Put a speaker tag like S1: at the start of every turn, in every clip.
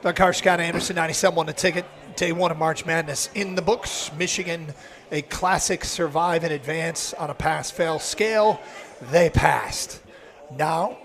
S1: Doug Carr, Scott Anderson, 97 the ticket. Day one of March Madness in the books. Michigan, a classic survive and advance on a pass-fail scale. They passed. Now,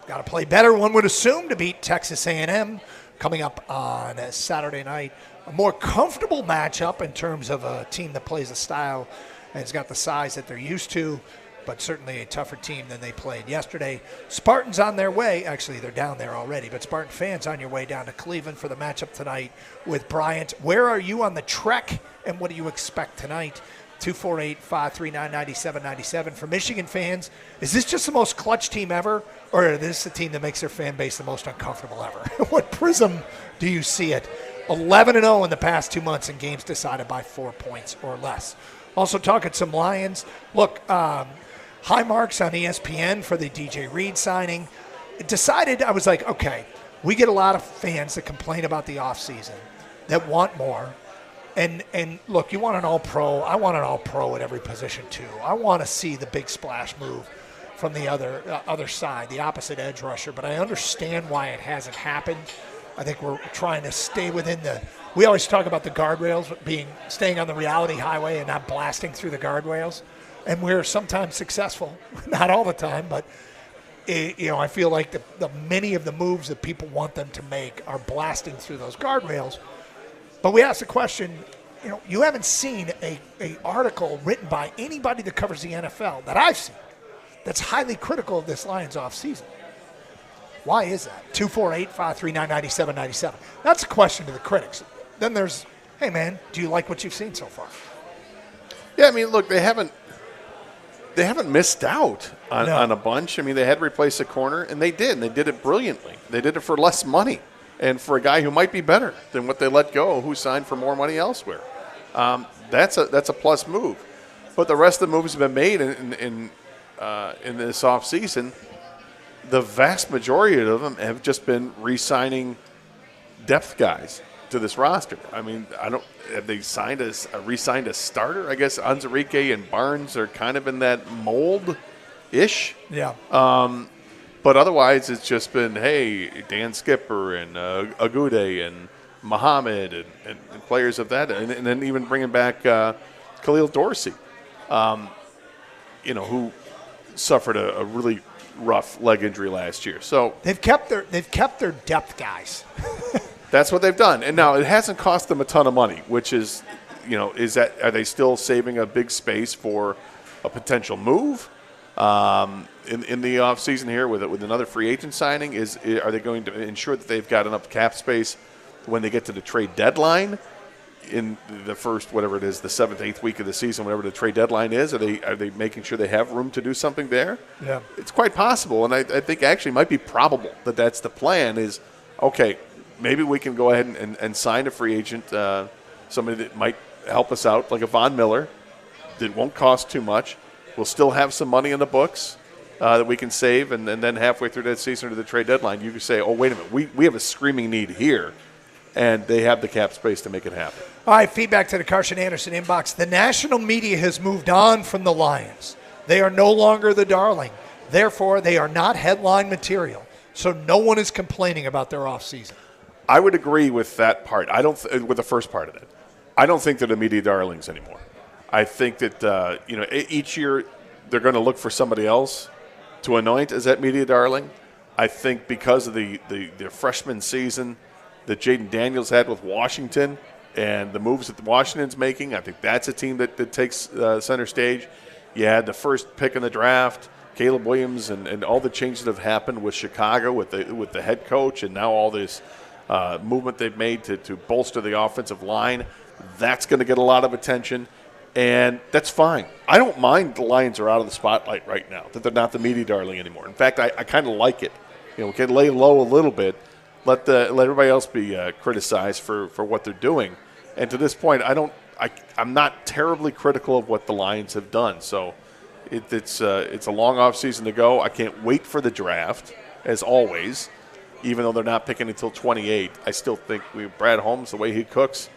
S1: got to play better, one would assume, to beat Texas A&M coming up on Saturday night. A more comfortable matchup in terms of a team that plays a style and has got the size that they're used to, but certainly a tougher team than they played yesterday. Spartans on their way. Actually, they're down there already, but Spartan fans on your way down to Cleveland for the matchup tonight with Bryant. Where are you on the trek, and what do you expect tonight? 248-539-9797. For Michigan fans, is this just the most clutch team ever, or is this the team that makes their fan base the most uncomfortable ever? What prism do you see it? 11-0 in the past 2 months in games decided by 4 points or less. Also talking some Lions. Look, high marks on ESPN for the DJ Reed signing. I was like, okay, we get a lot of fans that complain about the offseason, that want more. And look, you want an all-pro. I want an all-pro at every position too. I want to see the big splash move from the other side, the opposite edge rusher. But I understand why it hasn't happened. I think we're trying to stay within we always talk about the guardrails staying on the reality highway and not blasting through the guardrails. And we're sometimes successful, not all the time, but I feel like the many of the moves that people want them to make are blasting through those guardrails. But we asked the question, you haven't seen a article written by anybody that covers the NFL that I've seen that's highly critical of this Lions offseason. Why is that? 248-539-9797. That's a question to the critics. Then there's, hey, man, do you like what you've seen so far?
S2: Yeah, I mean, look, they haven't missed out on a bunch. I mean, they had to replace a corner, and they did, and they did it brilliantly. They did it for less money and for a guy who might be better than what they let go, who signed for more money elsewhere. That's a plus move. But the rest of the moves have been made in this offseason. The vast majority of them have just been re-signing depth guys to this roster. I mean, have they re-signed a starter? I guess Anzarike and Barnes are kind of in that mold-ish.
S1: Yeah.
S2: But otherwise, it's just been, hey, Dan Skipper and Agude and Muhammad and players of that, and then even bringing back Khalil Dorsey, who suffered a really rough leg injury last year. So
S1: they've kept their depth guys.
S2: That's what they've done. And now it hasn't cost them a ton of money, which is, are they still saving a big space for a potential move in the offseason here with another free agent signing? Are they going to ensure that they've got enough cap space when they get to the trade deadline in the first, whatever it is, the 7th, 8th week of the season, whatever the trade deadline is? Are they making sure they have room to do something there?
S1: Yeah.
S2: It's quite possible, and I think actually it might be probable that that's the plan is, okay, maybe we can go ahead and sign a free agent, somebody that might help us out, like a Von Miller, that won't cost too much. We'll still have some money in the books that we can save, and then halfway through that season to the trade deadline, you can say, oh, wait a minute, we have a screaming need here, and they have the cap space to make it happen.
S1: All right, feedback to the Carson Anderson inbox. The national media has moved on from the Lions. They are no longer the darling. Therefore, they are not headline material. So no one is complaining about their offseason.
S2: I would agree with that part. With the first part of it. I don't think they're the media darlings anymore. I think that each year they're going to look for somebody else to anoint as that media darling. I think because of the freshman season that Jaden Daniels had with Washington and the moves that Washington's making, I think that's a team that takes center stage. You had the first pick in the draft, Caleb Williams, and all the changes that have happened with Chicago with the head coach, and now all this movement they've made to bolster the offensive line. That's going to get a lot of attention, and that's fine. I don't mind the Lions are out of the spotlight right now, that they're not the media darling anymore. In fact, I kind of like it. We can lay low a little bit, let everybody else be criticized for what they're doing. And to this point, I'm not terribly critical of what the Lions have done. So it's a long offseason to go. I can't wait for the draft, as always. Even though they're not picking until 28, I still think Brad Holmes, the way he cooks,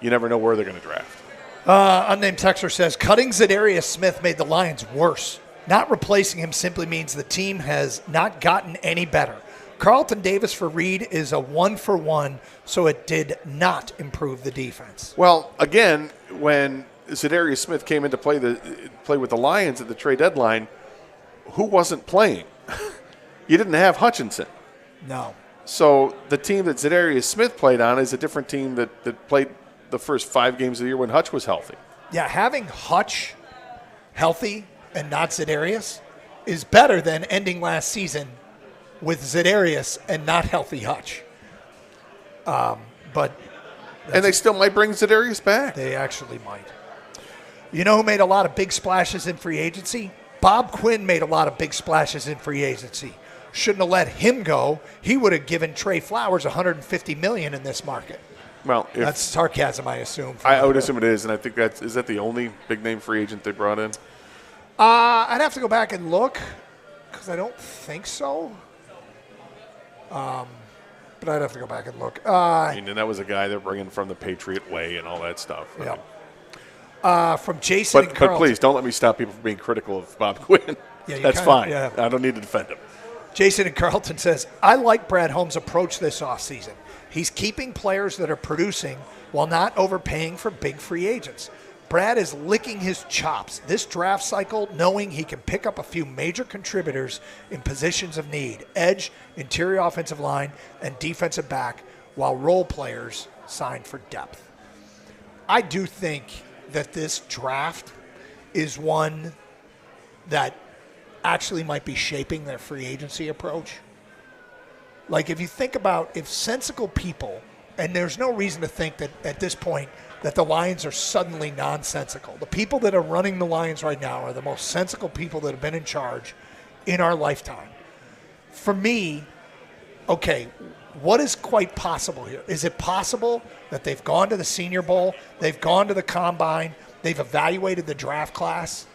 S2: you never know where they're going to draft.
S1: Unnamed texter says, cutting Zadarius Smith made the Lions worse. Not replacing him simply means the team has not gotten any better. Carlton Davis for Reed is a 1-for-1, so it did not improve the defense.
S2: Well, again, when Zadarius Smith came in to play with the Lions at the trade deadline, who wasn't playing? You didn't have Hutchinson.
S1: No.
S2: So the team that Zadarius Smith played on is a different team that played the first 5 games of the year when Hutch was healthy.
S1: Yeah, having Hutch healthy and not Zadarius is better than ending last season with Zadarius and not healthy Hutch. And
S2: they still might bring Zadarius back.
S1: They actually might. You know who made a lot of big splashes in free agency? Bob Quinn made a lot of big splashes in free agency. Shouldn't have let him go. He would have given Trey Flowers $150 million in this market.
S2: Well,
S1: that's sarcasm, I assume.
S2: I would assume it is, and I think is that the only big name free agent they brought in?
S1: I'd have to go back and look because I don't think so. But I'd have to go back and look.
S2: And that was a guy they're bringing from the Patriot Way and all that stuff.
S1: Yeah. From Jason and Carlton.
S2: But please, don't let me stop people from being critical of Bob Quinn.
S1: Yeah,
S2: that's fine. Yeah. I don't need to defend him.
S1: Jason and Carlton says, I like Brad Holmes' approach this offseason. He's keeping players that are producing while not overpaying for big free agents. Brad is licking his chops this draft cycle, knowing he can pick up a few major contributors in positions of need, edge, interior offensive line, and defensive back, while role players sign for depth. I do think that this draft is one that actually might be shaping their free agency approach. Like, if you think about if sensible people, and there's no reason to think that at this point that the Lions are suddenly nonsensical. The people that are running the Lions right now are the most sensible people that have been in charge in our lifetime. For me, okay, what is quite possible here? Is it possible that they've gone to the Senior Bowl, they've gone to the Combine, they've evaluated the draft class,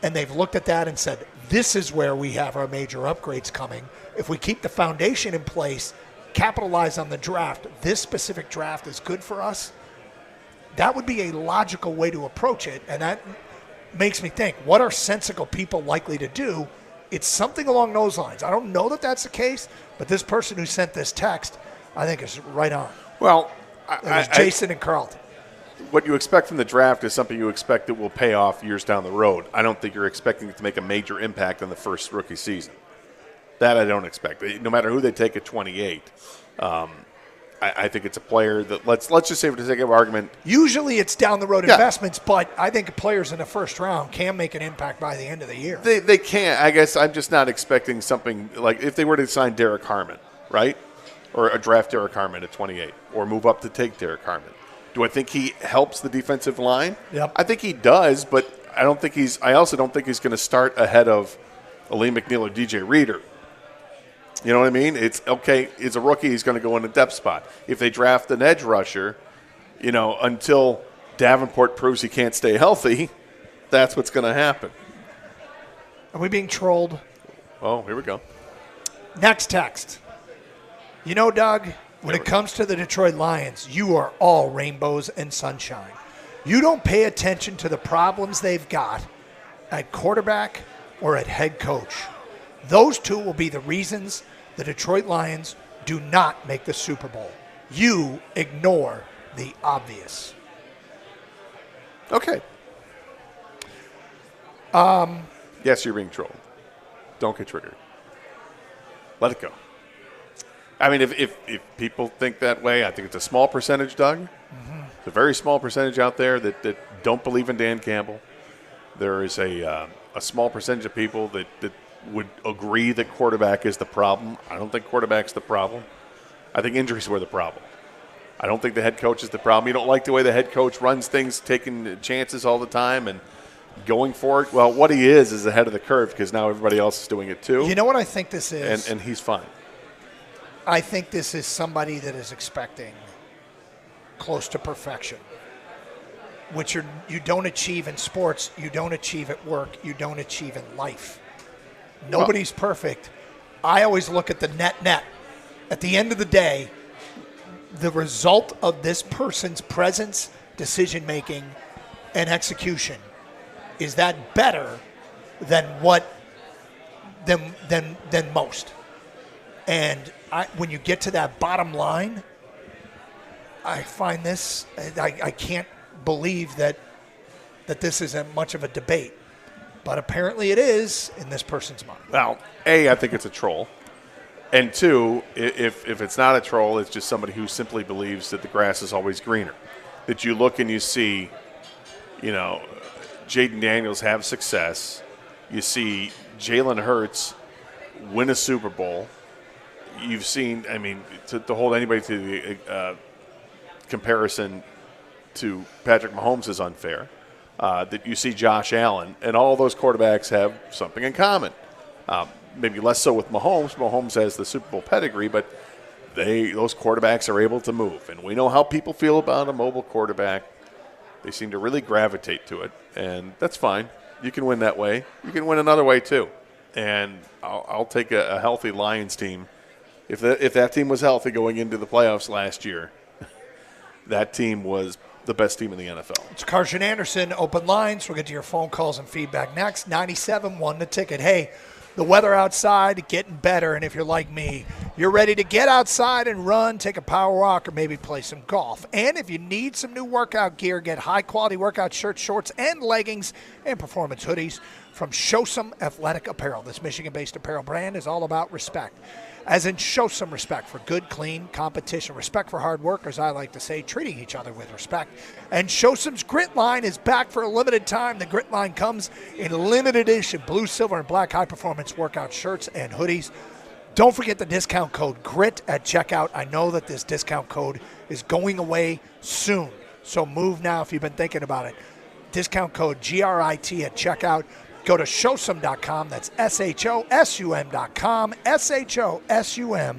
S1: and they've looked at that and said, this is where we have our major upgrades coming. If we keep the foundation in place, capitalize on the draft, this specific draft is good for us, that would be a logical way to approach it. And that makes me think, what are sensible people likely to do? It's something along those lines. I don't know that that's the case, but this person who sent this text, I think is right on.
S2: Well,
S1: it was Jason and Carlton.
S2: What you expect from the draft is something you expect that will pay off years down the road. I don't think you're expecting it to make a major impact on the first rookie season. That I don't expect. No matter who they take at 28, I think it's a player that let's just say for the sake of argument.
S1: Usually it's down the road investments, but I think players in the first round can make an impact by the end of the year.
S2: They can. I guess I'm just not expecting something like if they were to sign Derek Harmon, right, or a draft Derek Harmon at 28, or move up to take Derek Harmon. Do I think he helps the defensive line?
S1: Yep.
S2: I think he does, but I also don't think he's going to start ahead of Aleem McNeil or DJ Reader. You know what I mean? It's okay. As a rookie, he's going to go in a depth spot. If they draft an edge rusher, until Davenport proves he can't stay healthy, that's what's going to happen.
S1: Are we being trolled?
S2: Oh, here we go.
S1: Next text. Doug, when it comes to the Detroit Lions, you are all rainbows and sunshine. You don't pay attention to the problems they've got at quarterback or at head coach. Those two will be the reasons the Detroit Lions do not make the Super Bowl. You ignore the obvious.
S2: Okay. Yes, you're being trolled. Don't get triggered. Let it go. I mean, if people think that way, I think it's a small percentage, Doug. Mm-hmm. It's a very small percentage out there that don't believe in Dan Campbell. There is a small percentage of people that would agree that quarterback is the problem. I don't think quarterback's the problem. I think injuries were the problem. I don't think the head coach is the problem. You don't like the way the head coach runs things, taking chances all the time and going for it. Well, what he is ahead of the curve because now everybody else is doing it too.
S1: You know what I think this is?
S2: And he's fine.
S1: I think this is somebody that is expecting close to perfection, which you don't achieve in sports, you don't achieve at work, you don't achieve in life. Nobody's perfect. I always look at the net. At the end of the day, the result of this person's presence, decision-making, and execution, is that better than most? And when you get to that bottom line, I find this, I can't believe that this isn't much of a debate. But apparently it is in this person's mind.
S2: Well, A, I think it's a troll. And two, if it's not a troll, it's just somebody who simply believes that the grass is always greener. That you look and you see, Jaden Daniels have success. You see Jalen Hurts win a Super Bowl. You've seen, to hold anybody to the comparison to Patrick Mahomes is unfair. That you see Josh Allen, and all those quarterbacks have something in common. Maybe less so with Mahomes. Mahomes has the Super Bowl pedigree, but those quarterbacks are able to move. And we know how people feel about a mobile quarterback. They seem to really gravitate to it, and that's fine. You can win that way. You can win another way too. And I'll take a healthy Lions team. If that team was healthy going into the playoffs last year, that team was the best team in the NFL.
S1: It's Carson Anderson, open lines. We'll get to your phone calls and feedback next. 97-1 the ticket. Hey, the weather outside getting better, and if you're like me, you're ready to get outside and run, take a power walk, or maybe play some golf. And if you need some new workout gear, get high-quality workout shirts, shorts, and leggings and performance hoodies from Show Some Athletic Apparel. This Michigan-based apparel brand is all about respect. As in, show some respect for good, clean competition, respect for hard work, as I like to say, treating each other with respect. And Show Some's Grit Line is back for a limited time. The Grit Line comes in limited edition blue, silver, and black high-performance workout shirts and hoodies. Don't forget the discount code GRIT at checkout. I know that this discount code is going away soon, so move now if you've been thinking about it. Discount code GRIT at checkout. Go to showsome.com. That's SHOSUM.com. SHOSUM.com.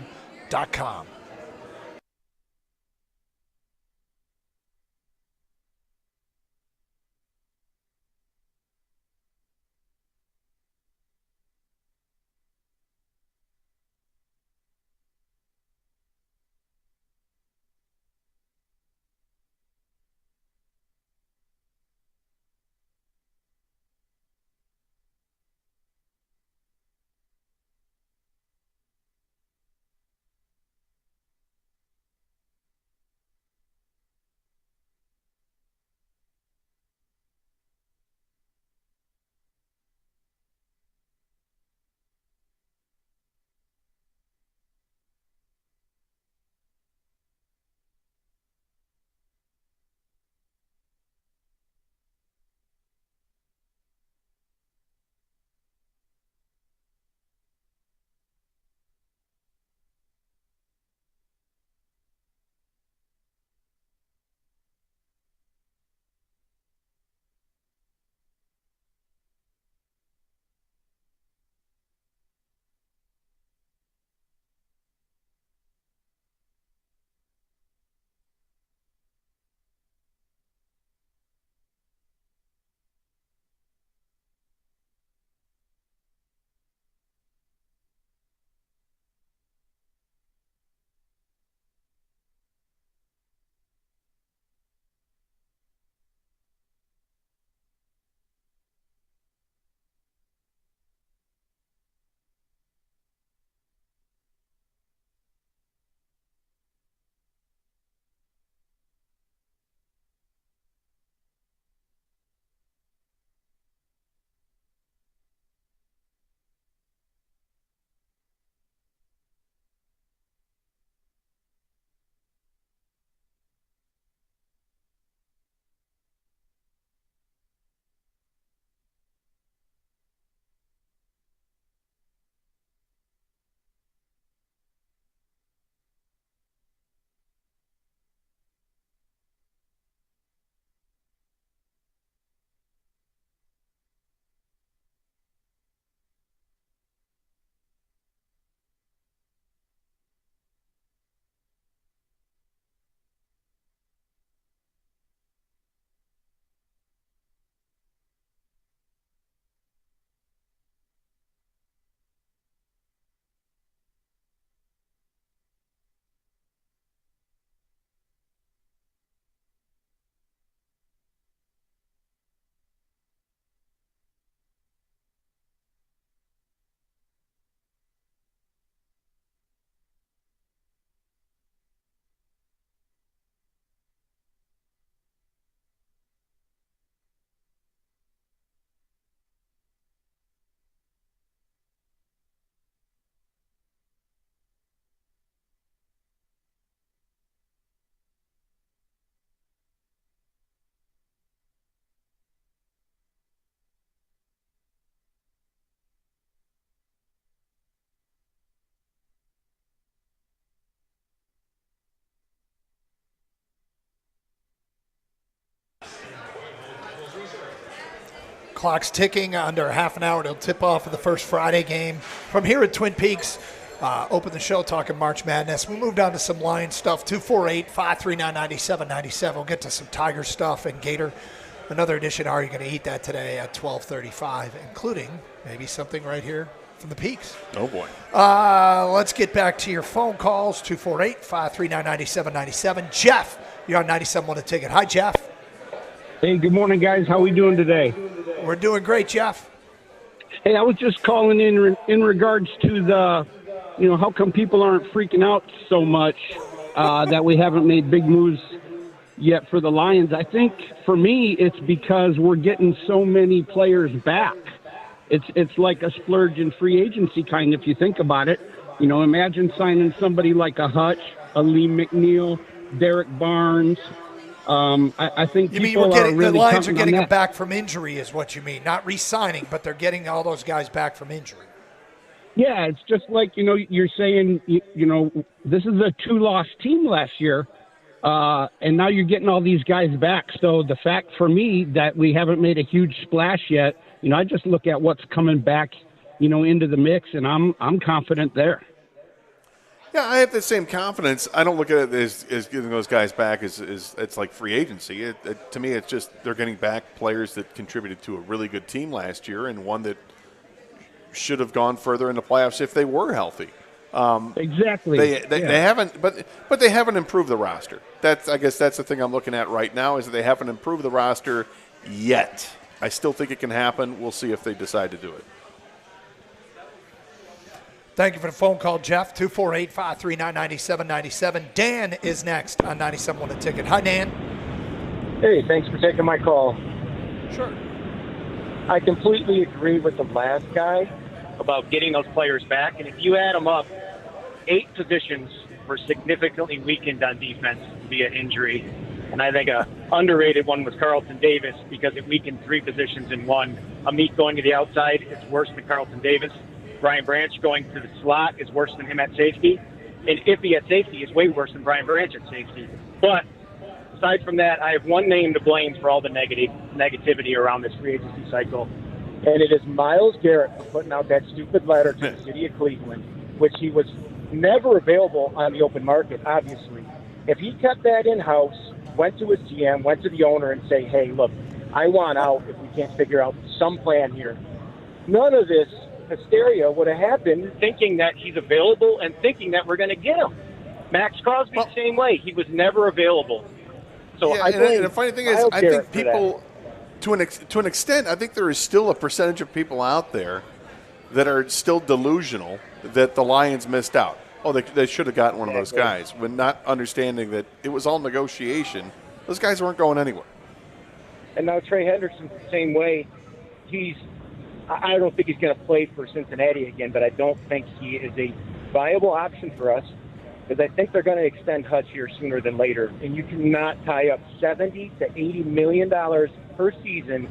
S1: Clock's ticking. Under half an hour, it'll tip off of the first Friday game. From here at Twin Peaks, open the show talking March Madness. We moved on to some Lions stuff, 248-539-9797. We'll get to some Tiger stuff and Gator. Another edition, Are You Going to Eat That, today at 12:35, including maybe something right here from the Peaks.
S2: Oh, boy.
S1: Let's get back to your phone calls, 248-539-9797. Jeff, you're on 97.1 The Ticket. Hi, Jeff.
S3: Hey, good morning, guys. How we doing today?
S1: We're doing great, Jeff.
S3: Hey, I was just calling in regards to the, how come people aren't freaking out so much that we haven't made big moves yet for the Lions. I think for me, it's because we're getting so many players back. It's like a splurge in free agency kind, if you think about it. Imagine signing somebody like a Hutch, a Lee McNeil, Derek Barnes. I think
S1: you mean the Lions are getting them back from injury is what you mean, not re-signing, but they're getting all those guys back from injury.
S3: Yeah, it's just like, you're saying, this is a 2-loss team last year, and now you're getting all these guys back. So the fact for me that we haven't made a huge splash yet, I just look at what's coming back, into the mix, and I'm confident there.
S2: Yeah, I have the same confidence. I don't look at it as getting those guys back as it's like free agency. To me, it's just they're getting back players that contributed to a really good team last year and one that should have gone further in the playoffs if they were healthy.
S3: Exactly.
S2: They haven't, but they haven't improved the roster. I guess that's the thing I'm looking at right now is that they haven't improved the roster yet. I still think it can happen. We'll see if they decide to do it.
S1: Thank you for the phone call, Jeff. 248-539-9797. Dan is next on 97.1 The Ticket. Hi, Dan.
S4: Hey, thanks for taking my call.
S1: Sure.
S4: I completely agree with the last guy about getting those players back. And if you add them up, 8 positions were significantly weakened on defense via injury. And I think a underrated one was Carlton Davis because it weakened 3 positions in one. Amit going to the outside is worse than Carlton Davis. Brian Branch going to the slot is worse than him at safety. And Iffy at safety is way worse than Brian Branch at safety. But aside from that, I have one name to blame for all the negativity around this free agency cycle. And it is Myles Garrett for putting out that stupid letter to the city of Cleveland, which he was never available on the open market, obviously. If he kept that in-house, went to his GM, went to the owner and say, hey, look, I want out if we can't figure out some plan here. None of this hysteria would have happened, thinking that he's available and thinking that we're going to get him. Max Crosby the same way. He was never available. So
S2: yeah,
S4: I
S2: and the funny thing is, I think people, to an extent, I think there is still a percentage of people out there that are still delusional that the Lions missed out. Oh, they should have gotten one of those guys, when not understanding that it was all negotiation. Those guys weren't going anywhere.
S4: And now Trey Hendrickson's the same way. I don't think he's going to play for Cincinnati again, but I don't think he is a viable option for us because I think they're going to extend Hutch here sooner than later. And you cannot tie up $70 to $80 million per season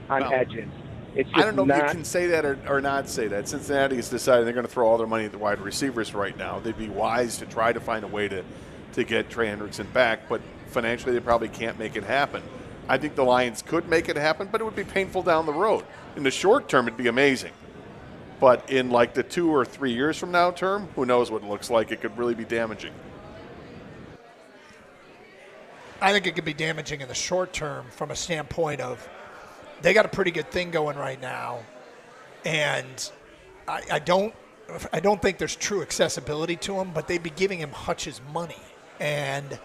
S4: on edges. It's just
S2: I don't know if you can say that or not say that. Cincinnati has decided they're going to throw all their money at the wide receivers right now. They'd be wise to try to find a way to get Trey Hendrickson back, but financially they probably can't make it happen. I think the Lions could make it happen, but it would be painful down the road. In the short term, it'd be amazing. But in like the 2 or 3 years from now term, who knows what it looks like. It could really be damaging.
S1: I think it could be damaging in the short term from a standpoint of they got a pretty good thing going right now. And I don't think there's true accessibility to him, but they'd be giving him Hutch's money. And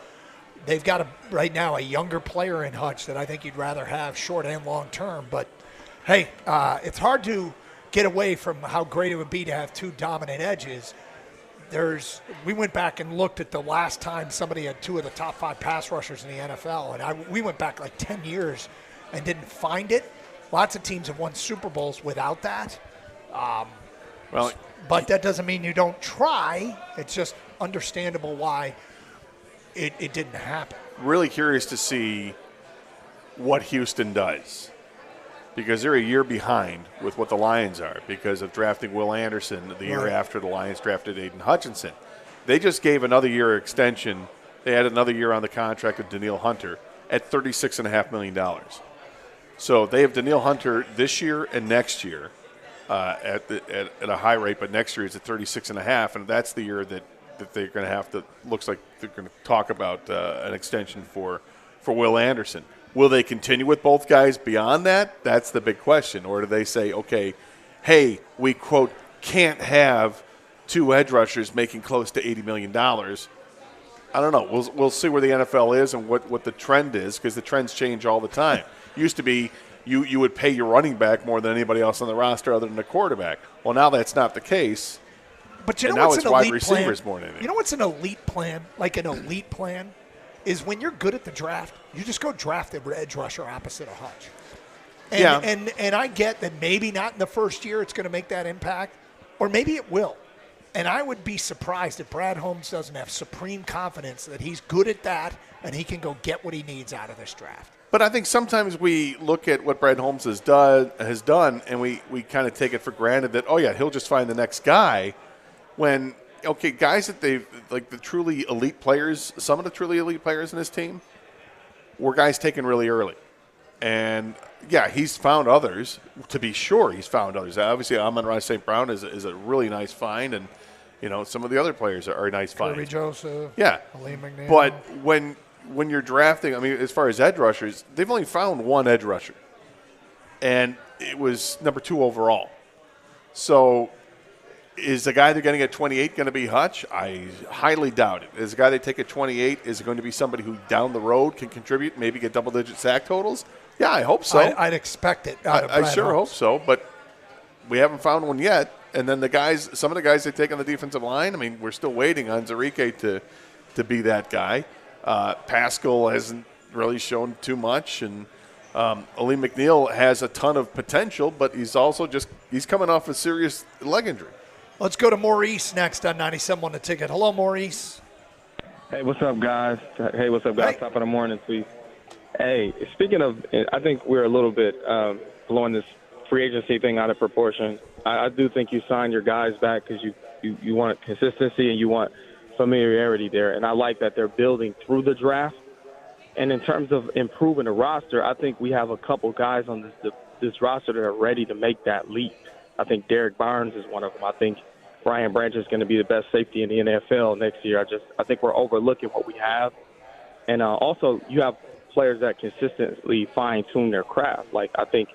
S1: they've got right now a younger player in Hutch that I think you'd rather have short and long term. But, hey, it's hard to get away from how great it would be to have 2 dominant edges. We went back and looked at the last time somebody had 2 of the top 5 pass rushers in the NFL, and we went back like 10 years and didn't find it. Lots of teams have won Super Bowls without that. But that doesn't mean you don't try. It's just understandable why it didn't happen.
S2: Really curious to see what Houston does because they're a year behind with what the Lions are because of drafting Will Anderson the year after the Lions drafted Aiden Hutchinson. They just gave another year extension. They had another year on the contract of Danielle Hunter at $36.5 million. So they have Danielle Hunter this year and next year at a high rate, but next year is at 36.5, and that's the year that they're going to have to. Looks like they're going to talk about an extension for Will Anderson. Will they continue with both guys beyond that? That's the big question. Or do they say, okay, hey, we quote can't have two edge rushers making close to $80 million. I don't know. We'll see where the NFL is and what the trend is, because the trends change all the time. Used to be you would pay your running back more than anybody else on the roster other than the quarterback. Well, now that's not the case.
S1: But you know
S2: now
S1: what's
S2: it's
S1: an
S2: wide
S1: elite
S2: receivers
S1: plan?
S2: more than anything.
S1: You know what's an elite plan? Like an elite plan is when you're good at the draft, you just go draft the edge rusher opposite of Hutch. And I get that maybe not in the first year it's going to make that impact, or maybe it will. And I would be surprised if Brad Holmes doesn't have supreme confidence that he's good at that and he can go get what he needs out of this draft.
S2: But I think sometimes we look at what Brad Holmes has done, and we kind of take it for granted that, oh, yeah, he'll just find the next guy. When, okay, guys that they've, like the truly elite players, some of the truly elite players in his team were guys taken really early. And, yeah, he's found others. To be sure, he's found others. Obviously, Amon-Ra St. Brown is a really nice find, and, you know, some of the other players are nice finds.
S1: Kirby Joseph.
S2: Yeah.
S1: Aleem McNeil.
S2: But when you're drafting, I mean, as far as edge rushers, they've only found one edge rusher. And it was number 2 overall. So is the guy they're going to get 28 going to be Hutch? I highly doubt it. Is the guy they take at 28, is it going to be somebody who down the road can contribute, maybe get double-digit sack totals? Yeah, I hope so.
S1: I'd expect it.
S2: I sure hope so, but we haven't found one yet. And then some of the guys they take on the defensive line, I mean, we're still waiting on Zarike to be that guy. Pascal hasn't really shown too much, and Aleem McNeil has a ton of potential, but he's coming off a serious leg injury.
S1: Let's go to Maurice next on 97.1 The Ticket. Hello, Maurice.
S5: Hey, what's up, guys? Hey, what's up, guys?
S1: Hey.
S5: Top of the morning, please. Hey, speaking of, I think we're a little bit blowing this free agency thing out of proportion. I do think you sign your guys back because you want consistency and you want familiarity there. And I like that they're building through the draft. And in terms of improving the roster, I think we have a couple guys on this roster that are ready to make that leap. I think Derek Barnes is one of them. I think Brian Branch is going to be the best safety in the NFL next year. I think we're overlooking what we have. And also, you have players that consistently fine-tune their craft. Like, I think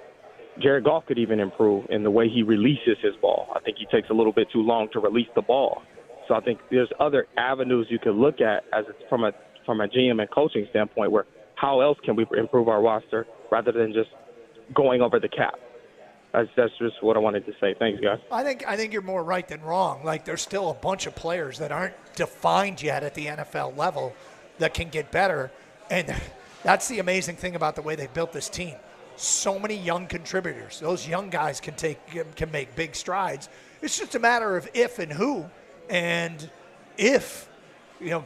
S5: Jared Goff could even improve in the way he releases his ball. I think he takes a little bit too long to release the ball. So I think there's other avenues you could look at from a GM and coaching standpoint, where how else can we improve our roster rather than just going over the cap. That's just what I wanted to say. Thanks, guys.
S1: I think you're more right than wrong. Like, there's still a bunch of players that aren't defined yet at the NFL level that can get better, and that's the amazing thing about the way they built this team. So many young contributors. Those young guys can make big strides. It's just a matter of if and who, and if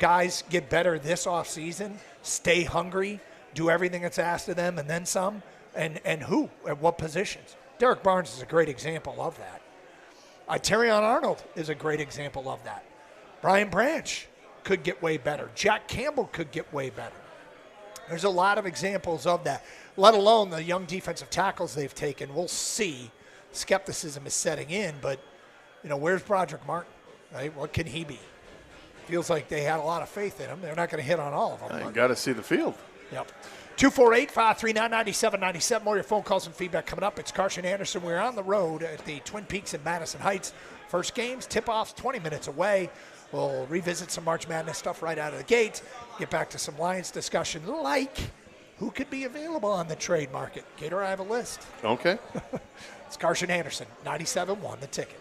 S1: guys get better this offseason, stay hungry, do everything that's asked of them, and then some, and who at what positions. Derek Barnes is a great example of that. Terrion Arnold is a great example of that. Brian Branch could get way better. Jack Campbell could get way better. There's a lot of examples of that, let alone the young defensive tackles they've taken. We'll see. Skepticism is setting in, but, where's Broderick Martin, right? What can he be? Feels like they had a lot of faith in him. They're not going to hit on all of them.
S2: You got to see the field.
S1: Yep. 248-539-9797. More of your phone calls and feedback coming up. It's Carson Anderson. We're on the road at the Twin Peaks in Madison Heights. First games, tip-offs 20 minutes away. We'll revisit some March Madness stuff right out of the gate. Get back to some Lions discussion, like who could be available on the trade market. Gator, I have a list.
S2: Okay.
S1: It's Carson Anderson, 97.1 The Ticket.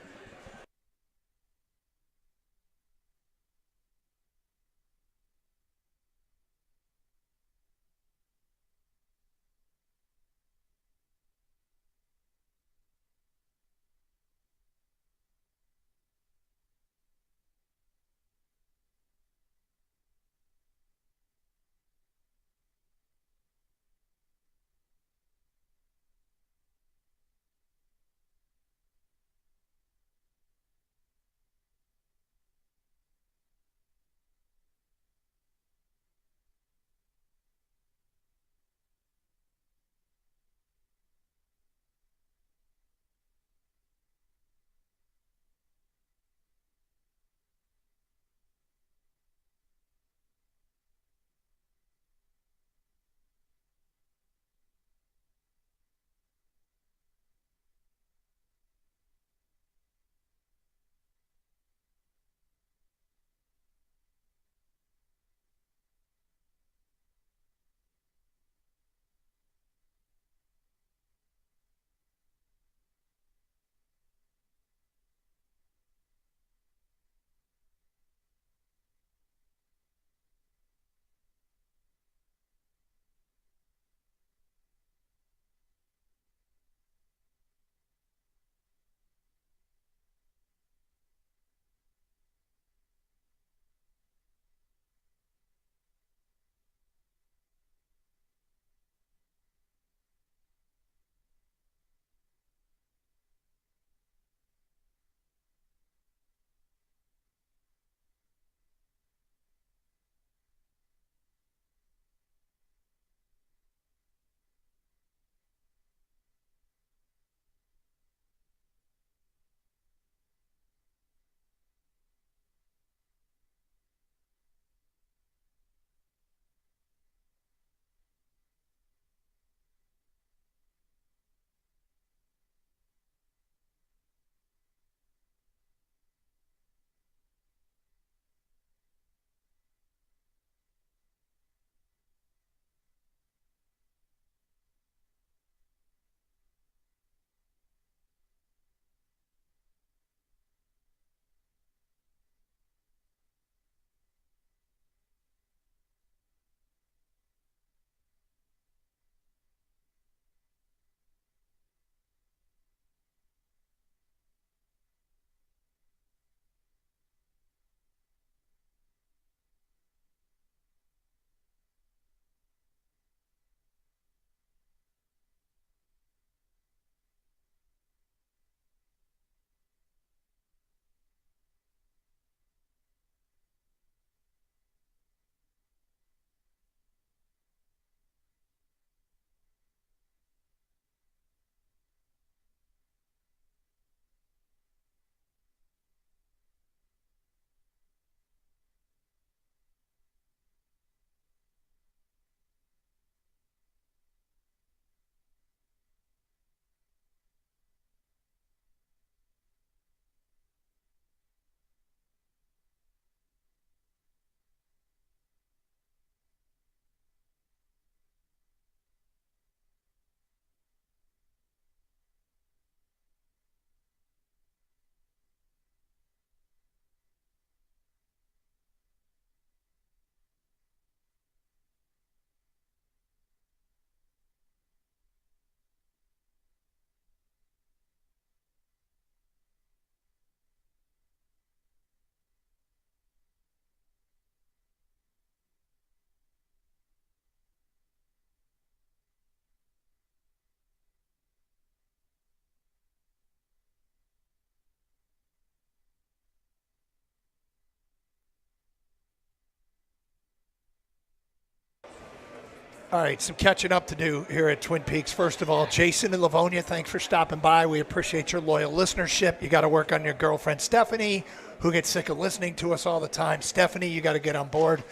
S1: All right, some catching up to do here at Twin Peaks. First of all, Jason and Livonia, thanks for stopping by. We appreciate your loyal listenership. You got to work on your girlfriend, Stephanie, who gets sick of listening to us all the time. Stephanie, you got to get on board.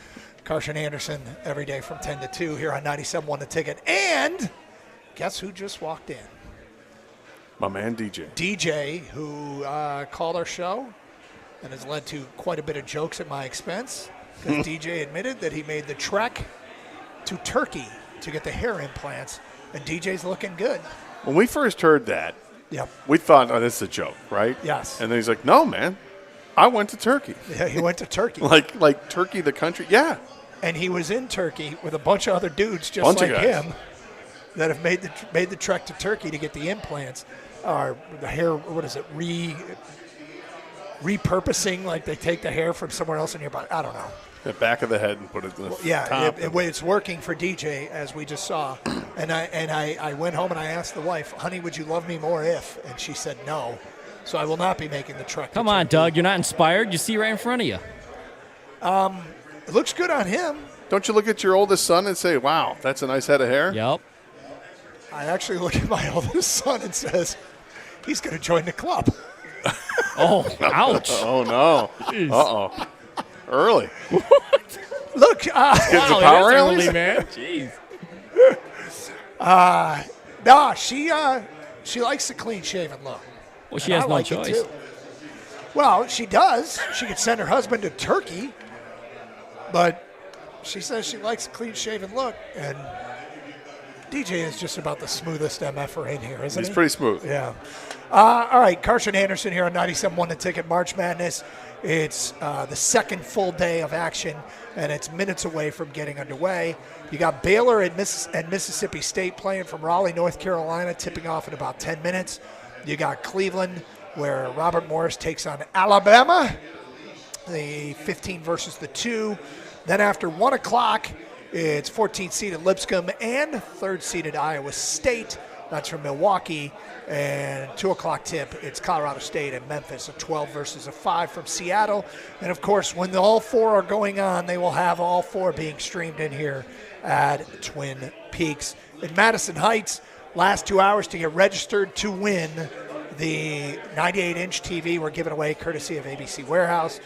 S1: Carson Anderson, every day from 10 to 2 here on 97.1 The Ticket. And guess who just walked in?
S2: My man, DJ.
S1: DJ, who called our show and has led to quite a bit of jokes at my expense, because DJ admitted that he made the trek to Turkey to get the hair implants, and DJ's looking good.
S2: When we first heard that,
S1: Yep.
S2: we thought, oh, this is a joke, right?
S1: Yes.
S2: And then he's like, no, man, I went to Turkey.
S1: Yeah, he went to Turkey.
S2: like Turkey, the country? Yeah.
S1: And he was in Turkey with a bunch of other dudes just
S2: Bunch of
S1: like
S2: guys.
S1: him that have made the trek to Turkey to get the implants, or the hair, what is it, repurposing, like they take the hair from somewhere else in your body. I don't know.
S2: The back of the head and put it in the top.
S1: It's working for DJ, as we just saw. And I went home and I asked the wife, honey, would you love me more if? And she said no. So I will not be making the trek.
S6: Come on, Doug. You're not inspired? You see right in front of you.
S1: It looks good on him.
S2: Don't you look at your oldest son and say, wow, that's a nice head of hair?
S6: Yep.
S1: I actually look at my oldest son and says, he's going to join the club.
S6: Oh, ouch.
S2: Oh, no.
S6: Jeez.
S2: Uh-oh. Early.
S1: Look,
S2: Kids
S6: Wow,
S2: are
S6: that's
S2: power
S6: early,
S2: aliens?
S6: man. Jeez.
S1: she likes the clean-shaven look.
S6: Well, she
S1: And
S6: has
S1: I
S6: no
S1: like it
S6: choice.
S1: too. Well, she does. She could send her husband to Turkey, but she says she likes a clean-shaven look, and DJ is just about the smoothest MFer in here, isn't he?
S2: He's pretty smooth.
S1: Yeah. All right, Carson Anderson here on 97.1 The Ticket. March Madness. It's the second full day of action, and it's minutes away from getting underway. You got Baylor and Mississippi State playing from Raleigh, North Carolina, tipping off in about 10 minutes. You got Cleveland, where Robert Morris takes on Alabama, the 15 versus the 2. Then after 1 o'clock, it's 14th-seeded Lipscomb and 3rd-seeded Iowa State. That's from Milwaukee. And 2 o'clock tip, it's Colorado State and Memphis, a 12 versus a 5 from Seattle. And, of course, when all four are going on, they will have all four being streamed in here at Twin Peaks. In Madison Heights, last 2 hours to get registered to win the 98-inch TV we're giving away courtesy of ABC Warehouse.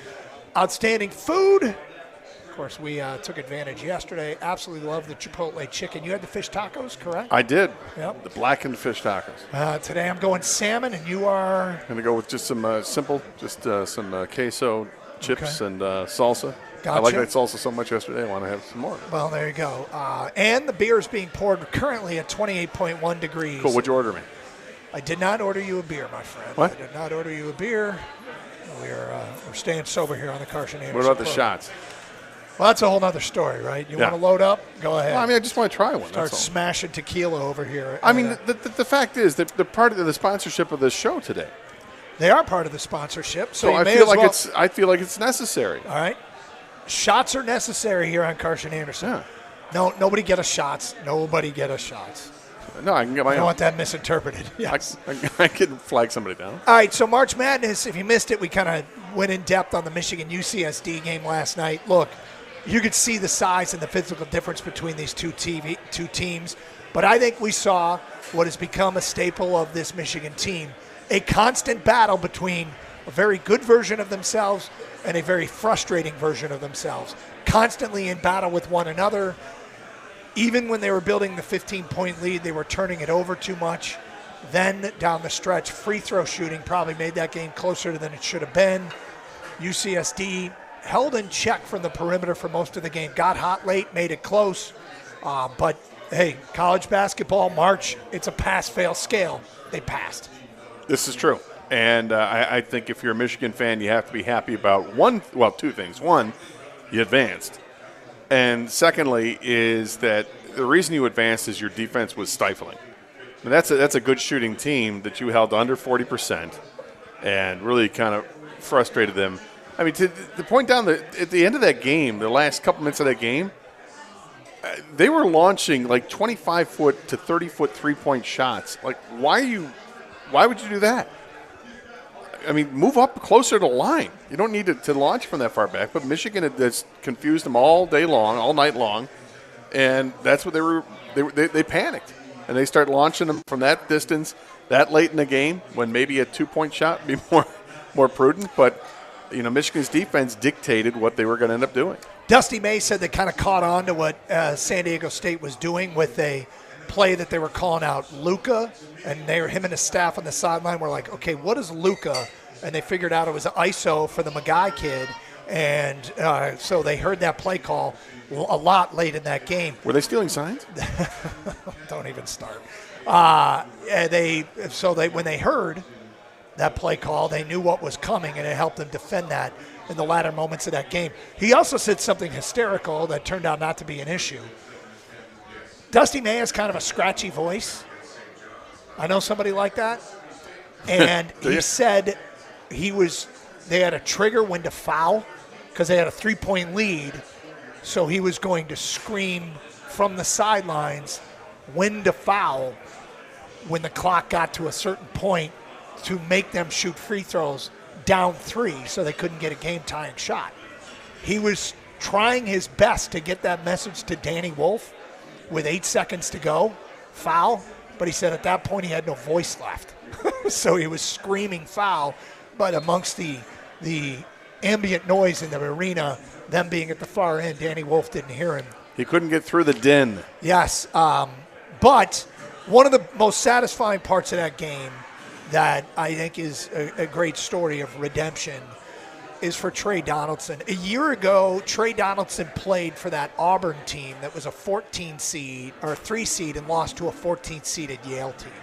S1: Outstanding food. Of course, we took advantage yesterday. Absolutely love the Chipotle chicken. You had the fish tacos, correct?
S2: I did.
S1: Yep.
S2: The blackened fish tacos.
S1: Today I'm going salmon, and you are?
S2: Going to go with just some simple, some queso chips and salsa.
S1: Gotcha.
S2: I liked that salsa so much yesterday, I want to have some more.
S1: Well, there you go. And the beer is being poured currently at 28.1 degrees.
S2: Cool. What'd you order me?
S1: I did not order you a beer, my friend.
S2: What?
S1: I did not order you a beer. We're staying sober here on the Carson Anderson.
S2: What about the
S1: program.
S2: shots?
S1: Well, that's a whole other story, right? You want to load up? Go ahead.
S2: Well, I mean, I just want to try one.
S1: Start
S2: That's all.
S1: smashing tequila over here.
S2: I mean, the fact is that they're part of the sponsorship of this show today.
S1: They are part of the sponsorship, so you
S2: I
S1: may
S2: feel
S1: as
S2: like
S1: well.
S2: I feel like it's necessary.
S1: All right. Shots are necessary here on Carson Anderson.
S2: Yeah.
S1: No, nobody get us shots. Nobody get us shots.
S2: No, I can get my
S1: I don't
S2: own.
S1: want that misinterpreted. Yes.
S2: I can flag somebody down.
S1: All right, so March Madness, if you missed it, we kind of went in depth on the Michigan UCSD game last night. Look, you could see the size and the physical difference between these two teams, but I think we saw what has become a staple of this Michigan team, a constant battle between a very good version of themselves and a very frustrating version of themselves, constantly in battle with one another. Even when they were building the 15-point lead, they were turning it over too much. Then down the stretch, free throw shooting probably made that game closer than it should have been. UCSD held in check from the perimeter for most of the game. Got hot late, made it close. But, hey, college basketball, March, it's a pass-fail scale. They passed.
S2: This is true. And I think if you're a Michigan fan, you have to be happy about two things. One, you advanced. And secondly is that the reason you advanced is your defense was stifling. I mean, that's a good shooting team that you held under 40% and really kind of frustrated them. I mean, to point down at the end of that game, the last couple minutes of that game, they were launching like 25-foot to 30-foot three-point shots. Like, why would you do that? I mean, move up closer to the line. You don't need to launch from that far back. But Michigan has confused them all day long, all night long. and that's what they panicked, and they start launching them from that distance that late in the game when maybe a 2-point shot would be more prudent. But Michigan's defense dictated what they were going to end up doing.
S1: Dusty May said they kind of caught on to what San Diego State was doing with a play that they were calling out Luka, and him and his staff on the sideline were like, okay, what is Luka? And they figured out it was an ISO for the Magai kid, and so they heard that play call a lot late in that game.
S2: Were they stealing signs?
S1: Don't even start. When they heard that play call, they knew what was coming, and it helped them defend that in the latter moments of that game. He also said something hysterical that turned out not to be an issue. Dusty May has kind of a scratchy voice. I know somebody like that. And he said they had a trigger when to foul because they had a 3-point lead. So he was going to scream from the sidelines when to foul when the clock got to a certain point to make them shoot free throws down 3 so they couldn't get a game-tying shot. He was trying his best to get that message to Danny Wolf with 8 seconds to go, foul, but he said at that point he had no voice left. So he was screaming foul, but amongst the ambient noise in the arena, them being at the far end, Danny Wolf didn't hear him.
S2: He couldn't get through the din.
S1: Yes, but one of the most satisfying parts of that game that I think is a great story of redemption is for Trey Donaldson. A year ago, Trey Donaldson played for that Auburn team that was a 14 seed or a 3 seed and lost to a 14th seeded Yale team.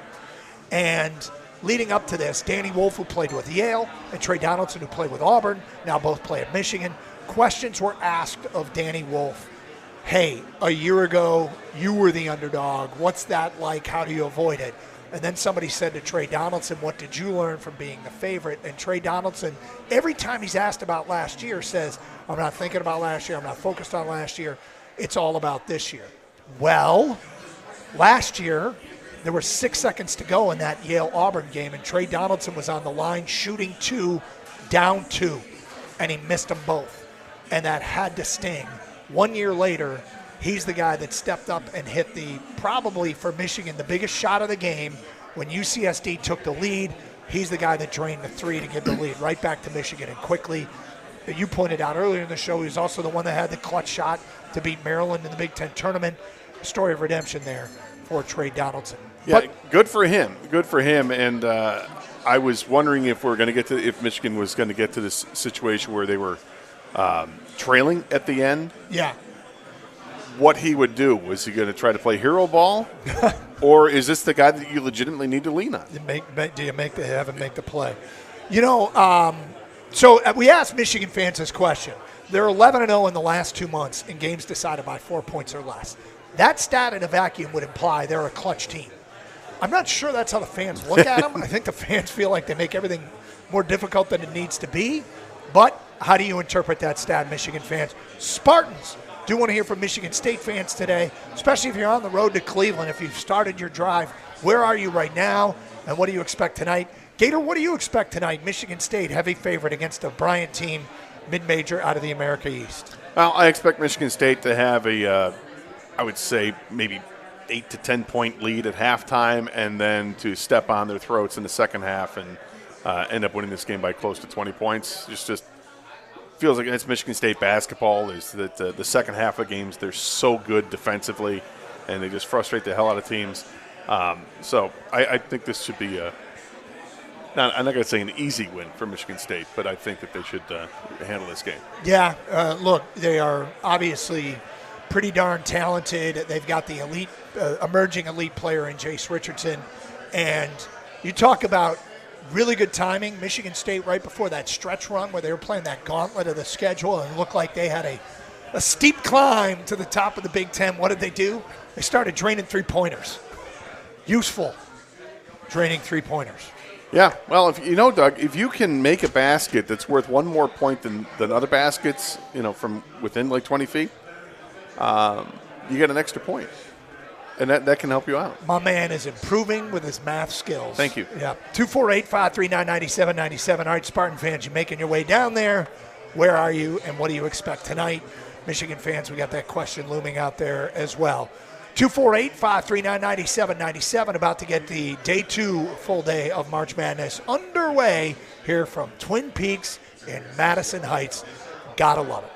S1: And leading up to this, Danny Wolf, who played with Yale, and Trey Donaldson, who played with Auburn, now both play at Michigan. Questions were asked of Danny Wolf. Hey, a year ago, you were the underdog. What's that like? How do you avoid it? And then somebody said to Trey Donaldson, what did you learn from being the favorite? And Trey Donaldson, every time he's asked about last year, says, I'm not thinking about last year. I'm not focused on last year. It's all about this year. Well, last year, there were 6 seconds to go in that Yale-Auburn game, and Trey Donaldson was on the line shooting 2, down 2, and he missed them both. And that had to sting. 1 year later, he's the guy that stepped up and hit probably for Michigan, the biggest shot of the game. When UCSD took the lead, he's the guy that drained the 3 to give the lead right back to Michigan. And quickly, you pointed out earlier in the show, he was also the one that had the clutch shot to beat Maryland in the Big Ten tournament. Story of redemption there for Trey Donaldson.
S2: Yeah, good for him. Good for him. And I was wondering if if Michigan was going to get to this situation where they were trailing at the end.
S1: Yeah.
S2: What he would do. Was he going to try to play hero ball? Or is this the guy that you legitimately need to lean on?
S1: Do you have him make the play? So we asked Michigan fans this question. They're 11-0 in the last 2 months in games decided by 4 points or less. That stat in a vacuum would imply they're a clutch team. I'm not sure that's how the fans look at them. I think the fans feel like they make everything more difficult than it needs to be. But how do you interpret that stat, Michigan fans? Spartans. Do want to hear from Michigan State fans today, especially if you're on the road to Cleveland. If you've started your drive, where are you right now, and what do you expect tonight? Gator, what do you expect tonight? Michigan State, heavy favorite against a Bryant team, mid-major out of the America East.
S2: Well, I expect Michigan State to have I would say maybe 8 to 10 point lead at halftime, and then to step on their throats in the second half and end up winning this game by close to 20 points. Just feels like it's Michigan State basketball. Is that the second half of games they're so good defensively, and they just frustrate the hell out of teams. So I think this should be I'm not going to say an easy win for Michigan State, but I think that they should handle this game.
S1: Yeah, look, they are obviously pretty darn talented. They've got the elite, emerging elite player in Jace Richardson. And you talk about really good timing. Michigan State right before that stretch run where they were playing that gauntlet of the schedule and it looked like they had a steep climb to the top of the Big Ten. What did they do? They started draining three-pointers. Useful draining three-pointers.
S2: Yeah, well, Doug, if you can make a basket that's worth one more point than other baskets, from within like 20 feet, you get an extra point. And that can help you out.
S1: My man is improving with his math skills.
S2: Thank you.
S1: Yeah. 248-539-9797. All right, Spartan fans, you're making your way down there. Where are you and what do you expect tonight? Michigan fans, we got that question looming out there as well. 248-539-9797, about to get the day 2 full day of March Madness underway here from Twin Peaks in Madison Heights. Gotta love it.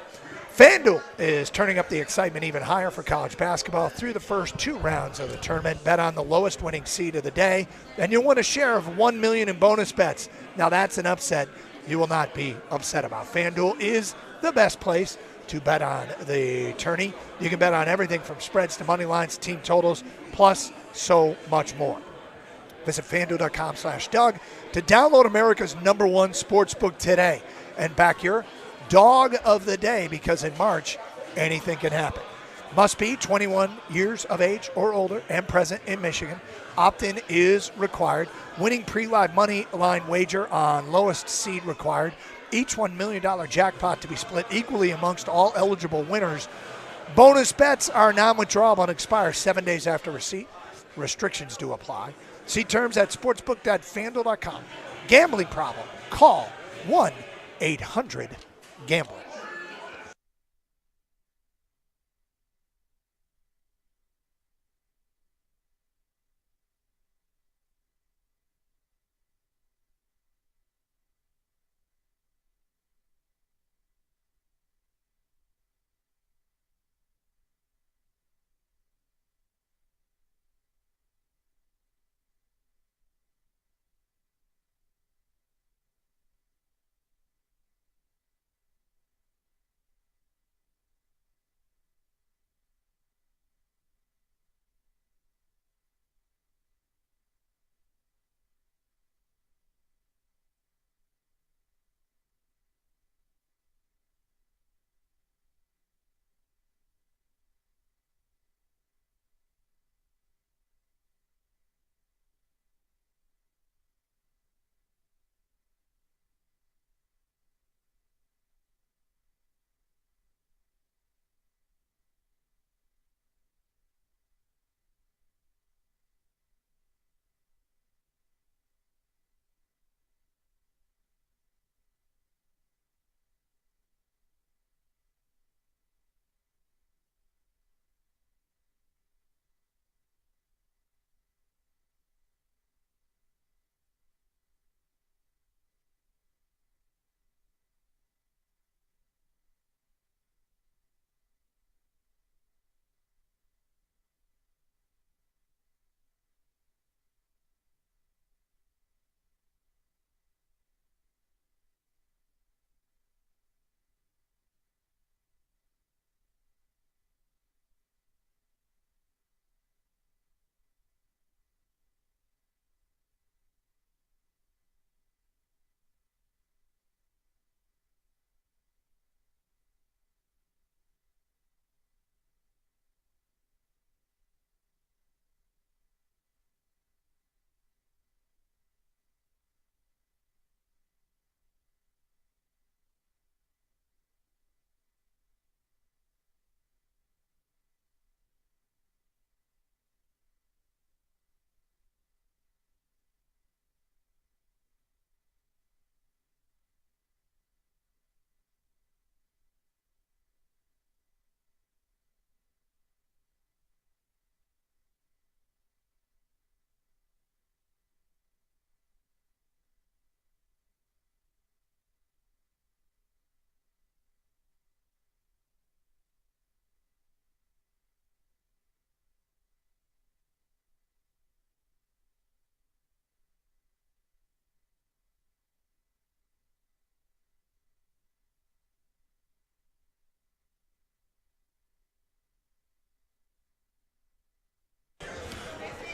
S1: FanDuel is turning up the excitement even higher for college basketball through the first 2 rounds of the tournament. Bet on the lowest winning seed of the day, and you'll win a share of $1 million in bonus bets. Now that's an upset you will not be upset about. FanDuel is the best place to bet on the tourney. You can bet on everything from spreads to money lines, team totals, plus so much more. Visit FanDuel.com/Doug to download America's #1 sportsbook today and back your dog of the day, because in March, anything can happen. Must be 21 years of age or older and present in Michigan. Opt-in is required. Winning pre-live money line wager on lowest seed required. Each $1 million jackpot to be split equally amongst all eligible winners. Bonus bets are non-withdrawable and expire 7 days after receipt. Restrictions do apply. See terms at sportsbook.fanduel.com. Gambling problem? Call 1-800-GAMBLER.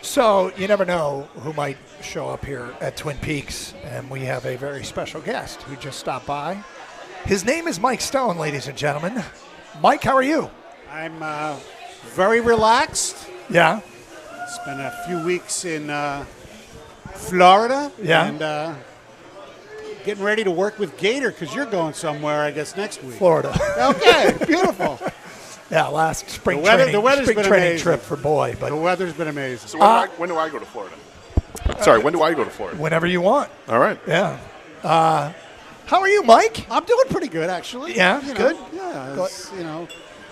S1: So you never know who might show up here at Twin Peaks, and we have a very special guest who just stopped by. His name is Mike Stone, ladies and gentlemen. Mike, how are you?
S7: I'm very relaxed.
S1: Yeah.
S7: Spent a few weeks in Florida.
S1: Yeah.
S7: And getting ready to work with Gator because you're going somewhere, I guess, next week.
S1: Florida.
S7: Okay, beautiful.
S1: Yeah, last spring
S7: The
S1: training
S7: weather's been amazing.
S1: trip for boy. But
S7: The weather's been amazing.
S2: So when do I go to Florida? Sorry, when do I go to Florida?
S1: whenever you want.
S2: All right.
S1: Yeah. How are you, Mike?
S7: I'm doing pretty good, actually.
S1: Yeah,
S7: You know,
S1: good.
S7: Yeah. was,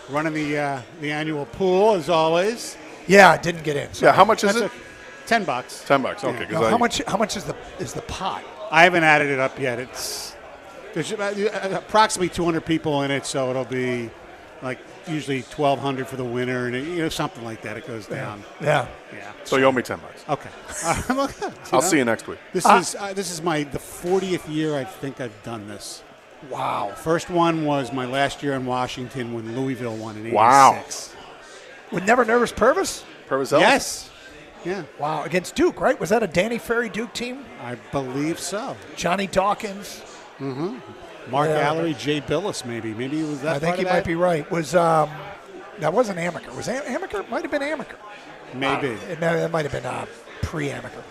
S7: running the annual pool as always.
S1: Yeah, I didn't get in.
S2: Yeah, how much is it?
S7: $10.
S2: $10. Okay.
S1: No, how much is the pot?
S7: I haven't added it up yet. There's approximately 200 people in it, so it'll be like usually $1,200 for the winner, and something like that. It goes down.
S1: Yeah.
S2: So you owe me $10.
S7: Okay.
S2: I'll see you next week.
S7: This is the 40th year I think I've done this.
S1: Wow.
S7: First one was my last year in Washington when Louisville won in '86.
S2: Wow.
S1: With Never Nervous Purvis?
S2: Purvis?
S7: Yes. Yeah.
S1: Wow. Against Duke, right? Was that a Danny Ferry Duke team?
S7: I believe so.
S1: Johnny Dawkins.
S7: Mm-hmm. Mark Allery, Jay Billis, maybe. Maybe it was that.
S1: I think you might be right. Was that wasn't Amaker? Was Amaker? Might have been Amaker.
S7: Maybe.
S1: It might have been pre-Amaker.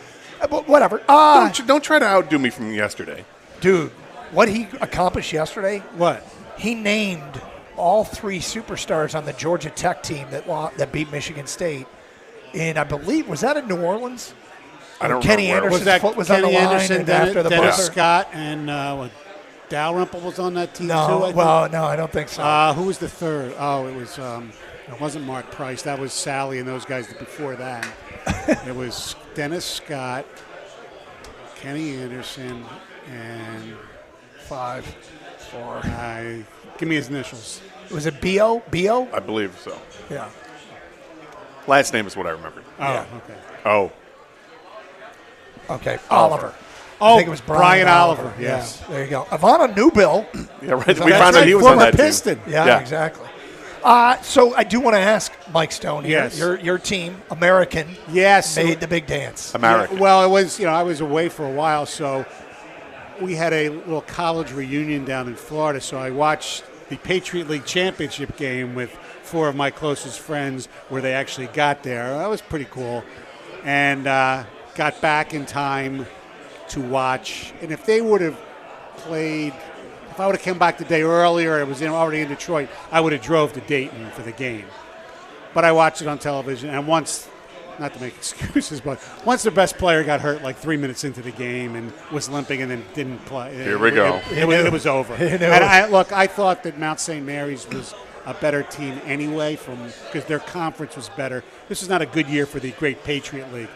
S1: But whatever.
S2: Don't try to outdo me from yesterday.
S1: Dude, what he accomplished yesterday,
S7: What?
S1: he named all 3 superstars on the Georgia Tech team that beat Michigan State. And I believe, was that in New Orleans?
S2: I don't
S1: Kenny
S2: remember.
S1: Anderson's foot was on the
S7: Kenny
S1: line
S7: Anderson,
S1: and after the
S7: Dennis
S1: buzzer.
S7: Scott, and Dalrymple was on that team too.
S1: No, I don't think so.
S7: Who was the third? Oh, it was. It wasn't Mark Price. That was Sally and those guys before that. It was Dennis Scott, Kenny Anderson, and
S1: 5, 4.
S7: give me his initials.
S1: Was it B.O.? B.O.?
S2: I believe so.
S1: Yeah.
S2: Last name is what I remember.
S7: Oh,
S1: Yeah.
S7: okay.
S2: Oh.
S1: Okay, Oliver.
S7: Oh,
S1: I think it was Brian
S7: Oliver. Yes.
S1: Yeah, there you go. Ivana Newbill.
S2: Yeah, right. We found out he was on
S7: former
S2: that team.
S7: Piston.
S1: Yeah, exactly. So I do want to ask Mike Stone here.
S7: Yes.
S1: Your team, American,
S7: Yes.
S1: made the big dance.
S2: American.
S7: Yeah, well, it was, I was away for a while, so we had a little college reunion down in Florida, so I watched the Patriot League championship game with 4 of my closest friends where they actually got there. That was pretty cool. And got back in time to watch. And if they would have played, if I would have come back the day earlier, it was already in Detroit, I would have drove to Dayton for the game. But I watched it on television, and once, not to make excuses, but once the best player got hurt like 3 minutes into the game and was limping and then didn't play.
S2: Here we go.
S7: It was over. And I thought that Mount St. Mary's was a better team anyway because their conference was better. This is not a good year for the great Patriot League.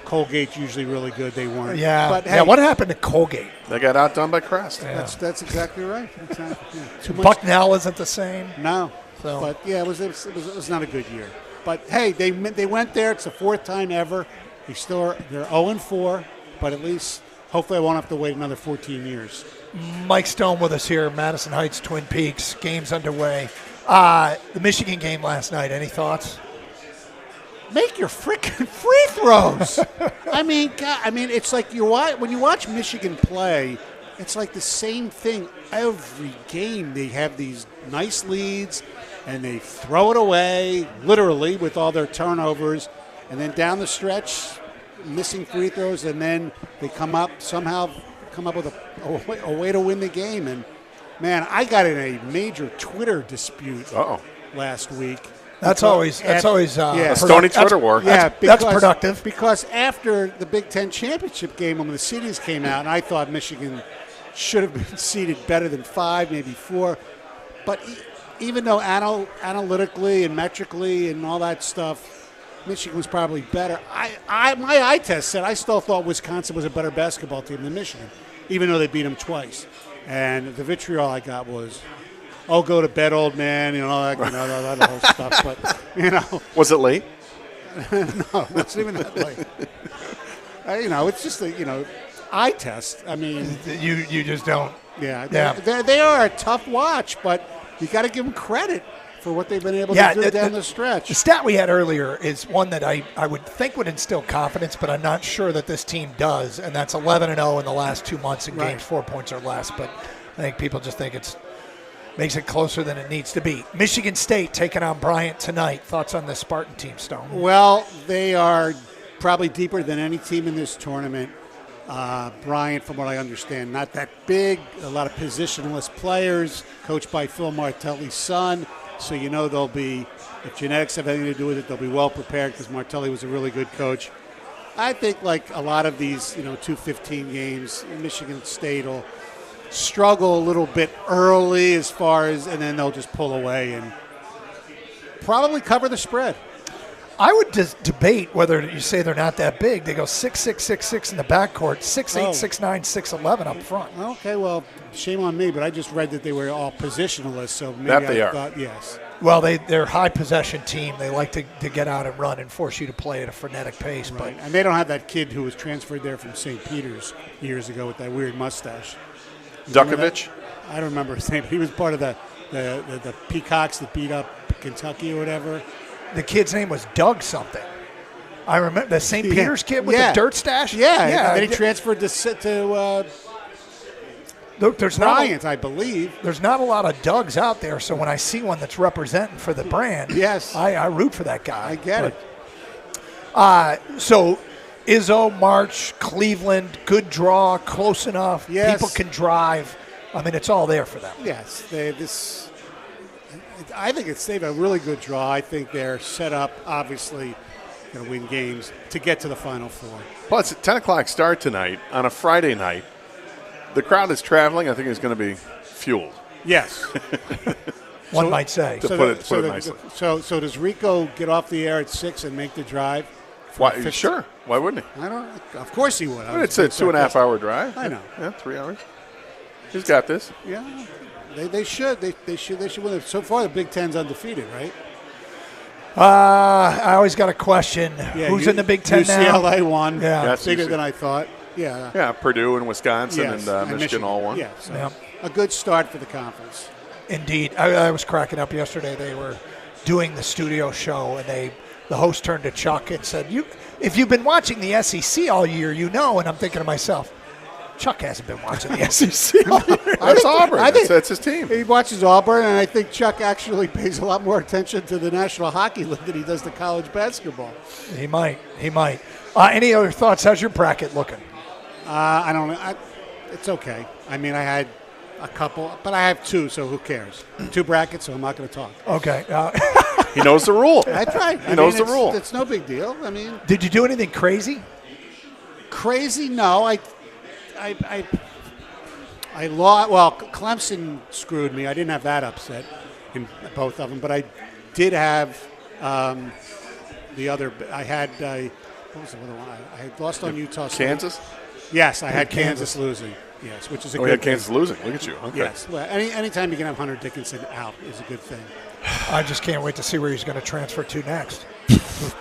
S7: Colgate's usually really good. They weren't.
S1: Yeah.
S7: But hey,
S1: what happened to Colgate?
S2: They got outdone by Crest.
S1: Yeah.
S7: That's exactly right. Exactly. Yeah. Too much.
S1: Bucknell isn't the same.
S7: No.
S1: So.
S7: But yeah, it was not a good year. But hey, they went there. It's the 4th time ever. They're 0-4, but at least hopefully I won't have to wait another 14 years.
S1: Mike Stone with us here, Madison Heights, Twin Peaks. Game's underway. The Michigan game last night. Any thoughts?
S7: Make your freaking free throws. I mean, it's like when you watch Michigan play, it's like the same thing every game. They have these nice leads, and they throw it away, literally, with all their turnovers. And then down the stretch, missing free throws, and then they somehow come up with a way to win the game. And, man, I got in a major Twitter dispute last week.
S1: That's always
S2: a stony Twitter war.
S7: Yeah,
S1: that's productive.
S7: Because after the Big Ten championship game, when the seedings came out, and I thought Michigan should have been seeded better than 5, maybe 4. But even though analytically and metrically and all that stuff, Michigan was probably better. My eye test said I still thought Wisconsin was a better basketball team than Michigan, even though they beat them twice. And the vitriol I got was, "Oh, go to bed, old man," all that whole stuff. But
S2: was it late?
S7: No, it wasn't even that late. It's just a eye test. I mean,
S1: you just don't.
S7: Yeah. They are a tough watch, but you got to give them credit for what they've been able to do down the stretch.
S1: The stat we had earlier is one that I would think would instill confidence, but I'm not sure that this team does, and that's 11-0 in the last 2 months in games 4 points or less. But I think people just think makes it closer than it needs to be. Michigan State taking on Bryant tonight. Thoughts on the Spartan team, Stone?
S7: Well, they are probably deeper than any team in this tournament. Bryant, from what I understand, not that big. A lot of positionless players, coached by Phil Martelli's son. So they'll be, if genetics have anything to do with it, they'll be well prepared because Martelli was a really good coach. I think like a lot of these, 2-15 games, Michigan State will struggle a little bit early as far as, and then they'll just pull away and probably cover the spread.
S1: I would debate whether you say they're not that big. They go 6'6", 6'6" in the backcourt, 6'8", 6'9", 6'11" up front.
S7: Okay, well, shame on me, but I just read that they were all positionless, so maybe
S2: That they
S7: I
S2: are.
S7: thought, yes.
S1: Well, they're a high possession team. They like to get out and run and force you to play at a frenetic pace.
S7: Right. And they don't have that kid who was transferred there from St. Peter's years ago with that weird mustache.
S2: Dukovic?
S7: I don't remember his name. He was part of the Peacocks that beat up Kentucky or whatever.
S1: The kid's name was Doug something. I remember the St. Peter's kid with the dirt stash.
S7: Yeah. And then he transferred to
S1: Look, there's
S7: Bryant, I believe.
S1: There's not a lot of Dougs out there, so when I see one that's representing for the brand,
S7: yes,
S1: I root for that guy.
S7: I get it.
S1: So Izzo, March, Cleveland, good draw, close enough.
S7: Yes.
S1: People can drive. I mean, it's all there for them.
S7: Yes, I think they have a really good draw. I think they're set up, obviously, going to win games to get to the Final Four.
S2: Plus, at 10 o'clock start tonight on a Friday night. The crowd is traveling. I think it's going to be fueled.
S7: Yes.
S1: One might say.
S2: To put it nicely.
S7: So does Rico get off the air at 6 and make the drive?
S2: Why? Sure. Why wouldn't he?
S7: I don't. Of course he would.
S2: It's a 2.5 hour drive.
S7: I know.
S2: Yeah, 3 hours. He's got this.
S7: Yeah. They should. They should win. So far, the Big Ten's undefeated, right?
S1: I always got a question. Who's in the Big Ten now?
S7: UCLA won.
S1: Yeah.
S2: Yes,
S7: Bigger than I thought. Yeah.
S2: Yeah, Purdue and Wisconsin and Michigan all won.
S7: Yeah, so a good start for the conference.
S1: Indeed. I was cracking up yesterday. They were doing the studio show, and the host turned to Chuck and said, if you've been watching the SEC all year, you know. And I'm thinking to myself, Chuck hasn't been watching the SEC all year.
S2: That's Auburn. That's his teim.
S7: He watches Auburn, and I think Chuck actually pays a lot more attention to the National Hockey League than he does to college basketball.
S1: He might. Any other thoughts? How's your bracket looking?
S7: I don't know. It's okay. I mean, I had a couple, but I have two, so who cares? 2 brackets, so I'm not going to talk.
S1: Okay.
S2: He knows the rule.
S7: That's right.
S2: He knows the rule.
S7: It's no big deal. I mean,
S1: did you do anything crazy?
S7: Crazy? No. I lost. Well, Clemson screwed me. I didn't have that upset in both of them, but I did have the other. I had what was the other one? I had lost on Utah State.
S2: Kansas?
S7: Yes, I had Kansas losing. Yes, which is a good
S2: thing.
S7: thing.
S2: Had Kansas losing. Look at you. Okay.
S7: Yes. Well, anytime you can have Hunter Dickinson out is a good thing.
S1: I just can't wait to see where he's going to transfer to next.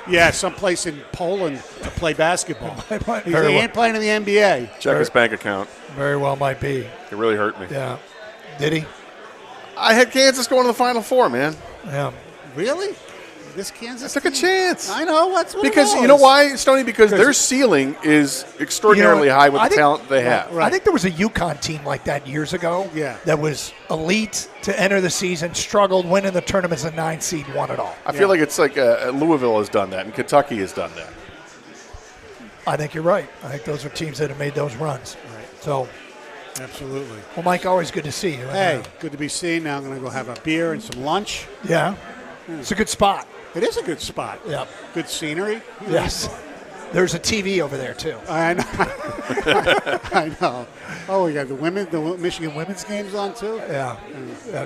S7: Yeah, someplace in Poland to play basketball. He
S1: Very
S7: ain't playing in the NBA.
S2: Check his bank account.
S1: Very well might be.
S2: It really hurt me.
S1: Yeah. Did he?
S2: I had Kansas going to the Final Four, man.
S1: Yeah.
S7: Really? This Kansas
S2: I took a chance.
S7: I know. That's what
S2: because
S7: it was.
S2: you know why, Stoney? Because their ceiling is extraordinarily high with the talent they have.
S1: Right. I think there was a UConn team like that years ago.
S7: Yeah.
S1: That was elite to enter the season, struggled, win in the tournament as a 9 seed, won it all.
S2: I feel like it's like Louisville has done that, and Kentucky has done that.
S1: I think you're right. I think those are teams that have made those runs.
S7: Right.
S1: So.
S7: Absolutely.
S1: Well, Mike, always good to see you.
S7: Hey, good to be seen. Now I'm going to go have a beer and some lunch.
S1: Yeah. It's a good spot.
S7: It is a good spot.
S1: Yep.
S7: Good scenery.
S1: Yes. There's a TV over there, too.
S7: I know. I know. Oh, we got the Michigan women's games on, too?
S1: Yeah.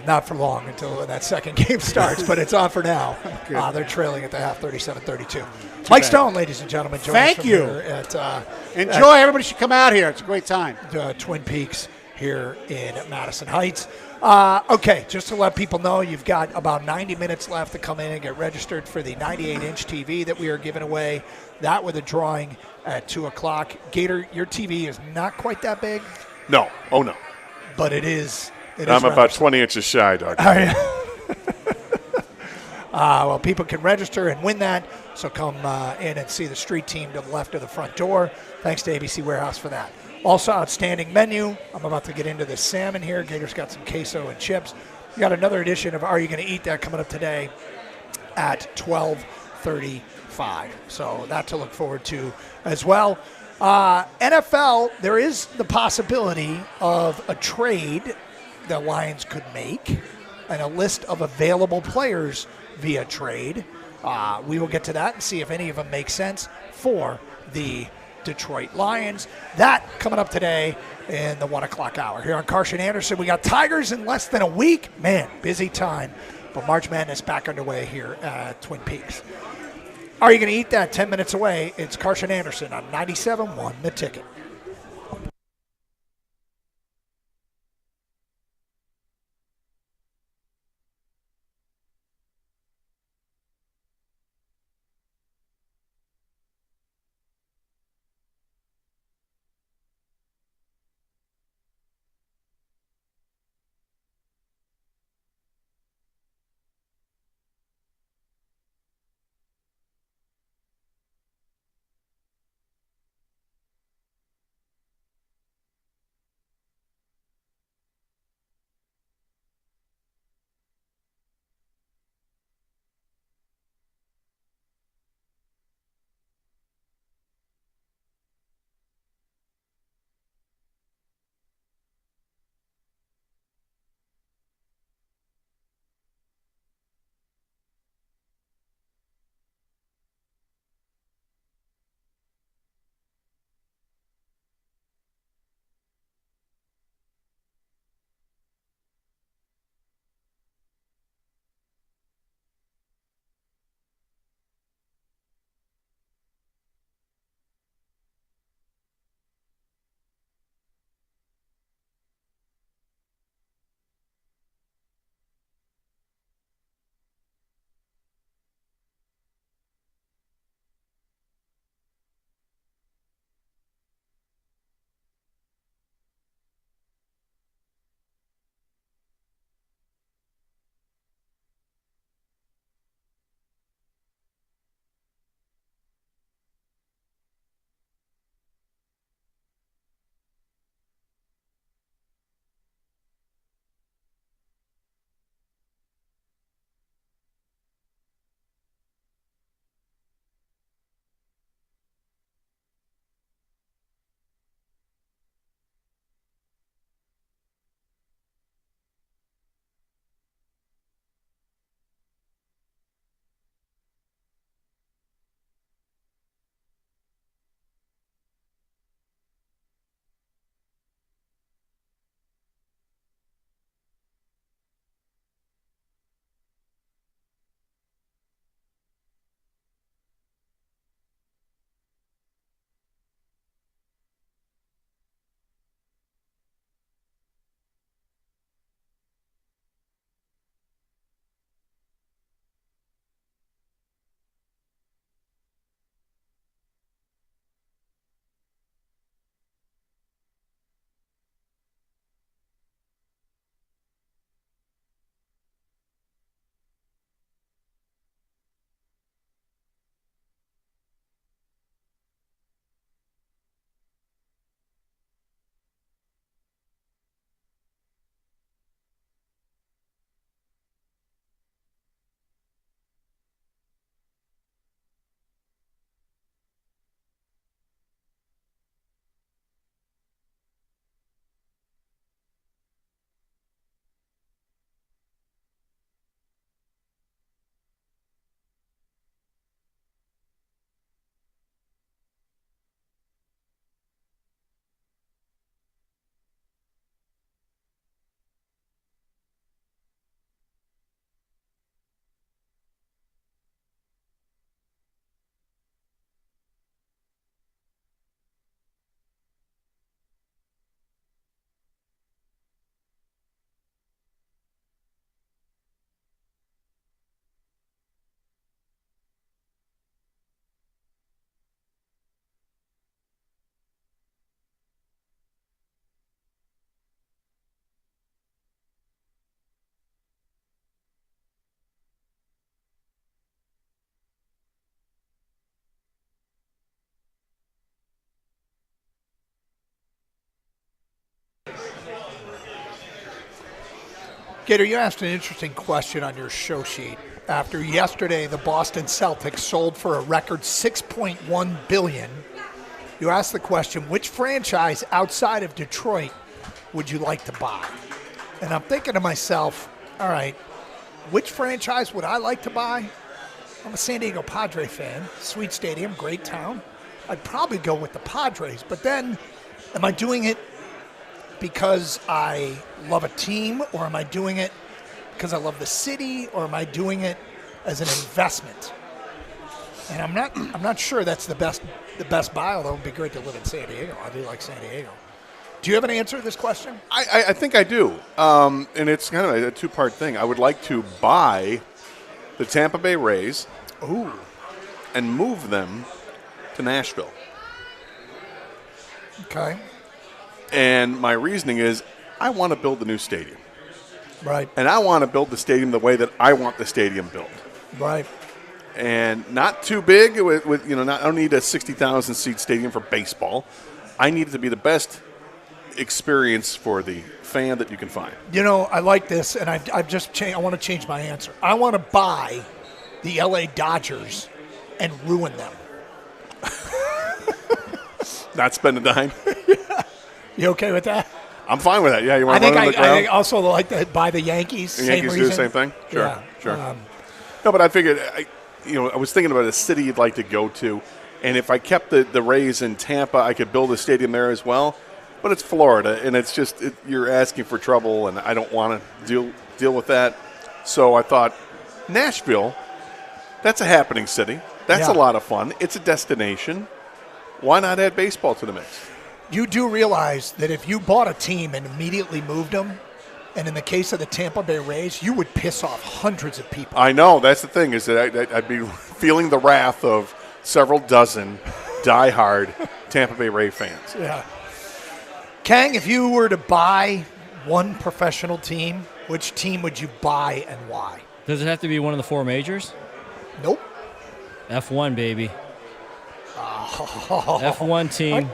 S1: Not for long until that second game starts, but it's on for now. They're trailing at the half, 37-32. Mike Stone, ladies and gentlemen.
S7: Thank you. Enjoy. Everybody should come out here. It's a great time.
S1: Twin Peaks here in Madison Heights. Okay, just to let people know, you've got about 90 minutes left to come in and get registered for the 98-inch TV that we are giving away. That with a drawing at 2 o'clock. Gator, your TV is not quite that big.
S2: No. Oh, no.
S1: But it is.
S2: I'm about 20 inches shy, Doug.
S1: Well, people can register and win that. So come in and see the street team to the left of the front door. Thanks to ABC Warehouse for that. Also, outstanding menu. I'm about to get into the salmon here. Gator's got some queso and chips. You got another edition of Are You Going to Eat That coming up today at 12:35. So that to look forward to as well. NFL, there is the possibility of a trade the Lions could make and a list of available players via trade. We will get to that and see if any of them make sense for the Detroit Lions. That coming up today in the 1 o'clock hour. Here on Carson Anderson, we got Tigers in less than a week. Man, busy time. But March Madness back underway here at Twin Peaks. Are you going to eat that 10 minutes away? It's Carson Anderson on 97.1 The Ticket. Gator, you asked an interesting question on your show sheet. After yesterday, the Boston Celtics sold for a record $6.1 billion. You asked the question, which franchise outside of Detroit would you like to buy? And I'm thinking to myself, all right, which franchise would I like to buy? I'm a San Diego Padre fan. Sweet stadium, great town. I'd probably go with the Padres. But then, am I doing it because I love a team, or am I doing it because I love the city, or am I doing it as an investment? And I'm not sure that's the best buy, although it would be great to live in San Diego. I do like San Diego. Do you have an answer to this question?
S2: I think I do. And it's kind of a two-part thing. I would like to buy the Tampa Bay Rays and move them to Nashville.
S1: Okay.
S2: And my reasoning is I want to build the new stadium.
S1: Right.
S2: And I want to build the stadium the way that I want the stadium built.
S1: Right.
S2: And not too big. With I don't need a 60,000 seat stadium for baseball. I need it to be the best experience for the fan that you can find.
S1: I like this, and I've just changed. I want to change my answer. I want to buy the LA Dodgers and ruin them.
S2: Not spend a dime.
S1: You okay with that?
S2: I'm fine with that. Yeah, you want to
S1: I
S2: run on the ground?
S1: I think also like to buy the Yankees.
S2: The
S1: same
S2: Yankees
S1: reason.
S2: do the same thing? Sure,
S1: Yeah.
S2: sure. No, but I figured, I was thinking about a city you'd like to go to, and if I kept the Rays in Tampa, I could build a stadium there as well. But it's Florida, and it's just you're asking for trouble, and I don't want to deal with that. So I thought, Nashville, that's a happening city. That's a lot of fun. It's a destination. Why not add baseball to the mix?
S1: You do realize that if you bought a team and immediately moved them, and in the case of the Tampa Bay Rays, you would piss off hundreds of people.
S2: I know. That's the thing, is that I'd be feeling the wrath of several dozen diehard Tampa Bay Ray fans.
S1: Yeah. Kang, if you were to buy one professional team, which team would you buy and why?
S6: Does it have to be one of the four majors?
S1: Nope.
S6: F1, baby.
S1: Oh.
S6: F1 team.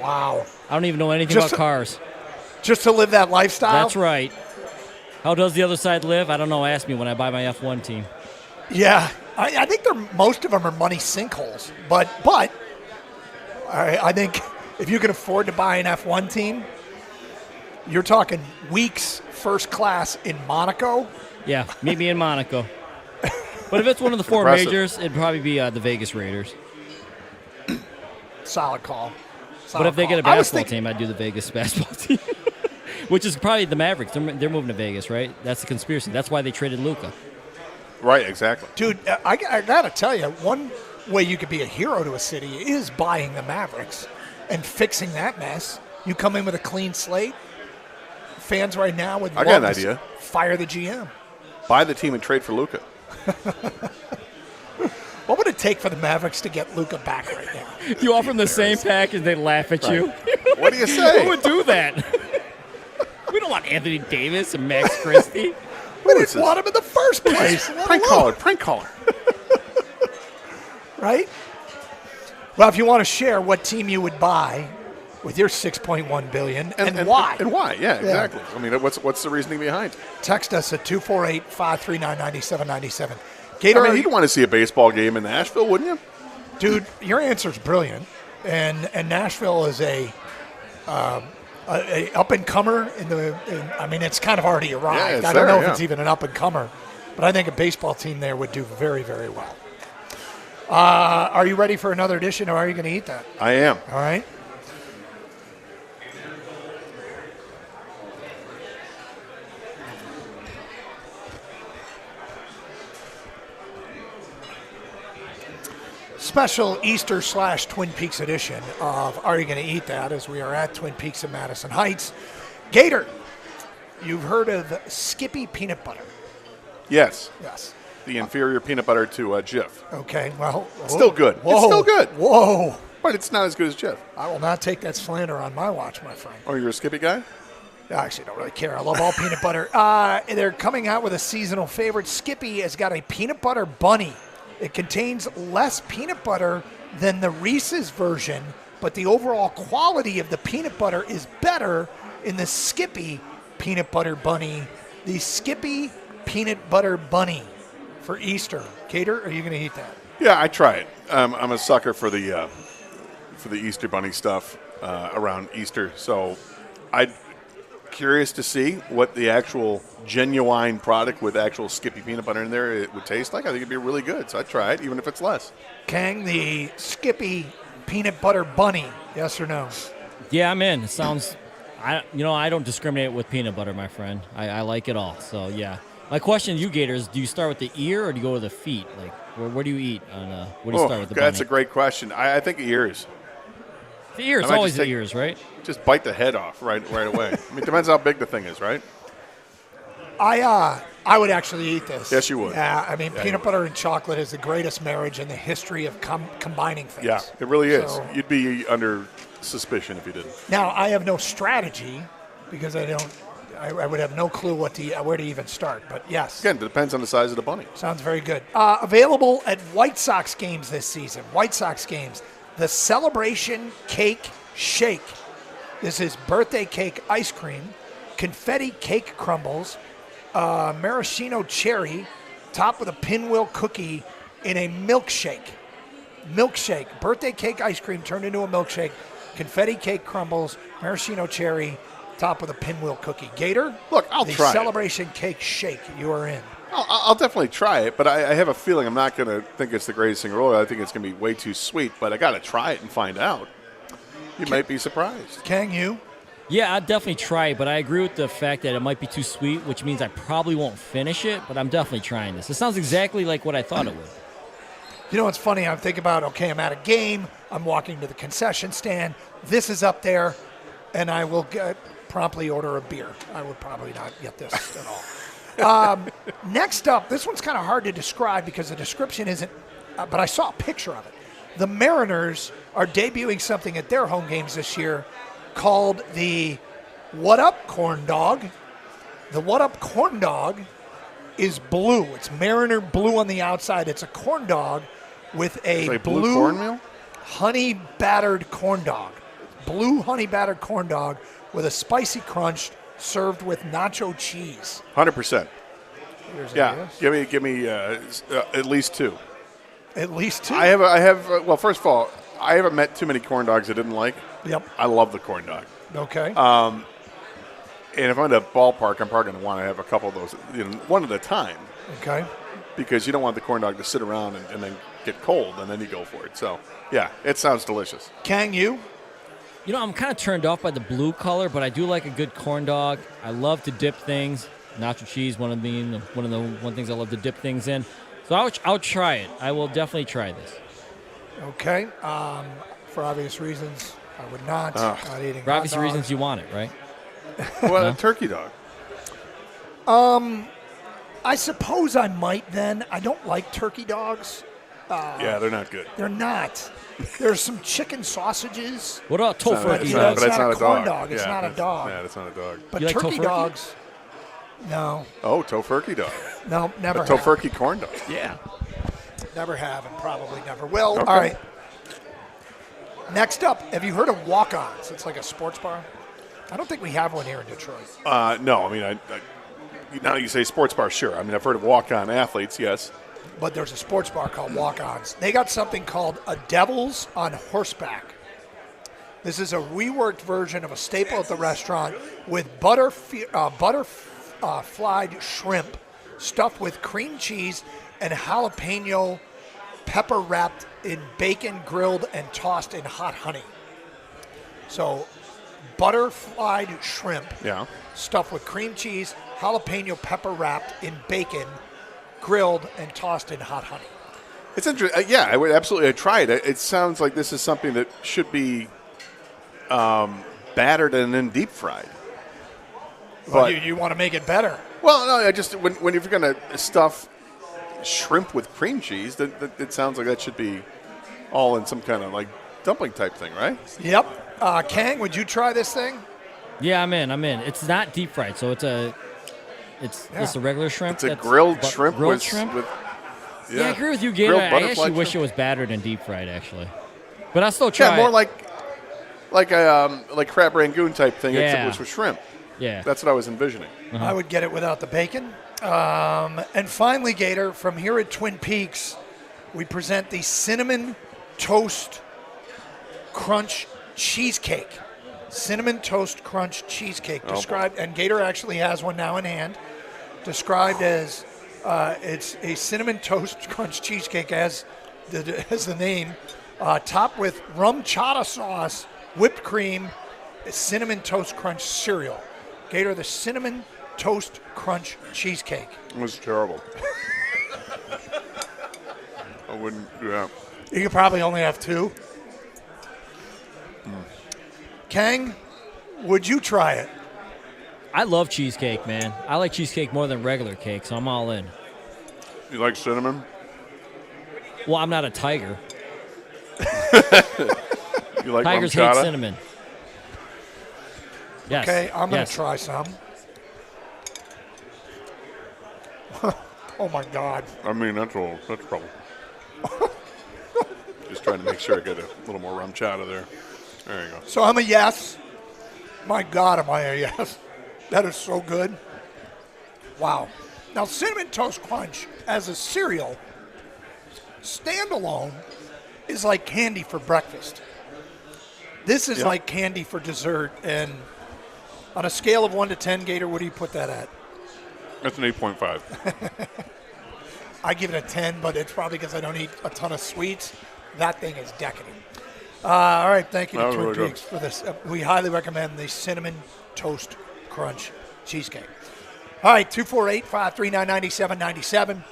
S1: Wow.
S6: I don't even know anything about cars.
S1: Just to live that lifestyle?
S6: That's right. How does the other side live? I don't know. Ask me when I buy my F1 team.
S1: Yeah. I think most of them are money sinkholes. But I think if you can afford to buy an F1 team, you're talking weeks first class in Monaco.
S6: Yeah, meet me in Monaco. But if it's one of the four majors, it'd probably be the Vegas Raiders.
S1: Solid call.
S6: But if they get a basketball team, I'd do the Vegas basketball team, which is probably the Mavericks. They're moving to Vegas, right? That's the conspiracy. That's why they traded Luka.
S2: Right, exactly.
S1: Dude, I got to tell you, one way you could be a hero to a city is buying the Mavericks and fixing that mess. You come in with a clean slate. Fans right now would love
S2: got an idea.
S1: Fire the GM.
S2: Buy the team and trade for Luka.
S1: What would it take for the Mavericks to get Luka back right now?
S6: You offer them the same package, they laugh at you.
S2: What do you say?
S6: Who would do that? We don't want Anthony Davis and Max Christie.
S1: We didn't want him in the first place.
S2: Prank caller.
S1: Right? Well, if you want to share what team you would buy with your $6.1 billion and why.
S2: And why, yeah, exactly. I mean, what's the reasoning behind it?
S1: Text us at 248-539-9797.
S2: Gator, I mean, you'd want to see a baseball game in Nashville, wouldn't you?
S1: Dude, your answer's brilliant. And Nashville is a up-and-comer. I mean, it's kind of already arrived.
S2: Yeah,
S1: I don't know if it's even an up-and-comer, but I think a baseball team there would do very, very well. Are you ready for another edition, or are you going to eat that?
S2: I am.
S1: All right. Special Easter / Twin Peaks edition of Are You Going to Eat That, as we are at Twin Peaks in Madison Heights. Gator, you've heard of Skippy peanut butter?
S2: Yes.
S1: Yes.
S2: The inferior peanut butter to Jif.
S1: Okay, well.
S2: It's still good.
S1: Whoa,
S2: it's still good.
S1: Whoa.
S2: But it's not as good as Jif.
S1: I will not take that slander on my watch, my friend.
S2: Oh, you're a Skippy guy?
S1: I actually don't really care. I love all peanut butter. They're coming out with a seasonal favorite. Skippy has got a peanut butter bunny. It contains less peanut butter than the Reese's version, but the overall quality of the peanut butter is better in the Skippy peanut butter bunny. The Skippy peanut butter bunny for Easter. Cater, are you going to eat that?
S2: Yeah, I try it. I'm a sucker for the Easter bunny stuff around Easter, so I curious to see what the actual genuine product with actual Skippy peanut butter in there it would taste like. I think it'd be really good, so I'd try it, even if it's less.
S1: Kang, the Skippy peanut butter bunny, yes or no?
S6: Yeah, I'm in. It sounds. I don't discriminate with peanut butter, my friend. I like it all. So yeah. My question to you, Gator, is: do you start with the ear or do you go with the feet? Like, where do you eat? Where do you start with the bunny?
S2: That's a great question. I think ears.
S6: The ears, always the ears, right?
S2: Just bite the head off right away. I mean, it depends how big the thing is, right?
S1: I would actually eat this.
S2: Yes, you would.
S1: Yeah, I mean, peanut butter and chocolate is the greatest marriage in the history of combining things.
S2: Yeah, it really is.
S1: So,
S2: You'd be under suspicion if you didn't.
S1: now, I have no strategy because I would have no clue where to even start. But yes.
S2: Again, it depends on the size of the bunny.
S1: Sounds very good. Available at White Sox games this season. White Sox games. The Celebration Cake Shake. This is birthday cake ice cream, confetti cake crumbles, maraschino cherry, topped with a pinwheel cookie in a milkshake. Milkshake. Birthday cake ice cream turned into a milkshake, confetti cake crumbles, maraschino cherry, topped with a pinwheel cookie. Gator?
S2: Look, I'll try it.
S1: The Celebration Cake Shake. You are in.
S2: I'll definitely try it, but I have a feeling I'm not going to think it's the greatest thing in the world. I think it's going to be way too sweet, but I got to try it and find out. You might be surprised.
S1: Kang, you?
S6: Yeah, I'd definitely try it, but I agree with the fact that it might be too sweet, which means I probably won't finish it, but I'm definitely trying this. It sounds exactly like what I thought it would.
S1: You know what's funny? I'm thinking about, okay, I'm at a game. I'm walking to the concession stand. This is up there, and I will promptly order a beer. I would probably not get this at all. Next up, this one's kind of hard to describe because the description isn't, but I saw a picture of it. The Mariners are debuting something at their home games this year called the What Up Corn Dog. The What Up Corn Dog is blue. It's Mariner blue on the outside. It's a corn dog with a blue
S2: cornmeal?
S1: honey battered corn dog. Blue honey battered corn dog with a spicy crunch served with nacho cheese.
S2: 100%.
S1: Yeah,
S2: give me at least two.
S1: At least two.
S2: I have. Well, first of all, I haven't met too many corn dogs I didn't like.
S1: Yep.
S2: I love the corn dog.
S1: Okay.
S2: And if I'm at a ballpark, I'm probably going to want to have a couple of those, one at a time.
S1: Okay.
S2: Because you don't want the corn dog to sit around and then get cold, and then you go for it. So, yeah, it sounds delicious.
S1: Kang, you?
S6: I'm kind of turned off by the blue color, but I do like a good corn dog. I love to dip things. Nacho cheese, one of the things I love to dip things in. So I'll try it. I will definitely try this.
S1: Okay. For obvious reasons, I would not. Not eating
S6: For obvious
S1: hot dogs.
S6: reasons, you want it, right?
S2: What a turkey dog.
S1: I suppose I might then. I don't like turkey dogs.
S2: Yeah, they're not good.
S1: They're not. There's some chicken sausages.
S6: What about tofurkey
S1: It's
S6: dogs?
S1: not a corn dog. It's not a dog.
S2: Yeah, it's not a dog.
S1: But
S6: You like
S1: turkey
S6: tofurkey?
S1: dogs, no.
S2: Oh, tofurkey dog.
S1: No, never
S2: A
S1: have.
S2: tofurkey corn dog.
S6: Yeah.
S1: Never have and probably never will.
S2: Okay.
S1: All right. Next up, have you heard of Walk-Ons? It's like a sports bar. I don't think we have one here in Detroit.
S2: No, I mean, now you say sports bar, sure. I mean, I've heard of walk-on athletes, yes.
S1: But there's a sports bar called Walk-Ons. They got something called a Devils on Horseback. This is a reworked version of a staple at the restaurant with butterflied shrimp stuffed with cream cheese and jalapeno pepper wrapped in bacon, grilled, and tossed in hot honey. So butterflied shrimp stuffed with cream cheese, jalapeno pepper wrapped in bacon, grilled, and tossed in hot honey.
S2: It's interesting. Yeah, I would absolutely try it. It sounds like this is something that should be battered and then deep fried.
S1: Well, you want to make it better.
S2: Well, no, I just when you're going to stuff shrimp with cream cheese, that it sounds like that should be all in some kind of like dumpling type thing, right?
S1: Yep. Kang, would you try this thing?
S6: Yeah, I'm in. It's not deep fried, so it's just a regular shrimp.
S2: It's a grilled shrimp.
S6: Grilled
S2: with,
S6: shrimp?
S2: With,
S6: Yeah, I agree with you, Gator.
S2: grilled
S6: I
S2: butterfly
S6: actually wish it
S2: shrimp.
S6: was battered and deep fried, actually. But I'll still try
S2: Yeah, more
S6: it.
S2: like crab rangoon type thing, except
S6: Yeah.
S2: it was with shrimp.
S6: Yeah.
S2: That's what I was envisioning.
S1: I would get it without the bacon. And finally, Gator, from here at Twin Peaks, we present the Cinnamon Toast Crunch Cheesecake. Cinnamon Toast Crunch Cheesecake.
S2: Oh,
S1: Described, and Gator actually has one now in hand. Described as it's a Cinnamon Toast Crunch Cheesecake as the name. Topped with rum chata sauce, whipped cream, Cinnamon Toast Crunch cereal. Gator, the Cinnamon Toast Crunch Cheesecake.
S2: It was terrible. I wouldn't do that.
S1: You could probably only have 2. Kang, would you try it?
S6: I love cheesecake, man. I like cheesecake more than regular cake, so I'm all in.
S2: You like cinnamon?
S6: Well, I'm not a tiger.
S2: You like
S6: Tigers
S2: rum
S6: hate
S2: chata?
S6: cinnamon. Yes.
S1: Okay, I'm going
S6: yes.
S1: to try some. Oh, my God.
S2: I mean, that's trouble. Just trying to make sure I get a little more rum chata there. There you go.
S1: So I'm a yes. My God, am I a yes. That is so good. Wow. Now, Cinnamon Toast Crunch as a cereal, standalone, is like candy for breakfast. This is like candy for dessert. And on a scale of 1 to 10, Gator, what do you put that at?
S2: That's an 8.5.
S1: I give it a 10, but it's probably because I don't eat a ton of sweets. That thing is decadent. All right, thank you to Twin
S2: really
S1: Peaks for this. We highly recommend the Cinnamon Toast Crunch Cheesecake. All right, 248-539-9797.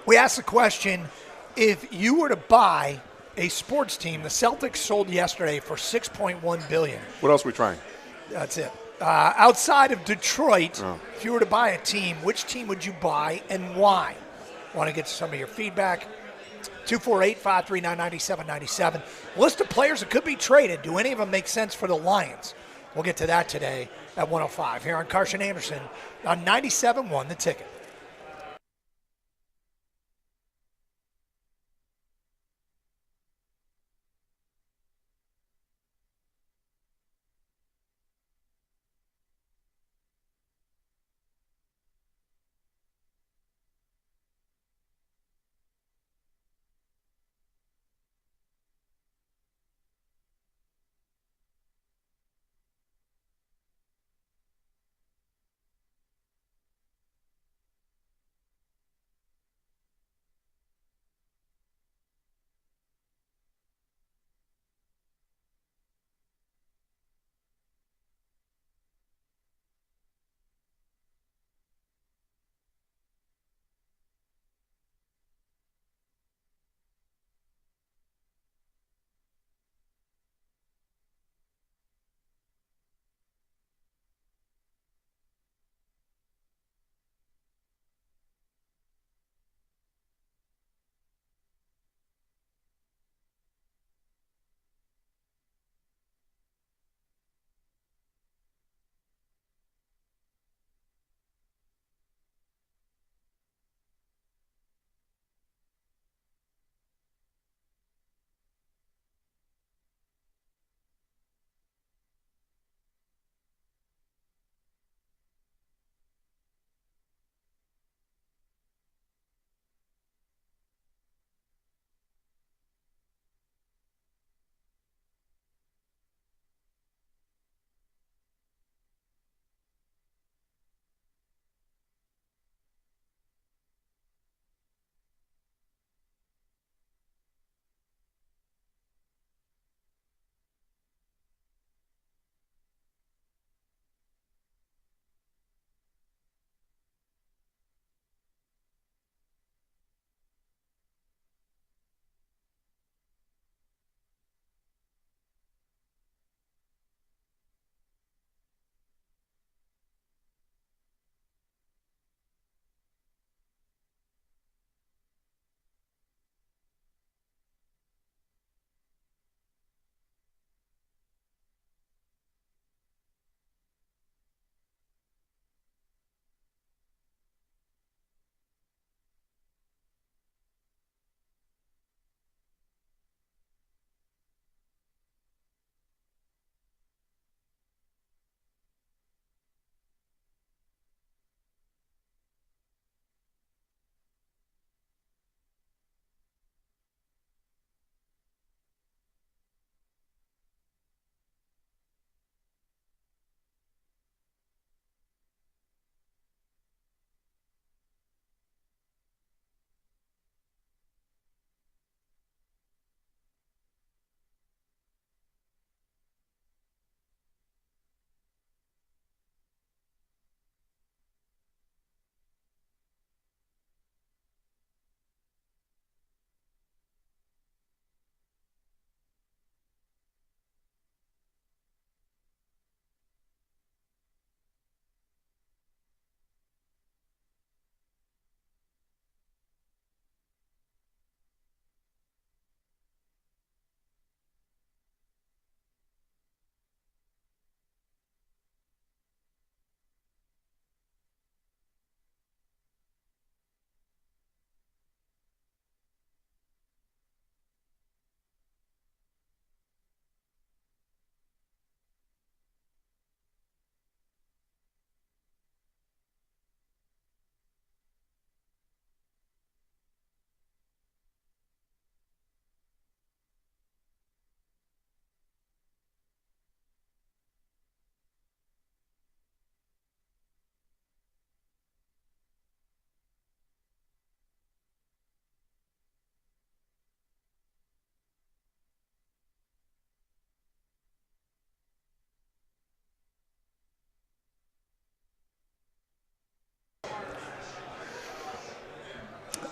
S1: We asked the question, if you were to buy a sports team, the Celtics sold yesterday for $6.1 billion.
S2: What else are we trying?
S1: That's it. Outside of Detroit, if you were to buy a team, which team would you buy and why? Want to get some of your feedback? 248-539-9797. List of players that could be traded. Do any of them make sense for the Lions? We'll get to that today at 105 here on Carson Anderson on 97.1 The Ticket.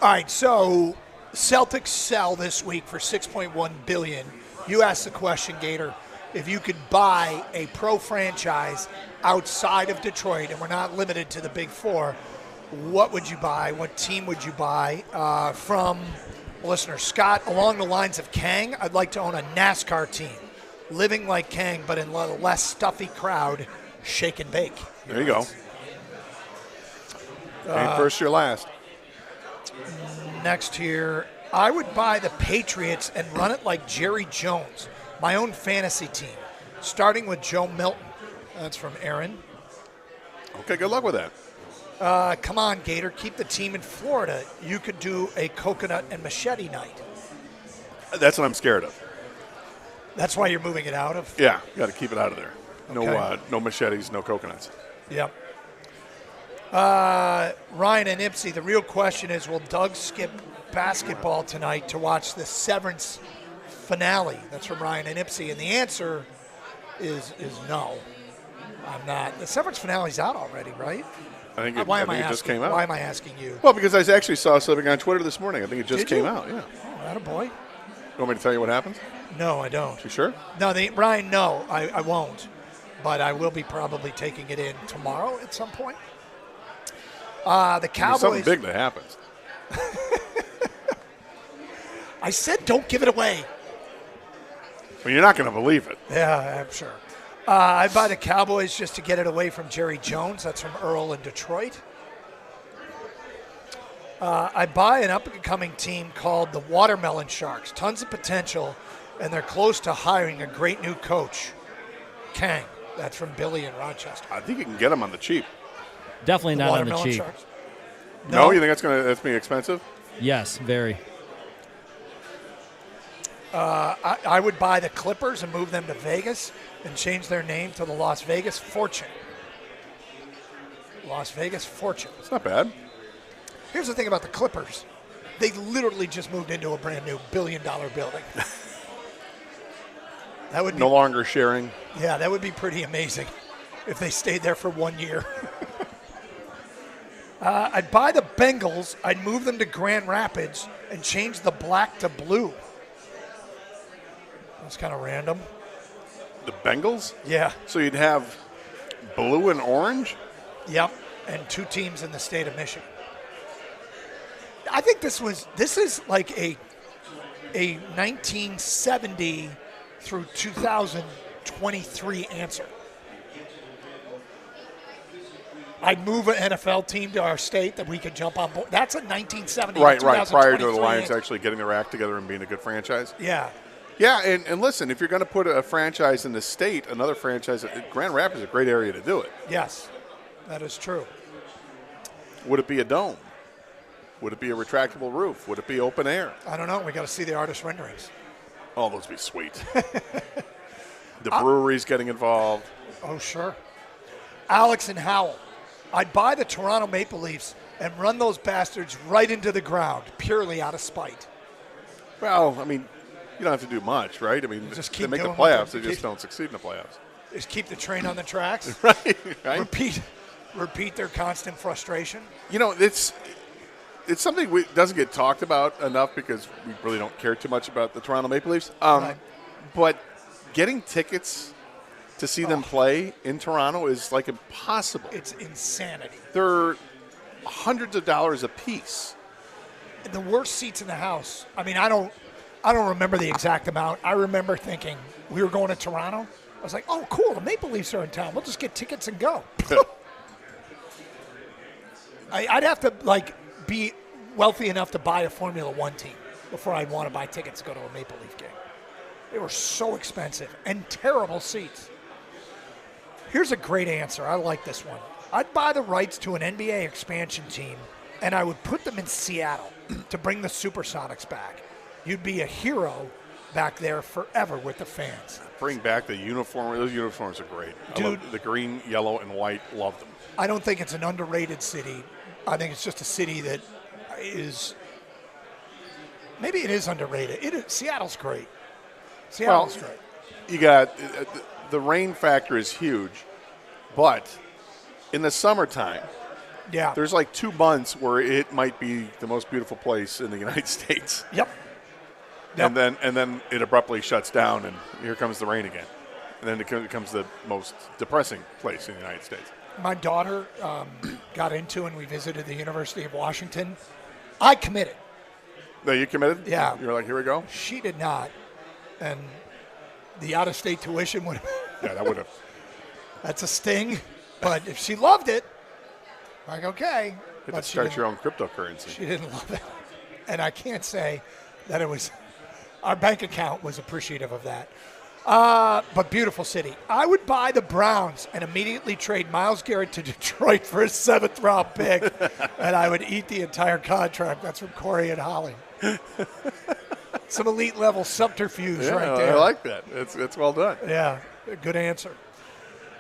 S1: All right, so Celtics sell this week for $6.1 billion. You asked the question, Gator, if you could buy a pro franchise outside of Detroit, and we're not limited to the Big Four, what would you buy? What team would you buy? From listener Scott, along the lines of Kang, I'd like to own a NASCAR team, living like Kang, but in a less stuffy crowd, shake and bake.
S2: There you go. Ain't first, your last.
S1: Next here, I would buy the Patriots and run it like Jerry Jones, my own fantasy team, starting with Joe Milton. That's from Aaron.
S2: Okay, good luck with that.
S1: Come on, Gator, keep the team in Florida. You could do a coconut and machete night.
S2: That's what I'm scared of.
S1: That's why you're moving it out of?
S2: Yeah, got to keep it out of there.
S1: Okay.
S2: No machetes, no coconuts.
S1: Yep. Ryan and Ipsy, the real question is, will Doug skip basketball tonight to watch the Severance finale? That's from Ryan and Ipsy, and the answer is no. I'm not. The Severance finale's out already, right?
S2: I think it just came out.
S1: Why am I asking you?
S2: Well, because I actually saw something on Twitter this morning. I think it just came out, yeah.
S1: Oh, attaboy.
S2: You want me to tell you what happens?
S1: No, I don't.
S2: You sure?
S1: No, Ryan, no, I won't. But I will be probably taking it in tomorrow at some point. The Cowboys.
S2: Something big that happens.
S1: I said don't give it away.
S2: Well, you're not going to believe it.
S1: Yeah, I'm sure. I'd buy the Cowboys just to get it away from Jerry Jones. That's from Earl in Detroit. I'd buy an up-and-coming team called the Watermelon Sharks. Tons of potential, and they're close to hiring a great new coach, Kang. That's from Billy in Rochester.
S2: I think you can get them on the cheap.
S6: Definitely
S1: The
S6: not on the
S1: Watermelon
S6: cheap.
S1: Sharks.
S2: No, you think that's being expensive?
S6: Yes, very.
S1: I would buy the Clippers and move them to Vegas and change their name to the Las Vegas Fortune. Las Vegas Fortune.
S2: It's not bad.
S1: Here's the thing about the Clippers. They literally just moved into a brand new billion-dollar building. That would be,
S2: No longer sharing.
S1: yeah, that would be pretty amazing if they stayed there for 1 year. I'd buy the Bengals. I'd move them to Grand Rapids and change the black to blue. That's kind of random.
S2: The Bengals?
S1: Yeah.
S2: So you'd have blue and orange?
S1: Yep. And 2 teams in the state of Michigan. I think this is like a 1970 through 2023 answer. I'd move an NFL team to our state that we could jump on board. That's a 1970.
S2: Right. Prior to the Lions
S1: answer.
S2: actually getting their act together and being a good franchise.
S1: Yeah.
S2: Yeah, and listen, if you're going to put a franchise in the state, another franchise, Grand Rapids is a great area to do it.
S1: Yes, that is true.
S2: Would it be a dome? Would it be a retractable roof? Would it be open air?
S1: I don't know. We got to see the artist renderings.
S2: Oh, those would be sweet. The brewery's getting involved.
S1: Oh, sure. Alex and Howell. I'd buy the Toronto Maple Leafs and run those bastards right into the ground, purely out of spite.
S2: Well, I mean, you don't have to do much, right? I mean,
S1: Just
S2: they
S1: keep
S2: make the
S1: doing what
S2: playoffs.
S1: they-
S2: They just don't succeed in the playoffs.
S1: Just keep the train on the tracks.
S2: Right.
S1: Repeat their constant frustration.
S2: You know, it's something that doesn't get talked about enough because we really don't care too much about the Toronto Maple Leafs.
S1: Right.
S2: But getting tickets to see them play in Toronto is like impossible.
S1: It's insanity.
S2: They're hundreds of dollars a piece.
S1: The worst seats in the house. I mean, I don't remember the exact amount. I remember thinking we were going to Toronto. I was like, oh, cool, the Maple Leafs are in town. We'll just get tickets and go. I'd have to, be wealthy enough to buy a Formula One team before I'd want to buy tickets to go to a Maple Leaf game. They were so expensive and terrible seats. Here's a great answer. I like this one. I'd buy the rights to an NBA expansion team, and I would put them in Seattle to bring the Supersonics back. You'd be a hero back there forever with the fans.
S2: Bring back the uniform. Those uniforms are great. I
S1: Dude.
S2: love the green, yellow, and white. Love them.
S1: I don't think it's an underrated city. I think it's just a city that is – maybe it is underrated. Seattle's great. Seattle's great.
S2: You got the rain factor is huge, but in the summertime,
S1: Yeah.
S2: There's like 2 months where it might be the most beautiful place in the United States.
S1: Yep.
S2: And then it abruptly shuts down, and here comes the rain again. And then it becomes the most depressing place in the United States.
S1: My daughter got into, and we visited the University of Washington. I committed.
S2: No, you committed?
S1: Yeah.
S2: You're like, here we go?
S1: She did not. And the out-of-state tuition would have.
S2: Yeah, that would have.
S1: That's a sting. But if she loved it, like, okay.
S2: You
S1: But
S2: have to
S1: she
S2: start
S1: didn't-
S2: your own cryptocurrency.
S1: She didn't love it. And I can't say that it was. Our bank account was appreciative of that. But beautiful city. I would buy the Browns and immediately trade Myles Garrett to Detroit for a 7th-round pick, and I would eat the entire contract. That's from Corey and Holly. Some elite-level subterfuge right there.
S2: I like that. It's well done.
S1: Yeah, good answer.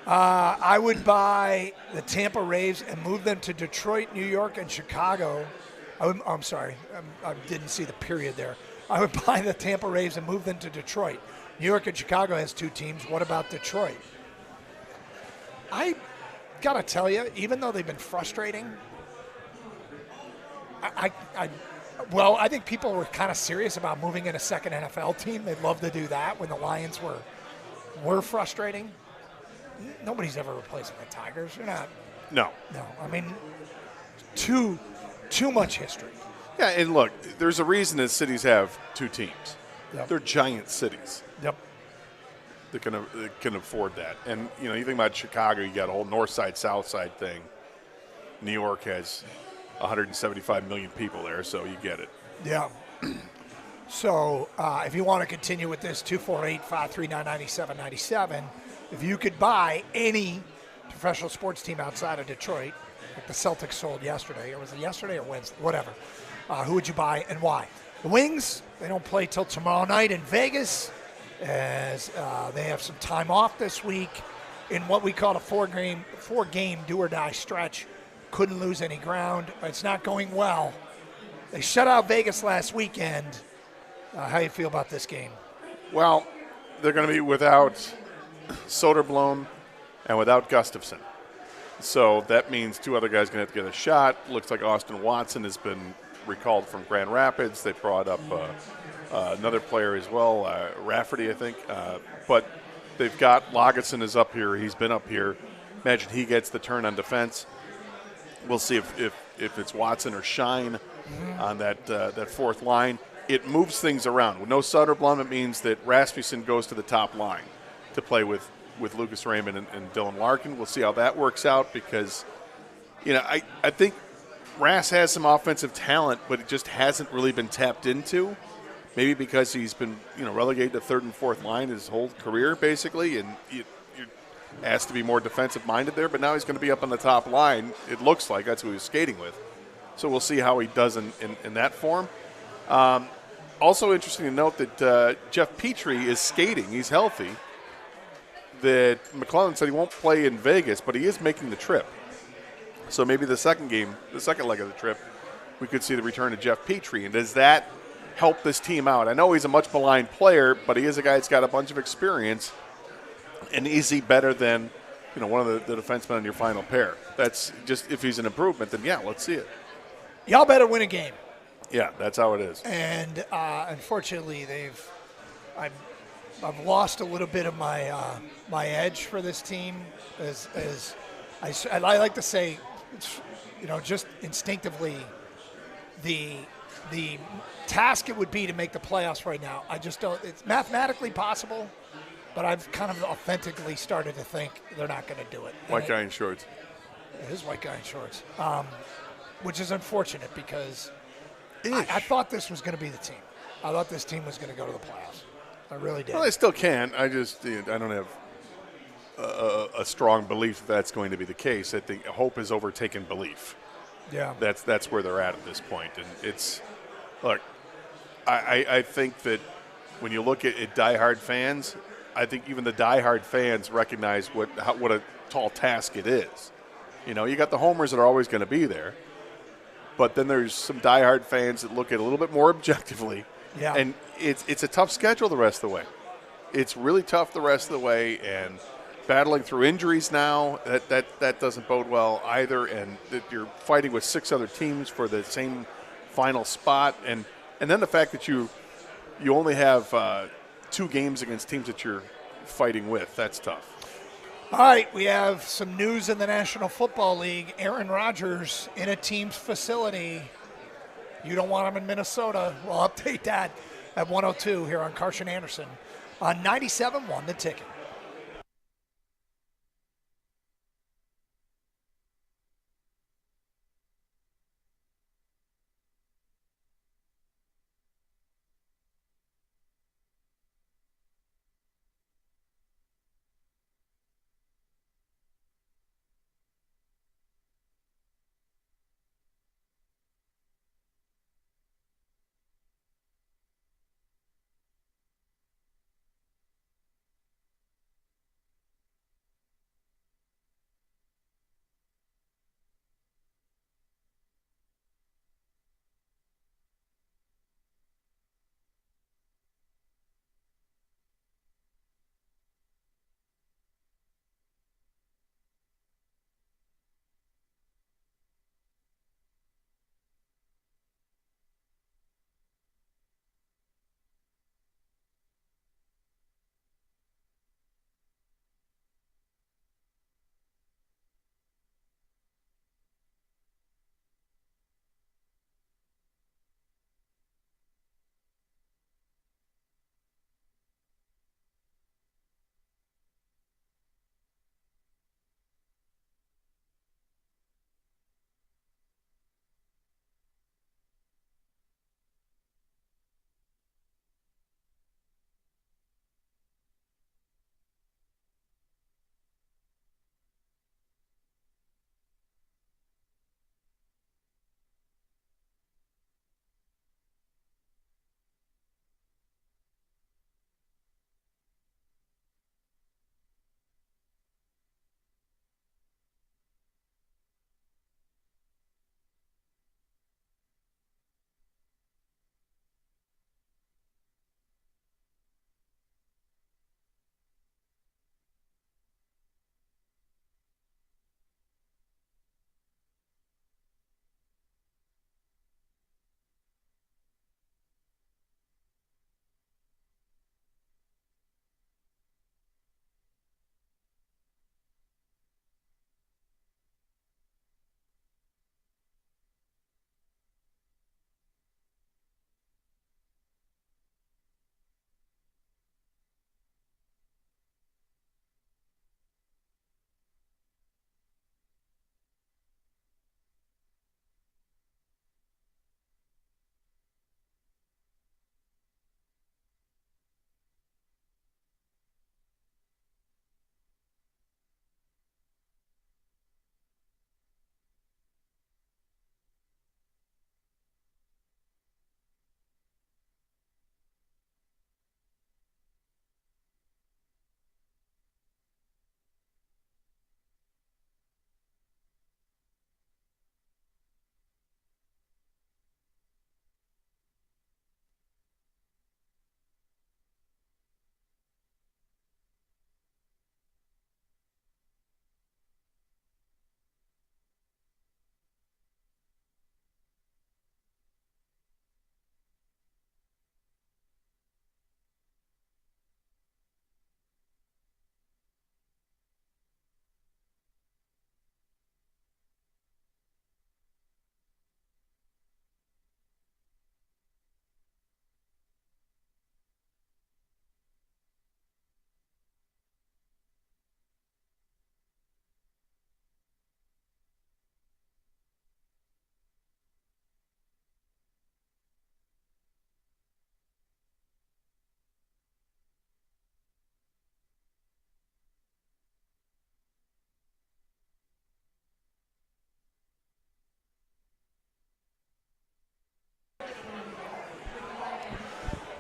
S1: I would buy the Tampa Rays and move them to Detroit, New York, and Chicago. I'm sorry. I didn't see the period there. I would buy the Tampa Rays and move them to Detroit. New York and Chicago has 2 teams. What about Detroit? I got to tell you, even though they've been frustrating, I think people were kind of serious about moving in a second NFL team. They'd love to do that when the Lions were frustrating. Nobody's ever replacing the Tigers. You're not.
S2: No.
S1: No. I mean, too much history.
S2: Yeah, and look, there's a reason that cities have 2 teams.
S1: Yep.
S2: They're giant cities.
S1: Yep.
S2: That can afford that. And, you think about Chicago, you got a whole north side, south side thing. New York has 175 million people there, so you get it.
S1: Yeah. So if you want to continue with this, 248-539-9797, if you could buy any professional sports team outside of Detroit, like the Celtics sold yesterday, or was it yesterday or Wednesday, whatever, who would you buy and why? The Wings, they don't play till tomorrow night in Vegas, as they have some time off this week in what we call a four-game do-or-die stretch. Couldn't lose any ground. It's not going well. They shut out Vegas last weekend. How do you feel about this game?
S2: Well, they're going to be without Soderblom and without Gustafson. So that means 2 other guys are going to have to get a shot. Looks like Austin Watson has been recalled from Grand Rapids. They brought up another player as well, Rafferty, I think. But they've got Lagesson is up here. He's been up here. Imagine he gets the turn on defense. We'll see if it's Watson or Shine on that 4th line. It moves things around. With no Soderblom, it means that Rasmussen goes to the top line to play with Lucas Raymond and Dylan Larkin. We'll see how that works out because, I think Rass has some offensive talent, but it just hasn't really been tapped into. Maybe because he's been, relegated to 3rd and 4th line his whole career, basically, and you're asked to be more defensive-minded there, but now he's going to be up on the top line. It looks like that's who he's skating with. So we'll see how he does in that form. Also interesting to note that Jeff Petrie is skating. He's healthy. That McClellan said he won't play in Vegas, but he is making the trip. So maybe the second leg of the trip, we could see the return of Jeff Petrie. And does that help this team out? I know he's a much maligned player, but he is a guy that's got a bunch of experience. And is he better than, one of the defensemen on your final pair? That's just, if he's an improvement, then yeah, let's see it.
S1: Y'all better win a game.
S2: Yeah, that's how it is.
S1: And unfortunately, I've lost a little bit of my my edge for this team. As I like to say, just instinctively, the task it would be to make the playoffs right now. I just don't. It's mathematically possible, but I've kind of authentically started to think they're not going to do it.
S2: White guy in shorts.
S1: It is white guy in shorts, which is unfortunate because I thought this was going to be the team. I thought this team was going to go to the playoffs. I really did.
S2: Well, they still can. I don't have a strong belief that's going to be the case. I think hope has overtaken belief.
S1: Yeah.
S2: That's where they're at this point. And it's, look, I think that when you look at diehard fans, I think even the diehard fans recognize what a tall task it is. You got the homers that are always going to be there, but then there's some diehard fans that look at it a little bit more objectively.
S1: Yeah.
S2: And it's a tough schedule the rest of the way. It's really tough the rest of the way, and battling through injuries now. That doesn't bode well either, and that you're fighting with 6 other teams for the same final spot, and then the fact that you only have 2 games against teams that you're fighting with. That's tough.
S1: All right, we have some news in the National Football League. Aaron Rodgers in a team's facility. You don't want him in Minnesota. We'll update that at 102 here on Carson Anderson on 97.1 The Ticket.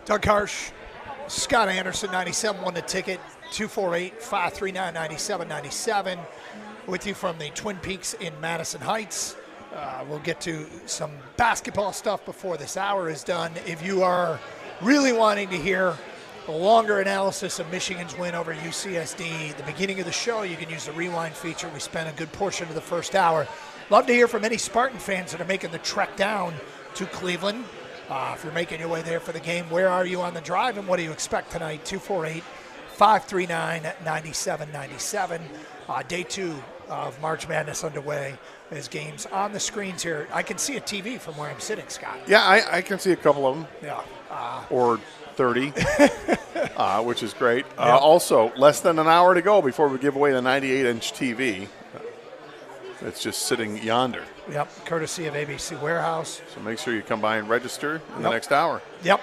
S1: Doug Harsh, Scott Anderson, 97.1 The Ticket, 248-539-9797. With you from the Twin Peaks in Madison Heights. We'll get to some basketball stuff before this hour is done. If you are really wanting to hear a longer analysis of Michigan's win over UCSD. The beginning of the show, you can use the rewind feature. We spent a good portion of the first hour. Love to hear from any Spartan fans that are making the trek down to Cleveland. If you're making your way there for the game, where are you on the drive and what do you expect tonight? 248-539-9797. Day 2 of March Madness underway. There's games on the screens here. I can see a TV from where I'm sitting, Scott.
S2: Yeah, I can see a couple of them.
S1: Yeah.
S2: Or 30, which is great. Also, less than an hour to go before we give away the 98-inch TV. It's just sitting yonder.
S1: Yep, courtesy of ABC Warehouse.
S2: So make sure you come by and register in the next hour.
S1: Yep.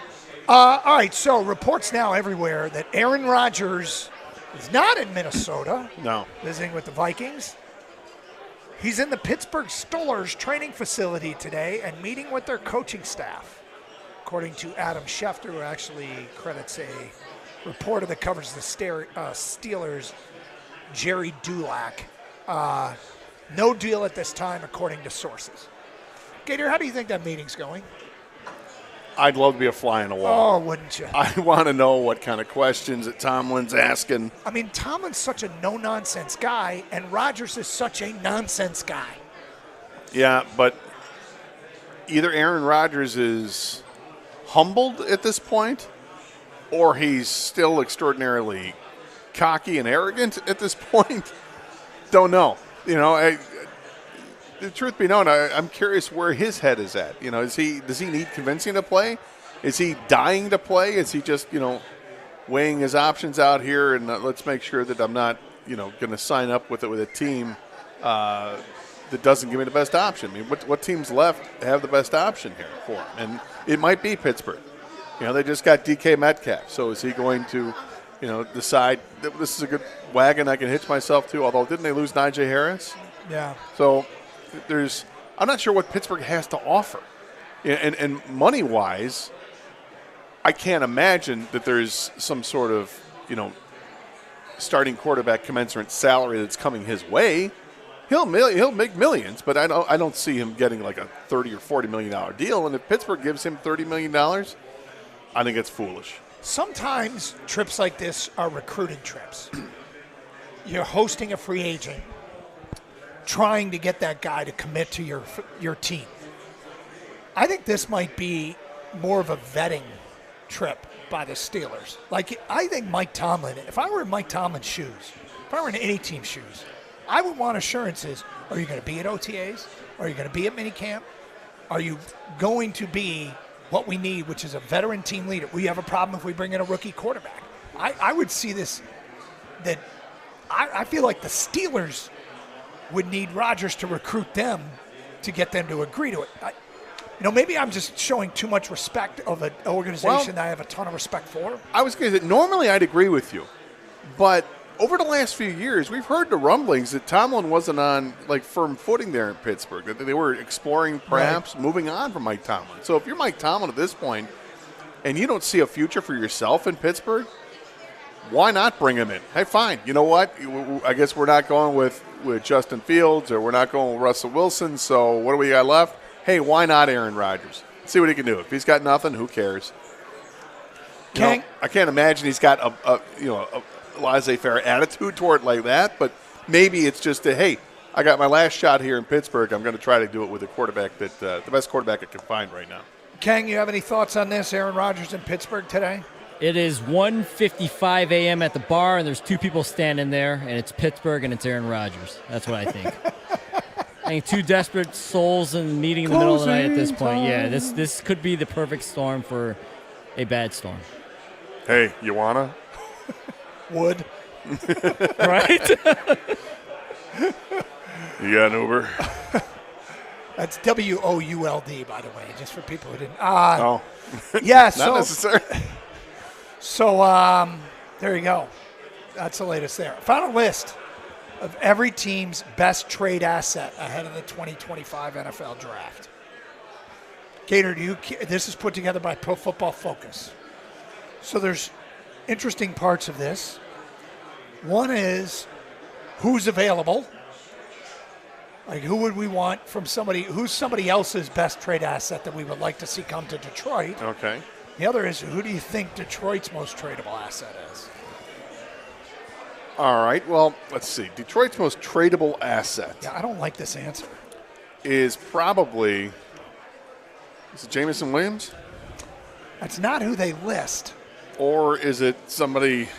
S1: All right, so reports now everywhere that Aaron Rodgers is not in Minnesota.
S2: No.
S1: Visiting with the Vikings. He's in the Pittsburgh Steelers training facility today and meeting with their coaching staff, according to Adam Schefter, who actually credits a reporter that covers the Steelers, Jerry Dulac. No deal at this time, according to sources. Gator, how do you think that meeting's going?
S2: I'd love to be a fly on the wall.
S1: Oh, wouldn't you?
S2: I want to know what kind of questions that Tomlin's asking.
S1: I mean, Tomlin's such a no-nonsense guy, and Rodgers is such a nonsense guy.
S2: Yeah, but either Aaron Rodgers is humbled at this point, or he's still extraordinarily cocky and arrogant at this point. Don't know. You know, the truth be known, I'm curious where his head is at. You know, does he need convincing to play? Is he dying to play? Is he just, weighing his options out here and let's make sure that I'm not, going to sign up with a team that doesn't give me the best option? I mean, what teams left have the best option here for him? And it might be Pittsburgh. They just got DK Metcalf. So is he going to, decide that this is a good wagon I can hitch myself to? Although, didn't they lose Najee Harris?
S1: Yeah.
S2: So I'm not sure what Pittsburgh has to offer. And money-wise, I can't imagine that there's some sort of, starting quarterback commensurate salary that's coming his way. He'll make millions, but I don't see him getting like a $30 or $40 million deal. And if Pittsburgh gives him $30 million, I think it's foolish.
S1: Sometimes trips like this are recruiting trips. You're hosting a free agent, trying to get that guy to commit to your team. I think this might be more of a vetting trip by the Steelers. Like, I think Mike Tomlin, if I were in Mike Tomlin's shoes, if I were in any team's shoes, I would want assurances. Are you going to be at OTAs? Are you going to be at minicamp? Are you going to be what we need, which is a veteran team leader? We have a problem if we bring in a rookie quarterback. I would see this, that I feel like the Steelers would need Rodgers to recruit them to get them to agree to it. Maybe I'm just showing too much respect of an organization that I have a ton of respect for. I was going to say, normally I'd agree with you, but over the last few years, we've heard the rumblings that Tomlin wasn't on firm footing there in Pittsburgh, that they were exploring perhaps moving on from Mike Tomlin. So if you're Mike Tomlin at this point and you don't see a future for yourself in Pittsburgh, why not bring him in? Hey, fine. You know what? I guess we're not going with Justin Fields or we're not going with Russell Wilson, so what do we got left? Hey, why not Aaron Rodgers? See what he can do. If he's got nothing, who cares? I can't imagine he's got a laissez-faire attitude toward it like that, but maybe it's just hey, I got my last shot here in Pittsburgh. I'm going to try to do it with a quarterback that the best quarterback I can find right now. Kang, you have any thoughts on this? Aaron Rodgers in Pittsburgh today?
S6: It is 1:55 a.m. at the bar, and there's two people standing there, and it's Pittsburgh and it's Aaron Rodgers. That's what I think. I think two desperate souls in meeting in the middle of the night at this point. Yeah, this could be the perfect storm for a bad storm.
S2: Hey, you wanna?
S1: Would.
S6: Right?
S2: You got an Uber?
S1: That's WOULD, by the way, just for people who didn't.
S2: Oh.
S1: Yeah,
S2: Not necessary.
S1: So there you go. That's the latest there. Final list of every team's best trade asset ahead of the 2025 NFL Draft. Gator, this is put together by Pro Football Focus. So there's interesting parts of this. One is who's available. Like, who would we want from somebody? Who's somebody else's best trade asset that we would like to see come to Detroit?
S2: Okay.
S1: The other is, who do you think Detroit's most tradable asset is?
S2: All right. Well, let's see. Detroit's most tradable asset
S1: Yeah, I don't like this answer.
S2: is probably is it Jamison Williams,
S1: That's not who they list.
S2: or is it somebody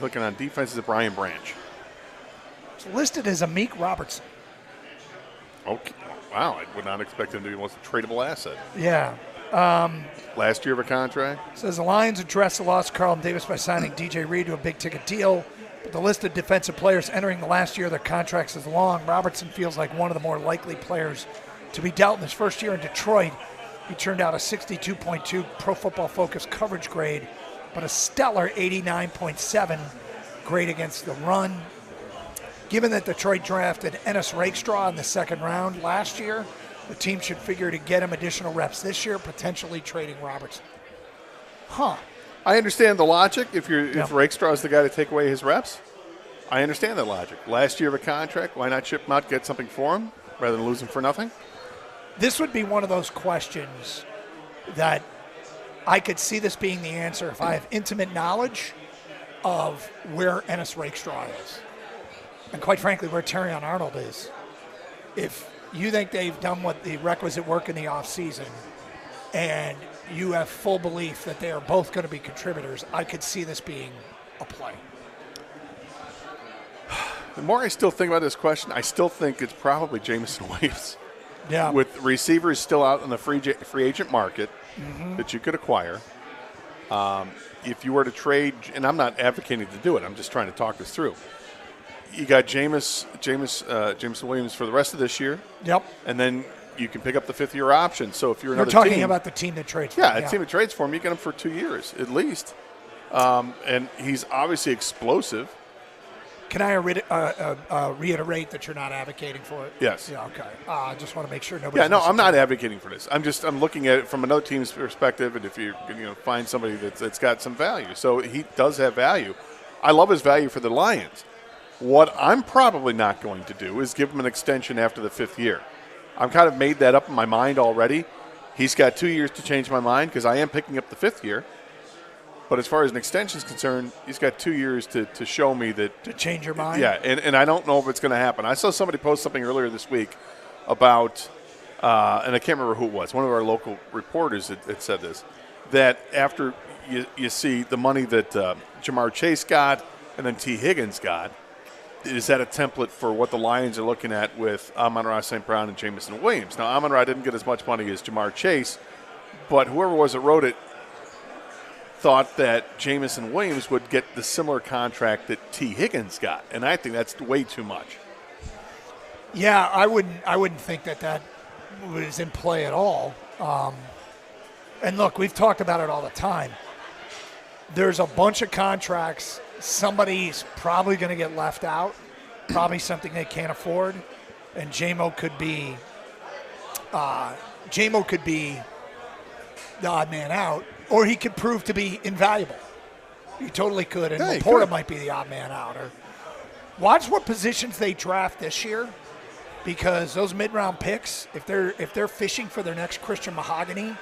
S2: looking on defense? Is it Brian Branch?
S1: It's listed as Amik Robertson.
S2: Okay. Wow, I would not expect him to be the most tradable asset.
S1: Yeah.
S2: Last year of a contract.
S1: Says the Lions addressed the loss of Carlton Davis by signing DJ Reed to a big-ticket deal. But the list of defensive players entering the last year of their contracts is long. Robertson feels like one of the more likely players to be dealt in his first year in Detroit. He turned out a 62.2 Pro Football Focus coverage grade, but a stellar 89.7 grade against the run. Given that Detroit drafted Ennis Rakestraw in the second round last year, the team should figure to get him additional reps this year, potentially trading Robertson. Huh.
S2: I understand the logic. If Rakestraw is the guy to take away his reps, I understand that logic. Last year of a contract, why not ship him out, get something for him rather than lose him for nothing?
S1: This would be one of those questions that I could see this being the answer if I have intimate knowledge of where Ennis Rakestraw is. And quite frankly, where Terrion Arnold is. If you think they've done what the requisite work in the offseason and you have full belief that they are both going to be contributors, I could see this being a play.
S2: The more I still think about this question, I still think it's probably Jamison Williams.
S1: Yeah.
S2: With receivers still out in the free agent market that you could acquire. If you were to trade, and I'm not advocating to do it, I'm just trying to talk this through. You got Jamison Williams for the rest of this year.
S1: Yep.
S2: And then you can pick up the fifth-year option. So if you're another
S1: talking
S2: team,
S1: about the team that trades for
S2: yeah,
S1: him.
S2: a team that trades for him, you get him for 2 years at least. And he's obviously explosive.
S1: Can I reiterate that you're not advocating for it?
S2: Yes.
S1: Yeah, okay. I just want to make sure nobody.
S2: Yeah, no, I'm not advocating for this. I'm looking at it from another team's perspective, and if you find somebody that's got some value, so he does have value. I love his value for the Lions. What I'm probably not going to do is give him an extension after the 5th year. I've kind of made that up in my mind already. He's got 2 years to change my mind because I am picking up the 5th year. But as far as an extension is concerned, he's got 2 years to show me that.
S1: To change your mind?
S2: Yeah, and I don't know if it's going to happen. I saw somebody post something earlier this week about, and I can't remember who it was, one of our local reporters had said this, that after you see the money that Jamar Chase got and then T. Higgins got, is that a template for what the Lions are looking at with Amon-Ra St. Brown and Jamison Williams? Now, Amon-Ra didn't get as much money as Jamar Chase, but whoever was that wrote it thought that Jamison Williams would get the similar contract that T. Higgins got, and I think that's way too much.
S1: Yeah, I wouldn't think that was in play at all. And look, we've talked about it all the time. There's a bunch of contracts. Somebody's probably going to get left out, probably something they can't afford, and JMO could be the odd man out, or he could prove to be invaluable. He totally could, and Laporta might be the odd man out. Or watch what positions they draft this year, because those mid-round picks, if they're fishing for their next Christian Mahogany,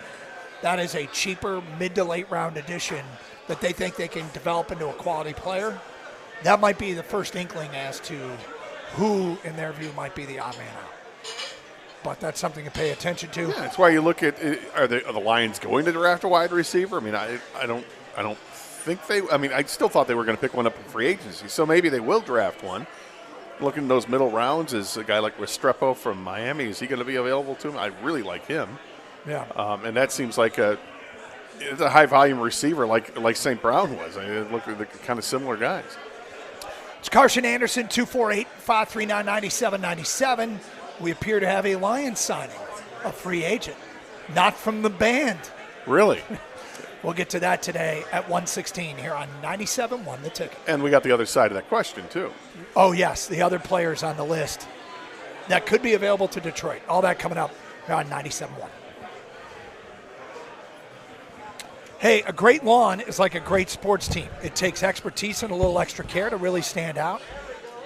S1: that is a cheaper mid to late round addition that they think they can develop into a quality player. That might be the first inkling as to who, in their view, might be the odd man out. But that's something to pay attention to.
S2: Yeah, that's why you look at are the Lions going to draft a wide receiver? I mean, I don't think they. I mean, I still thought they were going to pick one up in free agency, so maybe they will draft one. Looking at those middle rounds, is a guy like Restrepo from Miami, is he going to be available to him? I really like him.
S1: Yeah.
S2: And that seems like it's a high volume receiver like St. Brown was. I mean, look at the kind of similar guys.
S1: It's Carson Anderson, 248-539-9797. We appear to have a Lions signing, a free agent, not from the band.
S2: Really?
S1: We'll get to that today at 1:16 here on 97.1 The Ticket.
S2: And we got the other side of that question, too.
S1: Oh, yes, the other players on the list that could be available to Detroit. All that coming up here on 97.1. Hey, a great lawn is like a great sports team. It takes expertise and a little extra care to really stand out.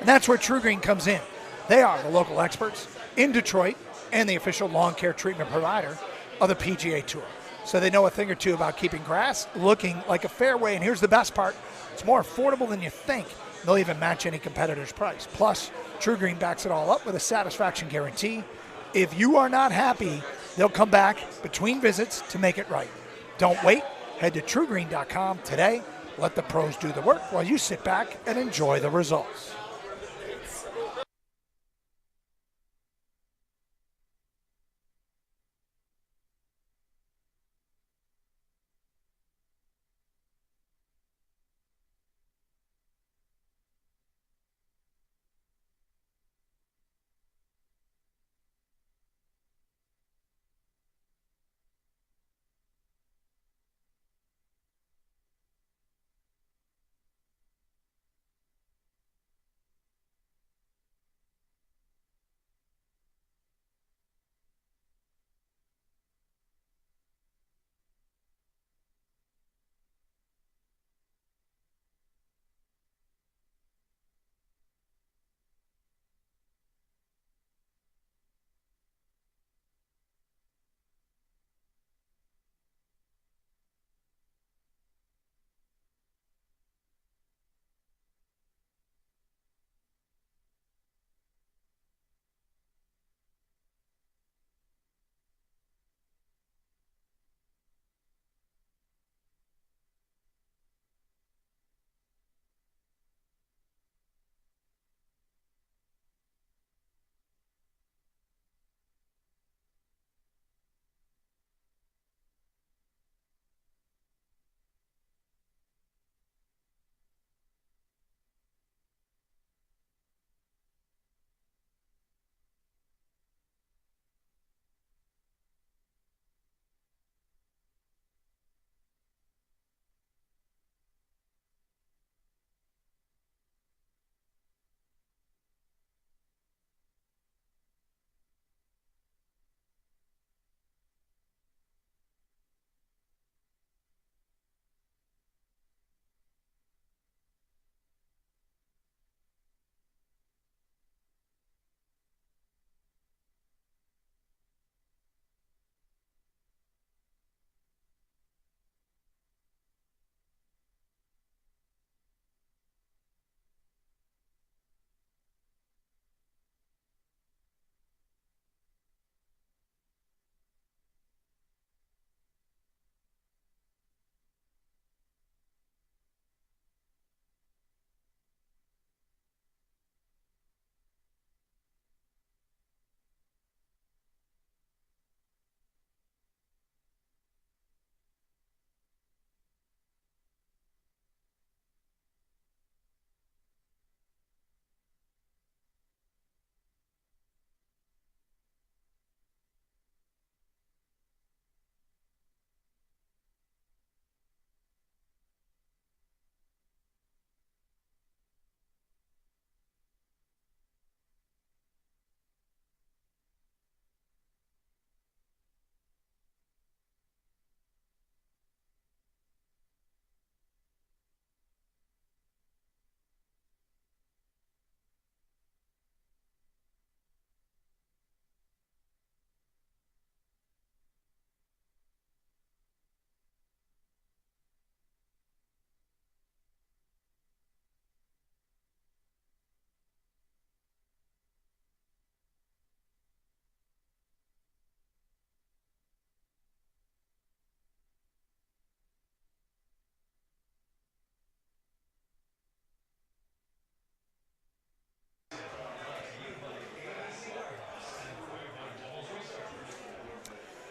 S1: And that's where True Green comes in. They are the local experts in Detroit and the official lawn care treatment provider of the PGA Tour. so they know a thing or two about keeping grass looking like a fairway. And here's the best part. It's more affordable than you think. They'll even match any competitor's price. Plus, True Green backs it all up with a satisfaction guarantee. If you are not happy, they'll come back between visits to make it right. Don't wait. Head to truegreen.com today. Let the pros do the work while you sit back and enjoy the results.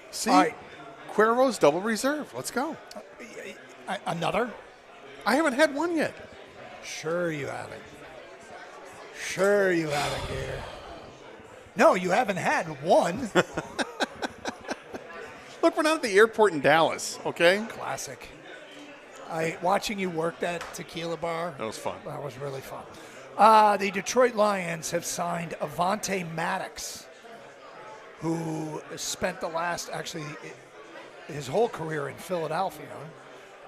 S2: See,
S1: All right.
S2: Cuervo's double reserve. Let's go.
S1: Another?
S2: I haven't had one yet.
S1: Sure you haven't. Sure you haven't, Gator. No, you haven't had one.
S2: Look, we're not at the airport in Dallas, okay?
S1: Classic. Watching you work that tequila bar.
S2: That was fun.
S1: That was really fun. The Detroit Lions have signed Avante Maddox, who spent his whole career in Philadelphia,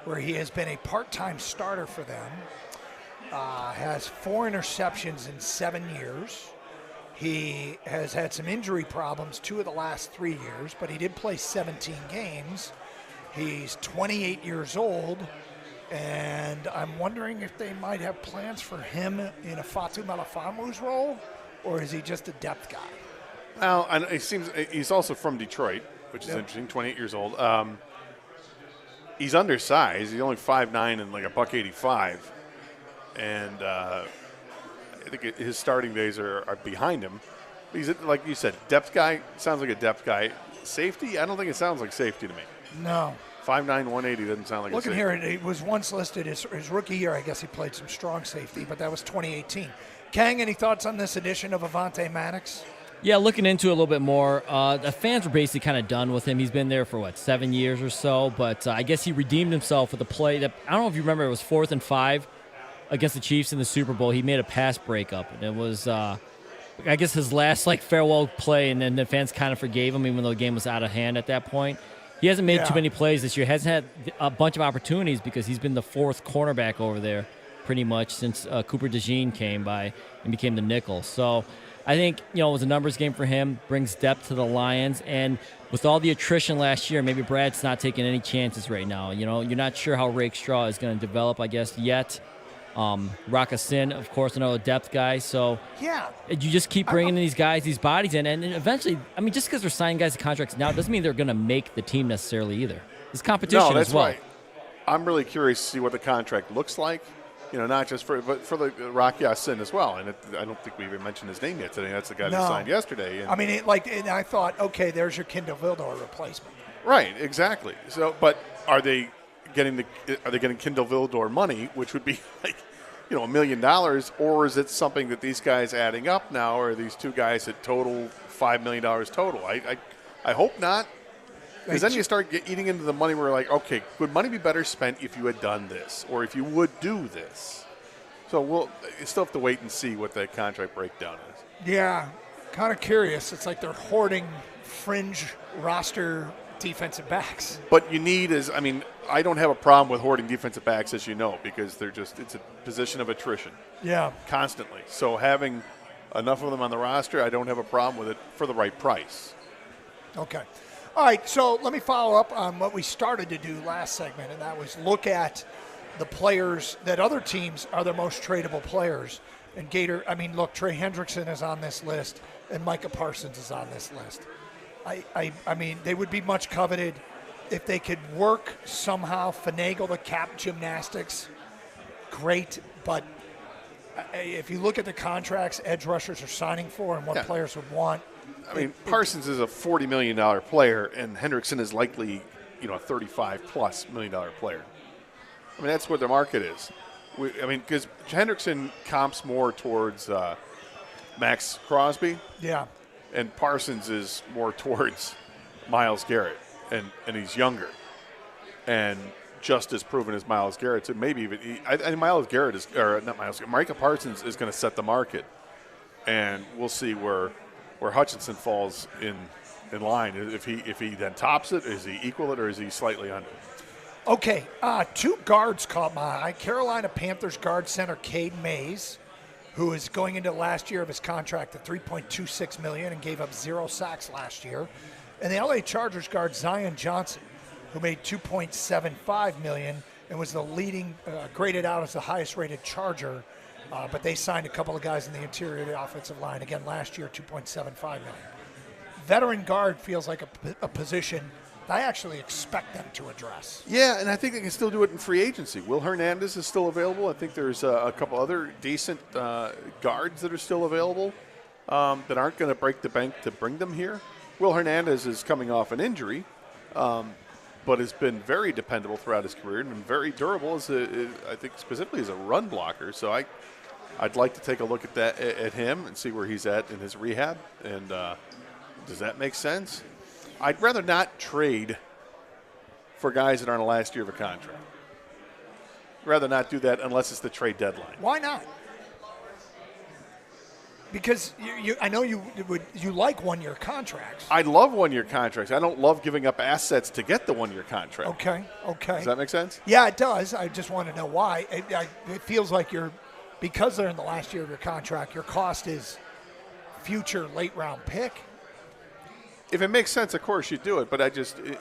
S1: where he has been a part-time starter for them. Has 4 interceptions in 7 years. He has had some injury problems 2 of the last 3 years, but he did play 17 games. He's 28 years old, and I'm wondering if they might have plans for him in a Fatu Melifonwu's role, or is he just a depth guy?
S2: Well, and it seems he's also from Detroit, which is interesting. 28 years old. He's undersized. He's only 5'9" and like $185, and I think his starting days are behind him. He's, like you said, depth guy. Sounds like a depth guy. Safety? I don't think it sounds like safety to me.
S1: No.
S2: 5'9", 180 doesn't sound like a safety.
S1: Looking here, it was once listed his rookie year. I guess he played some strong safety, but that was 2018. Kang, any thoughts on this edition of Avonte Maddox?
S6: Yeah, looking into it a little bit more, the fans were basically kind of done with him. He's been there for, 7 years or so, but I guess he redeemed himself with a play that, I don't know if you remember, it was 4th and 5 against the Chiefs in the Super Bowl. He made a pass breakup, and it was, I guess, his last, farewell play, and then the fans kind of forgave him, even though the game was out of hand at that point. He hasn't made too many plays this year. Hasn't had a bunch of opportunities because he's been the 4th cornerback over there pretty much since Cooper DeJean came by and became the nickel. So I think, it was a numbers game for him, brings depth to the Lions. And with all the attrition last year, maybe Brad's not taking any chances right now. You're not sure how Rakestraw is going to develop, I guess, yet. Raka Sin, of course, another depth guy. So you just keep bringing in these guys, these bodies in, and eventually, just because they're signing guys to contracts now doesn't mean they're going to make the team necessarily either. There's competition as well.
S2: Right. I'm really curious to see what the contract looks like. Not just but for the Rocky Sin as well. And I don't think we even mentioned his name yet today. That's the guy that signed yesterday. And
S1: and I thought, okay, there's your Kindle Vildor replacement.
S2: Right, exactly. So, but are they getting Kindle Vildor money, which would be $1 million, or is it something that these guys adding up now, or are these two guys that total $5 million total? I hope not. Because then you start eating into the money where okay, would money be better spent if you had done this or if you would do this? So we'll still have to wait and see what that contract breakdown is.
S1: Yeah, kind of curious. It's like they're hoarding fringe roster defensive backs.
S2: But you need I don't have a problem with hoarding defensive backs, as you know, because it's a position of attrition.
S1: Yeah.
S2: Constantly. So having enough of them on the roster, I don't have a problem with it for the right price.
S1: Okay. All right, so let me follow up on what we started to do last segment, and that was look at the players that other teams are their most tradable players. And Trey Hendrickson is on this list, and Micah Parsons is on this list. They would be much coveted if they could work somehow, finagle the cap gymnastics. Great, but if you look at the contracts edge rushers are signing for and what players would want.
S2: Parsons is a $40 million player, and Hendrickson is likely, a $35+ million player. That's where the market is. Because Hendrickson comps more towards Max Crosby.
S1: Yeah.
S2: And Parsons is more towards Myles Garrett, and he's younger, and just as proven as Myles Garrett. So maybe even Myles Garrett is, or not Myles, Micah Parsons is going to set the market, and we'll see where Hutchinson falls in line. If he then tops it, is he equal it, or is he slightly under?
S1: Okay, two guards caught my eye. Carolina Panthers guard center Cade Mays, who is going into the last year of his contract at $3.26 million and gave up 0 sacks last year. And the LA Chargers guard Zion Johnson, who made $2.75 million and was the leading, graded out as the highest rated Charger. But they signed a couple of guys in the interior of the offensive line. Again, last year, $2.75 million. Veteran guard feels like a position I actually expect them to address.
S2: Yeah, and I think they can still do it in free agency. Will Hernandez is still available. I think there's a couple other decent guards that are still available that aren't going to break the bank to bring them here. Will Hernandez is coming off an injury, but has been very dependable throughout his career and been very durable, I think specifically as a run blocker. So I'd like to take a look at him and see where he's at in his rehab. And does that make sense? I'd rather not trade for guys that are on the last year of a contract. I'd rather not do that unless it's the trade deadline.
S1: Why not? Because I know you like 1-year contracts.
S2: I love 1-year contracts. I don't love giving up assets to get the 1-year contract.
S1: Okay.
S2: Does that make sense?
S1: Yeah, it does. I just want to know why. It feels like because they're in the last year of your contract, your cost is future late round pick.
S2: If it makes sense, of course you do it. But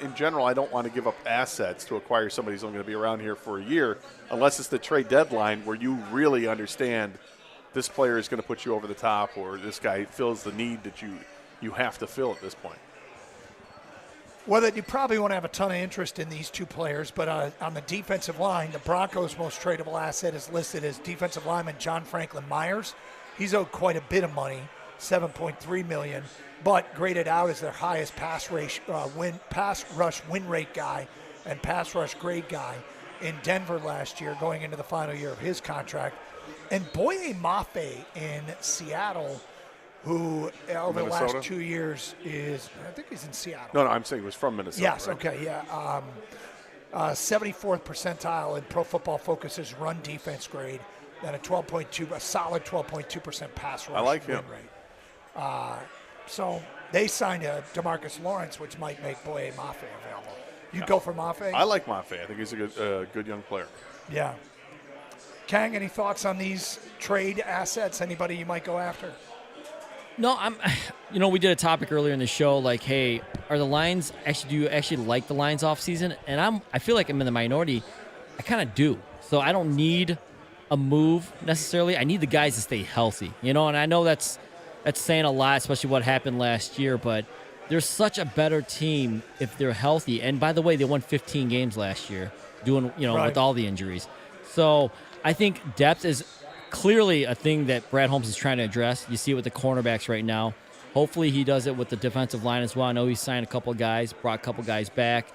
S2: in general, I don't want to give up assets to acquire somebody who's only going to be around here for a year, unless it's the trade deadline where you really understand this player is going to put you over the top, or this guy fills the need that you have to fill at this point.
S1: Well, that you probably won't have a ton of interest in these two players, but on the defensive line, the Broncos' most tradable asset is listed as defensive lineman John Franklin Myers. He's owed quite a bit of money, $7.3 million, but graded out as their highest pass rush win rate guy and pass rush grade guy in Denver last year, going into the final year of his contract. And Boye Mafe in Seattle, who over the last 2 years I think he's in Seattle.
S2: No, I'm saying he was from Minnesota.
S1: Yes,
S2: right?
S1: okay, yeah. 74th percentile in Pro Football Focus's run defense grade, and a solid 12.2% pass rush
S2: I like
S1: win
S2: him.
S1: rate. So they signed a DeMarcus Lawrence, which might make Boye Mafe available. You go for Mafe?
S2: I like Mafe. I think he's a good young player.
S1: Yeah. Kang, any thoughts on these trade assets? Anybody you might go after?
S6: No, we did a topic earlier in the show, like, hey, are the Lions do you actually like the Lions off season? And I feel like I'm in the minority. I kind of do. So I don't need a move necessarily. I need the guys to stay healthy, and I know that's saying a lot, especially what happened last year, but they're such a better team if they're healthy. And by the way, they won 15 games last year, right, with all the injuries. So I think depth is clearly a thing that Brad Holmes is trying to address. You see it with the cornerbacks right now. Hopefully he does it with the defensive line as well. I know he signed a couple of guys, brought a couple of guys back,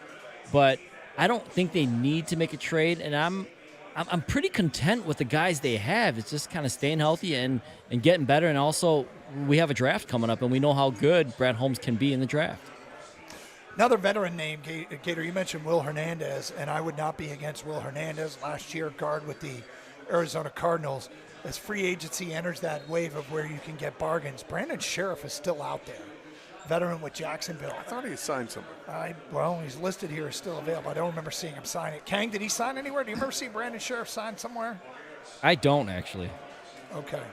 S6: but I don't think they need to make a trade, and I'm pretty content with the guys they have. It's just kind of staying healthy and getting better, and also we have a draft coming up, and we know how good Brad Holmes can be in the draft.
S1: Another veteran name, Gator, you mentioned Will Hernandez, and I would not be against Will Hernandez, last year guard with the Arizona Cardinals. As free agency enters that wave of where you can get bargains, Brandon Sheriff is still out there, veteran with Jacksonville.
S2: I thought he signed somewhere.
S1: He's listed here as still available. I don't remember seeing him sign it. Kang, did he sign anywhere? Do you remember seeing Brandon Sheriff sign somewhere?
S6: I don't, actually.
S1: Okay.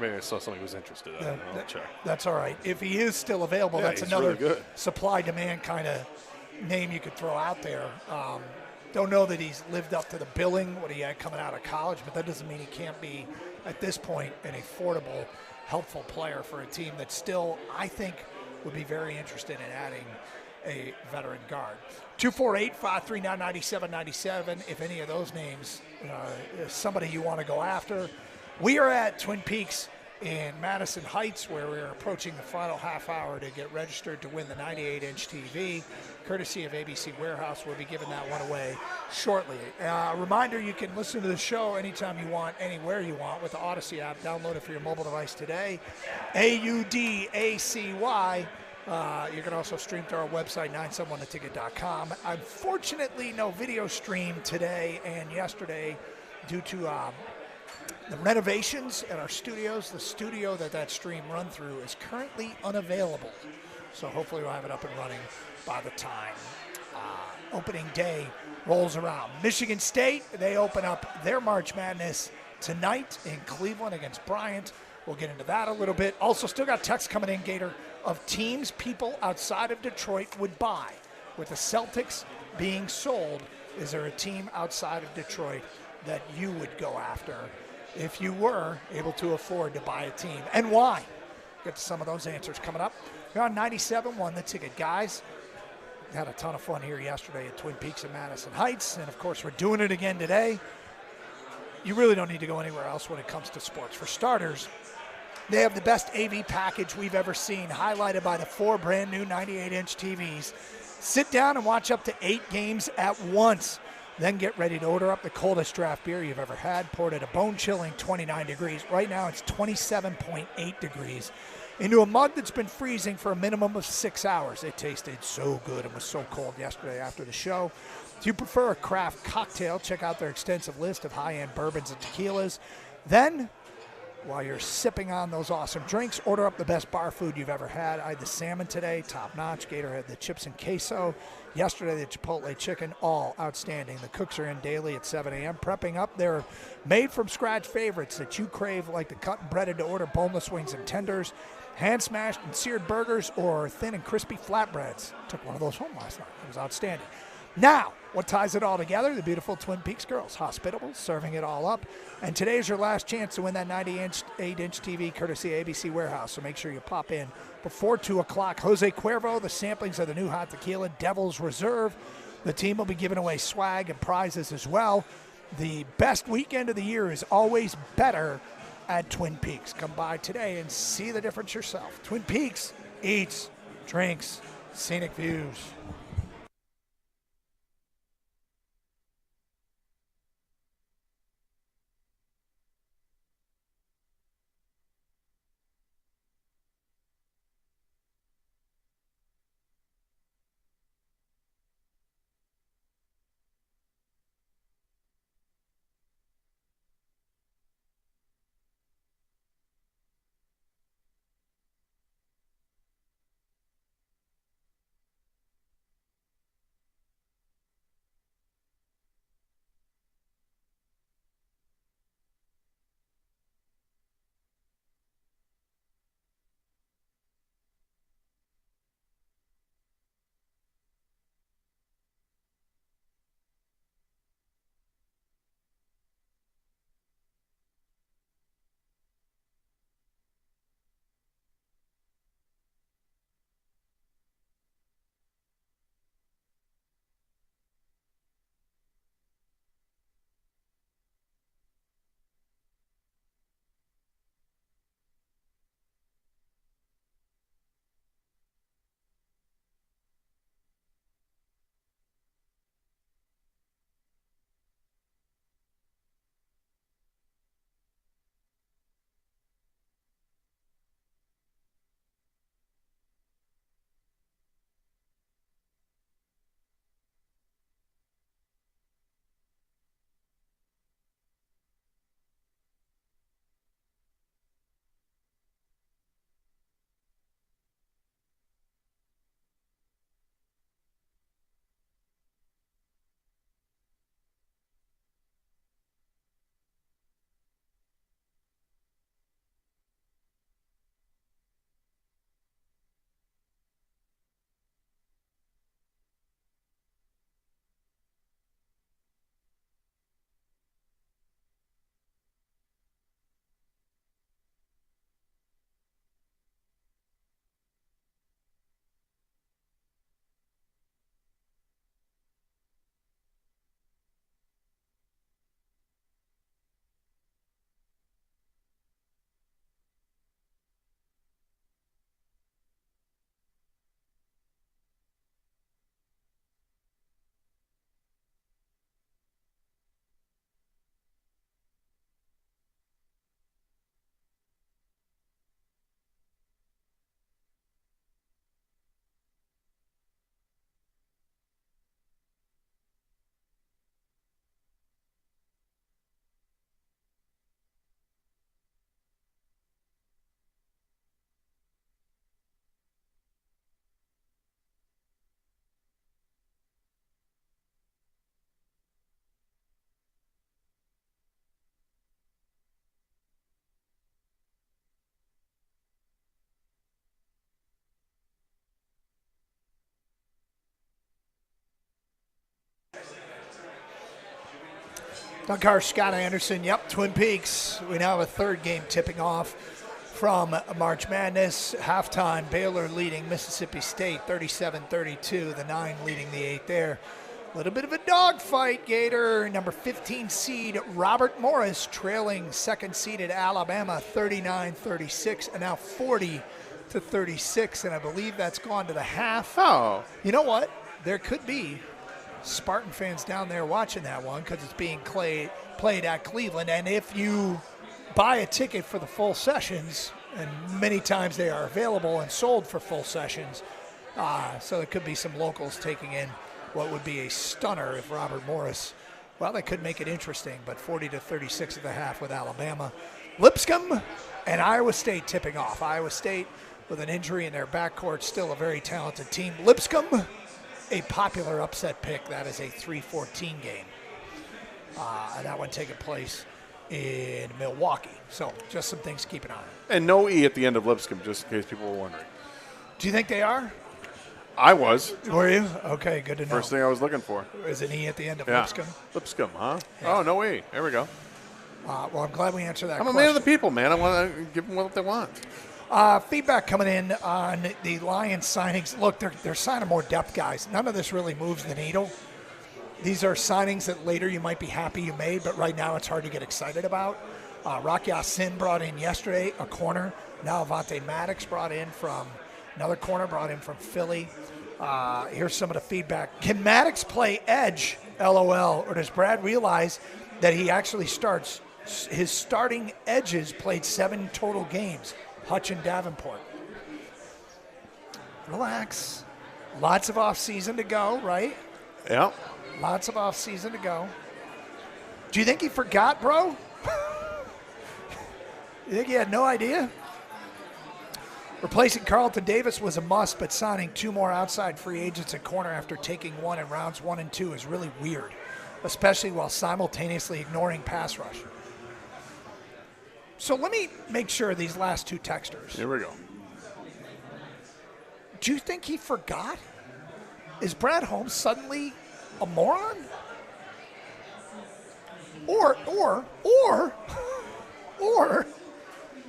S2: Maybe I saw somebody was interested. I'll check.
S1: That's all right. If he is still available, that's another
S2: really
S1: supply-demand kind of name you could throw out there. Don't know that he's lived up to the billing, what he had coming out of college, but that doesn't mean he can't be, at this point, an affordable, helpful player for a team that still, I think, would be very interested in adding a veteran guard. 248-539-9797, if any of those names is somebody you want to go after. We are at Twin Peaks in Madison Heights, where we're approaching the final half hour to get registered to win the 98-inch TV, courtesy of ABC Warehouse. We'll be giving that one away shortly. Reminder, you can listen to the show anytime you want, anywhere you want with the Odyssey app. Download it for your mobile device today. AUDACY. You can also stream to our website, 971theticket.com. Unfortunately, no video stream today and yesterday due to the renovations at our studios. The studio that stream run through is currently unavailable. So hopefully we'll have it up and running by the time opening day rolls around. Michigan State, they open up their March Madness tonight in Cleveland against Bryant. We'll get into that a little bit. Also, still got texts coming in, Gator, of teams people outside of Detroit would buy. With the Celtics being sold, is there a team outside of Detroit that you would go after if you were able to afford to buy a team, and why? Get to some of those answers coming up. We're on 97.1 The Ticket. Guys, had a ton of fun here yesterday at Twin Peaks and Madison Heights, and of course we're doing it again today. You really don't need to go anywhere else when it comes to sports. For starters, they have the best AV package we've ever seen, highlighted by the 4 brand new 98-inch TVs. Sit down and watch up to 8 games at once. Then get ready to order up the coldest draft beer you've ever had, poured at a bone-chilling 29 degrees. Right now it's 27.8 degrees. Into a mug that's been freezing for a minimum of 6 hours. It tasted so good and was so cold yesterday after the show. If you prefer a craft cocktail, check out their extensive list of high-end bourbons and tequilas. Then, while you're sipping on those awesome drinks, order up the best bar food you've ever had. I had the salmon today, top notch. Gator had the chips and queso. Yesterday, the Chipotle chicken, all outstanding. The cooks are in daily at 7 a.m. prepping up their made-from-scratch favorites that you crave, like the cut and breaded to order boneless wings and tenders. hand-smashed and seared burgers, or thin and crispy flatbreads. Took one of those home last night. It was outstanding. Now, what ties it all together? The beautiful Twin Peaks girls. Hospitable, serving it all up. And today's your last chance to win that 98-inch TV courtesy ABC Warehouse. So make sure you pop in before 2 o'clock. Jose Cuervo, the samplings of the new hot tequila, Devil's Reserve. The team will be giving away swag and prizes as well. The best weekend of the year is always better at Twin Peaks. Come by today and see the difference yourself. Twin Peaks eats, drinks, scenic views. Doug Carr, Scott Anderson. Yep, Twin Peaks. We now have a third game tipping off from March Madness. Halftime, Baylor leading Mississippi State 37-32. The 9 leading the 8 there. A little bit of a dogfight, Gator. Number 15 seed Robert Morris trailing second seeded Alabama 39-36 and now 40-36. And I believe that's gone to the half.
S2: Oh.
S1: You know what? There could be Spartan fans down there watching that one because it's being played at Cleveland. And if you buy a ticket for the full sessions, and many times they are available and sold for full sessions, so there could be some locals taking in what would be a stunner if Robert Morris, well, that could make it interesting, but 40-36 at the half with Alabama. Lipscomb and Iowa State tipping off. Iowa State with an injury in their backcourt, still a very talented team. Lipscomb, a popular upset pick. That is a 3-14 game. That one taking place in Milwaukee. So just some things to keep an eye on.
S2: And no E at the end of Lipscomb, just in case people were wondering.
S1: Do you think they are?
S2: I was.
S1: Were you? Okay, good to know.
S2: First thing I was looking for.
S1: Is an E at the end of
S2: Yeah.
S1: Lipscomb?
S2: Lipscomb, huh?
S1: Yeah.
S2: Oh, no E. There we go.
S1: Well, I'm glad we answered that
S2: I'm a
S1: question.
S2: man of the people, man. I want to give them what they want.
S1: Feedback coming in on the Lions signings. Look, they're signing more depth guys. None of this really moves the needle. These are signings that later you might be happy you made, but right now it's hard to get excited about. Rocky Sin brought in yesterday, a corner. Now Avante Maddox brought in from another corner, brought in from Philly. Here's some of the feedback. Can Maddox play edge, LOL, or does Brad realize that he actually starts? His starting edges played 7 total games. Hutch and Davenport. Relax. Lots of off-season to go, right?
S2: Yeah.
S1: Lots of off-season to go. Do you think he forgot, bro? You think he had no idea? Replacing Carlton Davis was a must, but signing 2 more outside free agents at corner after taking 1 in rounds 1 and 2 is really weird, especially while simultaneously ignoring pass rush. So let me make sure these last 2 texters.
S2: Here we go.
S1: Do you think he forgot? Is Brad Holmes suddenly a moron? Or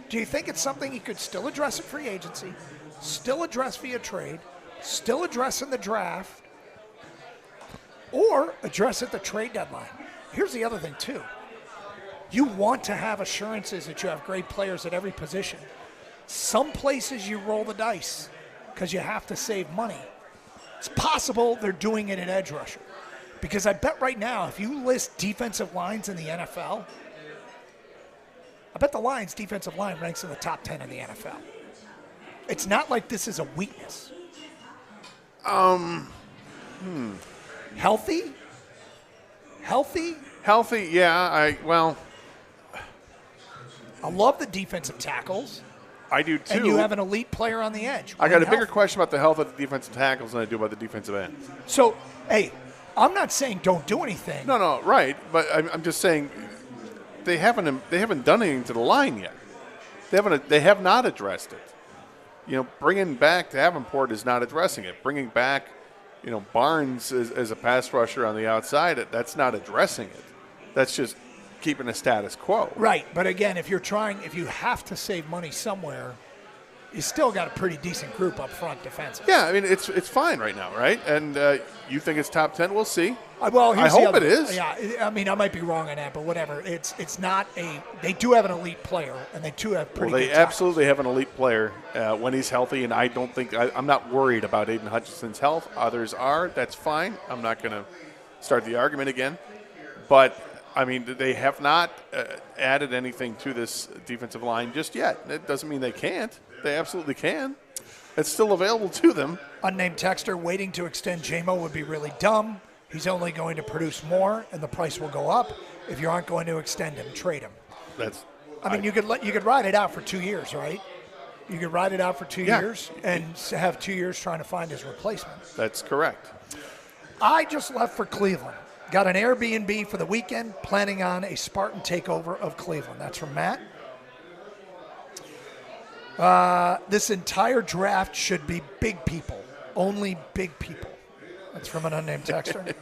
S1: do you think it's something he could still address in free agency, still address via trade, still address in the draft, or address at the trade deadline? Here's the other thing, too. You want to have assurances that you have great players at every position. Some places you roll the dice because you have to save money. It's possible they're doing it in edge rusher. Because I bet right now, if you list defensive lines in the NFL, I bet the Lions' defensive line ranks in the top 10 in the NFL. It's not like this is a weakness. Healthy?
S2: Healthy, yeah.
S1: I love the defensive tackles.
S2: I do too.
S1: And you have an elite player on the edge.
S2: I got a
S1: Healthy.
S2: bigger question about the health of the defensive tackles than I do about the defensive end.
S1: So, hey, I'm not saying don't do anything.
S2: No, right. But I'm just saying they haven't done anything to the line yet. They have not addressed it. Bringing back Davenport is not addressing it. Bringing back, Barnes as a pass rusher on the outside, that's not addressing it. That's just keeping a status quo.
S1: Right, but again, if you have to save money somewhere, you still got a pretty decent group up front defensive.
S2: Yeah, I mean, it's fine right now, right? And you think it's top 10? We'll see.
S1: Well,
S2: I hope it is.
S1: Yeah, I mean, I might be wrong on that, but whatever. It's not they do have an elite player, and they do have pretty good
S2: They absolutely have an elite player when he's healthy, and I don't think I'm not worried about Aiden Hutchinson's health. Others are. That's fine. I'm not going to start the argument again. But, I mean, they have not added anything to this defensive line just yet. It doesn't mean they can't. They absolutely can. It's still available to them.
S1: Unnamed texter, waiting to extend JMO would be really dumb. He's only going to produce more, and the price will go up. If you aren't going to extend him, trade him. You could ride it out for 2 years, right? You could ride it out for 2 years and have 2 years trying to find his replacement.
S2: That's correct.
S1: I just left for Cleveland. Got an Airbnb for the weekend, planning on a Spartan takeover of Cleveland. That's from Matt. This entire draft should be big people. Only big people. That's from an unnamed texter.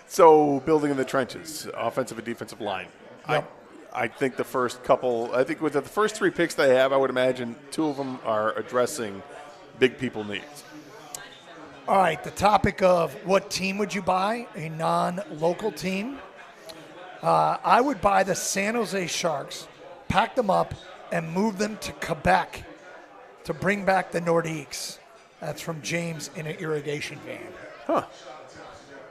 S2: So, building in the trenches, offensive and defensive line.
S1: Yep.
S2: I think the first couple, with the first 3 picks they have, I would imagine 2 of them are addressing big people needs.
S1: All right, the topic of what team would you buy, a non-local team? I would buy the San Jose Sharks, pack them up, and move them to Quebec to bring back the Nordiques. That's from James in an irrigation van.
S2: Huh.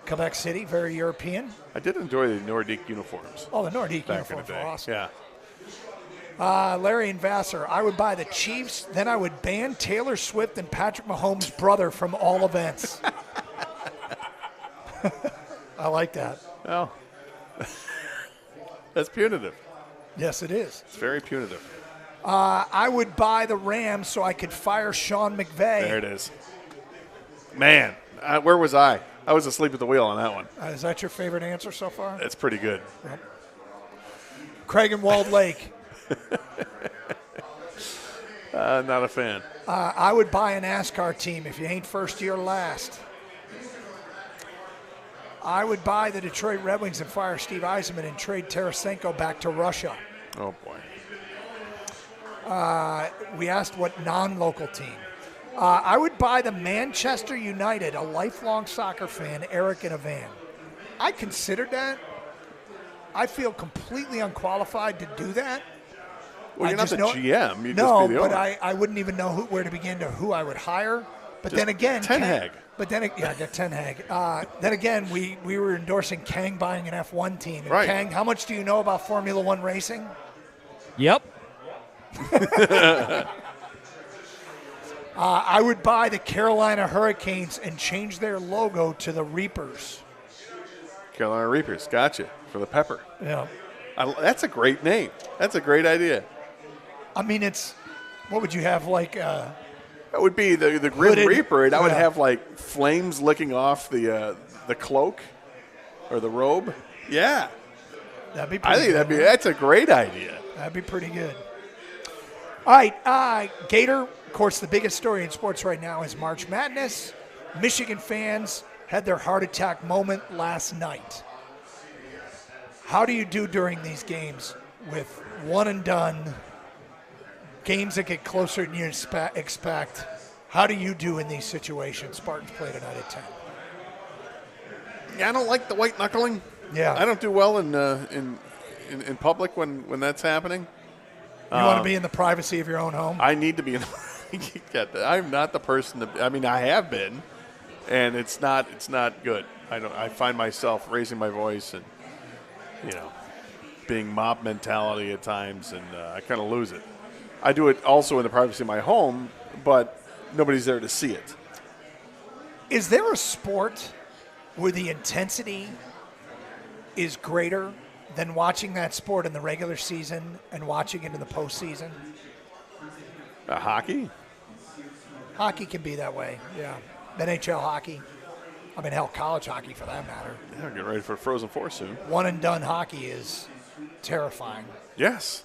S1: Quebec City, very European.
S2: I did enjoy the Nordique uniforms.
S1: Oh, the Nordique
S2: back in the
S1: uniforms
S2: day.
S1: are awesome.
S2: Yeah.
S1: Larry and Vassar, I would buy the Chiefs, then I would ban Taylor Swift and Patrick Mahomes' brother from all events. I like that.
S2: Well, that's punitive.
S1: Yes, it is.
S2: It's very punitive.
S1: I would buy the Rams so I could fire Sean McVay.
S2: There it is. Man, where was I? I was asleep at the wheel on that one.
S1: Is that your favorite answer so far?
S2: That's pretty good.
S1: Yep. Craig and Walled Lake.
S2: Not a fan.
S1: I would buy a NASCAR team if you ain't first, you're last. I would buy the Detroit Red Wings and fire Steve Yzerman and trade Tarasenko back to Russia.
S2: Oh, boy.
S1: We asked what non-local team. I would buy the Manchester United, a lifelong soccer fan, Eric in a van. I considered that. I feel completely unqualified to do that.
S2: Well, you're not the GM. You'd
S1: no,
S2: just be the
S1: but
S2: owner.
S1: I wouldn't even know where to begin to who I would hire. But
S2: Just
S1: then again,
S2: Ten Hag.
S1: Get Ten Hag. Then again, we were endorsing Kang buying an F1 team. And
S2: Right.
S1: Kang, how much do you know about Formula One racing?
S6: Yep.
S1: I would buy the Carolina Hurricanes and change their logo to the Reapers.
S2: Carolina Reapers. Gotcha. For the pepper.
S1: Yeah.
S2: That's a great name. That's a great idea.
S1: I mean, what would you have, like,
S2: That would be the Grim
S1: Hooded-
S2: Reaper, and I would
S1: yeah.
S2: have, like, flames licking off the cloak or the robe. Yeah.
S1: that'd be pretty
S2: I think
S1: good.
S2: that's a great idea.
S1: That'd be pretty good. All right, Gator, of course, the biggest story in sports right now is March Madness. Michigan fans had their heart attack moment last night. How do you do during these games with one and done, games that get closer than you expect? How do you do in these situations? Spartans play tonight at 10.
S2: Yeah, I don't like the white knuckling.
S1: Yeah.
S2: I don't do well in public when that's happening.
S1: You want to be in the privacy of your own home?
S2: I need to be in I'm not the person to. I mean, I have been, and it's not good. I find myself raising my voice and being mob mentality at times, and I kind of lose it. I do it also in the privacy of my home, but nobody's there to see it.
S1: Is there a sport where the intensity is greater than watching that sport in the regular season and watching it in the postseason?
S2: Hockey?
S1: Hockey can be that way, yeah. NHL hockey. I mean, hell, college hockey for that matter.
S2: Yeah, get ready for Frozen Four soon.
S1: One and done hockey is terrifying.
S2: Yes.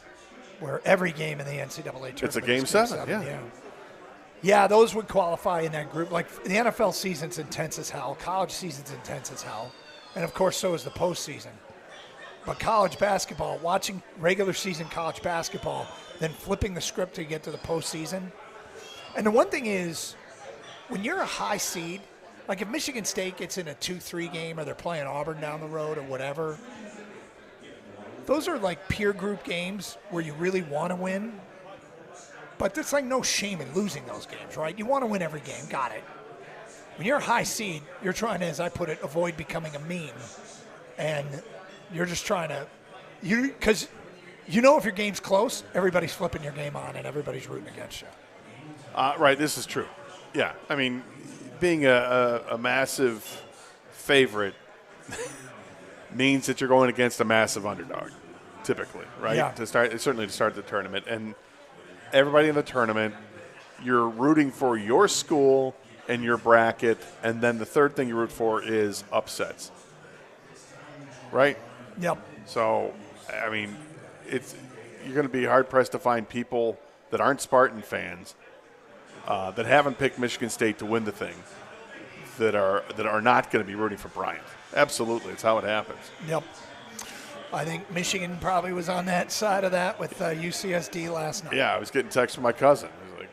S1: Where every game in the NCAA tournament
S2: It's a
S1: is
S2: game seven, yeah.
S1: Yeah, those would qualify in that group. Like, the NFL season's intense as hell. College season's intense as hell. And, of course, so is the postseason. But college basketball, watching regular season college basketball, then flipping the script to get to the postseason. And the one thing is, when you're a high seed, like if Michigan State gets in a 2-3 game or they're playing Auburn down the road or whatever, those are like peer group games where you really want to win. But there's like no shame in losing those games, right? You want to win every game, got it. When you're a high seed, you're trying to, as I put it, avoid becoming a meme. And you're just trying to, because if your game's close, everybody's flipping your game on and everybody's rooting against you.
S2: Right, this is true. Yeah, I mean, being a massive favorite means that you're going against a massive underdog, typically, right?
S1: Yeah.
S2: Certainly to start the tournament. And everybody in the tournament, you're rooting for your school and your bracket, and then the third thing you root for is upsets, right?
S1: Yep.
S2: So, I mean, you're going to be hard-pressed to find people that aren't Spartan fans that haven't picked Michigan State to win the thing that are not going to be rooting for Bryant. Absolutely. It's how it happens.
S1: Yep. I think Michigan probably was on that side of that with UCSD last night.
S2: Yeah, I was getting texts from my cousin. He was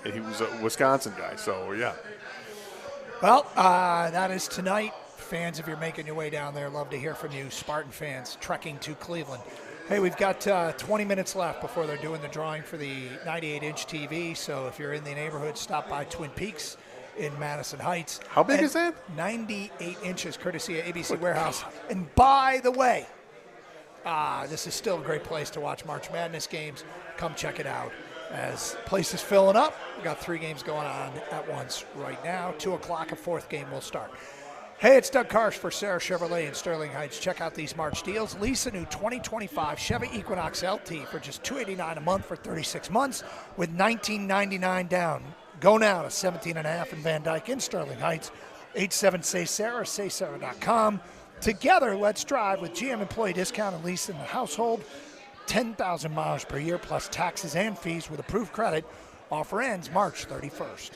S2: like, he was a Wisconsin guy, so yeah.
S1: Well, that is tonight. Fans, if you're making your way down there, love to hear from you. Spartan fans trekking to Cleveland. Hey, we've got 20 minutes left before they're doing the drawing for the 98-inch TV. So if you're in the neighborhood, stop by Twin Peaks in Madison Heights.
S2: How big is that?
S1: 98 inches, courtesy of ABC Warehouse. And by the way, this is still a great place to watch March Madness games. Come check it out. As place is filling up, we got 3 games going on at once right now. 2 o'clock, a 4th game will start. Hey, it's Doug Karsh for Sarah Chevrolet in Sterling Heights. Check out these March deals. Lease a new 2025 Chevy Equinox LT for just $289 a month for 36 months with $19.99 down. Go now to 17.5 in Van Dyke in Sterling Heights. 877-SAY-SARAH, SaySarah.com. Together, let's drive with GM employee discount and lease in the household. 10,000 miles per year plus taxes and fees with approved credit. Offer ends March 31st.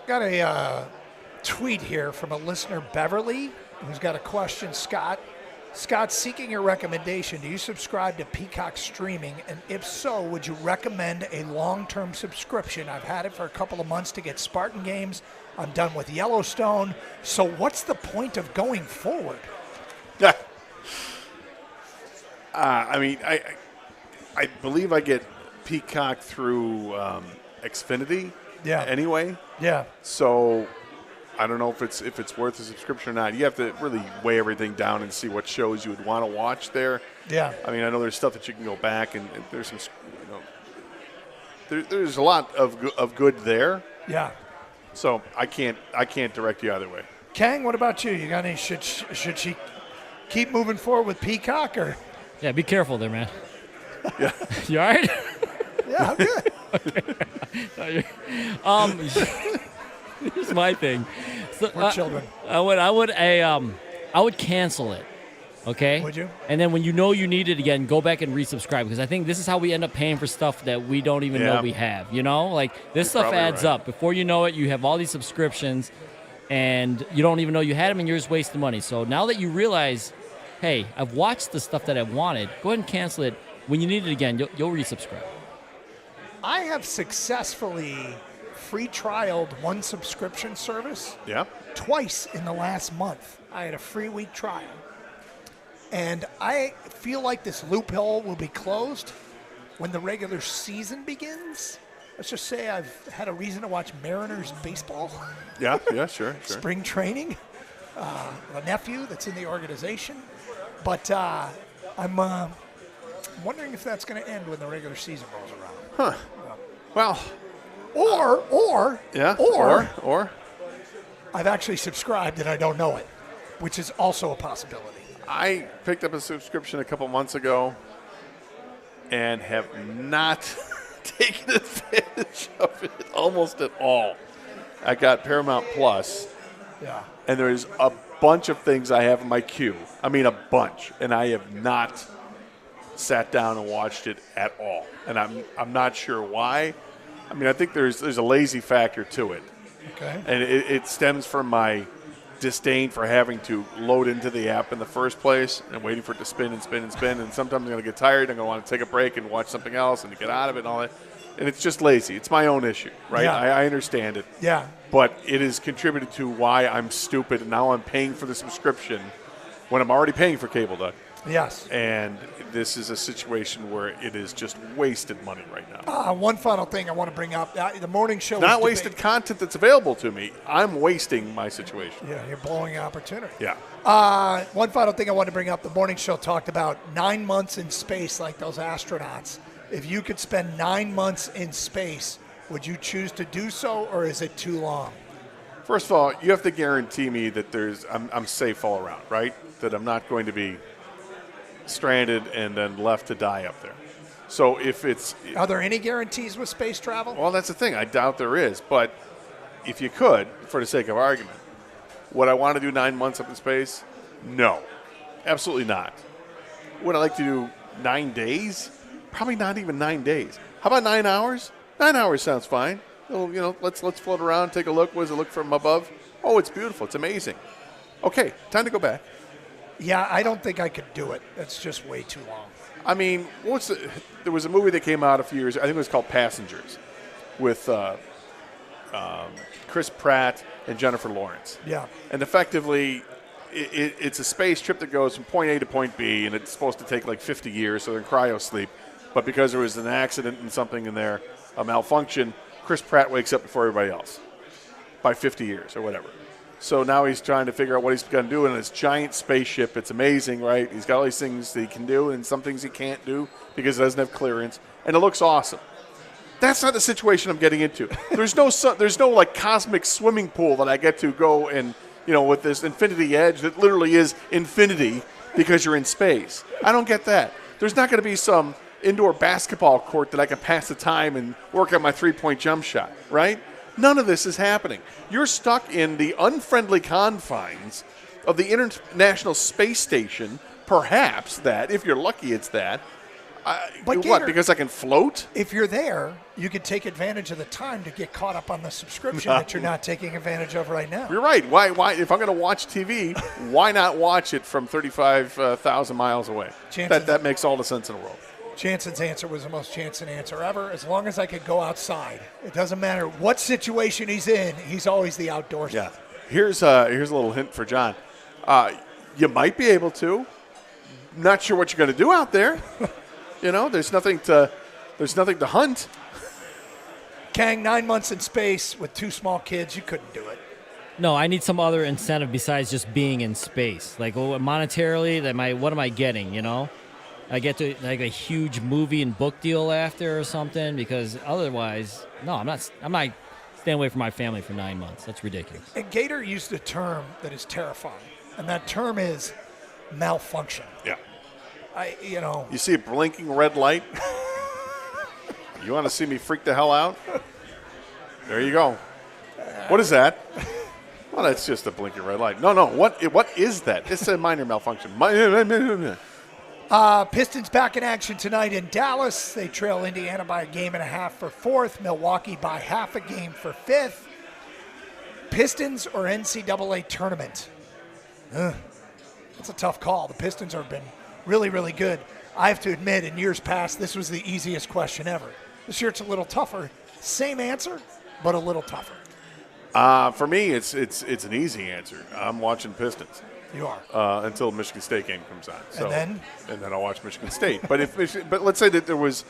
S1: Got a tweet here from a listener, Beverly, who's got a question. Scott, seeking your recommendation, do you subscribe to Peacock streaming? And if so, would you recommend a long-term subscription? I've had it for a couple of months to get Spartan games. I'm done with Yellowstone. So what's the point of going forward?
S2: Yeah. I mean, I believe I get Peacock through Xfinity.
S1: Yeah.
S2: Anyway.
S1: Yeah.
S2: So I don't know if it's worth a subscription or not. You have to really weigh everything down and see what shows you would want to watch there.
S1: Yeah.
S2: I mean, I know there's stuff that you can go back and there's some, there's a lot of good there.
S1: Yeah.
S2: So I can't direct you either way.
S1: Kang, what about you? You got any? Should she keep moving forward with Peacock or?
S6: Yeah, be careful there, man.
S2: Yeah.
S6: You all right?
S1: Yeah, I'm good.
S6: Here's my thing. So,
S1: We're children.
S6: I would cancel it. Okay.
S1: Would you?
S6: And then when you know you need it again, go back and resubscribe, because I think this is how we end up paying for stuff that we don't even know we have. You know, like this stuff adds up. Before you know it, you have all these subscriptions, and you don't even know you had them, and you're just wasting money. So now that you realize hey, I've watched the stuff that I wanted. Go ahead and cancel it. When you need it again, you'll resubscribe.
S1: I have successfully free trialed one subscription service
S2: Yeah.
S1: twice in the last month. I had a free week trial. And I feel like this loophole will be closed when the regular season begins. Let's just say I've had a reason to watch Mariners baseball,
S2: Yeah, sure.
S1: spring training, a nephew that's in the organization. But I'm wondering if that's going to end when the regular season rolls around.
S2: Well,
S1: Or I've actually subscribed and I don't know it, which is also a possibility.
S2: I picked up a subscription a couple months ago and have not taken advantage of it almost at all. I got Paramount Plus,
S1: Yeah.
S2: and there's a bunch of things I have in my queue. I mean, a bunch, and I have not sat down and watched it at all. And I'm not sure why. I mean, I think there's a lazy factor to it,
S1: Okay.
S2: and it stems from my disdain for having to load into the app in the first place and waiting for it to spin and spin and spin. And sometimes I'm going to get tired and I want to take a break and watch something else and get out of it and all that. And it's just lazy. It's my own issue, right?
S1: Yeah.
S2: I understand it.
S1: Yeah.
S2: But it has contributed to why I'm stupid and now I'm paying for the subscription when I'm already paying for cable, Doug.
S1: Yes.
S2: And this is a situation where it is just wasted money right now.
S1: One final thing I want to bring up. The morning show
S2: Not
S1: was
S2: wasted content that's available to me. I'm wasting my situation.
S1: Yeah, you're blowing an opportunity.
S2: Yeah.
S1: One final thing I wanted to bring up. The morning show talked about 9 months in space like those astronauts. If you could spend 9 months in space, would you choose to do so, or is it too long?
S2: First of all, you have to guarantee me that I'm safe all around, right? That I'm not going to be stranded and then left to die up there. So if it's...
S1: Are there any guarantees with space travel?
S2: Well, that's the thing. I doubt there is. But if you could, for the sake of argument, would I want to do 9 months up in space? No. Absolutely not. Would I like to do 9 days? Probably not even 9 days. How about 9 hours? 9 hours sounds fine. Let's float around, take a look. What does it look from above? Oh, it's beautiful. It's amazing. Okay, time to go back.
S1: Yeah, I don't think I could do it. That's just way too long.
S2: I mean, there was a movie that came out a few years. I think it was called Passengers, with Chris Pratt and Jennifer Lawrence.
S1: Yeah.
S2: And effectively, it's a space trip that goes from point A to point B, and it's supposed to take like 50 years, so they're in cryo sleep. But because there was an accident and something in there, a malfunction, Chris Pratt wakes up before everybody else by 50 years or whatever. So now he's trying to figure out what he's going to do in this giant spaceship. It's amazing, right? He's got all these things that he can do and some things he can't do because he doesn't have clearance, and it looks awesome. That's not the situation I'm getting into. There's no like cosmic swimming pool that I get to go and, with this infinity edge that literally is infinity because you're in space. I don't get that. There's not going to be some indoor basketball court that I can pass the time and work on my three-point jump shot, right? None of this is happening. You're stuck in the unfriendly confines of the International Space Station, perhaps that, if you're lucky it's that.
S1: But
S2: what,
S1: Gator,
S2: because I can float?
S1: If you're there, you could take advantage of the time to get caught up on the subscription that you're not taking advantage of right now.
S2: You're right. Why? If I'm going to watch TV, why not watch it from 35,000 miles away? That makes all the sense in the world.
S1: Jansen's answer was the most Jansen answer ever. As long as I could go outside, it doesn't matter what situation he's in. He's always the outdoorsman.
S2: Yeah. Here's a little hint for John. You might be able to. Not sure what you're going to do out there. There's nothing to hunt.
S1: Kang, 9 months in space with 2 small kids, you couldn't do it.
S6: No, I need some other incentive besides just being in space. Like, monetarily, what am I getting? I get to like a huge movie and book deal after or something, because otherwise, no, I'm not staying away from my family for 9 months. That's ridiculous.
S1: And Gator used a term that is terrifying, and that term is malfunction.
S2: Yeah.
S1: You
S2: see a blinking red light? You want to see me freak the hell out? There you go. What is that? Well, that's just a blinking red light. No. What is that? It's a minor malfunction.
S1: Pistons back in action tonight in Dallas. They trail Indiana by 1.5 games for 4th. Milwaukee by 0.5 game for 5th. Pistons or NCAA tournament? It's a tough call. The Pistons have been really, really good. I have to admit, in years past, this was the easiest question ever. This year it's a little tougher. Same answer, but a little tougher.
S2: For me, it's an easy answer. I'm watching Pistons.
S1: You are.
S2: Until the Michigan State game comes on. So,
S1: and
S2: then I'll watch Michigan State. But but let's say that there was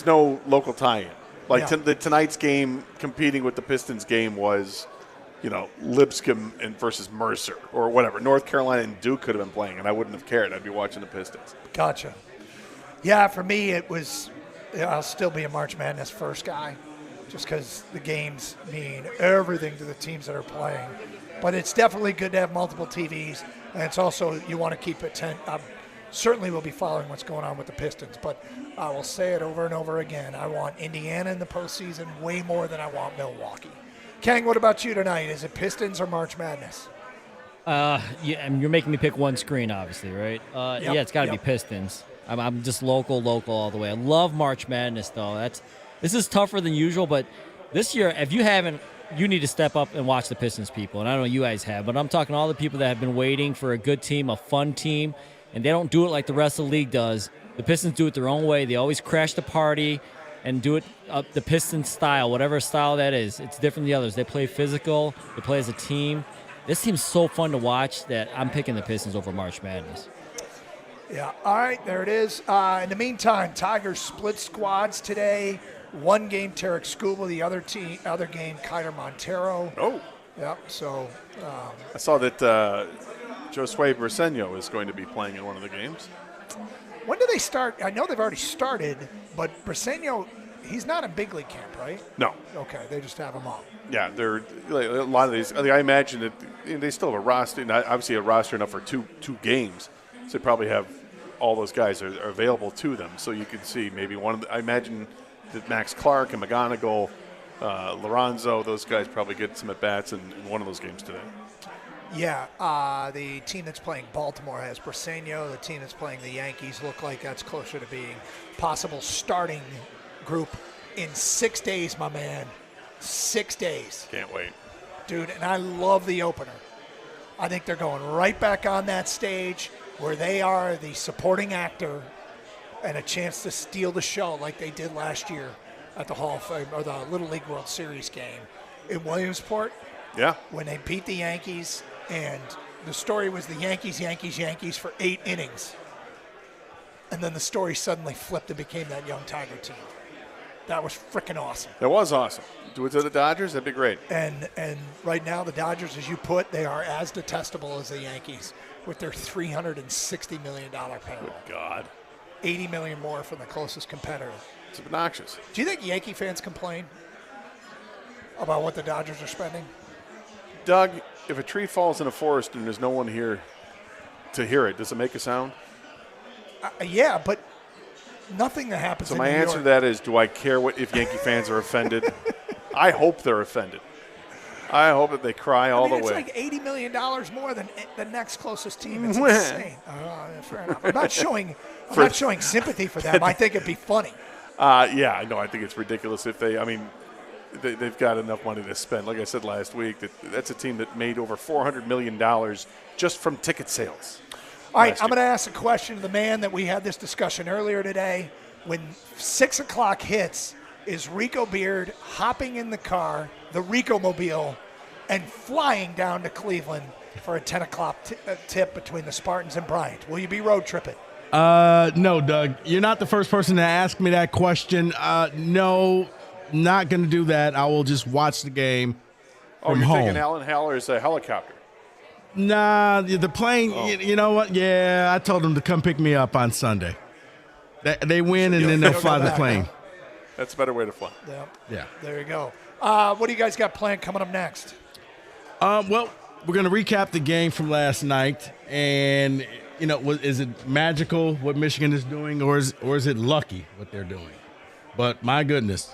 S2: no local tie-in. Like tonight's game competing with the Pistons game was, Lipscomb versus Mercer or whatever. North Carolina and Duke could have been playing, and I wouldn't have cared. I'd be watching the Pistons.
S1: Gotcha. Yeah, for me it was. I'll still be a March Madness first guy, just because the games mean everything to the teams that are playing. But it's definitely good to have multiple TVs, and it's also you want to keep it. Certainly will be following what's going on with the Pistons, but I will say it over and over again. I want Indiana in the postseason way more than I want Milwaukee. Kang, what about you tonight? Is it Pistons or March Madness?
S6: Yeah, and you're making me pick one screen, obviously, right?
S1: Yep,
S6: Yeah, it's got to be Pistons. I'm just local all the way. I love March Madness, though. This is tougher than usual, but this year, if you haven't, you need to step up and watch the Pistons, people. And I don't know you guys have, but I'm talking all the people that have been waiting for a good team, a fun team, and they don't do it like the rest of the league does. The Pistons do it their own way. They always crash the party and do it up the Pistons style, whatever style that is. It's different than the others. They play physical. They play as a team. This team's so fun to watch that I'm picking the Pistons over March Madness.
S1: Yeah, all right, there it is. In the meantime, Tigers split squads today. One game, Tarek Skubal. The other game, Kyler Montero.
S2: Oh.
S1: Yep, so.
S2: I saw that Josue Briseño is going to be playing in one of the games.
S1: When do they start? I know they've already started, but Briseño, he's not in big league camp, right?
S2: No.
S1: Okay, they just have him on.
S2: Yeah, they're a lot of these. I imagine that they still have a roster, obviously a roster enough for two games. So they probably have all those guys are available to them. So you could see maybe I imagine that Max Clark and McGonigal, Lorenzo, those guys probably get some at-bats in one of those games today.
S1: Yeah, the team that's playing Baltimore has Briseño. The team that's playing the Yankees look like that's closer to being possible starting group in 6 days, my man. 6 days.
S2: Can't wait.
S1: Dude, and I love the opener. I think they're going right back on that stage where they are the supporting actor and a chance to steal the show like they did last year at the Hall of Fame or the Little League World Series game in Williamsport.
S2: Yeah.
S1: When they beat the Yankees, and the story was the Yankees for 8 innings. And then the story suddenly flipped and became that young Tiger team. That was freaking awesome.
S2: That was awesome. Do it to the Dodgers, that'd be great.
S1: And right now the Dodgers, as you put, they are as detestable as the Yankees with their $360 million payroll.
S2: Good God.
S1: $80 million more from the closest competitor.
S2: It's obnoxious.
S1: Do you think Yankee fans complain about what the Dodgers are spending?
S2: Doug, if a tree falls in a forest and there's no one here to hear it, does it make a sound?
S1: Yeah, but nothing that happens
S2: So
S1: in
S2: my
S1: New
S2: answer
S1: York.
S2: to that is, do I care if Yankee fans are offended? I hope they're offended. I hope that they cry all the
S1: it's
S2: way.
S1: like $80 million more than the next closest team. It's insane. Fair enough. I'm not showing sympathy for them. I think it'd be funny.
S2: Yeah, no, I think it's ridiculous if they've got enough money to spend. Like I said last week, that's a team that made over $400 million just from ticket sales.
S1: All right, I'm going to ask a question to the man that we had this discussion earlier today. When 6 o'clock hits, is Rico Beard hopping in the car, the Rico Mobile, and flying down to Cleveland for a 10 o'clock tip between the Spartans and Bryant? Will you be road tripping?
S8: No, Doug. You're not the first person to ask me that question. No, not going to do that. I will just watch the game from home.
S2: Thinking Alan Haller's a helicopter?
S8: Nah, the plane, you know what? Yeah, I told them to come pick me up on Sunday. They win, and then they'll fly the plane.
S2: That's a better way to fly.
S8: Yeah.
S1: There you go. What do you guys got planned coming up next?
S8: Well, we're going to recap the game from last night, and is it magical what Michigan is doing, or is it lucky what they're doing? But my goodness,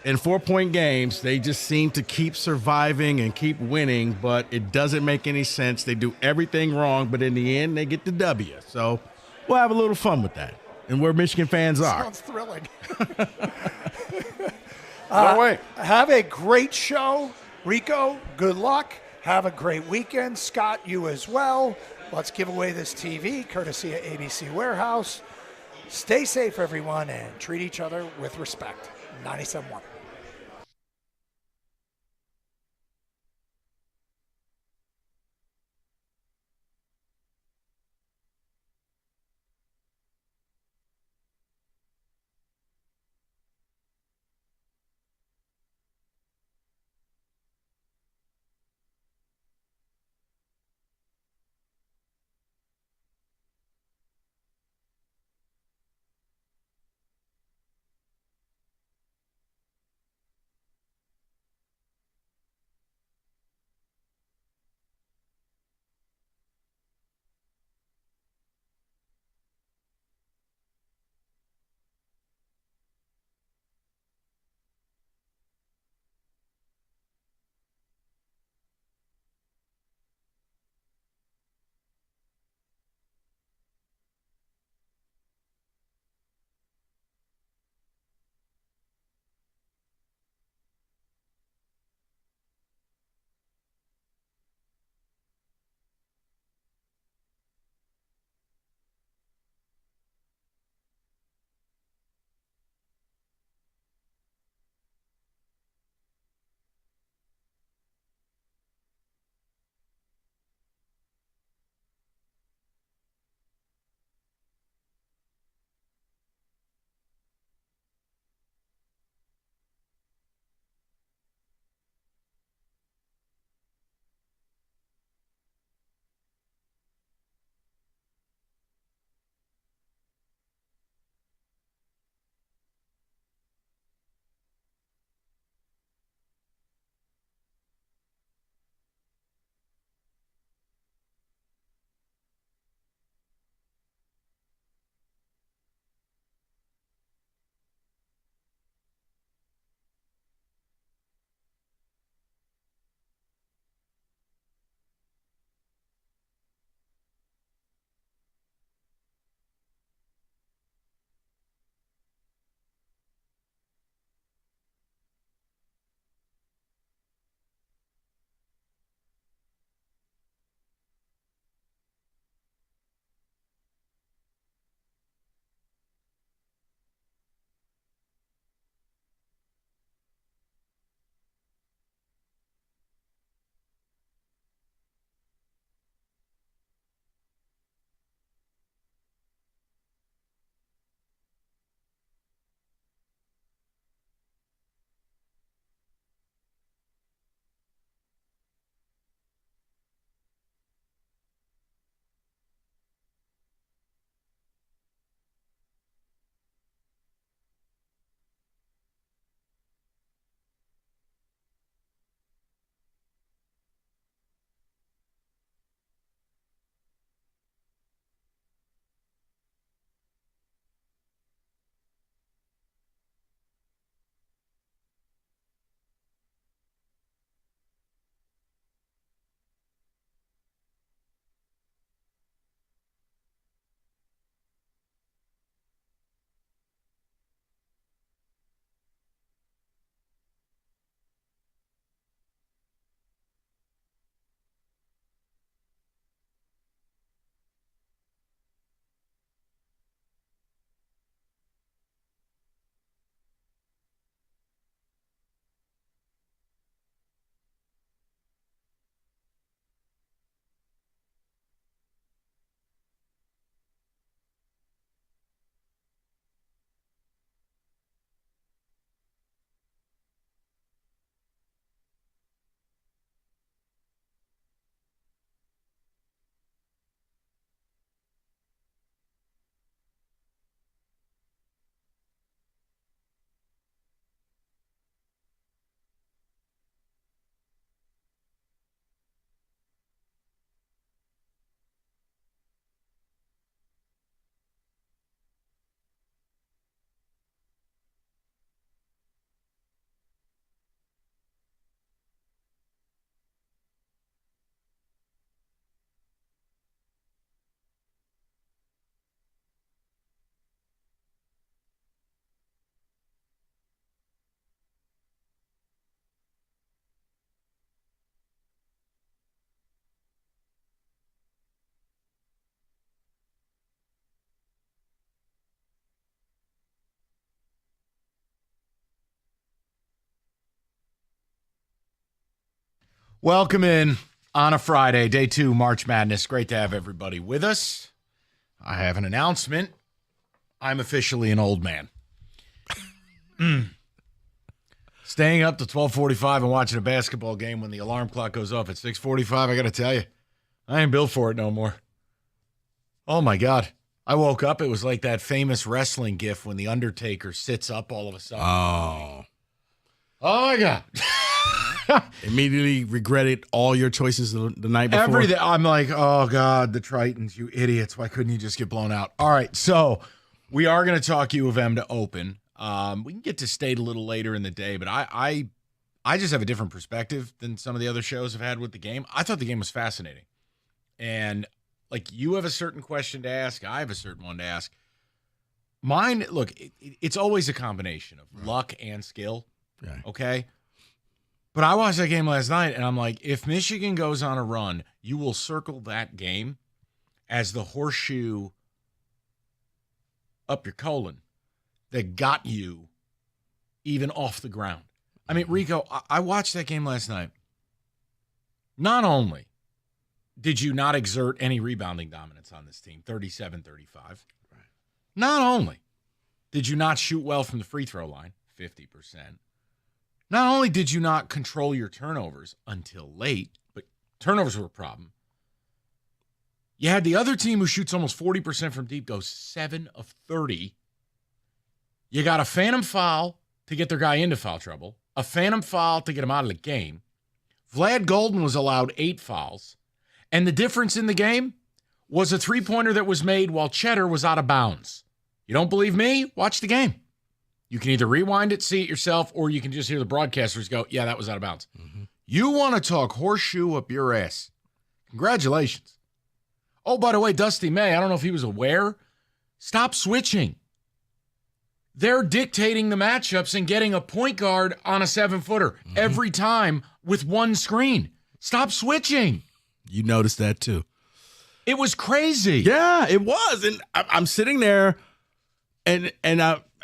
S8: in 4-point games, they just seem to keep surviving and keep winning, but it doesn't make any sense. They do everything wrong, but in the end, they get the W. So we'll have a little fun with that, and where Michigan fans are.
S1: Sounds thrilling.
S2: No way.
S1: Have a great show. Rico, good luck. Have a great weekend. Scott, you as well. Let's give away this TV, courtesy of ABC Warehouse. Stay safe, everyone, and treat each other with respect. 97.1.
S9: Welcome in on a Friday, day 2, March Madness. Great to have everybody with us. I have an announcement. I'm officially an old man. Staying up to 12:45 and watching a basketball game when the alarm clock goes off at 6:45, I got to tell you, I ain't built for it no more. Oh, my God. I woke up, it was like that famous wrestling gif when the Undertaker sits up all of a sudden. Oh, my God.
S8: Immediately regretted all your choices the night before?
S9: Everything. I'm like, oh, God, the Tritons, you idiots. Why couldn't you just get blown out? All right, so we are going to talk U of M to open. We can get to State a little later in the day, but I just have a different perspective than some of the other shows have had with the game. I thought the game was fascinating. And, like, you have a certain question to ask. I have a certain one to ask. Mine, look, it's always a combination of luck and skill, okay? But I watched that game last night, and I'm like, if Michigan goes on a run, you will circle that game as the horseshoe up your colon that got you even off the ground. I mean, Rico, I watched that game last night. Not only did you not exert any rebounding dominance on this team, 37-35. Not only did you not shoot well from the free throw line, 50%. Not only did you not control your turnovers until late, but turnovers were a problem. You had the other team who shoots almost 40% from deep go 7 of 30. You got a phantom foul to get their guy into foul trouble, a phantom foul to get him out of the game. Vlad Golden was allowed 8 fouls. And the difference in the game was a three-pointer that was made while Cheddar was out of bounds. You don't believe me? Watch the game. You can either rewind it, see it yourself, or you can just hear the broadcasters go, yeah, that was out of bounds. Mm-hmm. You want to talk horseshoe up your ass. Congratulations. Oh, by the way, Dusty May, I don't know if he was aware. Stop switching. They're dictating the matchups and getting a point guard on a 7-footer every time with one screen. Stop switching.
S8: You noticed that too.
S9: It was crazy.
S8: Yeah, it was. And I'm sitting there, and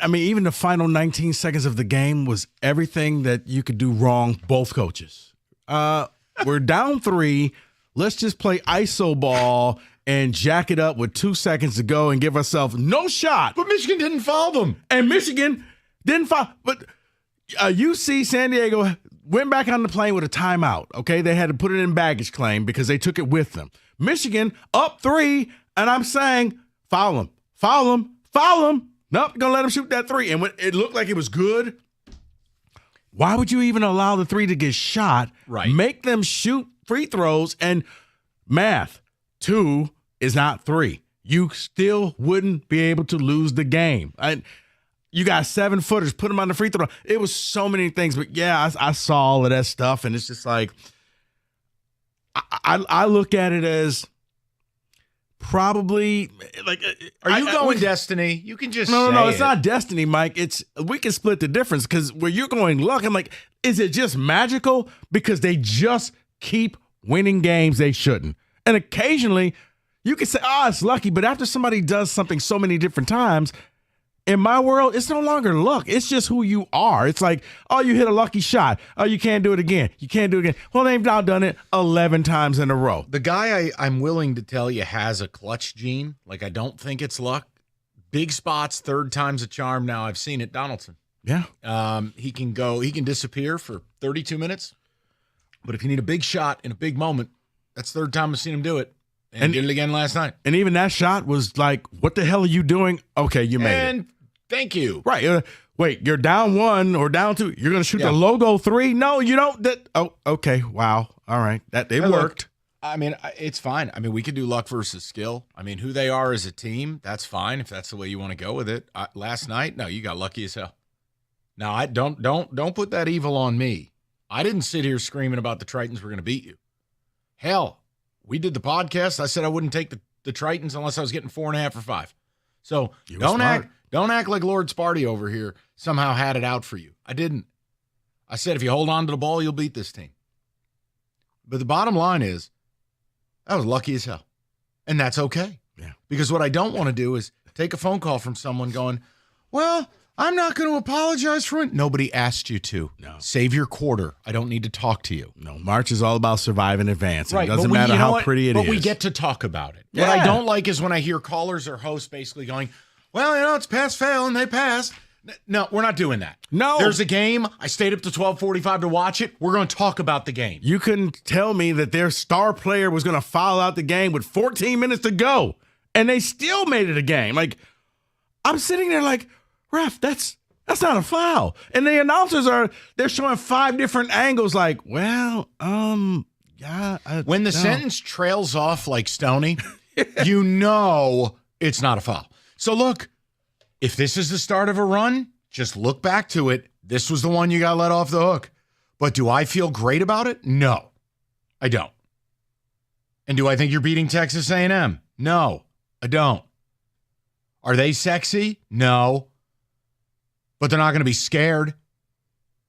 S8: I mean, even the final 19 seconds of the game was everything that you could do wrong, both coaches. We're down 3. Let's just play iso ball and jack it up with 2 seconds to go and give ourselves no shot.
S9: But Michigan didn't foul them.
S8: And Michigan didn't foul. But UC San Diego went back on the plane with a timeout, okay? They had to put it in baggage claim because they took it with them. Michigan up 3, and I'm saying, foul him, foul him, foul him. Nope, going to let him shoot that 3. And when it looked like it was good, why would you even allow the 3 to get shot?
S9: Right.
S8: Make them shoot free throws, and math, 2 is not 3. You still wouldn't be able to lose the game. You got 7-footers, put them on the free throw. It was so many things, but yeah, I saw all of that stuff, and it's just like, I look at it as probably like.
S9: Are you going destiny? You can just
S8: no. It's not destiny, Mike. We can split the difference because where you're going luck, I'm like, is it just magical because they just keep winning games they shouldn't, and occasionally you can say, oh, it's lucky, but after somebody does something so many different times. In my world, it's no longer luck. It's just who you are. It's like, oh, you hit a lucky shot. Oh, you can't do it again. You can't do it again. Well, they've now done it 11 times in a row.
S9: The guy I'm willing to tell you has a clutch gene. Like, I don't think it's luck. Big spots, 3rd time's a charm. Now I've seen it. Donaldson.
S8: Yeah.
S9: He can disappear for 32 minutes. But if you need a big shot in a big moment, that's 3rd time I've seen him do it. And did it again last night.
S8: And even that shot was like, what the hell are you doing? Okay, you made it.
S9: Thank you.
S8: Right. Wait, you're down 1 or down 2. You're going to shoot the logo 3? No, you don't. Oh, okay. Wow. All right. It worked.
S9: Look, I mean, it's fine. I mean, we could do luck versus skill. I mean, who they are as a team, that's fine if that's the way you want to go with it. Last night, no, you got lucky as hell. Now, I don't put that evil on me. I didn't sit here screaming about the Tritons were going to beat you. Hell, we did the podcast. I said I wouldn't take the Tritons unless I was getting 4.5 or 5. So don't act like Lord Sparty over here somehow had it out for you. I didn't. I said if you hold on to the ball, you'll beat this team. But the bottom line is, I was lucky as hell. And that's okay.
S8: Yeah.
S9: Because what I don't want to do is take a phone call from someone going, well, I'm not going to apologize for it. Nobody asked you to.
S8: No.
S9: Save your quarter. I don't need to talk to you.
S8: No, March is all about surviving in advance.
S9: Right,
S8: It doesn't matter how pretty it is.
S9: But we get to talk about it.
S8: Yeah.
S9: What I don't like is when I hear callers or hosts basically going, well, it's pass-fail, and they pass. No, we're not doing that.
S8: No.
S9: There's a game. I stayed up to 12:45 to watch it. We're going to talk about the game.
S8: You couldn't tell me that their star player was going to foul out the game with 14 minutes to go, and they still made it a game. Like, I'm sitting there like, ref, that's not a foul. And the announcers they're showing 5 different angles like, well, yeah.
S9: When the sentence trails off like Stoney, you know it's not a foul. So look, if this is the start of a run, just look back to it. This was the one you got let off the hook. But do I feel great about it? No, I don't. And do I think you're beating Texas A&M? No, I don't. Are they sexy? No. But they're not going to be scared.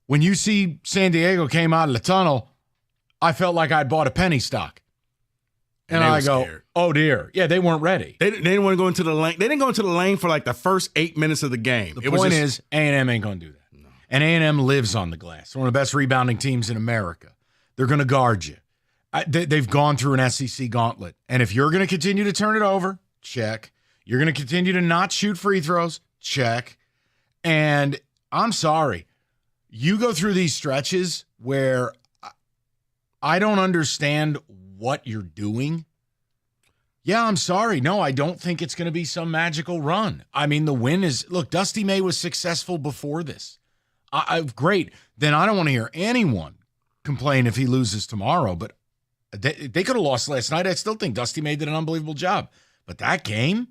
S9: When you see San Diego came out of the tunnel, I felt like I'd bought a penny stock. And I go, scared. Oh, dear. Yeah, they weren't ready.
S8: They didn't want to go into the lane. They didn't go into the lane for like the first 8 minutes of the game.
S9: The point is, A&M ain't going to do that. No. And A&M lives on the glass. They're one of the best rebounding teams in America. They're going to guard you. They've gone through an SEC gauntlet. And if you're going to continue to turn it over, check. You're going to continue to not shoot free throws, check. And I'm sorry, you go through these stretches where I don't understand what you're doing. Yeah, I'm sorry. No, I don't think it's going to be some magical run. I mean, the win is, look, Dusty May was successful before this. Great. Then I don't want to hear anyone complain if he loses tomorrow, but they could have lost last night. I still think Dusty May did an unbelievable job. But that game,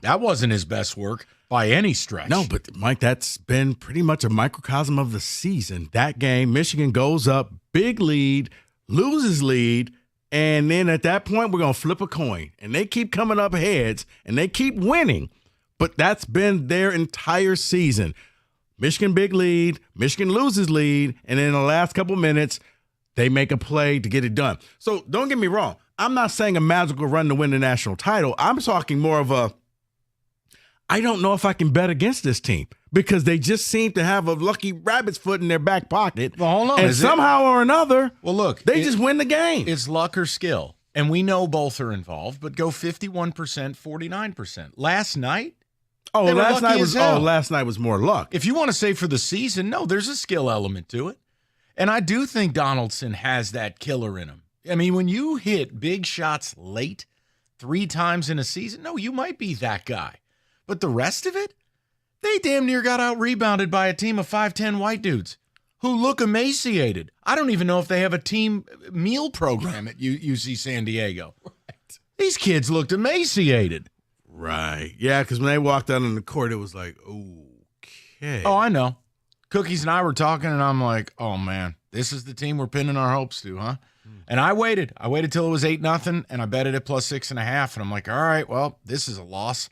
S9: that wasn't his best work by any stretch.
S8: No, but Mike, that's been pretty much a microcosm of the season. That game, Michigan goes up, big lead, loses lead, and then at that point, we're going to flip a coin. And they keep coming up heads, and they keep winning. But that's been their entire season. Michigan big lead, Michigan loses lead, and then in the last couple minutes, they make a play to get it done. So don't get me wrong. I'm not saying a magical run to win the national title. I'm talking more of I don't know if I can bet against this team because they just seem to have a lucky rabbit's foot in their back pocket.
S9: Well, hold on.
S8: And somehow or another,
S9: look,
S8: they just win the game.
S9: It's luck or skill. And we know both are involved, but go 51%, 49%. Last night?
S8: Last night was more luck.
S9: If you want to say for the season, no, there's a skill element to it. And I do think Donaldson has that killer in him. I mean, when you hit big shots late 3 times in a season, no, you might be that guy. But the rest of it, they damn near got out-rebounded by a team of 5'10" white dudes who look emaciated. I don't even know if they have a team meal program at UC San Diego. Right. These kids looked emaciated.
S8: Right. Yeah, because when they walked out on the court, it was like, okay.
S9: Oh, I know. Cookies and I were talking, and I'm like, oh, man, this is the team we're pinning our hopes to, huh? And I waited. I waited till it was 8-0, and I bet it at +6.5. And I'm like, all right, well, this is a loss.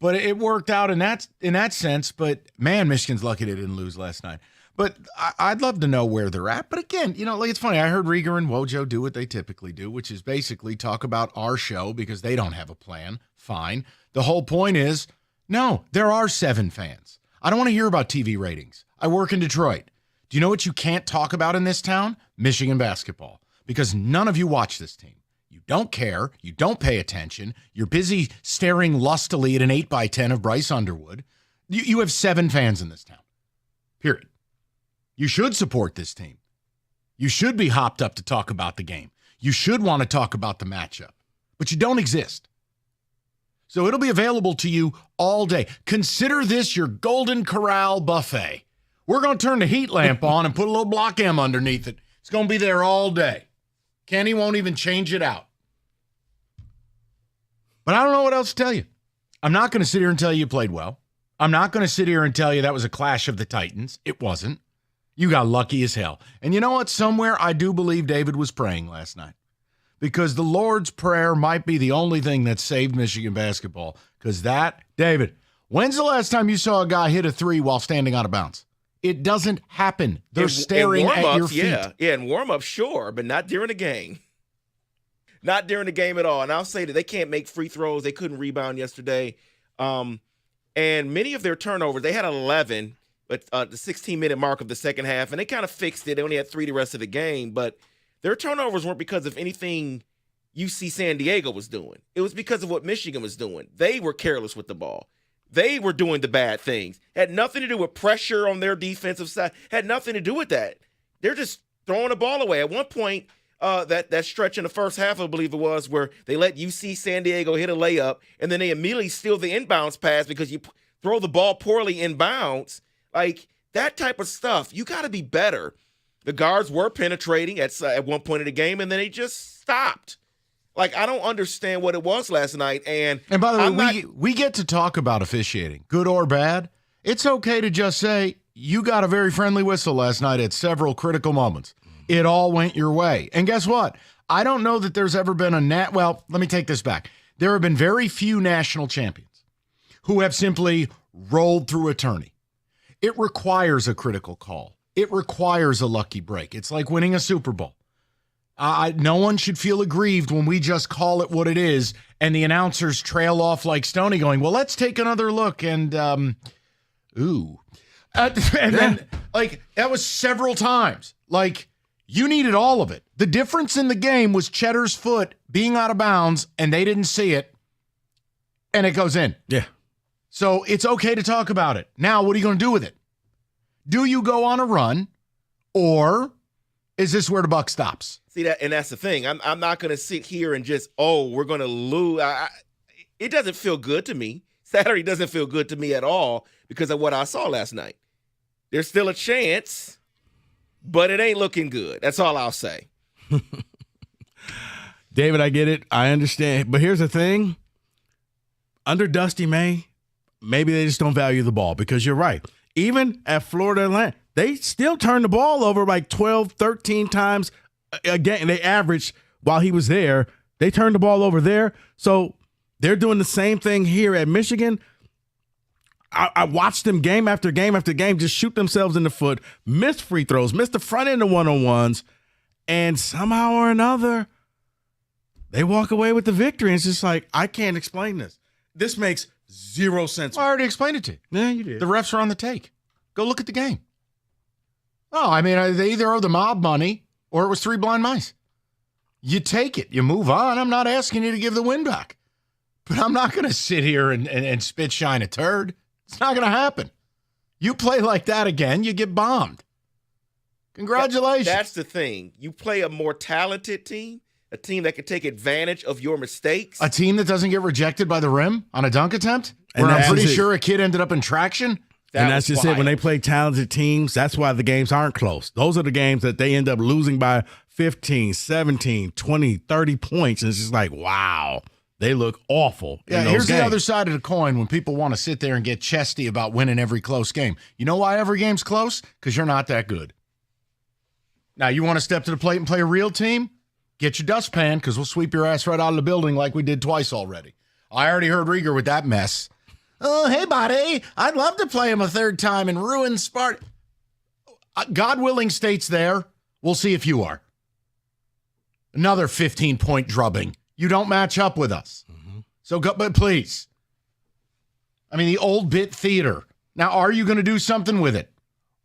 S9: But it worked out in that sense. But, man, Michigan's lucky they didn't lose last night. But I'd love to know where they're at. But, again, it's funny. I heard Rieger and Wojo do what they typically do, which is basically talk about our show because they don't have a plan. Fine. The whole point is, no, there are 7 fans. I don't want to hear about TV ratings. I work in Detroit. Do you know what you can't talk about in this town? Michigan basketball. Because none of you watch this team. You don't care. You don't pay attention. You're busy staring lustily at an 8x10 of Bryce Underwood. You have 7 fans in this town. Period. You should support this team. You should be hopped up to talk about the game. You should want to talk about the matchup. But you don't exist. So it'll be available to you all day. Consider this your Golden Corral buffet. We're going to turn the heat lamp on and put a little block M underneath it. It's going to be there all day. Kenny won't even change it out. But I don't know what else to tell you. I'm not going to sit here and tell you played well. I'm not going to sit here and tell you that was a clash of the Titans. It wasn't. You got lucky as hell. And you know what? Somewhere I do believe David was praying last night. Because the Lord's Prayer might be the only thing that saved Michigan basketball. Because David, when's the last time you saw a guy hit a 3 while standing out of bounds? It doesn't happen. They're staring at your feet.
S10: Yeah, in warm-up, sure, but not during the game. Not during the game at all. And I'll say that they can't make free throws. They couldn't rebound yesterday. And many of their turnovers, they had 11 at the 16-minute mark of the second half, and they kind of fixed it. They only had 3 the rest of the game, but their turnovers weren't because of anything UC San Diego was doing. It was because of what Michigan was doing. They were careless with the ball. They were doing the bad things. Had nothing to do with pressure on their defensive side. Had nothing to do with that. They're just throwing the ball away. At one point, that stretch in the first half, I believe it was, where they let UC San Diego hit a layup, and then they immediately steal the inbounds pass because you throw the ball poorly inbounds. Like, that type of stuff, you got to be better. The guards were penetrating at one point in the game, and then they just stopped. Like, I don't understand what it was last night. And
S9: by the way, we get to talk about officiating, good or bad. It's okay to just say, you got a very friendly whistle last night at several critical moments. It all went your way. And guess what? I don't know that there's ever been well, let me take this back. There have been very few national champions who have simply rolled through a tourney. It requires a critical call. It requires a lucky break. It's like winning a Super Bowl. No one should feel aggrieved when we just call it what it is and the announcers trail off like Stoney going, well, let's take another look. And, then, like, that was several times. Like, you needed all of it. The difference in the game was Cheddar's foot being out of bounds, and they didn't see it, and it goes in.
S8: Yeah.
S9: So it's okay to talk about it. Now, what are you going to do with it? Do you go on a run, or is this where the buck stops?
S10: See that, and that's the thing. I'm not going to sit here and just, we're going to lose. It doesn't feel good to me. Saturday doesn't feel good to me at all because of what I saw last night. There's still a chance, but it ain't looking good. That's all I'll say.
S8: David, I get it. I understand. But here's the thing. Under Dusty May, maybe they just don't value the ball because you're right. Even at Florida Atlantic, they still turn the ball over like 12, 13 times a game. They averaged, while he was there, they turned the ball over there. So they're doing the same thing here at Michigan. I watched them game after game after game just shoot themselves in the foot, miss free throws, miss the front end of one-on-ones, and somehow or another, they walk away with the victory. And it's just like, I can't explain this. This makes zero sense.
S9: I already explained it to you.
S8: Yeah, you did.
S9: The refs are on the take. Go look at the game. Oh, I mean, they either owe the mob money or it was 3 blind mice. You take it. You move on. I'm not asking you to give the win back. But I'm not going to sit here and spit shine a turd. It's not going to happen. You play like that again, you get bombed. Congratulations.
S10: That's the thing. You play a more talented team, a team that can take advantage of your mistakes.
S9: A team that doesn't get rejected by the rim on a dunk attempt,
S8: And
S9: where I'm
S8: that's
S9: pretty
S8: it.
S9: sure a kid ended up in traction.
S8: And that's just it. When they play talented teams, that's why the games aren't close. Those are the games that they end up losing by 15, 17, 20, 30 points. And it's just like, wow, they look awful.
S9: Yeah, here's the other side of the coin when people want to sit there and get chesty about winning every close game. You know why every game's close? Because you're not that good. Now, you want to step to the plate and play a real team? Get your dustpan, because we'll sweep your ass right out of the building like we did twice already. I already heard Rieger with that mess. Oh, hey, buddy, I'd love to play him a third time and ruin Sparta. God willing, state's there. We'll see if you are. Another 15-point drubbing. You don't match up with us. Mm-hmm. So, but please. I mean, the old bit theater. Now, are you going to do something with it?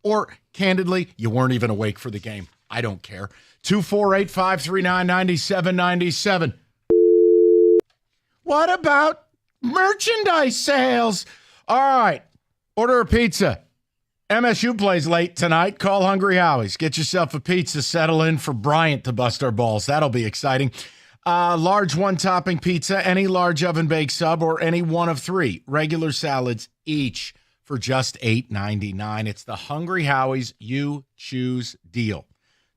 S9: Or, candidly, you weren't even awake for the game. I don't care. 248-539-9797. What about merchandise sales? All right. Order a pizza. MSU plays late tonight. Call Hungry Howie's. Get yourself a pizza. Settle in for Bryant to bust our balls. That'll be exciting. Large one-topping pizza, any large oven-baked sub, or any one of 3 regular salads each for just $8.99. It's the Hungry Howie's You Choose deal.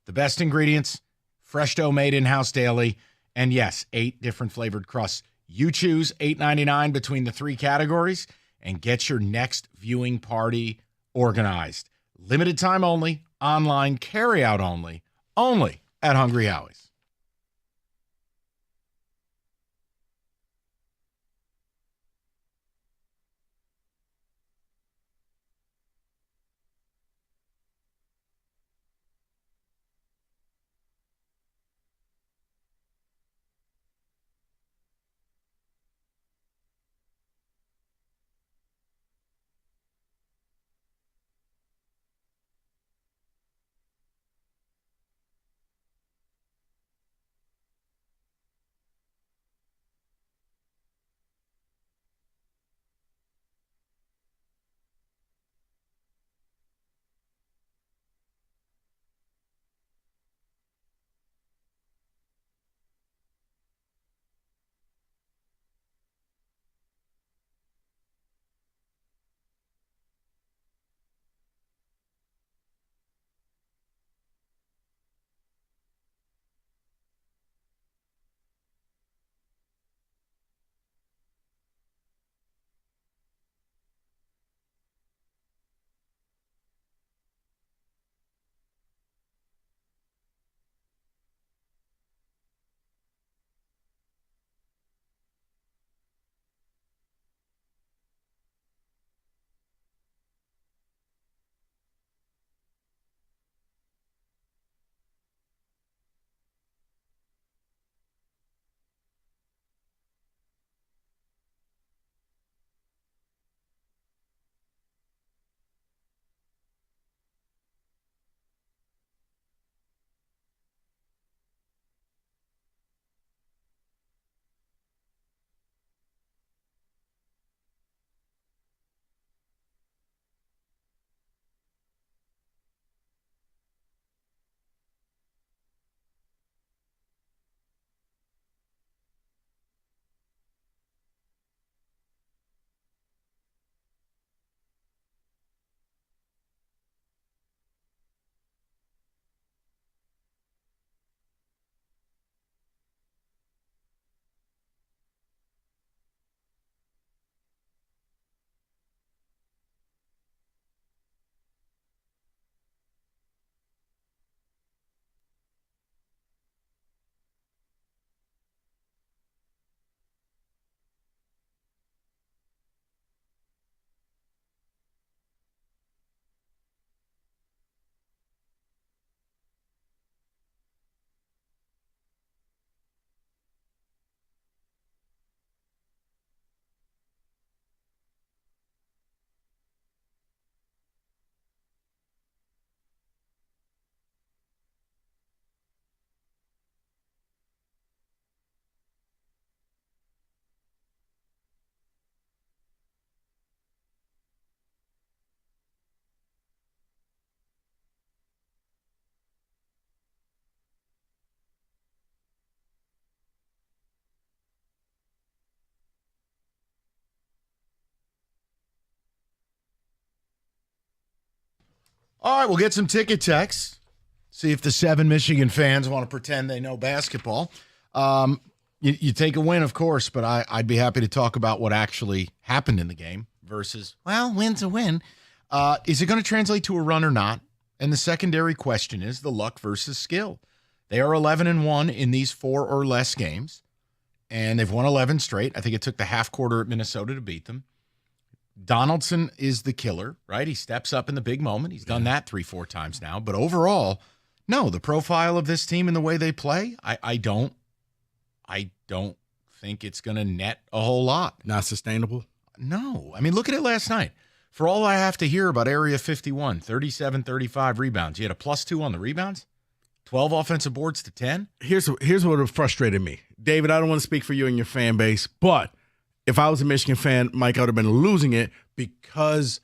S9: The best ingredients, fresh dough made in-house daily, and yes, 8 different flavored crusts. You choose $8.99 between the 3 categories and get your next viewing party organized. Limited time only, online, carry-out only at Hungry Howie's. All right, we'll get some ticket texts. See if the 7 Michigan fans want to pretend they know basketball. You take a win, of course, but I'd be happy to talk about what actually happened in the game versus, well, win's a win. Is it going to translate to a run or not? And the secondary question is the luck versus skill. They are 11-1 in these 4 or less games, and they've won 11 straight. I think it took the half quarter at Minnesota to beat them. Donaldson is the killer, right? He steps up in the big moment. He's done that 3-4 times now. But overall, no, the profile of this team and the way they play, I don't think it's going to net a whole lot.
S8: Not sustainable?
S9: No. I mean, look at it last night. For all I have to hear about Area 51, 37-35 rebounds. You had a +2 on the rebounds, 12 offensive boards to 10.
S8: Here's what frustrated me. David, I don't want to speak for you and your fan base, but if I was a Michigan fan, Mike, I would have been losing it because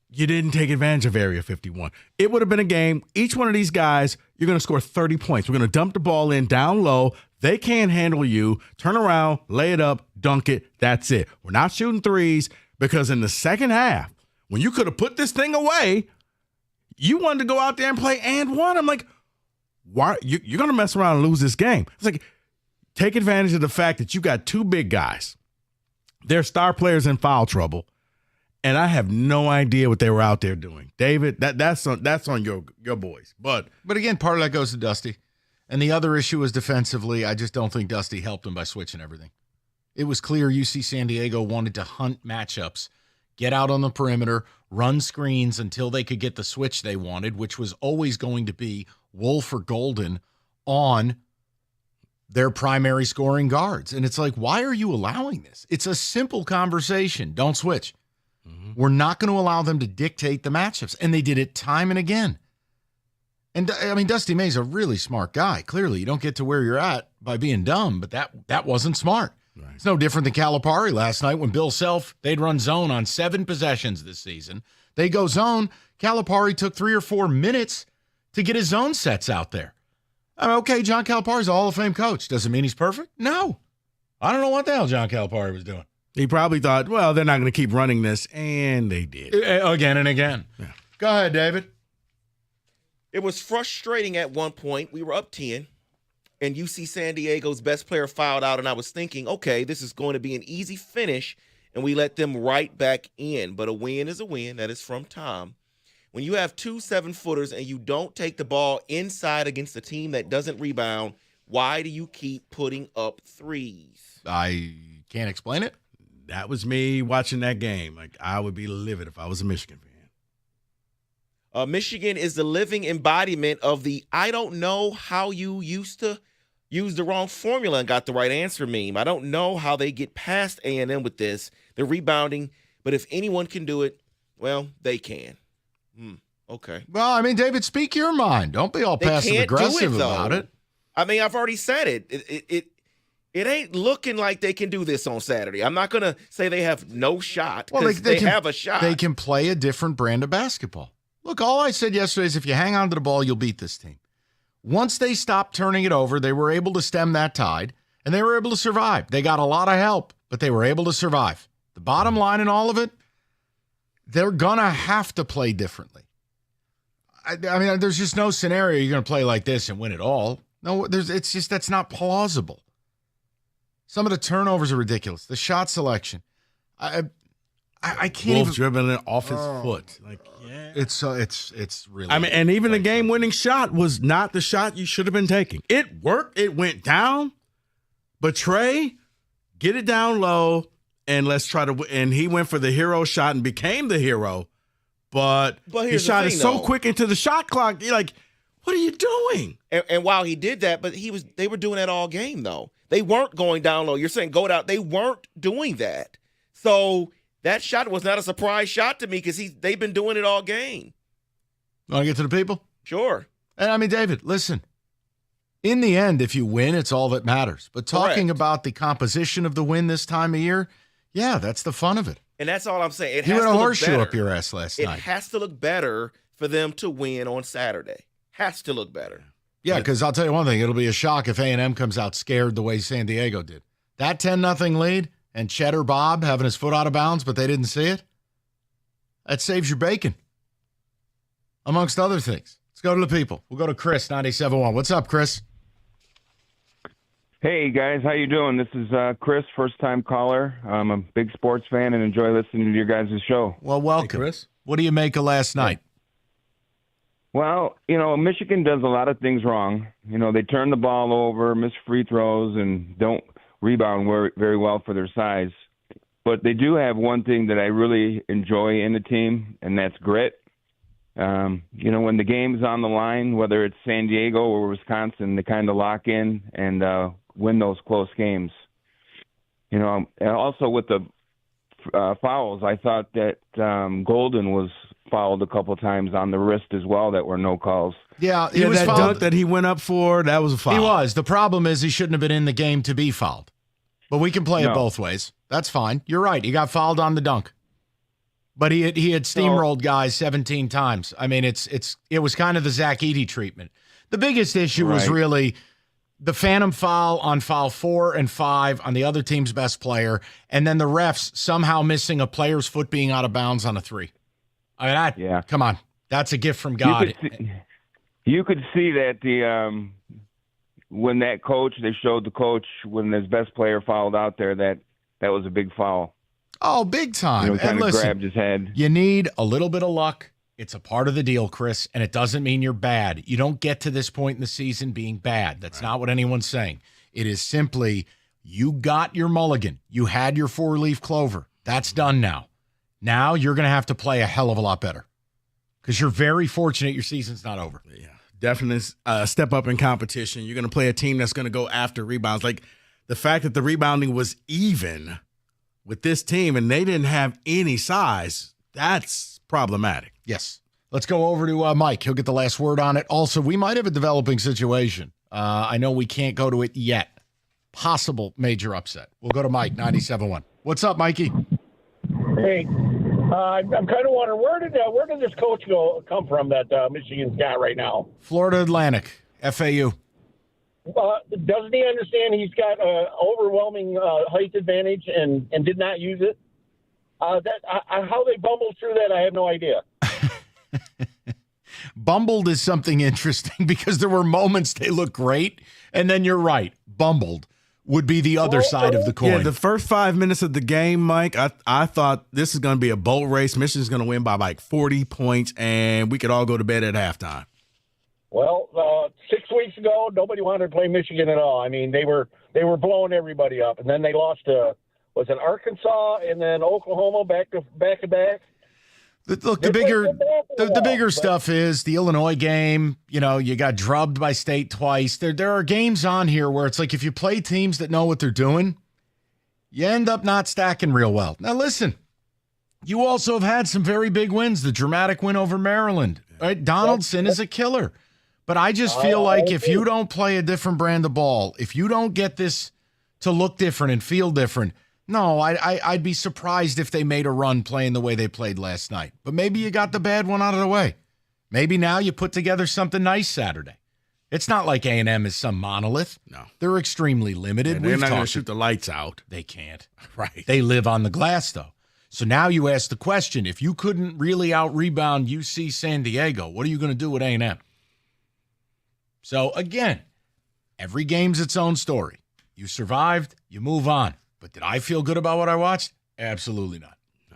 S8: you didn't take advantage of Area 51. It would have been a game. Each one of these guys, you're going to score 30 points. We're going to dump the ball in down low. They can't handle you. Turn around, lay it up, dunk it. That's it. We're not shooting threes because in the second half, when you could have put this thing away, you wanted to go out there and play and one. I'm like, why? You're going to mess around and lose this game. It's like, take advantage of the fact that you got 2 big guys. They're star players in foul trouble, and I have no idea what they were out there doing. David, that's on your boys. But
S9: again, part of that goes to Dusty. And the other issue is defensively, I just don't think Dusty helped him by switching everything. It was clear UC San Diego wanted to hunt matchups, get out on the perimeter, run screens until they could get the switch they wanted, which was always going to be Wolf or Golden on their primary scoring guards. And it's like, why are you allowing this? It's a simple conversation. Don't switch. Mm-hmm. We're not going to allow them to dictate the matchups. And they did it time and again. And, I mean, Dusty May's a really smart guy. Clearly, you don't get to where you're at by being dumb, but that wasn't smart. Right. It's no different than Calipari last night when Bill Self, they'd run zone on 7 possessions this season. They go zone. Calipari took 3 or 4 minutes to get his zone sets out there. I mean, okay, John Calipari's a Hall of Fame coach. Doesn't mean he's perfect? No. I don't know what the hell John Calipari was doing.
S8: He probably thought, well, they're not going to keep running this, and they did.
S9: Again and again. Yeah. Go ahead, David.
S10: It was frustrating at one point. We were up 10, and UC San Diego's best player fouled out, and I was thinking, okay, this is going to be an easy finish, and we let them right back in. But a win is a win. That is from Tom. When you have 2 7-footers and you don't take the ball inside against a team that doesn't rebound, why do you keep putting up threes?
S9: I can't explain it.
S8: That was me watching that game. Like, I would be livid if I was a Michigan fan.
S10: Michigan is the living embodiment of the I don't know how you used to use the wrong formula and got the right answer meme. I don't know how they get past A&M with this. They're rebounding, but if anyone can do it, well, they can. Okay.
S9: Well, I mean, David, speak your mind. Don't be all passive-aggressive about it.
S10: I mean, I've already said it. It ain't looking like they can do this on Saturday. I'm not going to say they have no shot because they have a shot.
S9: They can play a different brand of basketball. Look, all I said yesterday is if you hang on to the ball, you'll beat this team. Once they stopped turning it over, they were able to stem that tide, and they were able to survive. They got a lot of help, but they were able to survive. The bottom line in all of it, they're going to have to play differently. I mean, there's just no scenario you're going to play like this and win it all. No, it's just that's not plausible. Some of the turnovers are ridiculous. The shot selection. I can't
S8: Wolf dribbling it off his foot. Like,
S9: yeah. It's really.
S8: I mean, and even the game-winning shot was not the shot you should have been taking. It worked. It went down. But Trey, get it down low, and let's try to. And he went for the hero shot and became the hero. But his shot is so quick into the shot clock. You're like, what are you doing?
S10: And while he did that, but they were doing that all game though. They weren't going down low. You're saying go down. They weren't doing that. So that shot was not a surprise shot to me because they've been doing it all game.
S9: Want to get to the people?
S10: Sure.
S9: And I mean, David, listen. In the end, if you win, it's all that matters. But talking about the composition of the win this time of year, yeah, that's the fun of it.
S10: And that's all I'm saying.
S9: You had a horseshoe up your ass last night.
S10: It has to look better for them to win on Saturday. Has to look better.
S9: Yeah, because I'll tell you one thing. It'll be a shock if A&M comes out scared the way San Diego did. That 10-0 lead and Cheddar Bob having his foot out of bounds, but they didn't see it, that saves your bacon. amongst other things. Let's go to the people. We'll go to Chris, 97.1. What's up, Chris?
S11: Hey, guys. How you doing? This is Chris, first-time caller. I'm a big sports fan and enjoy listening to your guys' show.
S9: Well, welcome.
S8: Hey, Chris.
S9: What do you make of last night?
S11: Well, Michigan does a lot of things wrong. They turn the ball over, miss free throws, and don't rebound very well for their size. But they do have one thing that I really enjoy in the team, and that's grit. When the game's on the line, whether it's San Diego or Wisconsin, they kind of lock in and win those close games. And also with the fouls, I thought that Golden was fouled a couple times on the wrist as well that were no calls.
S9: Yeah, he was
S8: that
S9: fouled.
S8: dunk that he went up for, that was a foul.
S9: He was. The problem is he shouldn't have been in the game to be fouled. But we can play it both ways. That's fine. You're right. He got fouled on the dunk. But he had steamrolled guys 17 times. I mean, it was kind of the Zach Edey treatment. The biggest issue was really the phantom foul on foul 4 and 5 on the other team's best player, and then the refs somehow missing a player's foot being out of bounds on a 3. I mean, come on. That's a gift from God.
S11: You could see that when that coach, they showed the coach when his best player fouled out there that was a big foul.
S9: Oh, big time.
S11: Kind
S9: and
S11: of
S9: listen,
S11: grabbed his head.
S9: You need a little bit of luck. It's a part of the deal, Chris, and it doesn't mean you're bad. You don't get to this point in the season being bad. That's not what anyone's saying. It is simply you got your mulligan. You had your 4-leaf clover. That's done now. Now you're going to have to play a hell of a lot better because you're very fortunate your season's not over.
S8: Yeah, definitely step up in competition. You're going to play a team that's going to go after rebounds. Like the fact that the rebounding was even with this team and they didn't have any size, that's problematic.
S9: Yes. Let's go over to Mike. He'll get the last word on it. Also, we might have a developing situation. I know we can't go to it yet. Possible major upset. We'll go to Mike, 97.1. What's up, Mikey?
S12: Hey, I'm kind of wondering where did this coach come from that Michigan's got right now?
S9: Florida Atlantic, FAU.
S12: Doesn't he understand he's got an overwhelming height advantage and did not use it? How they bumbled through that, I have no idea.
S9: Bumbled is something interesting because there were moments they looked great, and then you're right, bumbled would be the other side of the coin.
S8: Yeah, the first 5 minutes of the game, Mike, I thought this is going to be a boat race. Michigan's going to win by like 40 points, and we could all go to bed at halftime.
S12: Well, 6 weeks ago, nobody wanted to play Michigan at all. I mean, they were blowing everybody up, and then they lost to Arkansas and then Oklahoma back to back.
S9: Look, the bigger stuff is the Illinois game. You got drubbed by State twice. There are games on here where it's like if you play teams that know what they're doing, you end up not stacking real well. Now, listen, you also have had some very big wins. The dramatic win over Maryland. Right? Donaldson is a killer. But I just feel like if you don't play a different brand of ball, if you don't get this to look different and feel different, no, I'd be surprised if they made a run playing the way they played last night. But maybe you got the bad one out of the way. Maybe now you put together something nice Saturday. It's not like A&M is some monolith.
S8: No.
S9: They're extremely limited.
S8: And they're not going to shoot the lights out.
S9: They can't.
S8: Right.
S9: They live on the glass, though. So now you ask the question, if you couldn't really out-rebound UC San Diego, what are you going to do with A&M? So, again, every game's its own story. You survived, you move on. But did I feel good about what I watched? Absolutely not. No.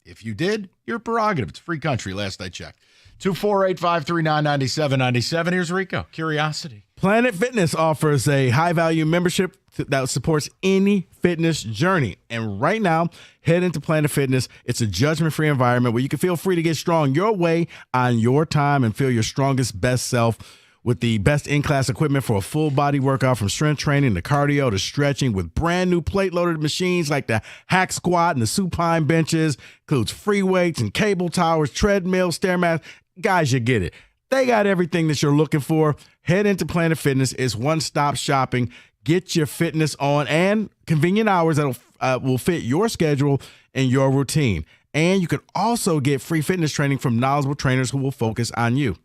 S9: If you did, your prerogative. It's a free country, last I checked. 248-539-9797. Here's Rico. Curiosity.
S8: Planet Fitness offers a high-value membership that supports any fitness journey. And right now, head into Planet Fitness. It's a judgment-free environment where you can feel free to get strong your way on your time and feel your strongest, best self with the best in-class equipment for a full-body workout, from strength training to cardio to stretching, with brand-new plate-loaded machines like the hack squat and the supine benches. Includes free weights and cable towers, treadmills, Stairmats. Guys, you get it. They got everything that you're looking for. Head into Planet Fitness. It's one-stop shopping. Get your fitness on and convenient hours that will fit your schedule and your routine. And you can also get free fitness training from knowledgeable trainers who will focus on you.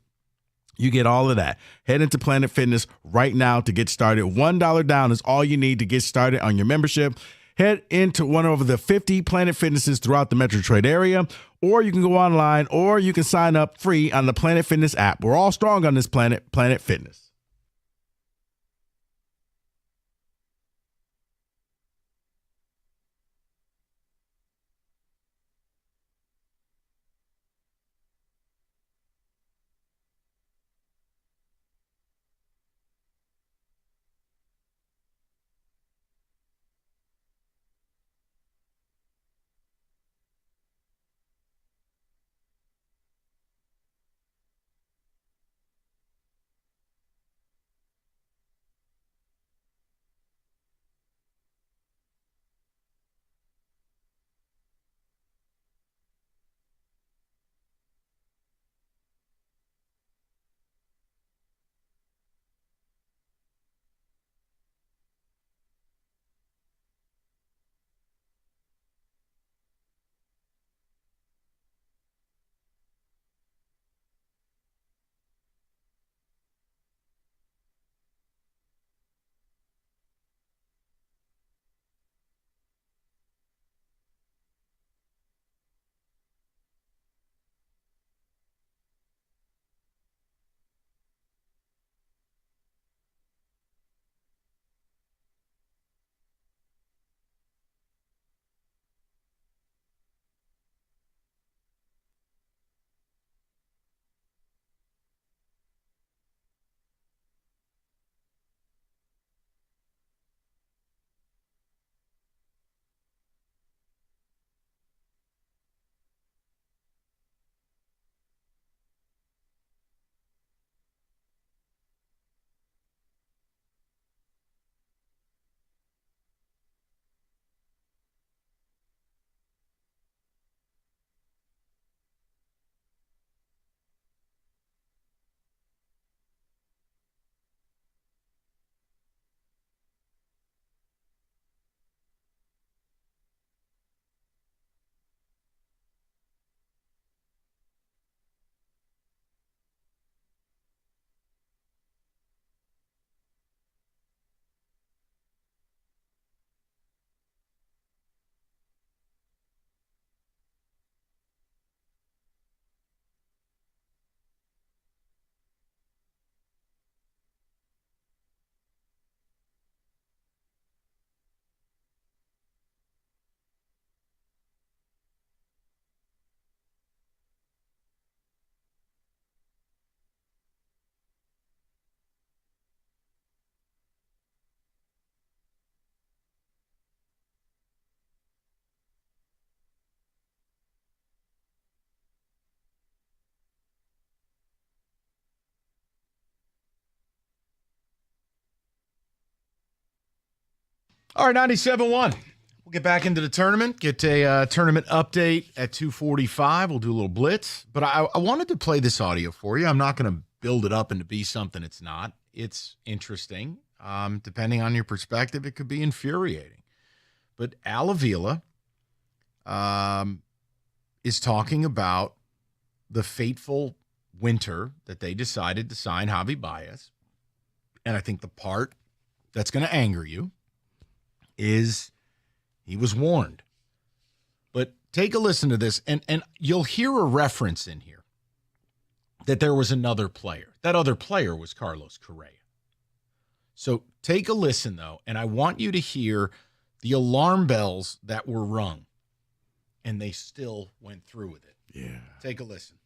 S8: You get all of that. Head into Planet Fitness right now to get started. $1 down is all you need to get started on your membership. Head into one of the 50 Planet Fitnesses throughout the Metro Detroit area, or you can go online, or you can sign up free on the Planet Fitness app. We're all strong on this planet, Planet Fitness.
S9: All right, 97.1. We'll get back into the tournament, get a tournament update at 2:45. We'll do a little blitz. But I wanted to play this audio for you. I'm not going to build it up into be something it's not. It's interesting. Depending on your perspective, it could be infuriating. But Al Avila is talking about the fateful winter that they decided to sign Javi Baez. And I think the part that's going to anger you is he was warned. But take a listen to this, and you'll hear a reference in here that there was another player. That other player was Carlos Correa. So take a listen, though, and I want you to hear the alarm bells that were rung, and they still went through with it.
S8: Yeah.
S9: Take a listen.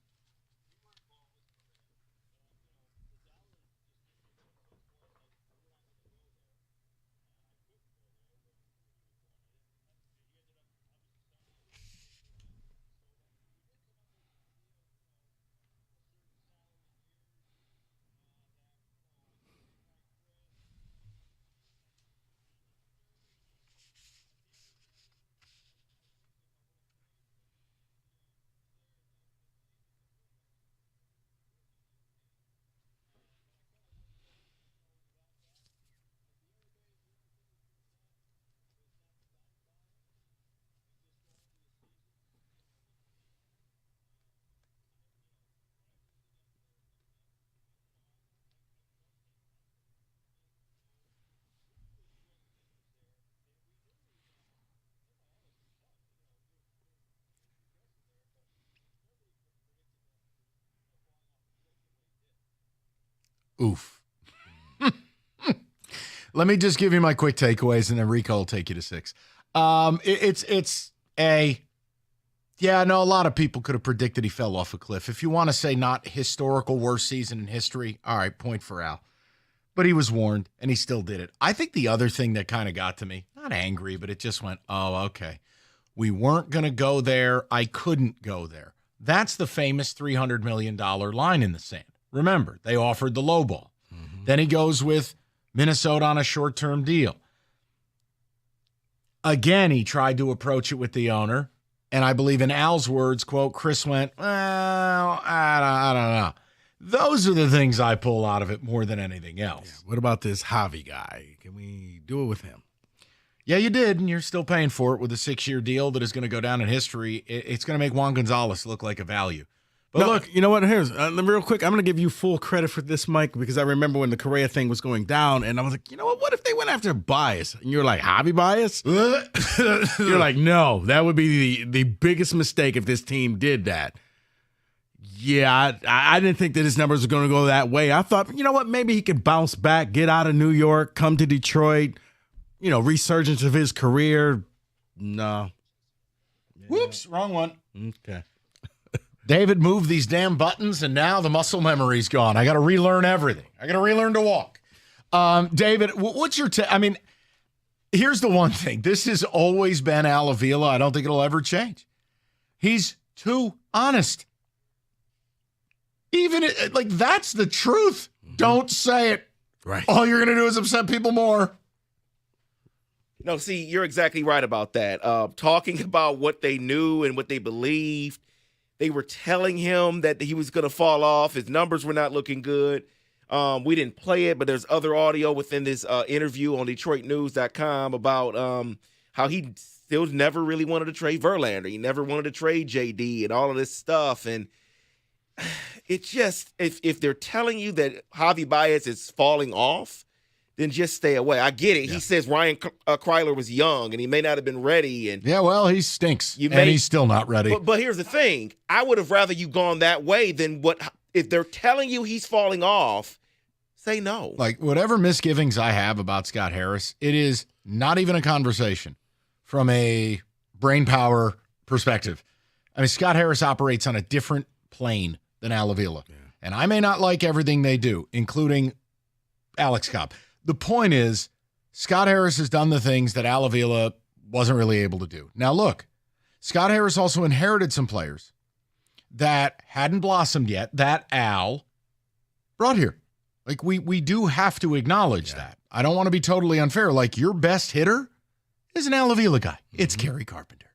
S9: Oof. Let me just give you my quick takeaways, and then Rico will take you to 6. A lot of people could have predicted he fell off a cliff. If you want to say not historical worst season in history, all right, point for Al. But he was warned, and he still did it. I think the other thing that kind of got to me, not angry, but it just went, oh, okay. We weren't going to go there. I couldn't go there. That's the famous $300 million line in the sand. Remember, they offered the low ball. Mm-hmm. Then he goes with Minnesota on a short-term deal. Again, he tried to approach it with the owner. And I believe in Al's words, quote, Chris went, well, I don't know. Those are the things I pull out of it more than anything else.
S8: Yeah, what about this Javi guy? Can we do it with him?
S9: Yeah, you did, and you're still paying for it with a 6-year deal that is going to go down in history. It's going to make Juan Gonzalez look like a value. But
S8: look, you know what? Here's real quick. I'm going to give you full credit for this, Mike, because I remember when the Correa thing was going down, and I was like, you know what? What if they went after Baez? And you're like, Javi Baez? You're like, no, that would be the biggest mistake if this team did that. Yeah, I didn't think that his numbers were going to go that way. I thought, you know what? Maybe he could bounce back, get out of New York, come to Detroit, resurgence of his career. No.
S9: Whoops, wrong one.
S8: Okay.
S9: David moved these damn buttons, and now the muscle memory's gone. I got to relearn everything. I got to relearn to walk. David, what's your here's the one thing. This has always been Al Avila. I don't think it'll ever change. He's too honest. Even that's the truth. Mm-hmm. Don't say it.
S8: Right.
S9: All you're going to do is upset people more.
S10: No, see, you're exactly right about that. Talking about what they knew and what they believed. They were telling him that he was going to fall off. His numbers were not looking good. We didn't play it, but there's other audio within this interview on DetroitNews.com about how he still never really wanted to trade Verlander. He never wanted to trade JD and all of this stuff. And it's just, if they're telling you that Javi Baez is falling off, then just stay away. I get it. Yeah. He says Ryan Kryler was young and he may not have been ready. And
S9: yeah, well, he stinks, and he's still not ready.
S10: But here's the thing. I would have rather you gone that way than if they're telling you he's falling off, say no.
S9: Like, whatever misgivings I have about Scott Harris, it is not even a conversation from a brain power perspective. I mean, Scott Harris operates on a different plane than Al Avila. Yeah. And I may not like everything they do, including Alex Cobb. The point is, Scott Harris has done the things that Al Avila wasn't really able to do. Now, look, Scott Harris also inherited some players that hadn't blossomed yet, that Al brought here. Like, we do have to acknowledge that. I don't want to be totally unfair. Like, your best hitter is an Al Avila guy. Mm-hmm. It's Gary Carpenter.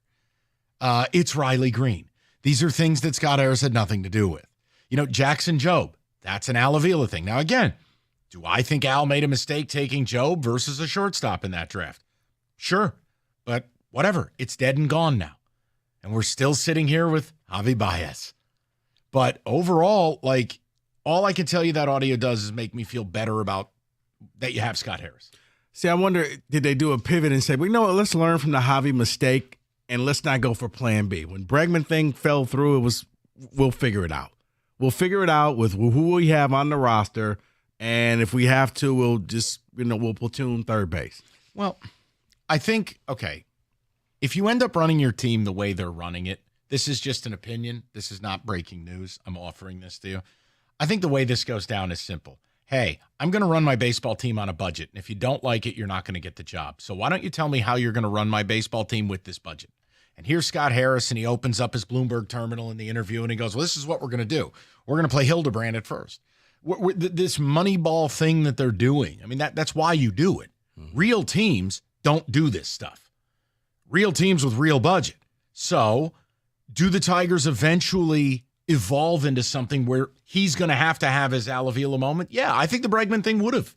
S9: It's Riley Green. These are things that Scott Harris had nothing to do with. Jackson Jobe, that's an Al Avila thing. Now, again, do I think Al made a mistake taking Jobe versus a shortstop in that draft? Sure, but whatever. It's dead and gone now. And we're still sitting here with Javi Baez. But overall, all I can tell you that audio does is make me feel better about that you have Scott Harris.
S8: See, I wonder, did they do a pivot and say, well, you know what, let's learn from the Javi mistake and let's not go for plan B. When Bregman thing fell through, we'll figure it out. We'll figure it out with who we have on the roster. And if we have to, we'll just, we'll platoon third base.
S9: Well, I think, okay, if you end up running your team the way they're running it, this is just an opinion. This is not breaking news. I'm offering this to you. I think the way this goes down is simple. Hey, I'm going to run my baseball team on a budget. And if you don't like it, you're not going to get the job. So why don't you tell me how you're going to run my baseball team with this budget? And here's Scott Harris, and he opens up his Bloomberg terminal in the interview, and he goes, well, this is what we're going to do. We're going to play Hildebrand at first. This Moneyball thing that they're doing, I mean, that's why you do it. Mm-hmm. Real teams don't do this stuff. Real teams with real budget. So do the Tigers eventually evolve into something where he's going to have his Al Avila moment? Yeah, I think the Bregman thing would have.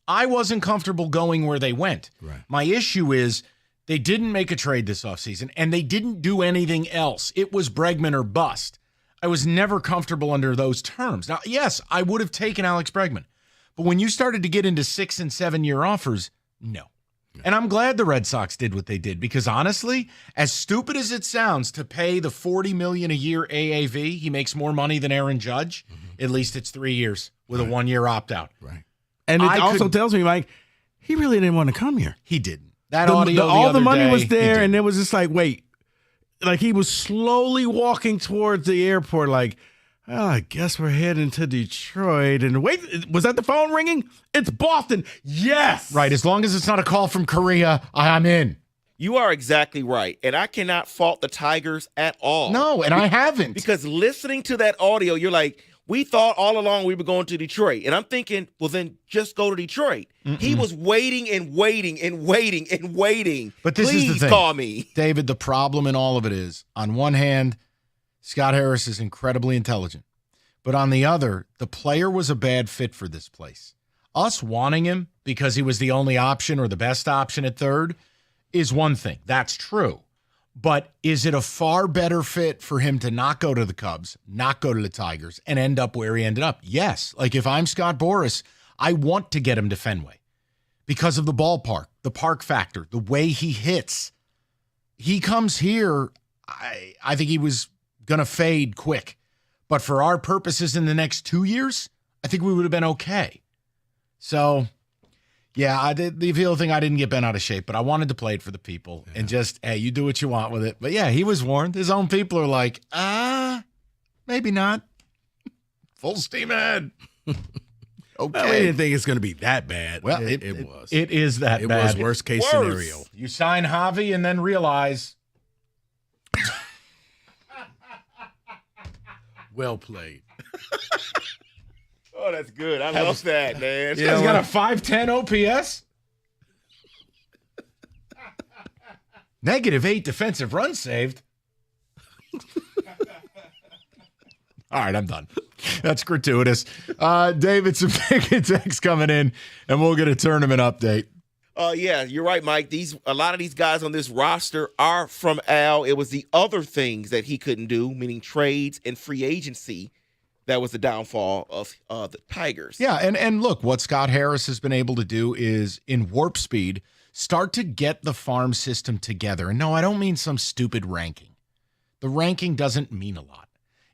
S9: I wasn't comfortable going where they went.
S8: Right.
S9: My issue is they didn't make a trade this offseason, and they didn't do anything else. It was Bregman or bust. I was never comfortable under those terms. Now, yes, I would have taken Alex Bregman. But when you started to get into 6- and 7-year offers, no. Yeah. And I'm glad the Red Sox did what they did because, honestly, as stupid as it sounds to pay the $40 million a year AAV, he makes more money than Aaron Judge. Mm-hmm. at least it's 3 years with a 1-year opt-out.
S8: Right. And it also tells me, Mike, he really didn't want to come here.
S9: He didn't. That audio
S8: all the money
S9: day,
S8: was there, and it was just like, wait. Like, he was slowly walking towards the airport like, oh, I guess we're heading to Detroit. And wait, was that the phone ringing? It's Boston. Yes.
S9: Right. As long as it's not a call from Korea, I'm in.
S10: You are exactly right. And I cannot fault the Tigers at all.
S9: No, and I haven't.
S10: Because listening to that audio, you're like, we thought all along we were going to Detroit. And I'm thinking, well, then just go to Detroit. He was waiting and waiting and waiting and waiting.
S9: But this
S10: Please
S9: is the thing.
S10: Call me.
S9: David, the problem in all of it is, on one hand, Scott Harris is incredibly intelligent. But on the other, the player was a bad fit for this place. Us wanting him because he was the only option or the best option at third is one thing. That's true. But is it a far better fit for him to not go to the Cubs, not go to the Tigers, and end up where he ended up? Yes. Like, if I'm Scott Boras, I want to get him to Fenway because of the ballpark, the park factor, the way he hits. He comes here, I think he was going to fade quick. But for our purposes in the next 2 years, I think we would have been okay. So, yeah, I did the other thing. I didn't get bent out of shape, but I wanted to play it for the people and just, hey, you do what you want with it. But yeah, he was warned. His own people are like, maybe not. Full steam ahead. Okay.
S8: Well, we didn't think it's going to be that bad.
S9: Well,
S8: it was.
S9: It is that bad.
S8: It was worst case scenario.
S9: You sign Javi and then realize.
S8: Well played.
S10: Oh, that's good. I love that, man.
S9: He's got a 510 OPS. -8 defensive runs saved. All right, I'm done. That's gratuitous. David, some big text coming in, and we'll get a tournament update.
S10: Yeah, you're right, Mike. A lot of these guys on this roster are from Al. It was the other things that he couldn't do, meaning trades and free agency, that was the downfall of the Tigers.
S9: Yeah, and look, what Scott Harris has been able to do is, in warp speed, start to get the farm system together. And no, I don't mean some stupid ranking. The ranking doesn't mean a lot.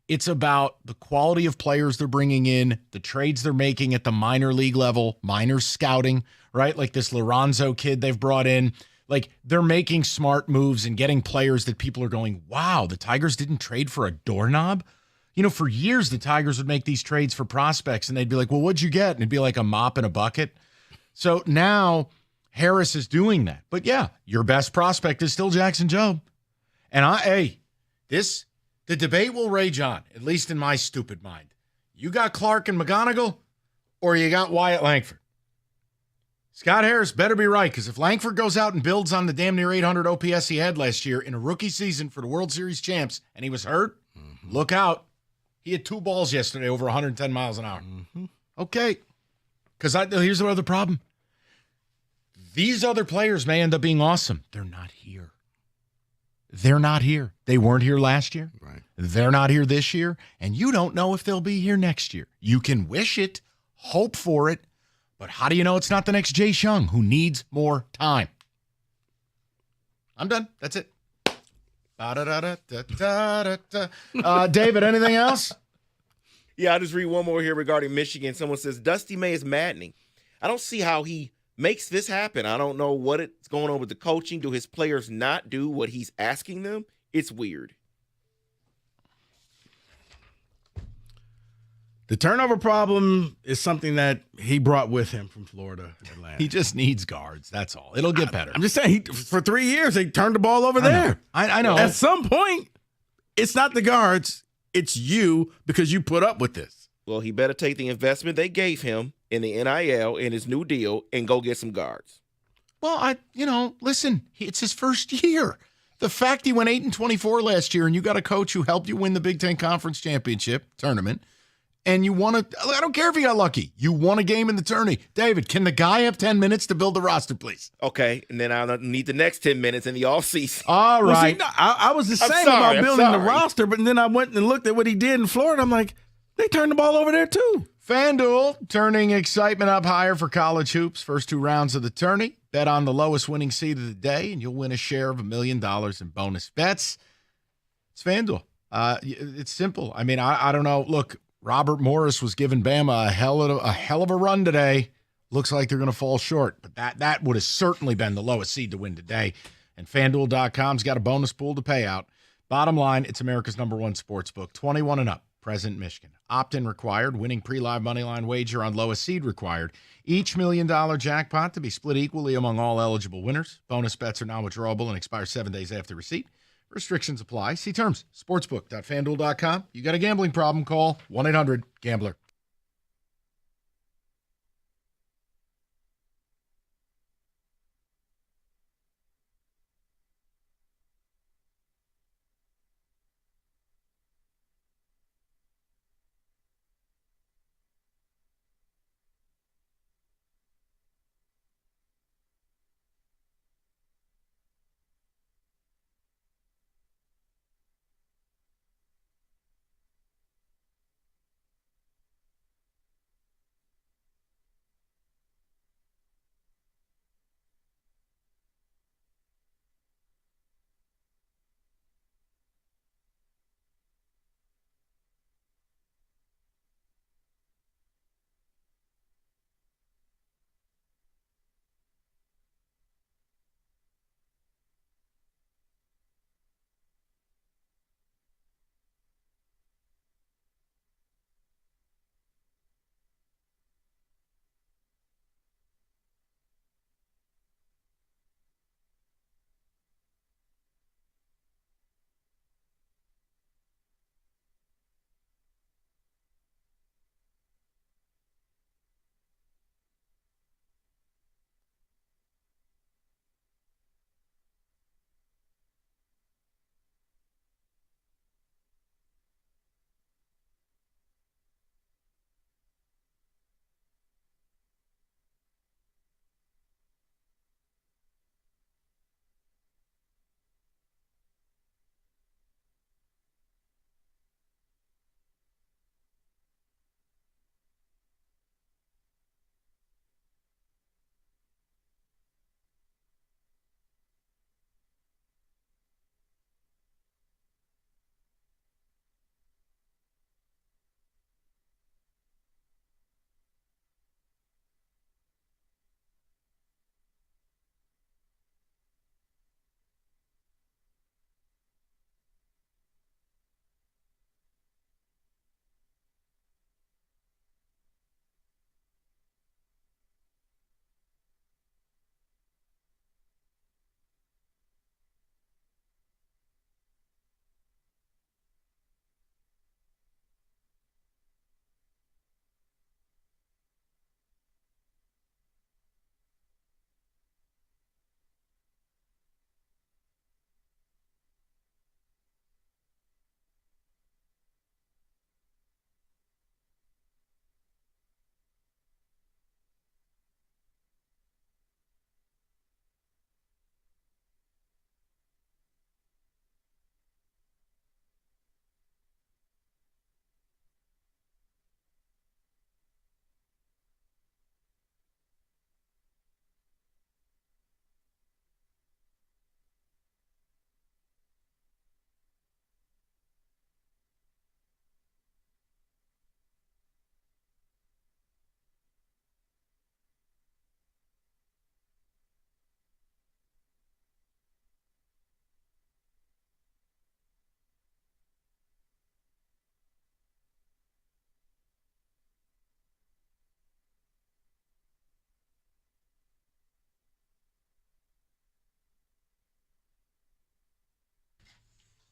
S9: It's about the quality of players they're bringing in, the trades they're making at the minor league level, minor scouting, right? Like this Lorenzo kid they've brought in. Like, they're making smart moves and getting players that people are going, wow, the Tigers didn't trade for a doorknob? You know, for years, the Tigers would make these trades for prospects, and they'd be like, well, what'd you get? And it'd be like a mop and a bucket. So now Harris is doing that. But yeah, your best prospect is still Jackson Jobe. And the debate will rage on, at least in my stupid mind. You got Clark and McGonigal, or you got Wyatt Langford. Scott Harris better be right, because if Langford goes out and builds on the damn near 800 OPS he had last year in a rookie season for the World Series champs, and he was hurt, look out. He had 2 balls yesterday over 110 miles an hour. Okay. Because here's the other problem. These other players may end up being awesome. They're not here. They're not here. They weren't here last year.
S8: Right.
S9: They're not here this year. And you don't know if they'll be here next year. You can wish it, hope for it, but how do you know it's not the next Jay Shung who needs more time? I'm done. That's it. David, anything else?
S10: Yeah, I'll just read one more here regarding Michigan. Someone says, Dusty May is maddening. I don't see how he makes this happen. I don't know what it's going on with the coaching. Do his players not do what he's asking them? It's weird.
S8: The turnover problem is something that he brought with him from Florida and Atlanta.
S9: He just needs guards. That's all. It'll get better.
S8: I'm just saying, for 3 years, they turned the ball over there.
S9: I know.
S8: At some point, it's not the guards. It's you, because you put up with this.
S10: Well, he better take the investment they gave him in the NIL in his new deal and go get some guards.
S9: Well, listen, it's his first year. The fact he went 8-24 last year, and you got a coach who helped you win the Big Ten Conference Championship tournament, and you want to, I don't care if you got lucky. You won a game in the tourney. David, can the guy have 10 minutes to build the roster, please?
S10: Okay, and then I'll need the next 10 minutes in the offseason.
S9: All right.
S8: Well, see, I was the same about building the roster, but then I went and looked at what he did in Florida. I'm like, they turned the ball over there too.
S9: FanDuel, turning excitement up higher for college hoops. First 2 rounds of the tourney. Bet on the lowest winning seed of the day, and you'll win a share of $1 million in bonus bets. It's FanDuel. It's simple. I mean, I don't know. Look, Robert Morris was giving Bama a hell of a run today. Looks like they're going to fall short, but that would have certainly been the lowest seed to win today. And FanDuel.com's got a bonus pool to pay out. Bottom line, it's America's #1 sports book. 21 and up, present Michigan. Opt-in required. Winning pre-live moneyline wager on lowest seed required. Each $1 million jackpot to be split equally among all eligible winners. Bonus bets are non-withdrawable and expire 7 days after receipt. Restrictions apply. See terms. Sportsbook.fanduel.com. You got a gambling problem? Call 1-800-GAMBLER.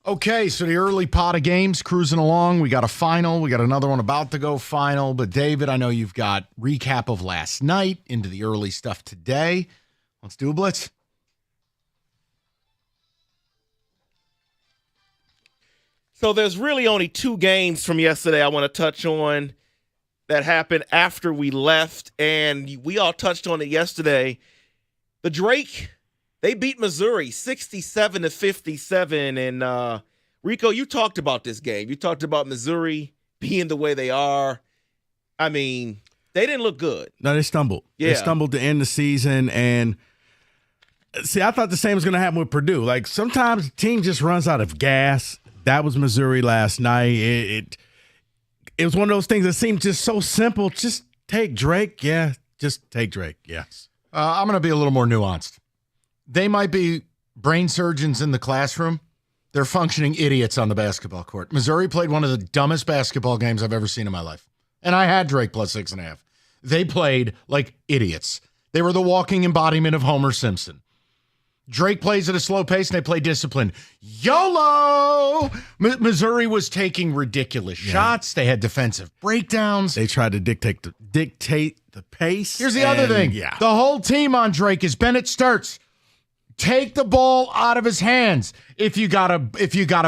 S9: Okay, so the early pot of games cruising along. We got a final. We got another one about to go final. But, David, I know you've got recap of last night into the early stuff today. Let's do a blitz.
S10: So there's really only two games from yesterday I want to touch on that happened after we left, and we all touched on it yesterday. The Drake, they beat Missouri 67-57, and Rico, you talked about this game. You talked about Missouri being the way they are. I mean, they didn't look good.
S8: No, they stumbled. Yeah. They stumbled to end the season, and see, I thought the same was going to happen with Purdue. Like, sometimes the team just runs out of gas. That was Missouri last night. it was one of those things that seemed just so simple. Just take Drake. Yeah, just take Drake. Yes.
S9: I'm going to be a little more nuanced. They might be brain surgeons in the classroom. They're functioning idiots on the basketball court. Missouri played one of the dumbest basketball games I've ever seen in my life. And I had Drake plus 6.5. They played like idiots. They were the walking embodiment of Homer Simpson. Drake plays at a slow pace, and they play disciplined. YOLO! Missouri was taking ridiculous shots. They had defensive breakdowns.
S8: They tried to dictate the pace.
S9: Here's the other thing.
S8: Yeah.
S9: The whole team on Drake is Bennett Sturts. Take the ball out of his hands. If you gotta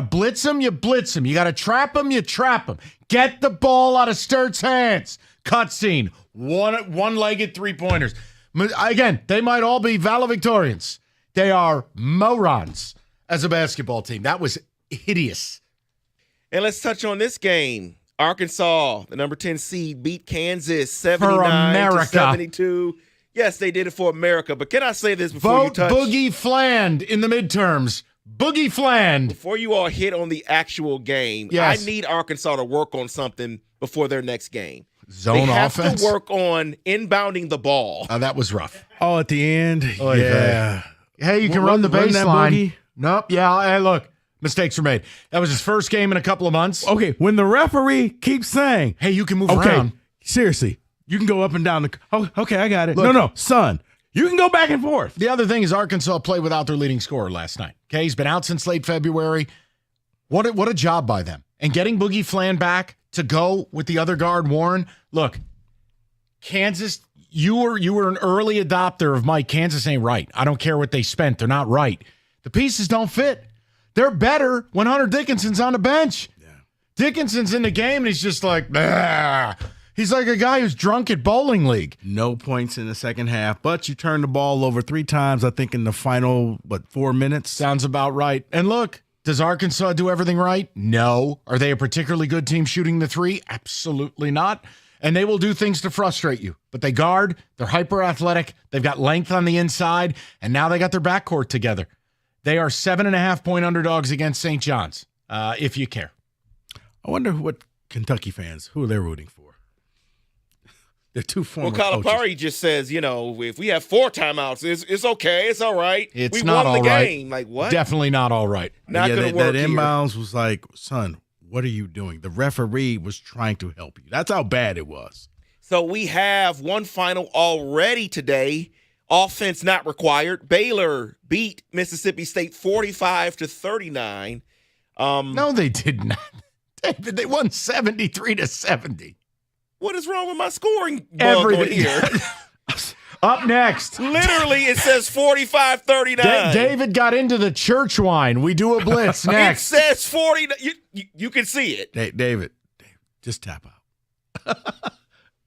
S9: blitz him, you blitz him. You gotta trap him, you trap him. Get the ball out of Sturts' hands. Cutscene. One-legged three-pointers. Again, they might all be valedictorians. They are morons as a basketball team. That was hideous.
S10: And let's touch on this game. Arkansas, the number 10 seed, beat Kansas 79-72. Yes, they did it for America. But can I say this before you touch?
S9: Boogie Fland in the midterms. Boogie Fland.
S10: Before you all hit on the actual game,
S9: yes.
S10: I need Arkansas to work on something before their next game.
S9: Zone offense?
S10: They have to work on inbounding the ball.
S9: That was rough.
S8: Oh, at the end? Oh, yeah.
S9: Hey, you can run the baseline. Nope. Yeah, hey, look. Mistakes were made. That was his first game in a couple of months.
S8: Okay, when the referee keeps saying,
S9: hey, you can move around.
S8: Seriously, you can go up and down the – oh, okay, I got it. Look, no, son, you can go back and forth.
S9: The other thing is Arkansas played without their leading scorer last night. Okay, he's been out since late February. What a job by them. And getting Boogie Fland back to go with the other guard, Warren. Look, Kansas – You were an early adopter of Mike. Kansas ain't right. I don't care what they spent. They're not right. The pieces don't fit. They're better when Hunter Dickinson's on the bench. Yeah. Dickinson's in the game, and he's just like, bah. He's like a guy who's drunk at bowling league.
S8: No points in the second half, but you turned the ball over 3 times, I think, in the final, 4 minutes?
S9: Sounds about right. And look, does Arkansas do everything right? No. Are they a particularly good team shooting the 3? Absolutely not. And they will do things to frustrate you. But they guard, they're hyper athletic, they've got length on the inside, and now they got their backcourt together. They are 7.5-point underdogs against St. John's, if you care.
S8: I wonder what Kentucky fans, who they're rooting for. They're two former coaches.
S10: Calipari just says, if we have 4 timeouts, it's okay, it's all right.
S9: It's
S10: we
S9: not
S10: won the
S9: all right.
S10: game. Like, what?
S9: Definitely not all right.
S10: Not going to work
S8: that inbounds was like, son, what are you doing? The referee was trying to help you. That's how bad it was.
S10: So we have one final already today. Offense not required. Baylor beat Mississippi State 45-39.
S9: No, they did not. David, they won 73-70.
S10: What is wrong with my scoring bug on here?
S9: Up next.
S10: Literally, it says 45-39.
S9: David got into the church wine. We do a blitz next.
S10: It says 40. You can see it.
S8: David, just tap out.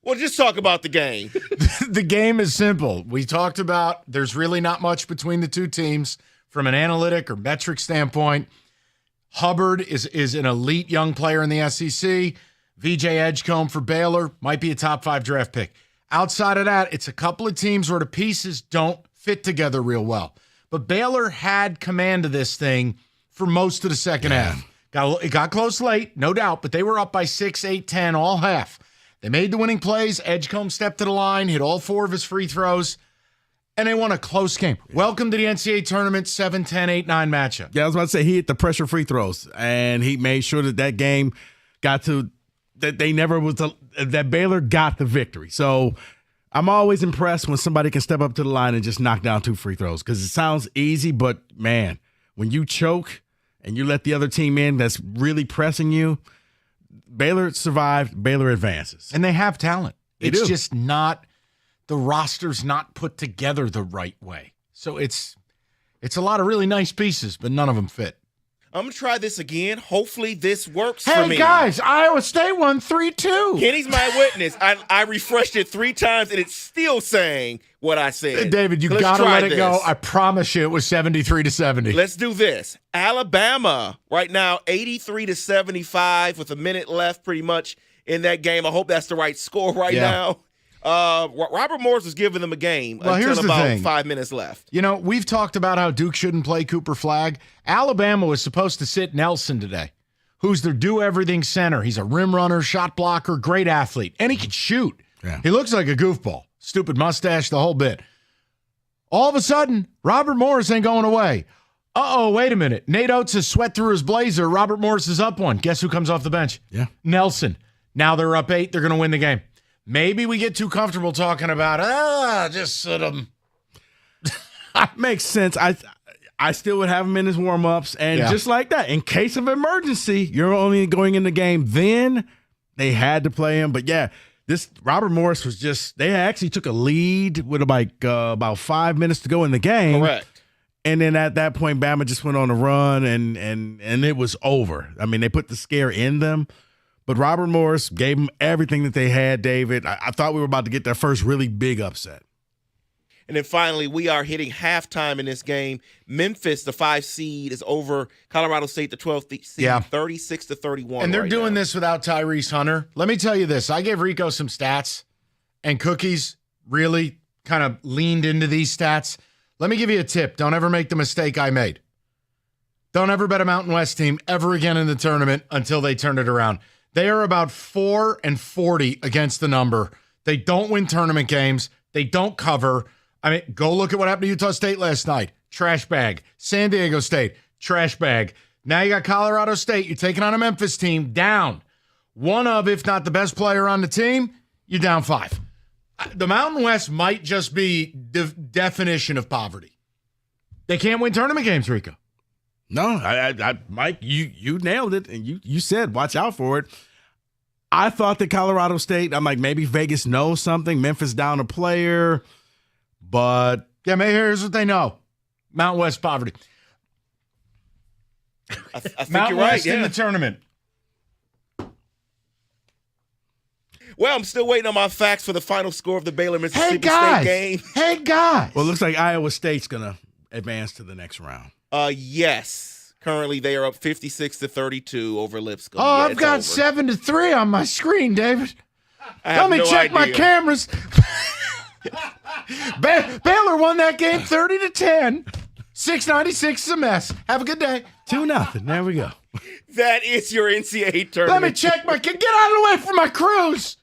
S10: Well, just talk about the game.
S9: The game is simple. We talked about there's really not much between the two teams from an analytic or metric standpoint. Hubbard is an elite young player in the SEC. VJ Edgecombe for Baylor might be a top 5 draft pick. Outside of that, it's a couple of teams where the pieces don't fit together real well. But Baylor had command of this thing for most of the second half. It got close late, no doubt, but they were up by 6, 8, 10 all half. They made the winning plays. Edgecombe stepped to the line, hit all 4 of his free throws, and they won a close game. Welcome to the NCAA tournament, 7-10, 8-9 matchup.
S8: Yeah, I was about to say he hit the pressure free throws, and he made sure that game got to that that Baylor got the victory. So I'm always impressed when somebody can step up to the line and just knock down 2 free throws because it sounds easy, but man, when you choke and you let the other team in that's really pressing you, Baylor survived, Baylor advances.
S9: And they have talent.
S8: It's
S9: just not, the roster's not put together the right way. So it's a lot of really nice pieces, but none of them fit.
S10: I'm going to try this again. Hopefully this works for me.
S9: Hey, guys, Iowa State won 3-2.
S10: Kenny's my witness. I refreshed it 3 times, and it's still saying what I said.
S9: David, you got to let it go. I promise you it was 73-70.
S10: Let's do this. Alabama right now, 83-75 with a minute left pretty much in that game. I hope that's the right score now. Robert Morris was giving them a game until about 5 minutes left.
S9: We've talked about how Duke shouldn't play Cooper Flagg. Alabama was supposed to sit Nelson today, who's their do-everything center. He's a rim runner, shot blocker, great athlete, and he can shoot.
S8: Yeah.
S9: He looks like a goofball. Stupid mustache, the whole bit. All of a sudden, Robert Morris ain't going away. Uh-oh, wait a minute. Nate Oates has sweat through his blazer. Robert Morris is up one. Guess who comes off the bench?
S8: Yeah.
S9: Nelson. Now they're up 8. They're going to win the game. Maybe we get too comfortable talking about, just sit them.
S8: Makes sense. I still would have him in his warm-ups, and just like that, in case of emergency, you're only going in the game then. They had to play him. But, yeah, this Robert Morris was just – they actually took a lead with about 5 minutes to go in the game.
S10: Correct.
S8: And then at that point, Bama just went on a run, and it was over. I mean, they put the scare in them. But Robert Morris gave them everything that they had, David. I thought we were about to get their first really big upset.
S10: And then finally, we are hitting halftime in this game. Memphis, the 5 seed, is over Colorado State, the 12th seed, 36-31.
S9: And they're doing this without Tyrese Hunter. Let me tell you this. I gave Rico some stats, and Cookies really kind of leaned into these stats. Let me give you a tip. Don't ever make the mistake I made. Don't ever bet a Mountain West team ever again in the tournament until they turn it around. They are about 4-40 against the number. They don't win tournament games. They don't cover. I mean, go look at what happened to Utah State last night. Trash bag. San Diego State. Trash bag. Now you got Colorado State. You're taking on a Memphis team down. One of, if not the best player on the team, you're down 5. The Mountain West might just be the definition of poverty. They can't win tournament games, Rico.
S8: No, Mike, you nailed it, and you said watch out for it. I thought that Colorado State, I'm like, maybe Vegas knows something. Memphis down a player, but
S9: yeah, maybe here's what they know: Mountain West poverty.
S10: I think
S9: Mountain
S10: you're right.
S9: West in the tournament.
S10: Well, I'm still waiting on my facts for the final score of the Baylor-Mississippi
S9: guys.
S10: State game.
S9: Hey, guys.
S8: Well, it looks like Iowa State's going to advance to the next round.
S10: Yes. Currently, they are up 56-32 over Lipscomb.
S9: Oh,
S10: Yeah,
S9: I've got
S10: over.
S9: 7-3 on my screen, David.
S10: I have
S9: Let me
S10: no
S9: check my
S10: idea.
S9: cameras. Baylor won that game 30-10. 696 is a mess. Have a good day.
S8: 2-0. There we go.
S10: That is your NCAA tournament.
S9: Let me check my. Get out of the way from my cruise.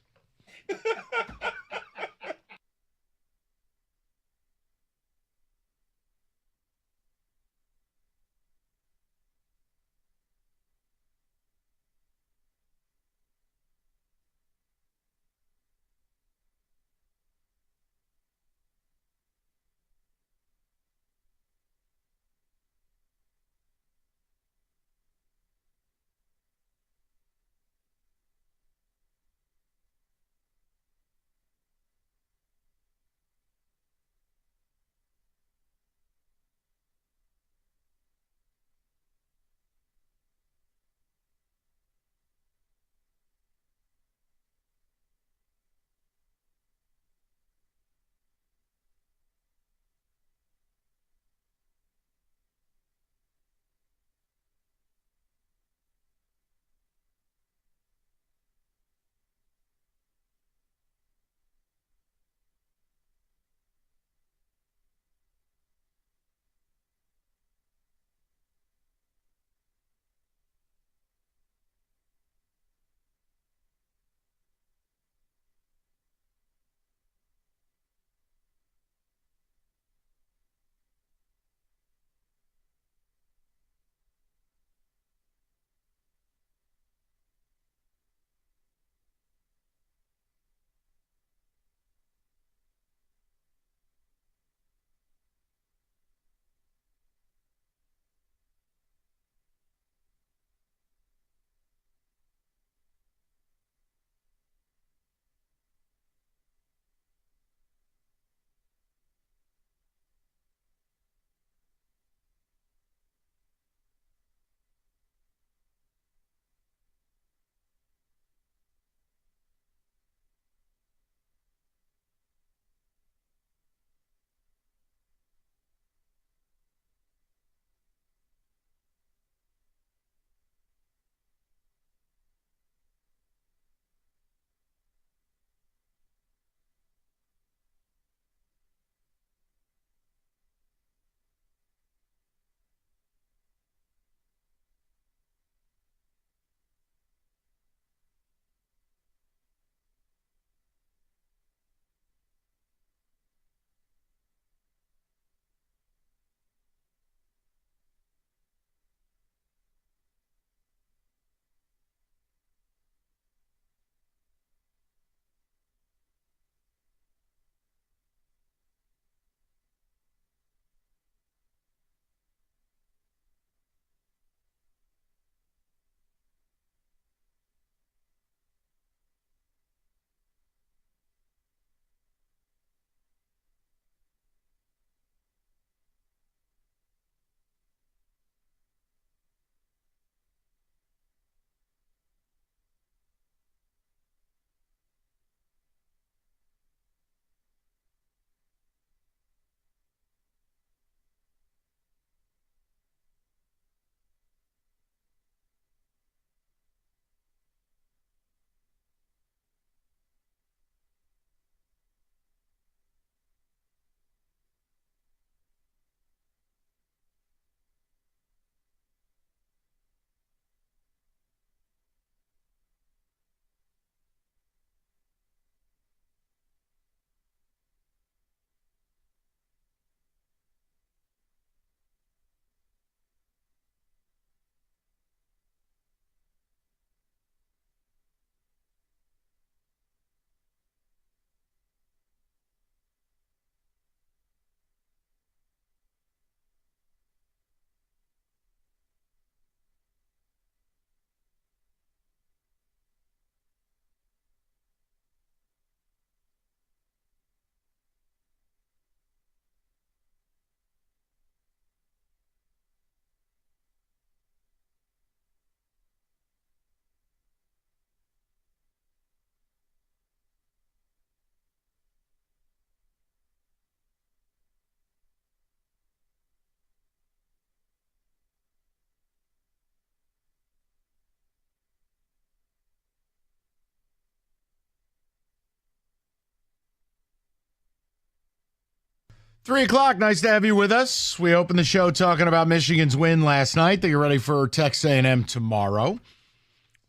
S9: 3 o'clock, nice to have you with us. We opened the show talking about Michigan's win last night. They get ready for Texas A&M tomorrow.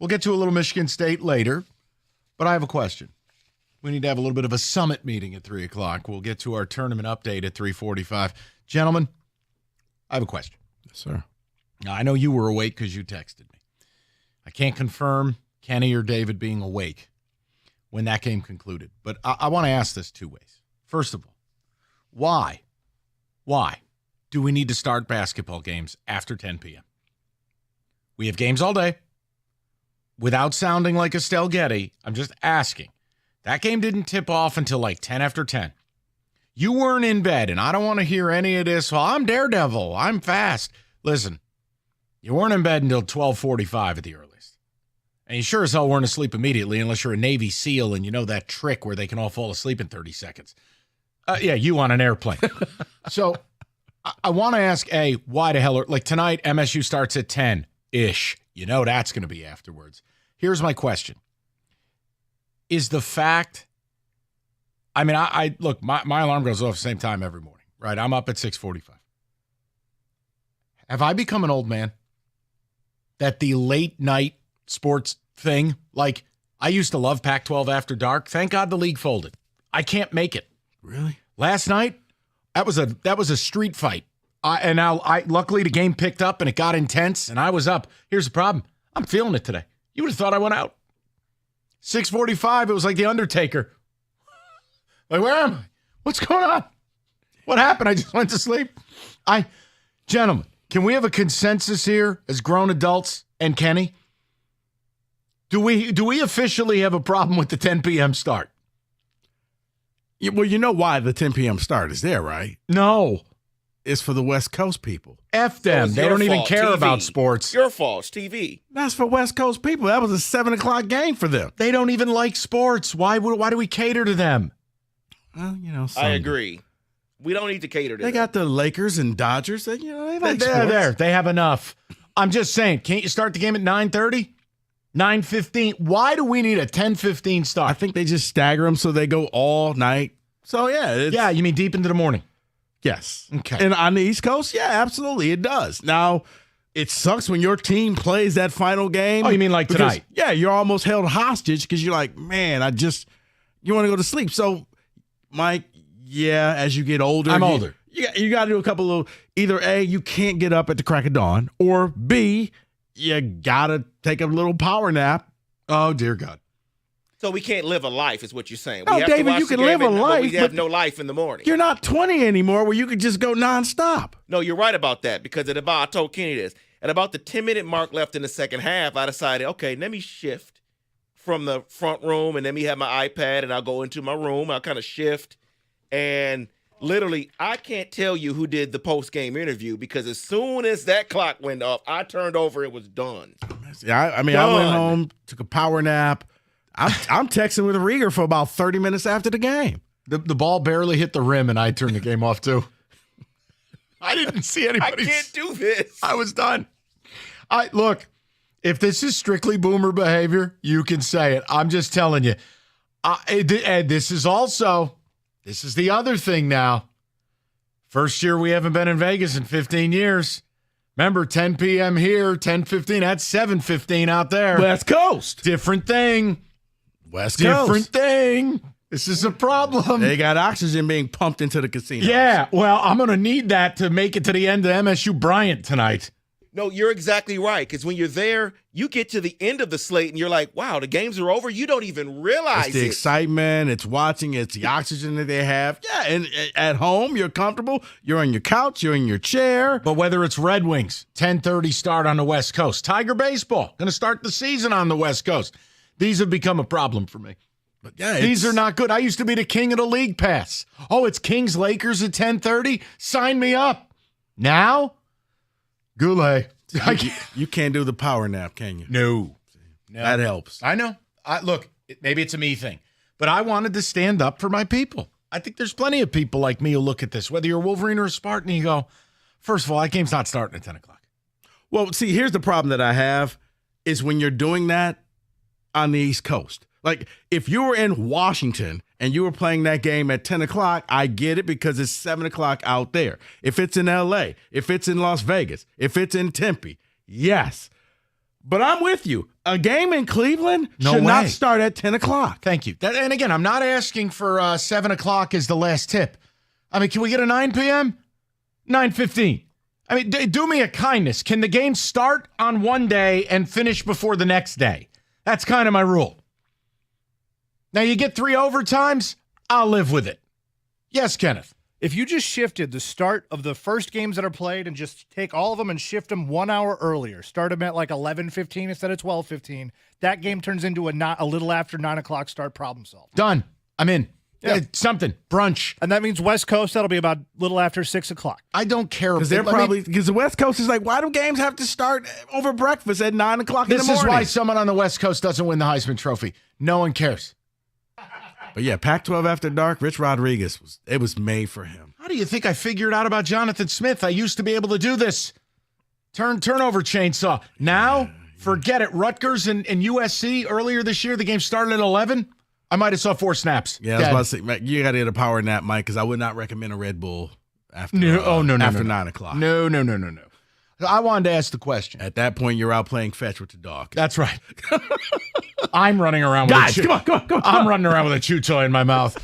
S9: We'll get to a little Michigan State later, but I have a question. We need to have a little bit of a summit meeting at 3 o'clock. We'll get to our tournament update at 3:45. Gentlemen, I have a question.
S8: Yes, sir.
S9: Now, I know you were awake because you texted me. I can't confirm Kenny or David being awake when that game concluded, but I want to ask this two ways. First of all, why do we need to start basketball games after 10 p.m.? We have games all day. Without sounding like Estelle Getty, I'm just asking. That game didn't tip off until like 10 after 10. You weren't in bed, and I don't want to hear any of this. Well, I'm Daredevil. I'm fast. Listen, you weren't in bed until 12:45 at the earliest. And you sure as hell weren't asleep immediately unless you're a Navy SEAL and you know that trick where they can all fall asleep in 30 seconds. Yeah, you on an airplane. So I want to ask, why the hell? Like tonight, MSU starts at 10-ish. You know that's going to be afterwards. Here's my question. Is the fact, I look, my alarm goes off the same time every morning, right? I'm up at 6:45. Have I become an old man that the late night sports thing, like I used to love Pac-12 After Dark. Thank God the league folded. I can't make it.
S8: Really?
S9: Last night, that was a street fight. Luckily the game picked up and it got intense and I was up. Here's the problem. I'm feeling it today. You would have thought I went out. 6:45, it was like The Undertaker. Like, where am I? What's going on? What happened? I just went to sleep. Gentlemen, can we have a consensus here as grown adults and Kenny? Do we officially have a problem with the 10 p.m. start?
S8: Well, you know why the 10 p.m. start is there, right?
S9: No.
S8: It's for the West Coast people.
S9: F them. They don't even care about sports.
S10: Your fault, TV.
S8: That's for West Coast people. That was a 7 o'clock game for them.
S9: They don't even like sports. Why do we cater to them?
S8: Well,
S10: I agree. We don't need to cater to them.
S8: They got the Lakers and Dodgers. They like
S9: They're
S8: sports.
S9: there. They have enough. I'm just saying, can't you start the game at 9:30? 9:15? Why do we need a 10:15 start?
S8: I think they just stagger them so they go all night. So, yeah.
S9: You mean deep into the morning?
S8: Yes.
S9: Okay.
S8: And on the East Coast, yeah, absolutely, it does. Now, it sucks when your team plays that final game.
S9: Oh, you mean like tonight?
S8: Yeah, you're almost held hostage because you're like, man, you want to go to sleep. So, Mike, yeah, as you get older.
S9: I'm older.
S8: You got to do a couple of, either A, you can't get up at the crack of dawn, or B, you got to take a little power nap.
S9: Oh, dear God.
S10: So we can't live a life, is what you're saying.
S8: No,
S10: we have
S8: David,
S10: to watch
S8: you
S10: the
S8: can
S10: game
S8: live a life,
S10: but we have
S8: but
S10: no life in the morning.
S8: You're not 20 anymore where you could just go nonstop.
S10: No, you're right about that because I told Kenny this. At about the 10-minute mark left in the second half, I decided, okay, let me shift from the front room and let me have my iPad and I'll go into my room. I'll kind of shift. And literally, I can't tell you who did the post-game interview because as soon as that clock went off, I turned over, it was done.
S8: Yeah, I went home, took a power nap. I'm texting with Rieger for about 30 minutes after the game.
S9: The ball barely hit the rim, and I turned the game off, too. I didn't see anybody.
S10: I can't do this.
S9: I was done. Look, if this is strictly boomer behavior, you can say it. I'm just telling you. And this is the other thing now. First year we haven't been in Vegas in 15 years. Remember, 10 p.m. here, 10:15. That's 7:15 out there.
S8: West Coast.
S9: Different thing.
S8: West Coast.
S9: Different thing. This is a problem.
S8: They got oxygen being pumped into the casino.
S9: Yeah, well, I'm going to need that to make it to the end of MSU Bryant tonight.
S10: No, you're exactly right. Because when you're there, you get to the end of the slate and you're like, wow, the games are over. You don't even realize
S8: it's the excitement. It's watching. It's the oxygen that they have. Yeah, and at home, you're comfortable. You're on your couch. You're in your chair.
S9: But whether it's Red Wings, 10:30 start on the West Coast. Tiger Baseball, going to start the season on the West Coast. These have become a problem for me.
S8: But yeah,
S9: these are not good. I used to be the king of the league pass. Oh, it's Kings Lakers at 10:30? Sign me up. Now? Goulet.
S8: You can't do the power nap, can you?
S9: No.
S8: That helps.
S9: I know. Look, maybe it's a me thing, but I wanted to stand up for my people. I think there's plenty of people like me who look at this, whether you're a Wolverine or a Spartan, and you go, first of all, that game's not starting at 10 o'clock.
S8: Well, see, here's the problem that I have is when you're doing that on the East Coast. Like, if you were in Washington and you were playing that game at 10 o'clock, I get it because it's 7 o'clock out there. If it's in L.A., if it's in Las Vegas, if it's in Tempe, yes. But I'm with you. A game in Cleveland should not start at 10 o'clock.
S9: Thank you. And again, I'm not asking for 7 o'clock as the last tip. I mean, can we get a 9 p.m.? 9:15. I mean, do me a kindness. Can the game start on one day and finish before the next day? That's kind of my rule. Now, you get 3 overtimes, I'll live with it. Yes, Kenneth.
S13: If you just shifted the start of the first games that are played and just take all of them and shift them 1 hour earlier, start them at like 11:15 instead of 12:15, that game turns into a little after 9 o'clock start, problem solved.
S9: Done. I'm in.
S13: Yeah.
S9: Something. Brunch.
S13: And that means West Coast, that'll be about little after 6 o'clock.
S9: I don't care.
S8: Because the West Coast is like, why do games have to start over breakfast at 9 o'clock in the morning?
S9: This is why someone on the West Coast doesn't win the Heisman Trophy. No one cares.
S8: But yeah, Pac-12 After Dark, Rich Rodriguez, it was made for him.
S9: How do you think I figured out about Jonathan Smith? I used to be able to do this. Turnover chainsaw. Now, forget it. Rutgers and USC earlier this year, the game started at 11. I might have saw 4 snaps.
S8: Yeah, I was about to say, Mike, you got to get a power nap, Mike, because I would not recommend a Red Bull after, after 9 o'clock.
S9: No. I wanted to ask the question.
S8: At that point, you're out playing fetch with the dog.
S9: That's right. I'm running around with
S8: Guys, come on.
S9: I'm running around with a chew toy in my mouth.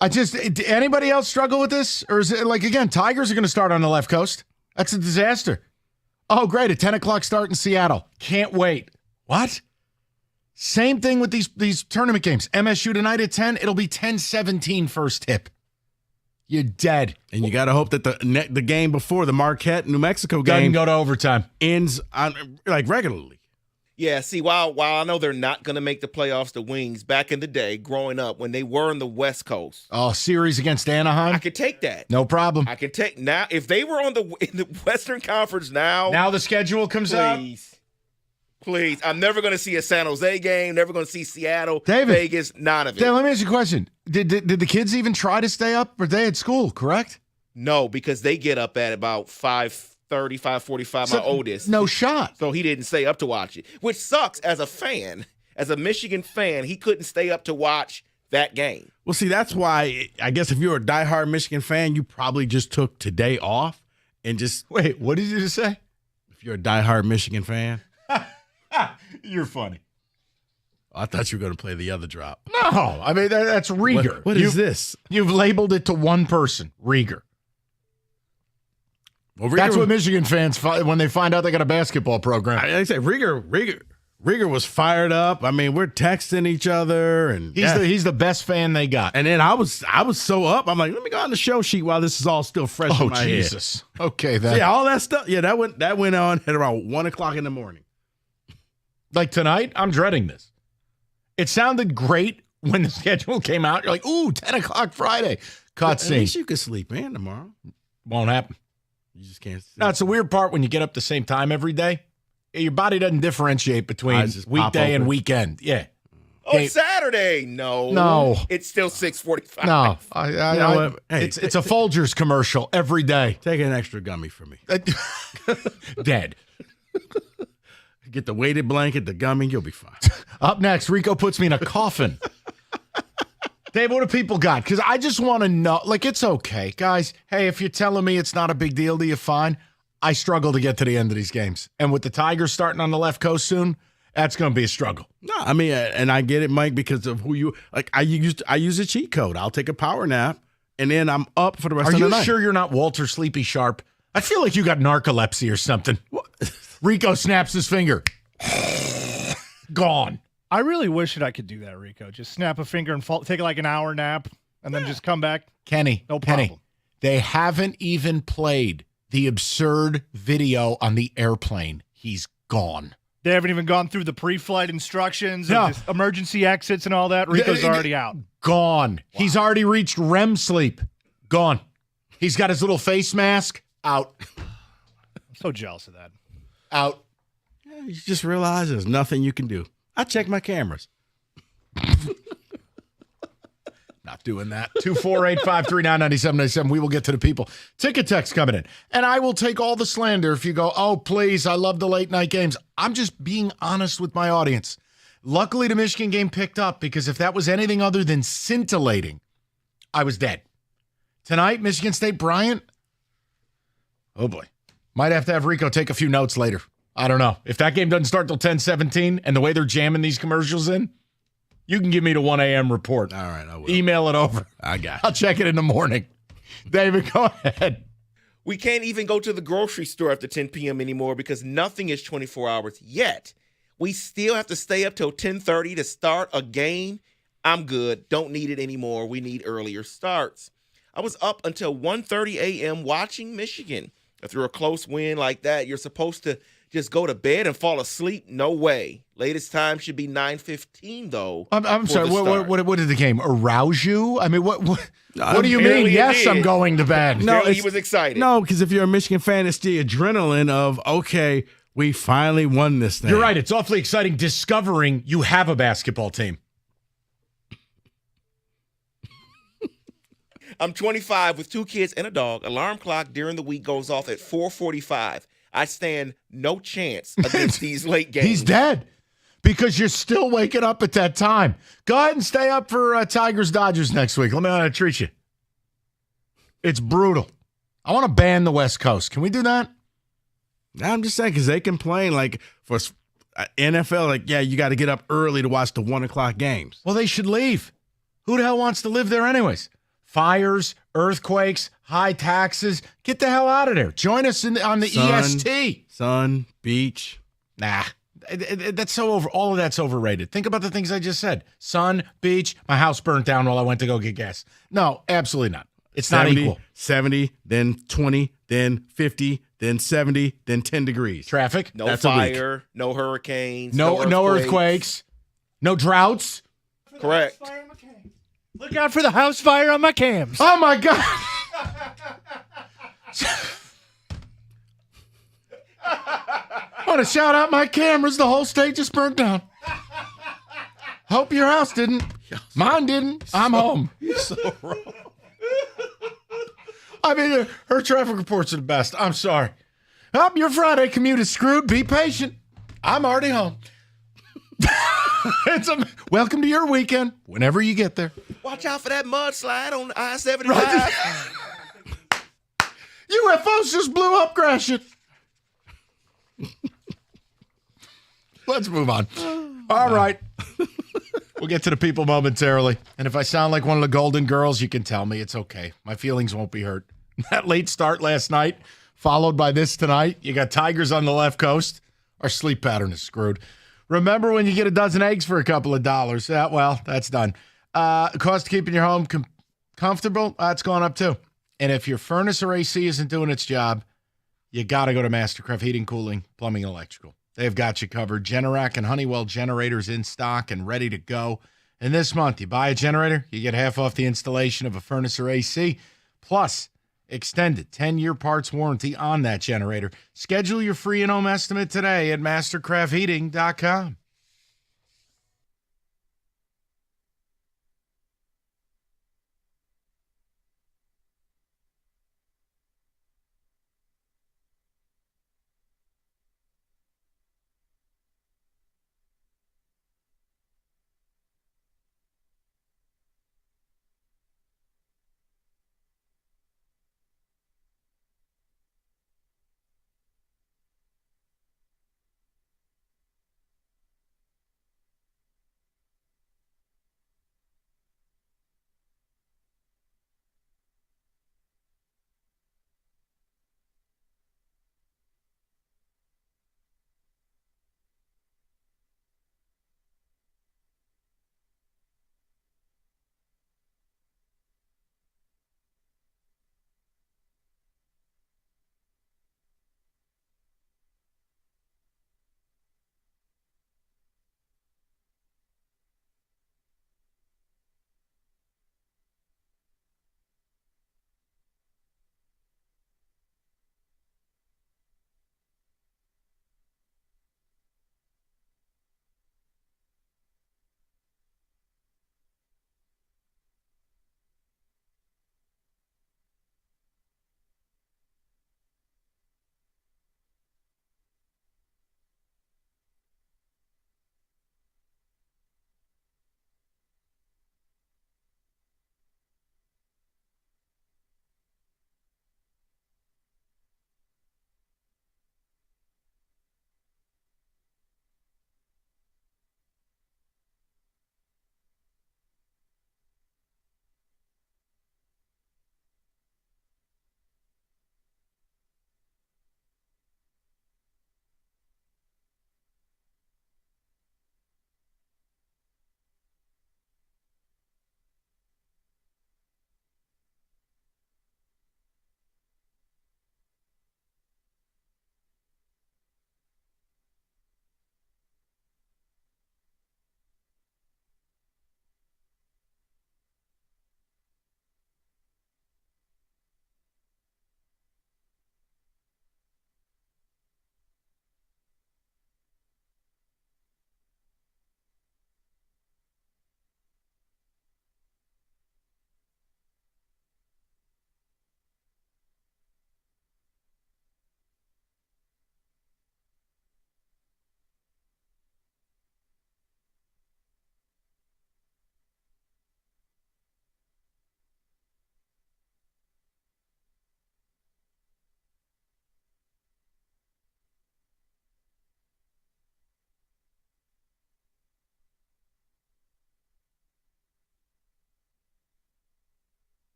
S9: Anybody else struggle with this? Or is it like, again, Tigers are going to start on the left coast. That's a disaster. Oh, great. A 10 o'clock start in Seattle. Can't wait. What? Same thing with these tournament games. MSU tonight at 10. It'll be 10:17 first tip. You're dead.
S8: And you got to hope that the game before, the Marquette, New Mexico
S9: Doesn't
S8: game,
S9: go to overtime.
S8: Ends on like regularly.
S10: Yeah, see, while I know they're not going to make the playoffs, the Wings, back in the day, growing up, when they were on the West Coast.
S9: Oh, series against Anaheim?
S10: I could take that.
S9: No problem.
S10: I can take now. If they were in the Western Conference now.
S9: Now the schedule comes out?
S10: Please. I'm never going to see a San Jose game, never going to see Seattle,
S9: David,
S10: Vegas, none of it.
S9: Dave, let me ask you a question. Did the kids even try to stay up? Or they at school, correct?
S10: No, because they get up at about 5:30, 5:45, my oldest.
S9: No shot.
S10: So he didn't stay up to watch it, which sucks as a fan. As a Michigan fan, he couldn't stay up to watch that game.
S8: Well, see, that's why I guess if you're a diehard Michigan fan, you probably just took today off and just.
S9: Wait, what did you just say?
S8: If you're a diehard Michigan fan.
S9: You're funny.
S8: I thought you were going to play the other drop.
S9: No, I mean, that's Rieger.
S8: What is this?
S9: You've labeled it to one person, Rieger.
S8: Well, Rieger,
S9: that's what Michigan fans when they find out they got a basketball program.
S8: I say Rieger was fired up. I mean, we're texting each other, and
S9: he's the best fan they got.
S8: And then I was so up. I'm like, let me go on the show sheet while this is all still fresh in my head.
S9: Jesus. Okay, then.
S8: So yeah, all that stuff. Yeah, that went on at around 1 o'clock in the morning.
S9: Like tonight, I'm dreading this. It sounded great when the schedule came out. You're like, ooh, 10 o'clock Friday. Cutscene.
S8: At least you could sleep in tomorrow.
S9: Won't happen.
S8: You just can't sleep.
S9: No, it's the weird part when you get up the same time every day. Your body doesn't differentiate between weekday and weekend. Yeah.
S10: Oh, Saturday.
S9: No.
S10: It's still 6:45.
S9: No. It's a Folgers commercial every day.
S8: Take an extra gummy for me.
S9: Dead.
S8: Get the weighted blanket, the gummy, you'll be fine.
S9: Up next, Rico puts me in a coffin. Dave, what do people got? Because I just want to know. Like, it's okay. Guys, hey, if you're telling me it's not a big deal to you, fine. I struggle to get to the end of these games. And with the Tigers starting on the left coast soon, that's going to be a struggle.
S8: No, I mean, and I get it, Mike, because of who you – like, I use a cheat code. I'll take a power nap, and then I'm up for the rest of the night.
S9: Are you sure you're not Walter Sleepy Sharp? I feel like you got narcolepsy or something. What? Rico snaps his finger. Gone.
S13: I really wish that I could do that, Rico. Just snap a finger and take like an hour nap and then just come back.
S9: Kenny, they haven't even played the absurd video on the airplane. He's gone.
S13: They haven't even gone through the pre-flight instructions and just emergency exits and all that. Rico's already out.
S9: Gone. Wow. He's already reached REM sleep. Gone. He's got his little face mask. Out.
S13: I'm so jealous of that.
S9: Out.
S8: You just realize there's nothing you can do. I check my cameras.
S9: Not doing that. 248-539-9797. We will get to the people. Ticket text coming in. And I will take all the slander if you go, oh, please, I love the late night games. I'm just being honest with my audience. Luckily, the Michigan game picked up because if that was anything other than scintillating, I was dead. Tonight, Michigan State Bryant. Oh, boy. Might have to have Rico take a few notes later. I don't know. If that game doesn't start till 10:17 and the way they're jamming these commercials in, you can give me the 1 a.m. report.
S8: All right, I will.
S9: Email it over.
S8: I got it.
S9: I'll check it in the morning. David, go ahead.
S10: We can't even go to the grocery store after 10 p.m. anymore because nothing is 24 hours yet. We still have to stay up till 10:30 to start a game. I'm good. Don't need it anymore. We need earlier starts. I was up until 1:30 a.m. watching Michigan. After a close win like that, you're supposed to just go to bed and fall asleep? No way. Latest time should be 9:15 though.
S9: I'm sorry. What did the game arouse you? I mean, what do you mean?
S10: Apparently it
S9: Yes,
S10: did.
S9: I'm going to bed.
S10: No, he was excited.
S8: No, because if you're a Michigan fan, it's the adrenaline of, okay, we finally won this thing.
S9: You're right. It's awfully exciting discovering you have a basketball team.
S10: I'm 25 with 2 kids and a dog. Alarm clock during the week goes off at 4:45. I stand no chance against these late games.
S9: He's dead because you're still waking up at that time. Go ahead and stay up for Tigers Dodgers next week. Let me know how to treat you. It's brutal. I want to ban the West Coast. Can we do that?
S8: I'm just saying because they complain like for NFL, like, yeah, you got to get up early to watch the 1 o'clock games.
S9: Well, they should leave. Who the hell wants to live there anyways? Fires, earthquakes, high taxes. Get the hell out of there. Join us on the EST.
S8: Sun, beach.
S9: Nah, that's so over. All of that's overrated. Think about the things I just said. Sun, beach, my house burnt down while I went to go get gas. No, absolutely not. It's
S8: 70,
S9: not equal.
S8: 70, then 20, then 50, then 70, then 10 degrees.
S9: Traffic.
S10: No
S9: That's a week.
S10: fire, no hurricanes,
S9: No earthquakes, no droughts.
S10: Correct.
S13: Look out for the house fire on my cams.
S9: Oh, my God. I want to shout out my cameras. The whole state just burnt down. Hope your house didn't. Mine didn't. I'm home.
S8: You're so wrong.
S9: I mean, her traffic reports are the best. I'm sorry. Your Friday commute is screwed. Be patient. I'm already home. Welcome to your weekend whenever you get there.
S10: Watch out for that mudslide on I-75.
S9: UFOs just blew up, Gratiot. Let's move on. All right. We'll get to the people momentarily. And if I sound like one of the Golden Girls, you can tell me. It's okay. My feelings won't be hurt. That late start last night, followed by this tonight. You got Tigers on the left coast. Our sleep pattern is screwed. Remember when you get a dozen eggs for a couple of dollars? Well, that's done. Cost of keeping your home comfortable, that's gone up too. And if your furnace or AC isn't doing its job, you got to go to Mastercraft Heating, Cooling, Plumbing, and Electrical. They've got you covered. Generac and Honeywell generators in stock and ready to go. And this month, you buy a generator, you get half off the installation of a furnace or AC, plus extended 10-year parts warranty on that generator. Schedule your free in-home estimate today at mastercraftheating.com.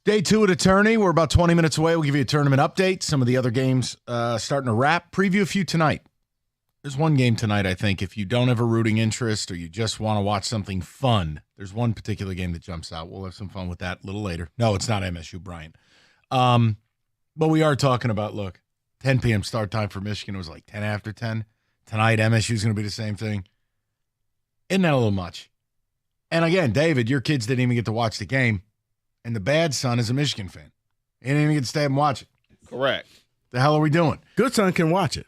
S9: Day 2 at Attorney. We're about 20 minutes away. We'll give you a tournament update. Some of the other games starting to wrap. Preview a few tonight. There's one game tonight, I think. If you don't have a rooting interest or you just want to watch something fun, there's one particular game that jumps out. We'll have some fun with that a little later. No, it's not MSU Bryant. But we are talking about, look, 10 p.m. start time for Michigan. It was like 10 after 10. Tonight, MSU's going to be the same thing. Isn't that a little much? And again, David, your kids didn't even get to watch the game. And the bad son is a Michigan fan. He didn't even get to stay up and watch it.
S10: Correct.
S9: The hell are we doing?
S8: Good son can watch it.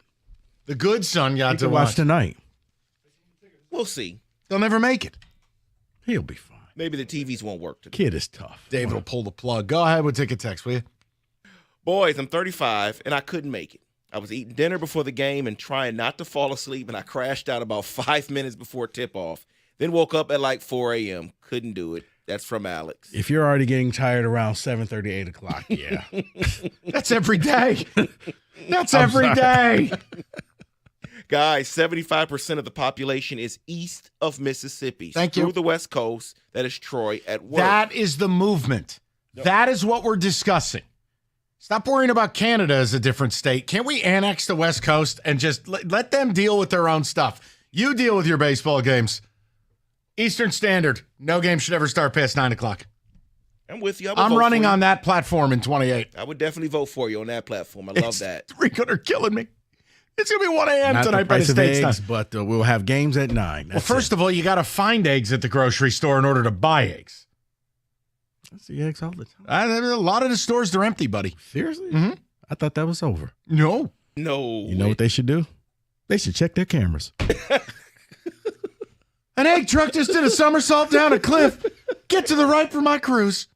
S9: The good son got to
S8: watch tonight.
S10: We'll see.
S9: They'll never make it.
S8: He'll be fine.
S10: Maybe the TVs won't work today.
S8: Kid is tough.
S9: David will pull the plug. Go ahead with ticket text, will you?
S10: Boys, I'm 35, and I couldn't make it. I was eating dinner before the game and trying not to fall asleep, and I crashed out about 5 minutes before tip-off. Then woke up at like 4 a.m. Couldn't do it. That's from Alex.
S8: If you're already getting tired around 7:30, 8 o'clock, yeah.
S9: That's every day. That's every day.
S10: Guys, 75% of the population is east of Mississippi.
S9: Thank you.
S10: Through the West Coast, that is Troy at work.
S9: That is the movement.
S10: Yep.
S9: That is what we're discussing. Stop worrying about Canada as a different state. Can't we annex the West Coast and just let them deal with their own stuff? You deal with your baseball games. Eastern Standard, no game should ever start past 9 o'clock.
S10: I'm with you.
S9: I'm running on that platform in 28.
S10: I would definitely vote for you on that platform. I love that.
S9: Rico, they're killing me. It's going to be 1 a.m.
S8: Not
S9: tonight by the state's
S8: eggs,
S9: time.
S8: but we'll have games at 9.
S9: Well, first of all, you got to find eggs at the grocery store in order to buy eggs.
S8: I see eggs all the time.
S9: A lot of the stores, they're empty, buddy.
S8: Seriously?
S9: Mm-hmm.
S8: I thought that was over.
S9: No.
S8: You know what they should do? They should check their cameras.
S9: An egg truck just did a somersault down a cliff. Get to the right for my cruise.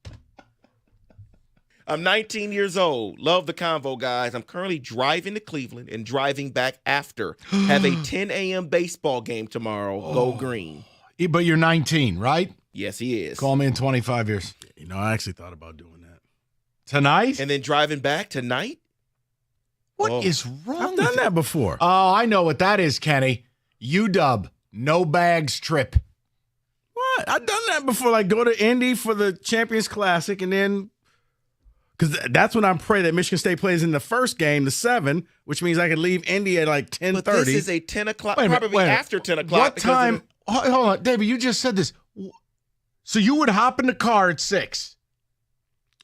S10: I'm 19 years old. Love the convo, guys. I'm currently driving to Cleveland and driving back after. Have a 10 a.m. baseball game tomorrow. Go green.
S9: But you're 19, right?
S10: Yes, he is.
S9: Call me in 25 years.
S8: You know, I actually thought about doing that.
S9: Tonight?
S10: And then driving back tonight?
S9: What is wrong?
S8: I've done that before.
S9: Oh, I know what that is, Kenny. UW, no bags trip.
S8: What? I've done that before. Like go to Indy for the Champions Classic and then because that's when I pray that Michigan State plays in the first game, the 7, which means I could leave Indy at like 10:30.
S10: But this is a 10 o'clock,
S9: Wait a minute,
S10: probably
S9: wait a minute.
S10: after 10 o'clock.
S9: What
S10: because of
S9: time? Hold on, David, you just said this. So you would hop in the car at 6?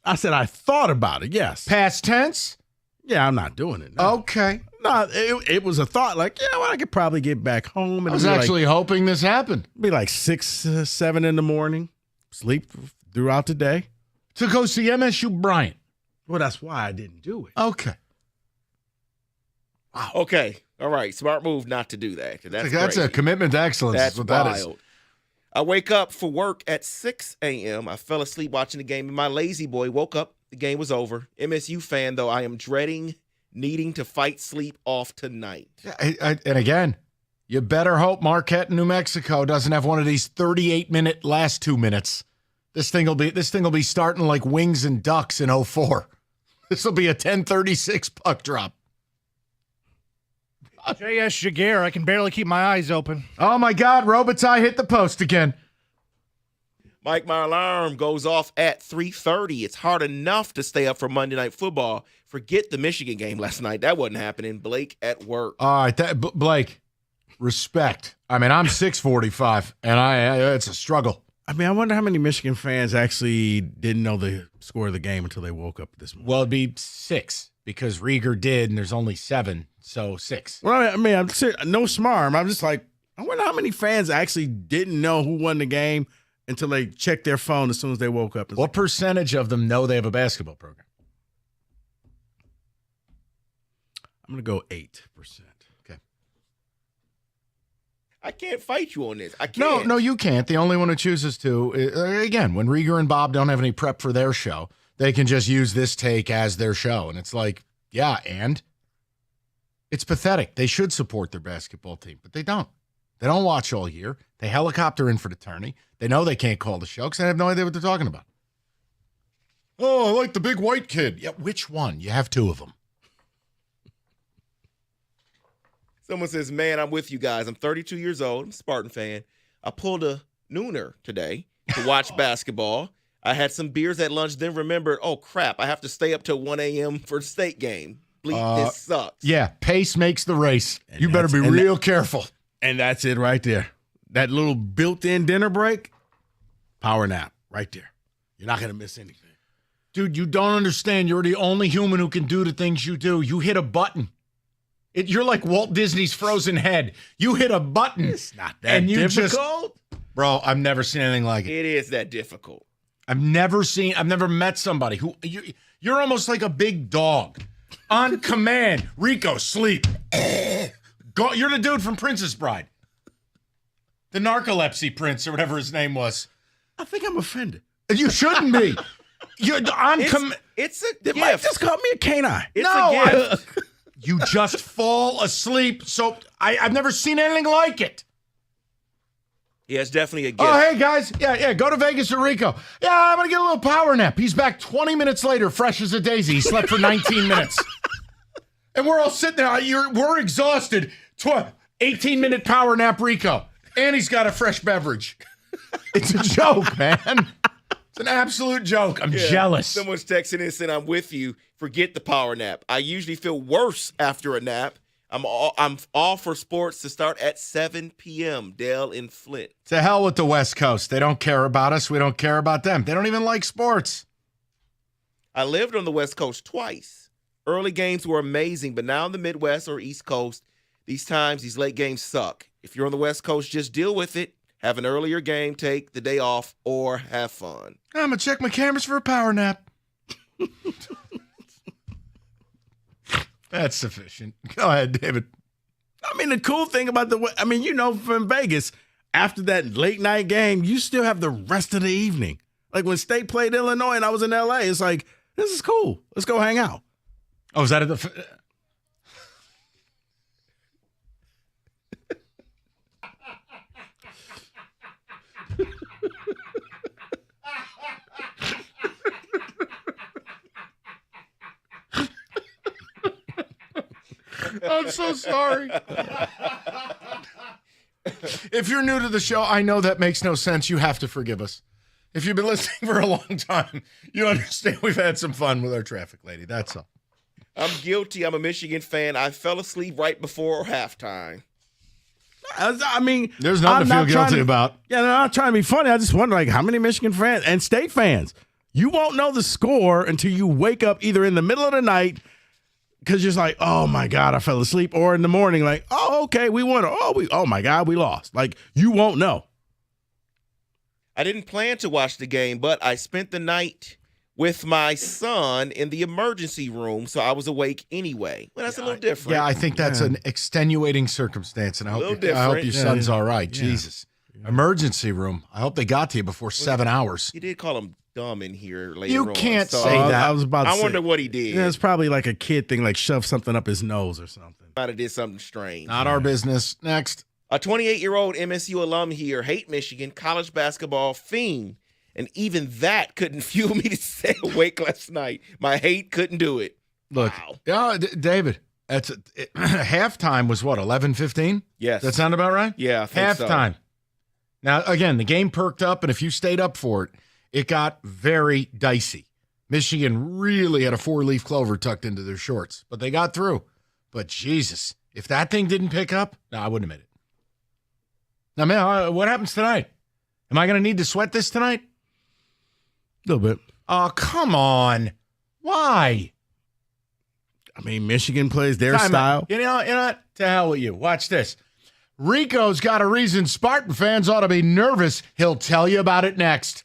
S8: I said I thought about it, yes.
S9: Past tense?
S8: Yeah, I'm not doing it. No.
S9: Okay.
S8: No, it was a thought like, yeah, well, I could probably get back home. And
S9: I was actually hoping this happened.
S8: Be like 6, 7 in the morning, sleep throughout the day.
S9: To go see MSU Bryant.
S8: Well, that's why I didn't do it.
S9: Okay.
S10: Wow. Okay. All right. Smart move not to do that. That's
S9: a
S10: crazy.
S9: commitment to excellence.
S10: That's
S9: is what that is.
S10: wild. I wake up for work at 6 a.m. I fell asleep watching the game, and my lazy boy woke up. The game was over. MSU fan, though, I am dreading needing to fight sleep off tonight.
S9: And again, you better hope Marquette, New Mexico, doesn't have one of these 38-minute last 2 minutes. This thing will be starting like Wings and Ducks in 04. This will be a 10:36 puck drop.
S13: J.S. Jaguar, I can barely keep my eyes open.
S9: Oh, my God. Robitaille hit the post again.
S10: Mike, my alarm goes off at 3:30. It's hard enough to stay up for Monday Night Football. Forget the Michigan game last night. That wasn't happening. Blake at work.
S9: All right, Blake, respect. I mean, I'm 6'45", and it's a struggle.
S8: I mean, I wonder how many Michigan fans actually didn't know the score of the game until they woke up this morning.
S9: Well, it'd be 6 because Rieger did, and there's only 7, so 6.
S8: Well, I mean, I'm no smarm. I'm just like, I wonder how many fans actually didn't know who won the game until they checked their phone as soon as they woke up.
S9: What percentage of them know they have a basketball program?
S8: I'm going to go 8%.
S9: Okay.
S10: I can't fight you on this. I can't.
S9: No, you can't. The only one who chooses to, again, when Rieger and Bob don't have any prep for their show, they can just use this take as their show. And it's like, yeah, and? It's pathetic. They should support their basketball team, but they don't. They don't watch all year. They helicopter in for the tourney. They know they can't call the show because they have no idea what they're talking about. Oh, I like the big white kid. Yeah, which one? You have 2 of them.
S10: Someone says, man, I'm with you guys. I'm 32 years old. I'm a Spartan fan. I pulled a nooner today to watch basketball. I had some beers at lunch, then remembered, oh, crap, I have to stay up till 1 a.m. for the state game. This sucks.
S9: Yeah, pace makes the race. You better be real careful.
S8: And that's it right there. That little built-in dinner break, power nap right there. You're not going to miss anything.
S9: Dude, you don't understand. You're the only human who can do the things you do. You hit a button. You're like Walt Disney's Frozen Head. You hit a button.
S8: It's not that difficult.
S9: Bro, I've never seen anything like it.
S10: It is that difficult.
S9: I've never met somebody who, you're almost like a big dog. On command, Rico, sleep. Go, you're the dude from Princess Bride. The narcolepsy prince or whatever his name was.
S8: I think I'm offended.
S9: You shouldn't be. You're on command.
S10: It's a
S8: They
S10: gift.
S8: might just call me a canine.
S10: It's a gift.
S9: You just fall asleep. So I've never seen anything like it.
S10: Yeah, it's definitely a gift.
S9: Oh, hey, guys. Yeah, go to Vegas with Rico. Yeah, I'm going to get a little power nap. He's back 20 minutes later, fresh as a daisy. He slept for 19 minutes. And we're all sitting there. We're exhausted. 18-minute power nap, Rico. And he's got a fresh beverage. It's a joke, man. It's an absolute joke. I'm jealous.
S10: Someone's texting in saying, I'm with you. Forget the power nap. I usually feel worse after a nap. I'm all for sports to start at 7 p.m. Dale in Flint.
S9: To hell with the West Coast. They don't care about us. We don't care about them. They don't even like sports.
S10: I lived on the West Coast twice. Early games were amazing, but now in the Midwest or East Coast, these late games suck. If you're on the West Coast, just deal with it. Have an earlier game, take the day off, or have fun.
S9: I'm going to check my cameras for a power nap. That's sufficient. Go ahead, David.
S8: I mean, the cool thing about from Vegas, after that late night game, you still have the rest of the evening. Like when State played Illinois and I was in LA, it's like, this is cool. Let's go hang out.
S9: Oh, is that at the... I'm so sorry. If you're new to the show, I know that makes no sense. You have to forgive us. If you've been listening for a long time, you understand we've had some fun with our traffic lady. That's all.
S10: I'm guilty. I'm a Michigan fan. I fell asleep right before halftime.
S8: I mean,
S9: there's nothing to feel guilty about.
S8: Yeah, no, I'm not trying to be funny. I just wonder, like, how many Michigan fans and State fans, you won't know the score until you wake up either in the middle of the night because you're just like, oh my God, I fell asleep, or in the morning, like, oh, okay, we won. Oh my God, we lost. Like, you won't know.
S10: I didn't plan to watch the game, but I spent the night with my son in the emergency room, so I was awake anyway. Well, that's a little different.
S9: Yeah, I think that's an extenuating circumstance, and I hope your son's all right. Yeah. Jesus. Emergency room. I hope they got to you before 7 hours.
S10: He did call him dumb in here later
S9: You
S10: on,
S9: can't
S10: so
S9: say that.
S10: I wonder what he did.
S8: Yeah, it's probably like a kid thing, like shove something up his nose or something.
S10: Might have did something strange.
S9: Not our business. Next.
S10: A 28-year-old MSU alum here, hate Michigan, college basketball fiend. And even that couldn't fuel me to stay awake last night. My hate couldn't do it.
S9: Look, David, halftime was what, 11:15?
S10: Yes.
S9: That sound about right?
S10: Yeah, I think
S9: halftime. So. Now, again, the game perked up, and if you stayed up for it, it got very dicey. Michigan really had a 4-leaf clover tucked into their shorts, but they got through. But Jesus, if that thing didn't pick up, no, I wouldn't have made it. Now, man, what happens tonight? Am I going to need to sweat this tonight?
S8: A little bit.
S9: Oh, come on. Why?
S8: I mean, Michigan plays their style.
S9: You know what? To hell with you. Watch this. Rico's got a reason Spartan fans ought to be nervous. He'll tell you about it next.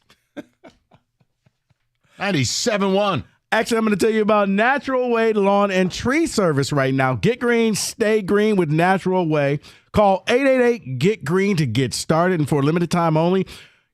S9: 97-1.
S8: Actually, I'm going to tell you about Natural Way Lawn and Tree Service right now. Get green, stay green with Natural Way. Call 888-GET-GREEN to get started, and for a limited time only,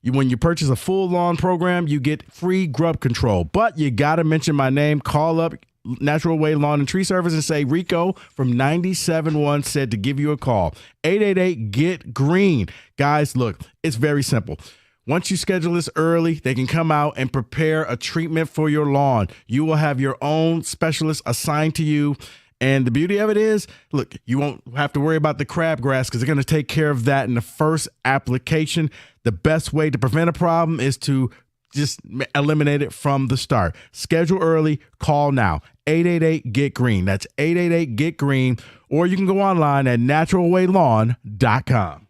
S8: when you purchase a full lawn program, you get free grub control. But you got to mention my name. Call up Natural Way Lawn and Tree Service and say Rico from 97.1 said to give you a call. 888-GET-GREEN. Guys, look, it's very simple. Once you schedule this early, they can come out and prepare a treatment for your lawn. You will have your own specialist assigned to you. And the beauty of it is, look, you won't have to worry about the crabgrass because they're going to take care of that in the first application. The best way to prevent a problem is to just eliminate it from the start. Schedule early. Call now. 888-GET-GREEN. That's 888-GET-GREEN. Or you can go online at naturalwaylawn.com.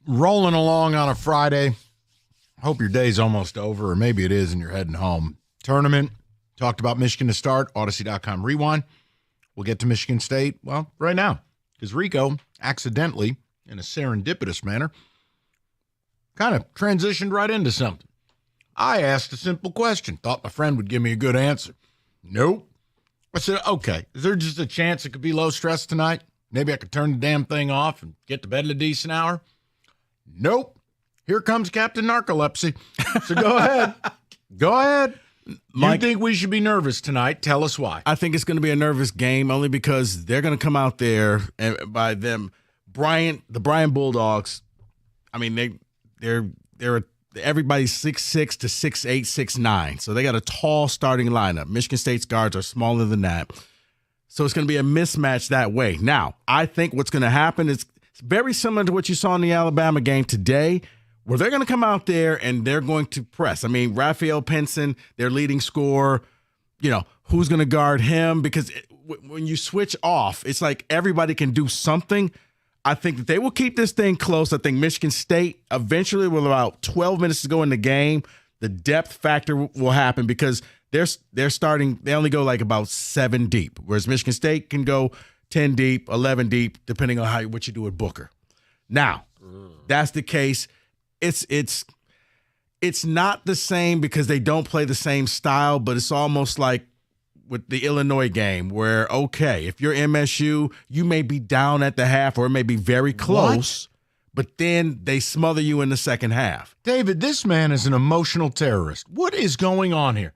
S9: rolling along on a Friday. Hope your day's almost over, or maybe it is and you're heading home. Tournament, talked about Michigan to start, Odyssey.com rewind. We'll get to Michigan State, well, right now, because Rico accidentally, in a serendipitous manner, kind of transitioned right into something. I asked a simple question, thought my friend would give me a good answer. Nope. I said, okay, is there just a chance it could be low stress tonight? Maybe I could turn the damn thing off and get to bed at a decent hour? Nope. Here comes Captain Narcolepsy. So go ahead. Go ahead. Mike, you think we should be nervous tonight? Tell us why.
S8: I think it's going to be a nervous game only because they're going to come out there, and by them, the Bryant Bulldogs, I mean, they're everybody's 6'6" to 6'8", 6'9". So they got a tall starting lineup. Michigan State's guards are smaller than that. So it's going to be a mismatch that way. Now, I think what's going to happen is very similar to what you saw in the Alabama game today, where they're going to come out there and they're going to press. I mean, Raphael Pinson, their leading scorer, who's going to guard him? Because when you switch off, it's like everybody can do something. I think that they will keep this thing close. I think Michigan State eventually, with about 12 minutes to go in the game, the depth factor will happen because they're starting. They only go like about 7 deep, whereas Michigan State can go 10 deep, 11 deep, depending on what you do with Booker. Now, that's the case. It's not the same because they don't play the same style, but it's almost like with the Illinois game where, okay, if you're MSU, you may be down at the half or it may be very close, but then they smother you in the second half.
S9: David, this man is an emotional terrorist. What is going on here?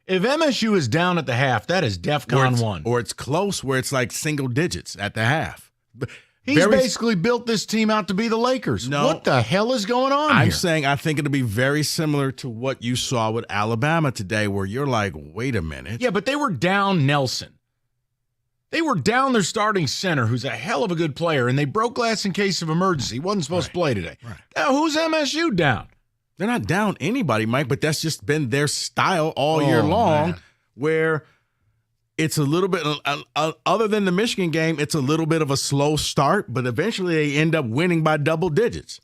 S9: If MSU is down at the half, that is DEFCON 1.
S8: Or it's close where it's like single digits at the half.
S9: He's basically built this team out to be the Lakers.
S8: No.
S9: What the hell is going on here?
S8: I'm saying I think it'll be very similar to what you saw with Alabama today where you're like, wait a minute.
S9: Yeah, but they were down Nelson. They were down their starting center, who's a hell of a good player, and they broke glass in case of emergency. He wasn't supposed to play today.
S8: Right.
S9: Now, who's MSU down?
S8: They're not down anybody, Mike, but that's just been their style all year long, where it's a little bit, other than the Michigan game, it's a little bit of a slow start, but eventually they end up winning by double digits.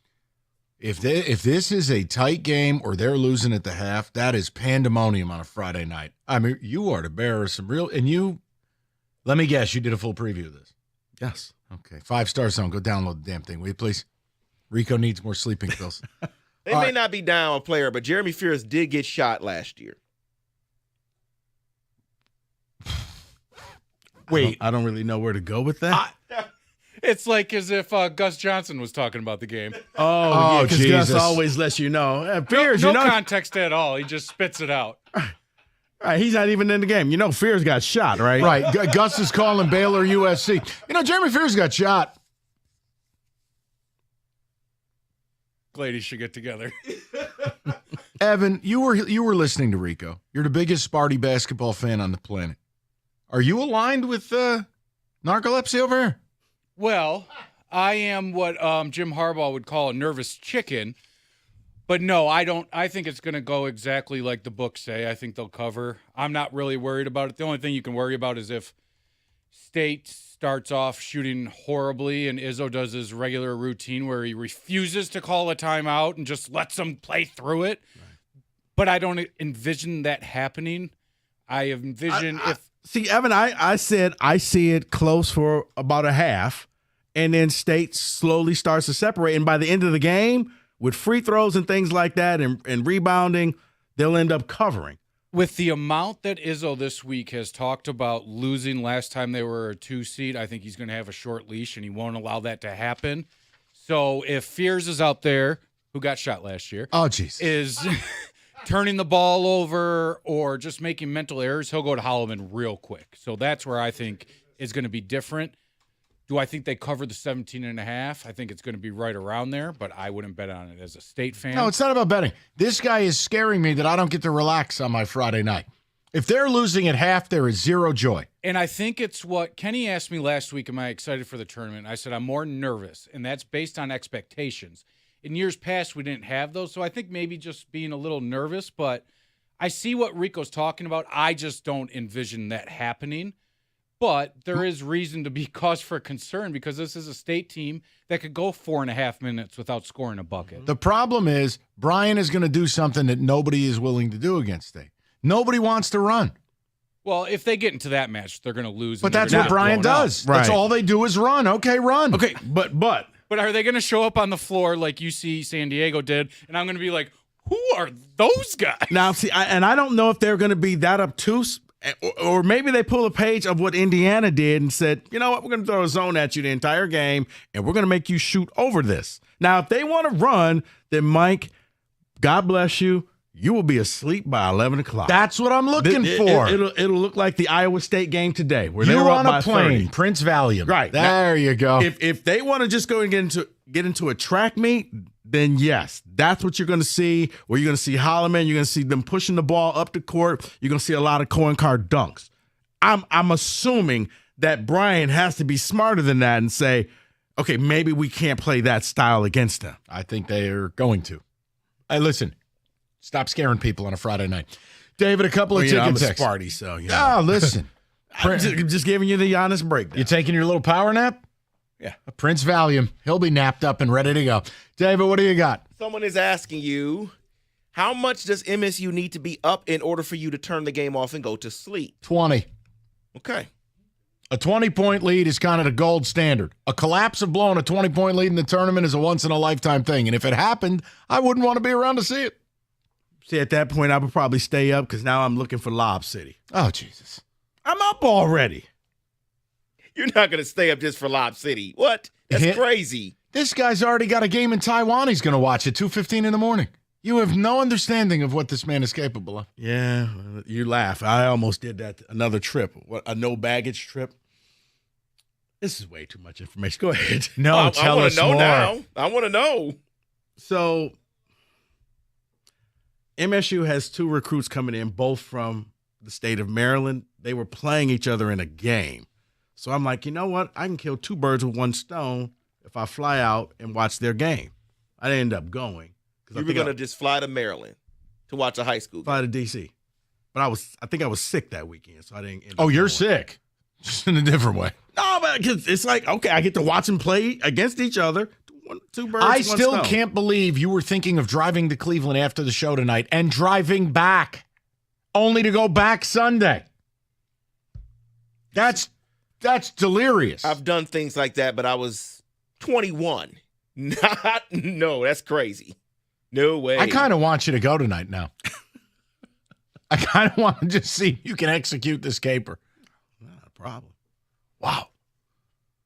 S9: If this is a tight game or they're losing at the half, that is pandemonium on a Friday night. I mean, you are the bearer of some real, and you, let me guess, you did a full preview of this.
S8: Yes.
S9: Okay. 5-star zone. Go download the damn thing, will you please? Rico needs more sleeping pills.
S10: They may not be down a player, but Jeremy Fears did get shot last year.
S8: Wait, I don't really know where to go with that.
S14: It's like as if Gus Johnson was talking about the game.
S8: Oh, because Gus always lets you know. Fears,
S14: no context at all. He just spits it out.
S8: All right, he's not even in the game. Fears got shot, right?
S9: Right. Gus is calling Baylor USC. Jeremy Fears got shot.
S14: Ladies should get together.
S9: Evan, you were listening to Rico. You're the biggest Sparty basketball fan on the planet. Are you aligned with narcolepsy over here?
S14: Well, I am what Jim Harbaugh would call a nervous chicken. But no, I don't. I think it's going to go exactly like the books say. I think they'll cover. I'm not really worried about it. The only thing you can worry about is if State starts off shooting horribly and Izzo does his regular routine where he refuses to call a timeout and just lets them play through it. Right. But I don't envision that happening. I envision
S8: See, Evan, I said I see it close for about a half, and then State slowly starts to separate. And by the end of the game, with free throws and things like that and rebounding, they'll end up covering.
S14: With the amount that Izzo this week has talked about losing last time they were a 2 seed, I think he's going to have a short leash, and he won't allow that to happen. So if Fears is out there, who got shot last year, is turning the ball over or just making mental errors, he'll go to Holloman real quick. So that's where I think is going to be different. Do I think they cover the 17.5? I think it's going to be right around there, but I wouldn't bet on it as a State fan.
S9: No, it's not about betting. This guy is scaring me that I don't get to relax on my Friday night. If they're losing at half, there is zero joy.
S14: And I think it's what Kenny asked me last week, am I excited for the tournament? I said I'm more nervous, and that's based on expectations. In years past, we didn't have those, so I think maybe just being a little nervous, but I see what Rico's talking about. I just don't envision that happening. But there is reason to be cause for concern because this is a state team that could go 4.5 minutes without scoring a bucket.
S9: The problem is Brian is going to do something that nobody is willing to do against State. Nobody wants to run.
S14: Well, if they get into that match, they're going to lose.
S9: But that's what Brian does.
S8: Right.
S9: That's all they do is run. Okay, run.
S8: Okay, but
S14: are they going to show up on the floor like UC San Diego did? And I'm going to be like, who are those guys?
S8: now see, I don't know if they're going to be that obtuse, or maybe they pull a page of what Indiana did and said, you know what, we're going to throw a zone at you the entire game, and we're going to make you shoot over this. Now, if they want to run, then Mike, God bless you. You will be asleep by 11 o'clock.
S9: That's what I'm looking for.
S8: It'll look like the Iowa State game today, where
S9: You're
S8: they were
S9: on
S8: up
S9: a
S8: by
S9: plane,
S8: 30.
S9: Prince Valium.
S8: Right.
S9: There you go.
S8: If they want to just go and get into a track meet, then yes, that's what you're going to see. Where you're going to see Holloman, you're going to see them pushing the ball up the court. You're going to see a lot of coin card dunks. I'm assuming that Brian has to be smarter than that and say, okay, maybe we can't play that style against them.
S9: I think they are going to. Hey, listen, stop scaring people on a Friday night. David, a couple of
S8: I'm
S9: ticket
S8: a
S9: texts.
S8: Sparty, so you know.
S9: Oh, listen.
S8: I'm just giving you the honest breakdown.
S9: You taking your little power nap?
S8: Yeah.
S9: Prince Valium. He'll be napped up and ready to go. David, what do you got?
S10: Someone is asking you, how much does MSU need to be up in order for you to turn the game off and go to sleep?
S9: 20.
S10: Okay.
S9: A 20-point lead is kind of the gold standard. A collapse of blowing a 20-point lead in the tournament is a once-in-a-lifetime thing. And if it happened, I wouldn't want to be around to see it.
S8: See, at that point, I would probably stay up because now I'm looking for Lob City.
S9: Oh, Jesus.
S8: I'm up already.
S10: You're not going to stay up just for Lob City. What? That's crazy.
S9: This guy's already got a game in Taiwan he's going to watch at 2:15 in the morning. You have no understanding of what this man is capable of.
S8: Yeah, you laugh. I almost did that another trip, a no baggage trip. This is way too much information. Go ahead.
S9: No, tell us more.
S10: Now. I want to know.
S8: So MSU has two recruits coming in, both from the state of Maryland. They were playing each other in a game. So I'm like, you know what? I can kill two birds with one stone if I fly out and watch their game. I didn't end up going.
S10: You were going to just fly to Maryland to watch a high school game.
S8: Fly to D.C. But I think I was sick that weekend, so I didn't end up
S9: you're
S8: going.
S9: sick. Just in a different way.
S8: No, but it's like, okay, I get to watch them play against each other. Two birds,
S9: I
S8: one
S9: still
S8: stone.
S9: can't believe you were thinking of driving to Cleveland after the show tonight and driving back, only to go back Sunday. That's delirious.
S10: I've done things like that, but I was 21. No, that's crazy. No way.
S9: I kind of want you to go tonight now. I kind of want to just see if you can execute this caper.
S8: Not a problem.
S9: Wow.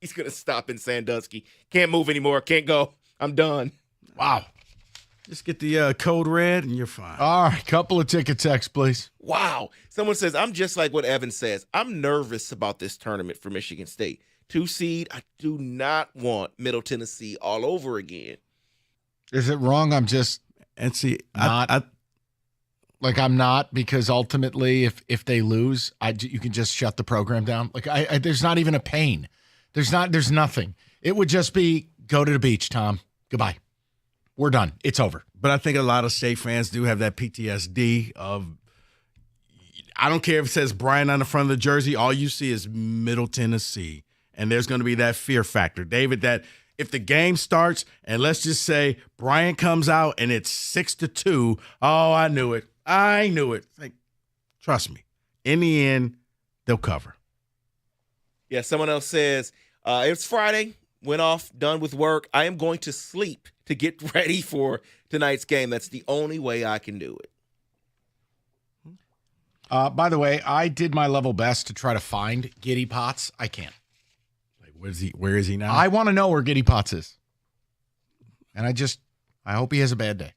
S10: He's going to stop in Sandusky. Can't move anymore. Can't go. I'm done.
S9: Wow.
S8: Just get the code red and you're fine.
S9: All right, couple of ticket texts, please.
S10: Wow. Someone says, I'm just like what Evan says. I'm nervous about this tournament for Michigan State. 2 seed, I do not want Middle Tennessee all over again.
S9: Is it wrong? I'm just not. I'm not, because ultimately, if they lose, you can just shut the program down. Like there's not even a pain. There's nothing. It would just be go to the beach, Tom. Goodbye. We're done. It's over.
S8: But I think a lot of State fans do have that PTSD of, I don't care if it says Brian on the front of the jersey. All you see is Middle Tennessee. And there's going to be that fear factor. David, that if the game starts and let's just say Brian comes out and it's 6-2, oh, I knew it. Like, trust me. In the end, they'll cover.
S10: Yeah, someone else says, it's Friday, went off, done with work. I am going to sleep to get ready for tonight's game. That's the only way I can do it.
S9: By the way, I did my level best to try to find Giddy Potts. I can't.
S8: Where is he now?
S9: I want to know where Giddy Potts is. And I hope he has a bad day.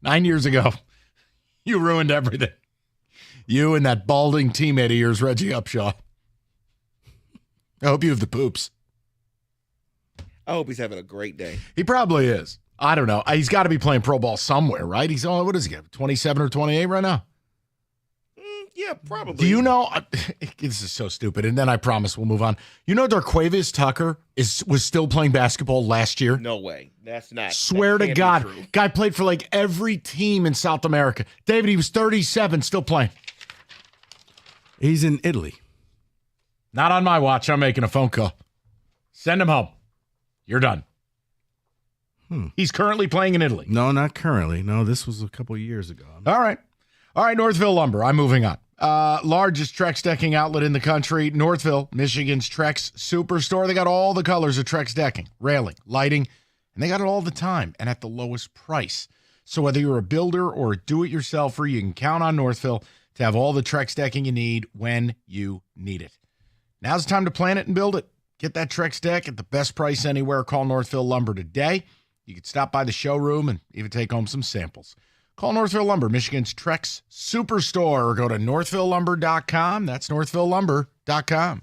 S9: 9 years ago, you ruined everything. You and that balding teammate of yours, Reggie Upshaw. I hope you have the poops.
S10: I hope he's having a great day.
S9: He probably is. I don't know. He's got to be playing pro ball somewhere, right? He's on, what does he have, 27 or 28 right now?
S10: Yeah, probably.
S9: Do you know, this is so stupid, and then I promise we'll move on. You know Darquavius Tucker was still playing basketball last year?
S10: No way. That's not.
S9: Swear to God. Guy played for like every team in South America. David, he was 37, still playing.
S8: He's in Italy.
S9: Not on my watch. I'm making a phone call. Send him home. You're done. He's currently playing in Italy.
S8: No, not currently. No, this was a couple years ago.
S9: All right, Northville Lumber. I'm moving on. Largest Trex decking outlet in the country. Northville, Michigan's Trex Superstore. They got all the colors of Trex decking, railing, lighting, and they got it all the time and at the lowest price. So whether you're a builder or a do-it-yourselfer, you can count on Northville to have all the Trex decking you need when you need it. Now's the time to plan it and build it. Get that Trex deck at the best price anywhere. Call Northville Lumber today. You can stop by the showroom and even take home some samples. Call Northville Lumber, Michigan's Trex Superstore, or go to northvillelumber.com. That's northvillelumber.com.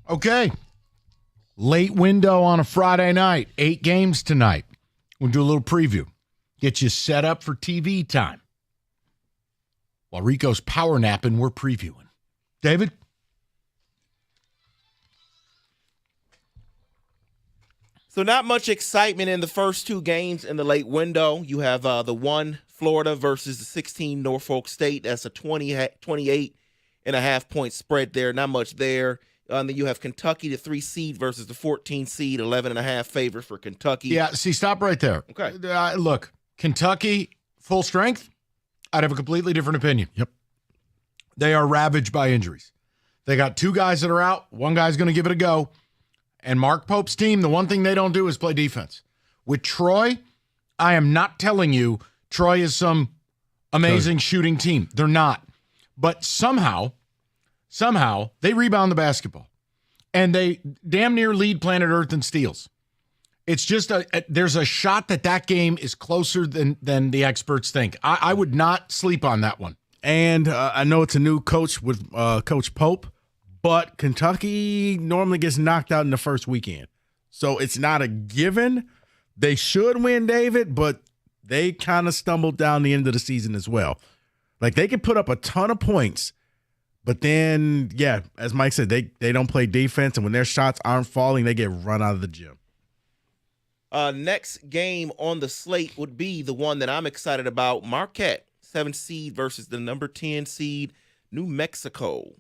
S9: Okay. Late window on a Friday night. 8 games tonight. We'll do a little preview. Get you set up for TV time. While Rico's power napping, we're previewing. David?
S10: So not much excitement in the first 2 games in the late window. You have the 1 Florida versus the 16 Norfolk State. That's a 28.5 point spread there. Not much there. Then you have Kentucky, the 3 seed versus the 14 seed, 11.5 favor for Kentucky.
S9: Yeah, see, stop right there.
S10: Okay.
S9: Look, Kentucky, full strength, I'd have a completely different opinion.
S8: Yep.
S9: They are ravaged by injuries. They got 2 guys that are out. One guy's going to give it a go. And Mark Pope's team, the one thing they don't do is play defense. With Troy, I am not telling you Troy is some amazing shooting team. They're not. But somehow, they rebound the basketball. And they damn near lead planet Earth in steals. It's just there's a shot that game is closer than the experts think. I would not sleep on that one.
S8: And I know it's a new coach with Coach Pope, but Kentucky normally gets knocked out in the first weekend. So it's not a given. They should win, David, but they kind of stumbled down the end of the season as well. Like, they could put up a ton of points, but then, yeah, as Mike said, they don't play defense, and when their shots aren't falling, they get run out of the gym.
S10: Next game on the slate would be the one that I'm excited about, Marquette, 7 seed versus the number 10 seed, New Mexico.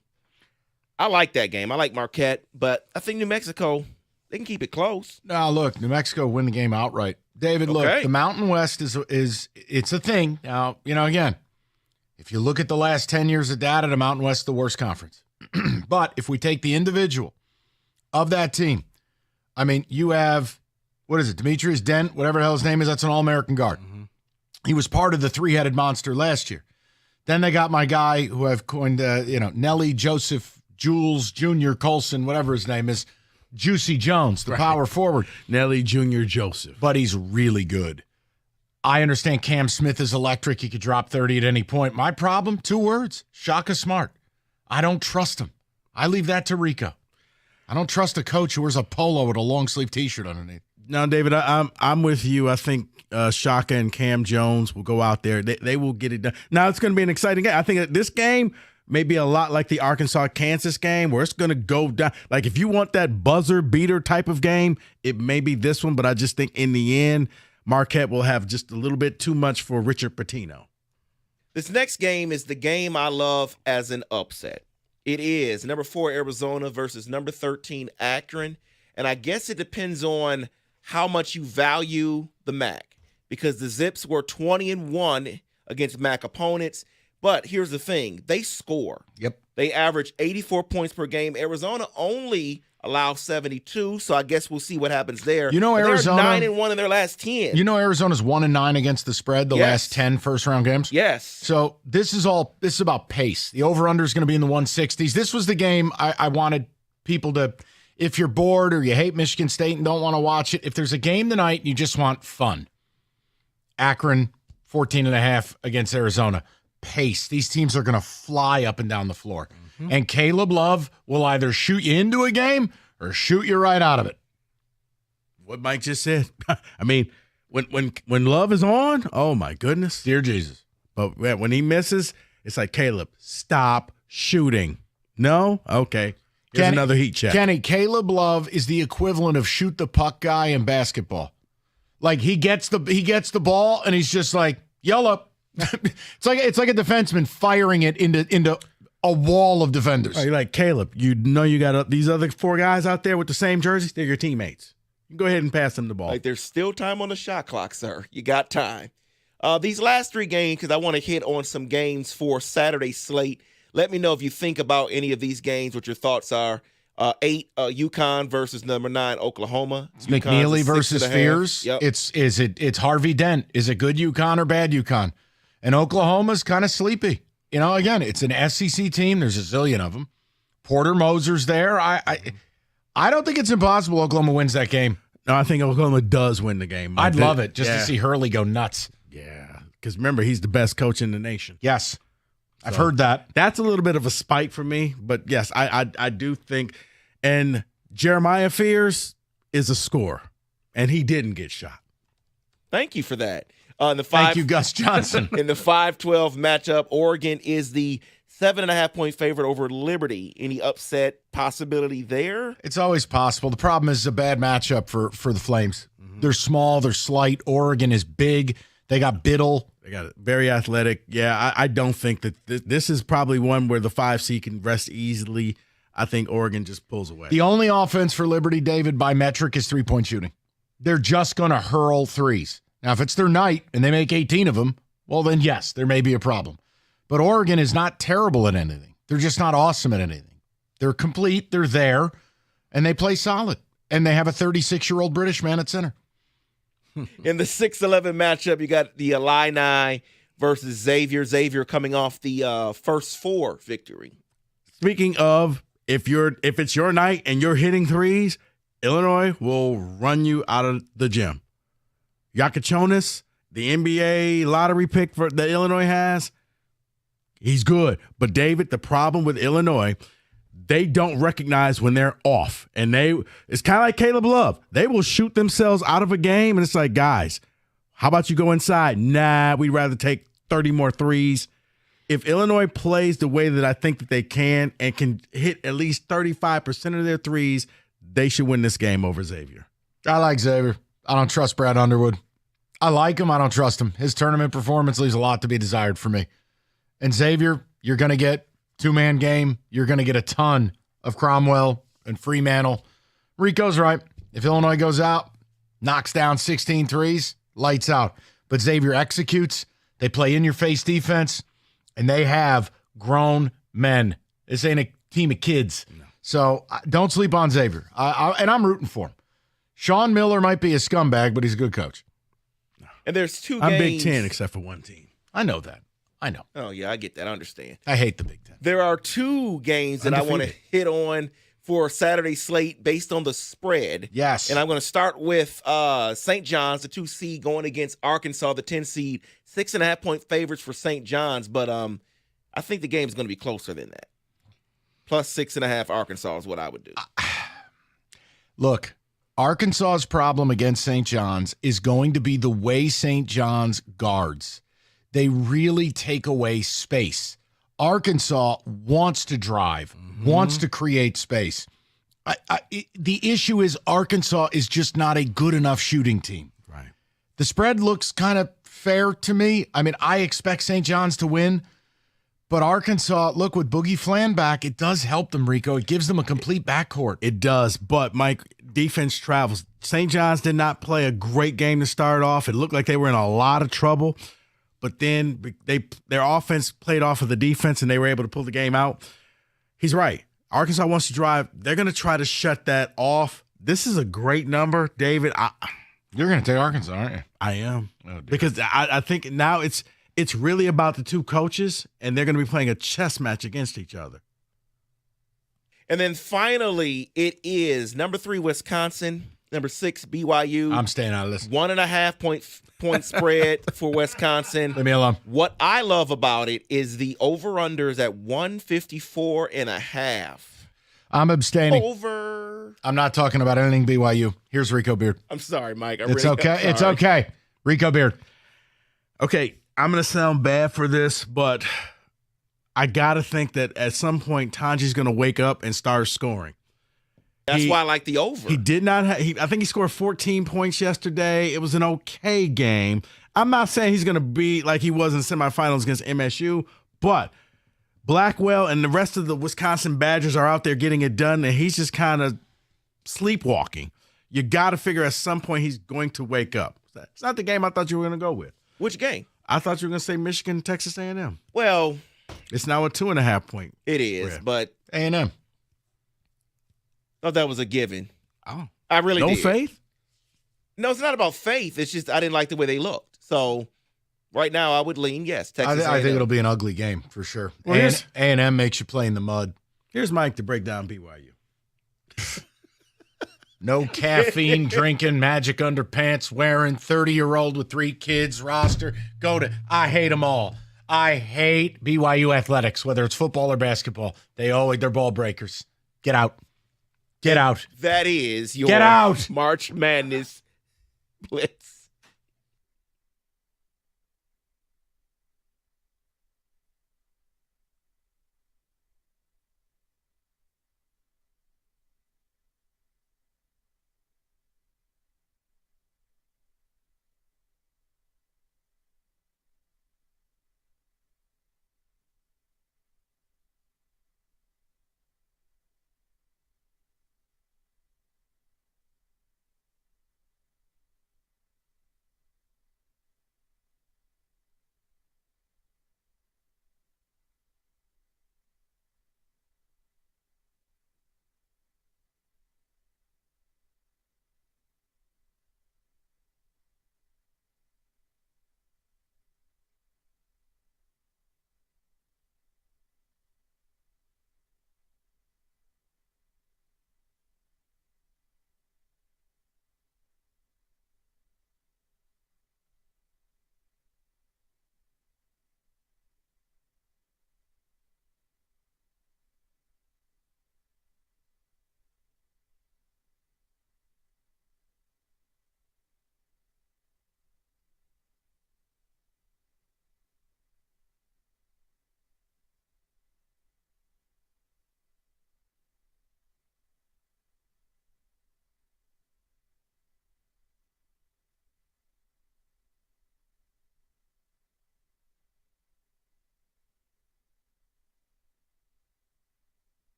S10: I like that game. I like Marquette, but I think New Mexico, they can keep it close.
S9: No, look, New Mexico win the game outright. David, look, the Mountain West is it's a thing. Now, again, if you look at the last 10 years of data, the Mountain West is the worst conference. But if we take the individual of that team, I mean, you have, what is it, Demetrius Dent, whatever the hell his name is, that's an All-American guard. Mm-hmm. He was part of the 3-headed monster last year. Then they got my guy who I've coined, Nelly Joseph Jules Jr. Colson, whatever his name is, Juicy Jones, the power forward.
S8: Nelly Jr. Joseph.
S9: But he's really good. I understand Cam Smith is electric. He could drop 30 at any point. My problem, 2 words, Shaka Smart. I don't trust him. I leave that to Rico. I don't trust a coach who wears a polo with a long-sleeve T-shirt underneath.
S8: No, David, I'm with you. I think Shaka and Cam Jones will go out there. They will get it done. Now, it's going to be an exciting game. I think that this game may be a lot like the Arkansas-Kansas game where it's going to go down. Like, if you want that buzzer-beater type of game, it may be this one. But I just think in the end, Marquette will have just a little bit too much for Richard Pitino.
S10: This next game is the game I love as an upset. It is number 4 Arizona versus number 13 Akron. And I guess it depends on how much you value the MAC, because the Zips were 20-1 against MAC opponents. But here's the thing. They score.
S9: Yep.
S10: They average 84 points per game. Arizona only allows 72, so I guess we'll see what happens there.
S9: Arizona,
S10: they're 9-1 in their last 10.
S9: Arizona's 1-9 against the spread the last 10 first-round games?
S10: Yes.
S9: So this is about pace. The over-under is going to be in the 160s. This was the game I wanted people to, if you're bored or you hate Michigan State and don't want to watch it, if there's a game tonight and you just want fun, Akron, 14.5 against Arizona. Pace. These teams are going to fly up and down the floor. Mm-hmm. And Caleb Love will either shoot you into a game or shoot you right out of it.
S8: What Mike just said. I mean, when Love is on, oh my goodness.
S9: Dear Jesus.
S8: But when he misses, it's like, Caleb, stop shooting. No? Okay. Here's another heat check.
S9: Kenny, Caleb Love is the equivalent of shoot the puck guy in basketball. Like, he gets the ball and he's just like, yell up. It's like a defenseman firing it into a wall of defenders.
S8: Oh, you're like, Caleb, you got these other 4 guys out there with the same jerseys? They're your teammates. You can go ahead and pass them the ball.
S10: Like, there's still time on the shot clock, sir. You got time. These last 3 games, because I want to hit on some games for Saturday's slate. Let me know if you think about any of these games, what your thoughts are. 8, UConn versus number 9, Oklahoma.
S9: It's McNeely versus Fears.
S10: Yep.
S9: It's Harvey Dent. Is it good UConn or bad UConn? And Oklahoma's kind of sleepy. Again, it's an SEC team. There's a zillion of them. Porter Moser's there. I don't think it's impossible Oklahoma wins that game.
S8: No, I think Oklahoma does win the game.
S9: I'd love it just to see Hurley go nuts.
S8: Yeah, because remember, he's the best coach in the nation.
S9: Yes, I've heard that.
S8: That's a little bit of a spite for me. But, yes, I do think – And Jeremiah Fears is a scorer, and he didn't get shot.
S10: Thank you for that.
S8: Thank you, Gus Johnson.
S10: In the 5-12 matchup, Oregon is the 7.5-point favorite over Liberty. Any upset possibility there?
S9: It's always possible. The problem is it's a bad matchup for the Flames. They're small. They're slight. Oregon is big. They got Biddle.
S8: They got very athletic. Yeah, I don't think that this is probably one where the 5 seed can rest easily. I think Oregon just pulls away.
S9: The only offense for Liberty, David, by metric is three-point shooting. They're just going to hurl threes. Now, if it's their night and they make 18 of them, well, then yes, there may be a problem. But Oregon is not terrible at anything. They're just not awesome at anything. They're complete. They're there. And they play solid. And they have a 36-year-old British man at center.
S10: In the 6-11 matchup, you got the Illini versus Xavier. Xavier coming off the first 4 victory.
S8: Speaking of, if it's your night and you're hitting threes, Illinois will run you out of the gym. Yakachonis, the NBA lottery pick that Illinois has, he's good. But, David, the problem with Illinois, they don't recognize when they're off. And it's kind of like Caleb Love. They will shoot themselves out of a game, and it's like, guys, how about you go inside? Nah, we'd rather take 30 more threes. If Illinois plays the way that I think that they can and can hit at least 35% of their threes, they should win this game over Xavier.
S9: I like Xavier. I don't trust Brad Underwood. I like him. I don't trust him. His tournament performance leaves a lot to be desired for me. And Xavier, you're going to get two-man game. You're going to get a ton of Cromwell and Fremantle. Rico's right. If Illinois goes out, knocks down 16 threes, lights out. But Xavier executes. They play in-your-face defense, and they have grown men. This ain't a team of kids. No. So don't sleep on Xavier. And I'm rooting for him. Sean Miller might be a scumbag, but he's a good coach.
S10: And there's 2
S8: I'm
S10: games.
S8: Big Ten except for one team.
S9: I know that. I know.
S10: Oh, yeah, I get that. I understand.
S9: I hate the Big Ten.
S10: There are 2 games that I want to hit on for Saturday slate based on the spread.
S9: Yes.
S10: And I'm going to start with St. John's, the 2 seed, going against Arkansas, the 10 seed. 6.5-point favorites for St. John's, but I think the game is going to be closer than that. Plus 6.5 Arkansas is what I would do.
S9: Look, Arkansas's problem against St. John's is going to be the way St. John's guards. They really take away space. Arkansas wants to drive, wants to create space. The issue is Arkansas is just not a good enough shooting team.
S8: Right.
S9: The spread looks kind of fair to me. I mean, I expect St. John's to win, but Arkansas, look, with Boogie Flan back, it does help them, Rico. It gives them a complete backcourt.
S8: It does, but, Mike, defense travels. St. John's did not play a great game to start off. It looked like they were in a lot of trouble. But then their offense played off of the defense, and they were able to pull the game out. He's right. Arkansas wants to drive. They're going to try to shut that off. This is a great number, David.
S9: You're going to take Arkansas, aren't you?
S8: I am. Oh, because I think now it's really about the 2 coaches, and they're going to be playing a chess match against each other.
S10: And then finally, it is number 3, Wisconsin, number 6, BYU.
S9: I'm staying out of this.
S10: 1.5-point spread for Wisconsin.
S9: Leave me alone.
S10: What I love about it is the over-unders at 154.5.
S9: I'm abstaining.
S10: Over.
S9: I'm not talking about anything BYU. Here's Rico Beard.
S10: I'm sorry, Mike.
S9: It's okay. It's okay. Rico Beard.
S8: Okay, I'm going to sound bad for this, but I got to think that at some point Tanji's going to wake up and start scoring.
S10: That's why I like the over.
S8: He did not I think he scored 14 points yesterday. It was an okay game. I'm not saying he's going to be like he was in semifinals against MSU, but Blackwell and the rest of the Wisconsin Badgers are out there getting it done, and he's just kind of sleepwalking. You got to figure at some point he's going to wake up. It's not the game I thought you were going to go with.
S10: Which game?
S8: I thought you were going to say Michigan, Texas A&M.
S10: Well,
S8: it's now a 2.5-point.
S10: It is,
S8: spread.
S10: but
S9: A&M.
S10: Oh, that was a given.
S8: Oh,
S10: I really
S8: no
S10: did.
S8: faith?
S10: No, it's not about faith. It's just I didn't like the way they looked. So right now, I would lean yes. Texas.
S9: I think it'll be an ugly game for sure.
S8: Well,
S9: A&M makes you play in the mud.
S8: Here's Mike to break down BYU.
S9: No caffeine drinking, magic underpants wearing, 30-year-old with 3 kids roster. I hate them all. I hate BYU athletics, whether it's football or basketball. They're ball breakers. Get out. Get out.
S10: That is your
S9: Get out.
S10: March Madness Blitz.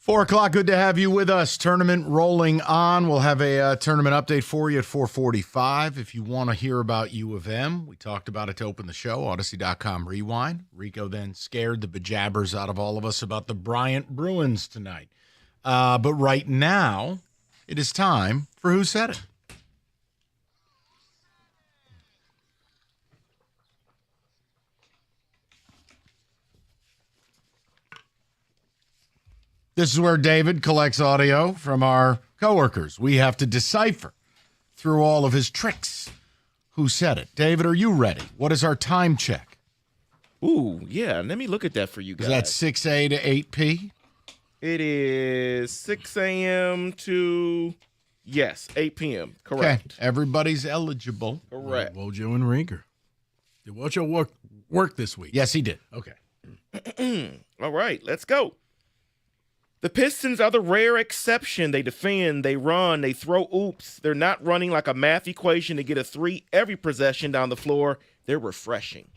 S9: 4 o'clock, good to have you with us. Tournament rolling on. We'll have a tournament update for you at 4:45. If you want to hear about U of M, we talked about it to open the show, Odyssey.com rewind. Rico then scared the bejabbers out of all of us about the Bryant Bruins tonight. But right now, it is time for Who Said It? This is where David collects audio from our coworkers. We have to decipher through all of his tricks. Who said it? David, are you ready? What is our time check?
S10: Ooh, yeah. Let me look at that for you guys.
S9: Is that 6A to 8P?
S10: It is 6 a.m. to, 8 p.m. Correct.
S9: Okay. Everybody's eligible.
S10: Correct.
S8: Wojo and Rieger. Did Wojo work this week?
S9: Yes, he did.
S8: Okay.
S10: All right, let's go. The Pistons are the rare exception. They defend, they run, they throw oops. They're not running like a math equation to get a 3 every possession down the floor. They're refreshing.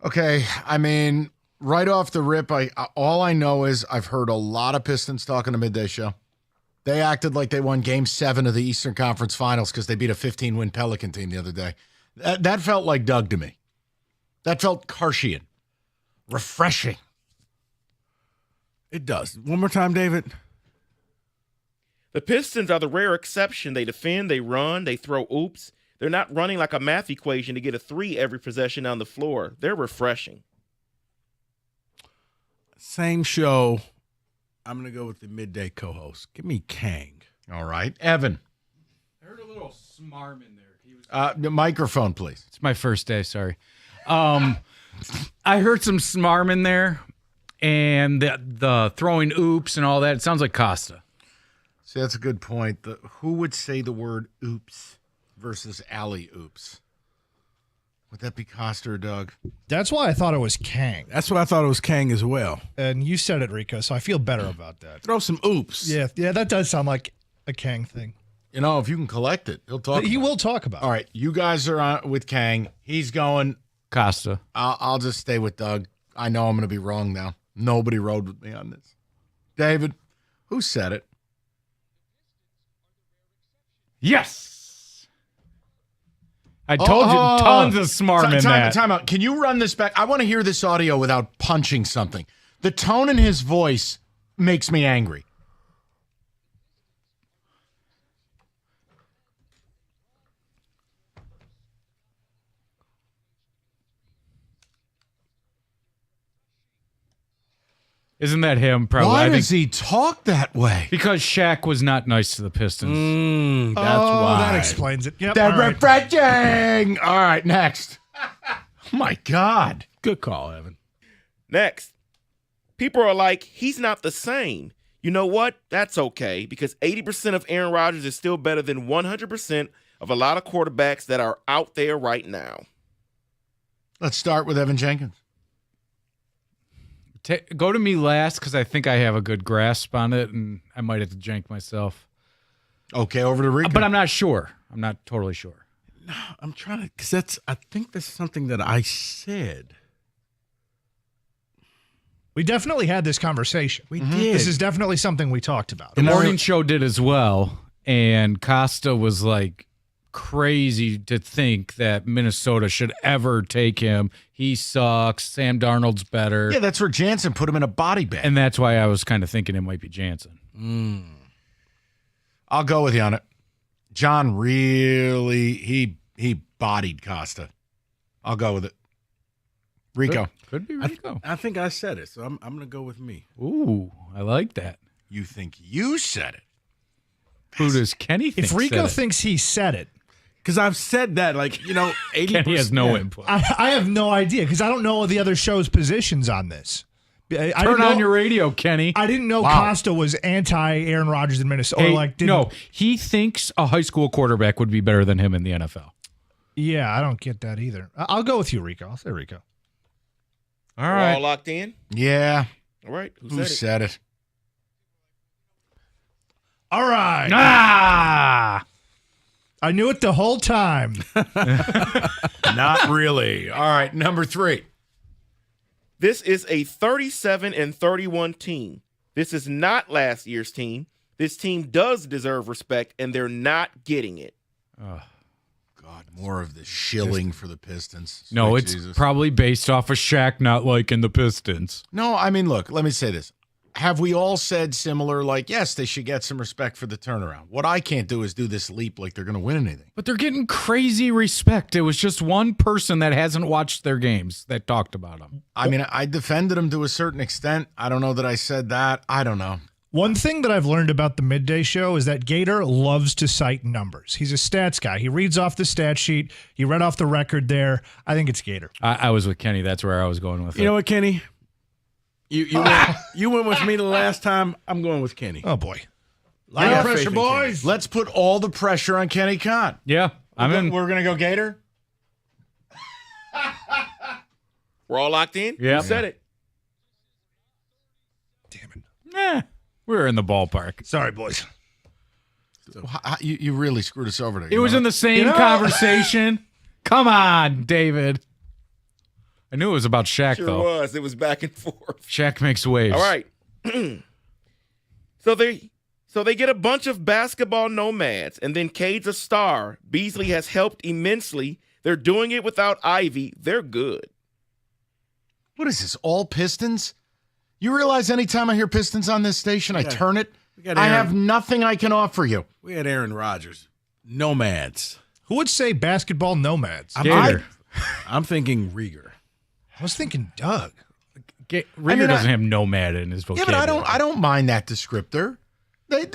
S9: Okay, I mean, right off the rip, all I know is I've heard a lot of Pistons talking to Midday Show. They acted like they won Game 7 of the Eastern Conference Finals because they beat a 15-win Pelican team the other day. That felt like Doug to me. That felt Karshian. Refreshing.
S8: It does. One more time, David.
S10: The Pistons are the rare exception. They defend, they run, they throw oops. They're not running like a math equation to get a 3 every possession down the floor. They're refreshing.
S8: Same show. I'm going to go with the midday co-host. Give me Kang.
S9: All right. Evan.
S14: I heard a little smarm in there.
S9: The microphone, please.
S14: It's my first day, sorry. I heard some smarm in there, and the throwing oops and all that. It sounds like Costa.
S9: See, that's a good point. Who would say the word oops versus alley oops? Would that be Costa or Doug?
S13: That's why I thought it was Kang.
S8: That's what I thought it was Kang as well.
S13: And you said it, Rico, so I feel better about that.
S8: Throw some oops.
S13: Yeah, that does sound like a Kang thing.
S9: You know, if you can collect it, he'll talk.
S13: He will talk about it.
S9: All right, you guys are on with Kang. He's going
S14: Costa.
S9: I'll just stay with Doug. I know I'm going to be wrong now. Nobody rode with me on this. David, who said it?
S14: Yes. I told you, tons of smarm in that.
S9: Time out. Can you run this back? I want to hear this audio without punching something. The tone in his voice makes me angry.
S14: Isn't that him? Probably.
S9: Why does he talk that way?
S14: Because Shaq was not nice to the Pistons.
S8: That's why.
S13: That explains it. Yep.
S9: That
S13: all right.
S9: refreshing. All right, next. Oh my God.
S8: Good call, Evan.
S10: Next. People are like, he's not the same. You know what? That's okay, because 80% of Aaron Rodgers is still better than 100% of a lot of quarterbacks that are out there right now.
S9: Let's start with Evan Jenkins.
S14: Go to me last because I think I have a good grasp on it, and I might have to jank myself.
S9: Okay, over to Rico.
S14: But I'm not sure. I'm not totally sure.
S8: No, I'm trying to, because I think that's something that I said.
S13: We definitely had this conversation.
S8: We did.
S13: This is definitely something we talked about.
S14: The morning show did as well, and Costa was like crazy to think that Minnesota should ever take him. He sucks. Sam Darnold's better.
S9: Yeah, that's where Jansen put him in a body bag.
S14: And that's why I was kind of thinking it might be Jansen.
S9: I'll go with you on it. John really, he bodied Costa. I'll go with it. Rico.
S14: Could be Rico.
S8: I think I said it, so I'm going to go with me.
S14: Ooh, I like that.
S9: You think you said it?
S14: Who does Kenny think
S13: If Rico
S14: said it?
S13: thinks he said it,
S8: Because I've said that, 80%.
S14: Kenny has no input.
S13: I have no idea because I don't know the other show's positions on this.
S14: Turn on your radio, Kenny.
S13: I didn't know Costa was anti-Aaron Rodgers in Minnesota.
S14: Hey, no, he thinks a high school quarterback would be better than him in the NFL.
S13: Yeah, I don't get that either. I'll go with you, Rico. I'll say Rico.
S9: All
S10: We're
S9: right.
S10: all locked in?
S9: Yeah.
S10: All right.
S9: Who said it?
S13: All right. I knew it the whole time.
S9: Not really. All right, number 3.
S10: This is a 37-31 team. This is not last year's team. This team does deserve respect, and they're not getting it.
S9: Oh, God, more of this shilling for the Pistons.
S14: No,
S9: Sweet
S14: it's
S9: Jesus.
S14: probably based off of Shaq not liking the Pistons.
S9: No, I mean, look, let me say this. Have we all said similar, like, yes, they should get some respect for the turnaround? What I can't do is do this leap like they're going to win anything.
S14: But they're getting crazy respect. It was just one person that hasn't watched their games that talked about them.
S9: I mean, I defended them to a certain extent. I don't know that I said that. I don't know.
S13: One thing that I've learned about the midday show is that Gator loves to cite numbers. He's a stats guy. He reads off the stat sheet. He read off the record there. I think it's Gator.
S14: I was with Kenny. That's where I was going with it.
S8: You know what, Kenny? You went with me the last time. I'm going with Kenny.
S13: Oh, boy.
S9: Lot of pressure, boys. Let's put all the pressure on Kenny Conn.
S14: Yeah,
S9: We're going to go Gator?
S10: We're all locked in?
S14: Yeah.
S10: You said it.
S14: We're in the ballpark.
S13: Sorry, boys.
S9: You really screwed us over there.
S14: It was in the same conversation. Come on, David. I knew it was about Shaq,
S10: Sure
S14: though.
S10: was. It was back and forth.
S14: Shaq makes waves.
S10: All right. So they get a bunch of basketball nomads, and then Cade's a star. Beasley has helped immensely. They're doing it without Ivy. They're good.
S9: What is this, all Pistons? You realize anytime I hear Pistons on this station, I turn it? I have nothing I can offer you.
S8: We had Aaron Rodgers. Nomads.
S13: Who would say basketball nomads?
S8: I'm thinking Rieger.
S13: I was thinking Doug.
S14: Rieger doesn't have nomad in his
S9: Yeah,
S14: vocabulary.
S9: but I don't mind that descriptor. They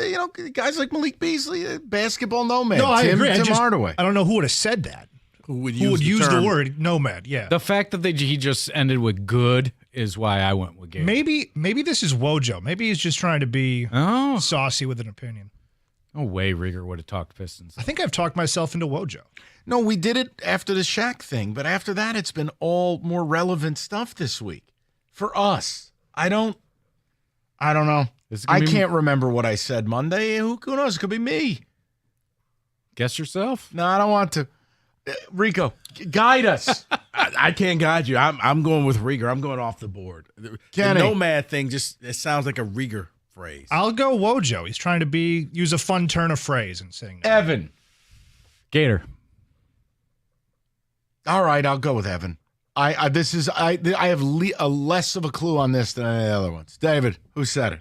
S9: guys like Malik Beasley, basketball nomad.
S13: No, I agree.
S9: Tim Hardaway.
S13: I don't know who would have said that.
S8: Who would
S13: Who would use the
S8: term?
S13: word nomad? Yeah.
S14: The fact that he just ended with good is why I went with Gator.
S13: Maybe this is Wojo. Maybe he's just trying to be saucy with an opinion.
S14: No way Rieger would have talked Pistons.
S13: I think I've talked myself into Wojo.
S9: No, we did it after the Shaq thing, but after that, it's been all more relevant stuff this week for us. I don't know. I can't remember what I said Monday. Who knows? It could be me.
S14: Guess yourself.
S9: No, I don't want to. Rico, guide us.
S8: I can't guide you. I'm going with Rieger. I'm going off the board. The nomad thing it sounds like a Rieger phrase.
S13: I'll go Wojo. He's trying to use a fun turn of phrase and saying that.
S9: Evan.
S14: Gator.
S9: All right, I'll go with Evan. I have a less of a clue on this than any of the other ones. David, who said it?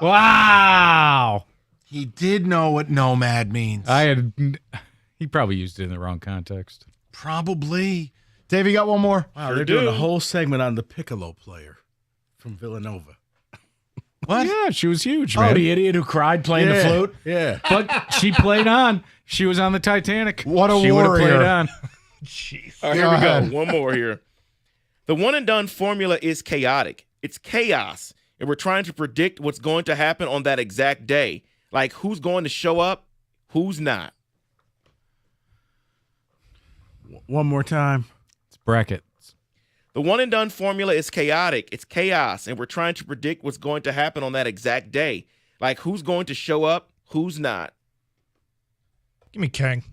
S14: Wow.
S9: He did know what nomad means.
S14: He probably used it in the wrong context.
S9: Probably. Dave, you got one more?
S8: Wow, they're doing a whole segment on the piccolo player from Villanova.
S9: What?
S14: Yeah, she was huge,
S9: Oh,
S14: man.
S9: the idiot who cried playing the flute?
S8: Yeah.
S14: But she played on. She was on the Titanic.
S9: What a
S14: she would have
S9: warrior.
S14: played on.
S13: Jeez.
S10: All right, here we go. One more here. The one and done formula is chaotic. It's chaos. And we're trying to predict what's going to happen on that exact day. Like who's going to show up, who's not.
S8: One more time.
S14: It's brackets.
S10: The one and done formula is chaotic. It's chaos. And we're trying to predict what's going to happen on that exact day. Like who's going to show up, who's not.
S13: Give me Kang.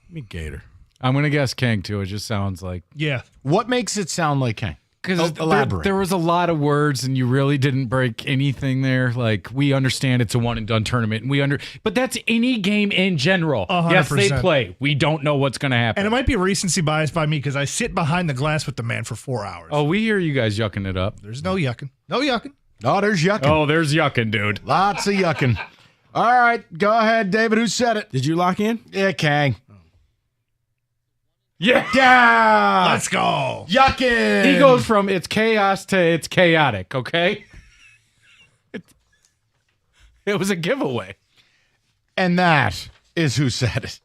S8: Give me Gator.
S14: I'm going to guess Kang, too. It just sounds like...
S13: Yeah.
S9: What makes it sound like Kang?
S14: Because
S9: elaborate.
S14: there was a lot of words, and you really didn't break anything there. Like, we understand it's a one-and-done tournament, and but that's any game in general.
S13: 100%.
S14: Yes, they play. We don't know what's going to happen.
S13: And it might be recency bias by me because I sit behind the glass with the man for 4 hours.
S14: Oh, we hear you guys yucking it up.
S13: There's no yucking. No yucking.
S9: Oh, there's yucking.
S14: Oh, there's yucking, dude.
S9: Lots of yucking. All right, go ahead, David. Who said it?
S8: Did you lock in?
S9: Yeah, Kang.
S14: Yeah.
S13: Let's go.
S9: Yucking.
S14: He goes from it's chaos to it's chaotic, okay? It was a giveaway.
S9: And that is who said it.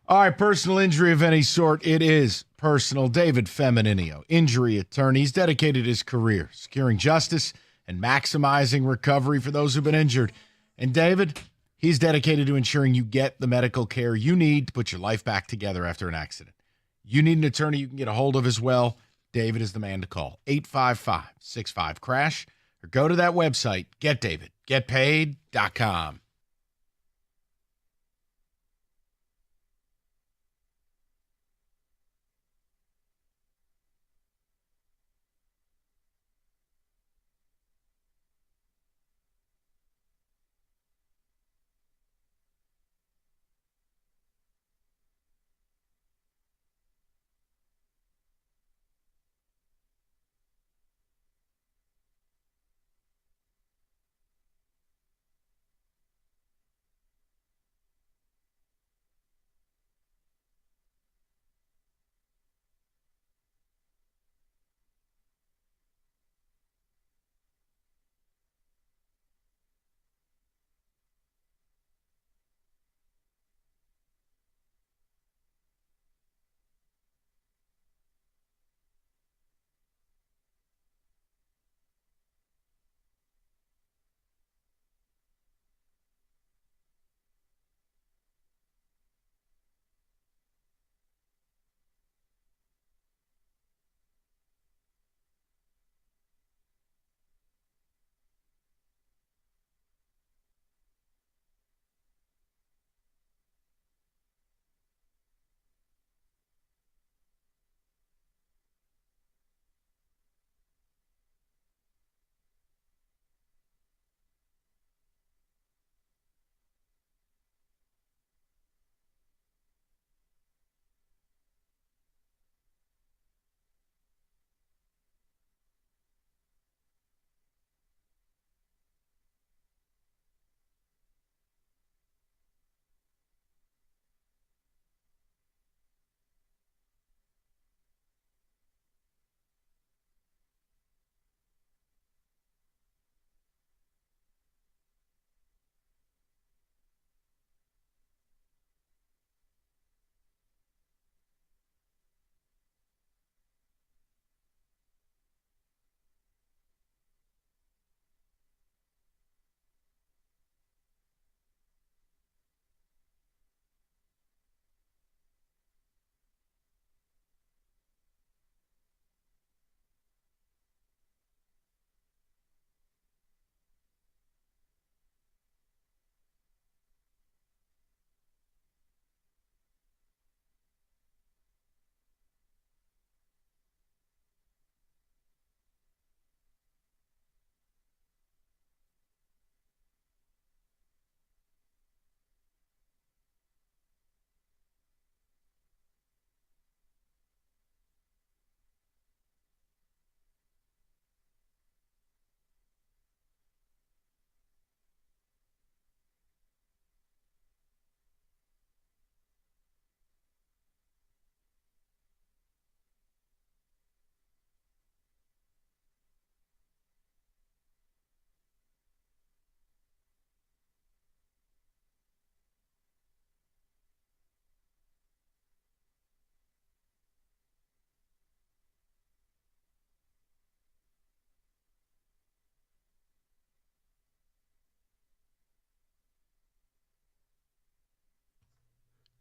S9: All right, personal injury of any sort, it is personal. David Femininio, injury attorney. He's dedicated his career securing justice and maximizing recovery for those who've been injured. And David, he's dedicated to ensuring you get the medical care you need to put your life back together after an accident. You need an attorney you can get a hold of as well. David is the man to call. 855-65-CRASH or go to that website, getdavidgetpaid.com.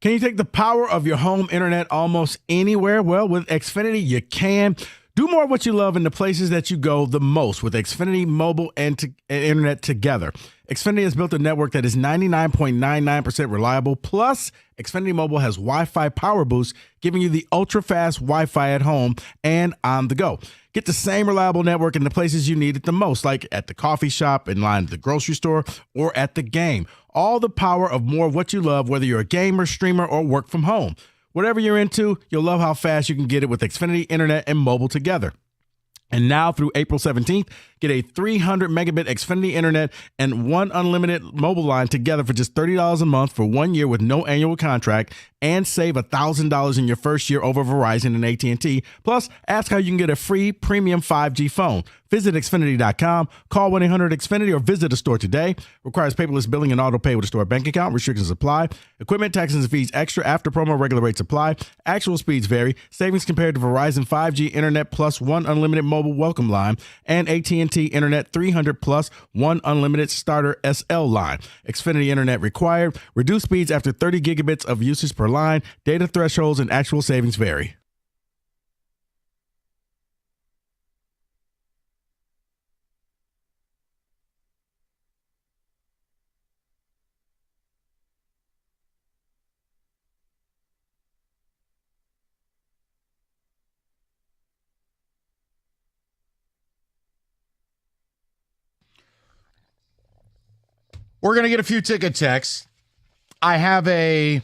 S8: Can you take the power of your home internet almost anywhere? Well, with Xfinity, you can. Do more of what you love in the places that you go the most with Xfinity Mobile and Internet together. Xfinity has built a network that is 99.99% reliable. Plus, Xfinity Mobile has Wi-Fi Power Boost, giving you the ultra-fast Wi-Fi at home and on the go. Get the same reliable network in the places you need it the most, like at the coffee shop, in line at the grocery store, or at the game. All the power of more of what you love, whether you're a gamer, streamer, or work from home. Whatever you're into, you'll love how fast you can get it with Xfinity Internet and mobile together. And now through April 17th, get a 300 megabit Xfinity Internet and one unlimited mobile line together for just $30 a month for 1 year with no annual contract, and save $1,000 in your first year over Verizon and AT&T. Plus, ask how you can get a free premium 5G phone. Visit Xfinity.com, call 1-800-XFINITY, or visit a store today. Requires paperless billing and auto pay with a store bank account. Restrictions apply. Equipment, taxes, and fees extra after promo. Regular rates apply. Actual speeds vary. Savings compared to Verizon 5G Internet plus one unlimited mobile welcome line and AT&T Internet 300 plus one unlimited starter SL line. Xfinity Internet required. Reduced speeds after 30 gigabits of usage per line. Data thresholds and actual savings vary.
S9: We're going to get a few ticket texts. I have a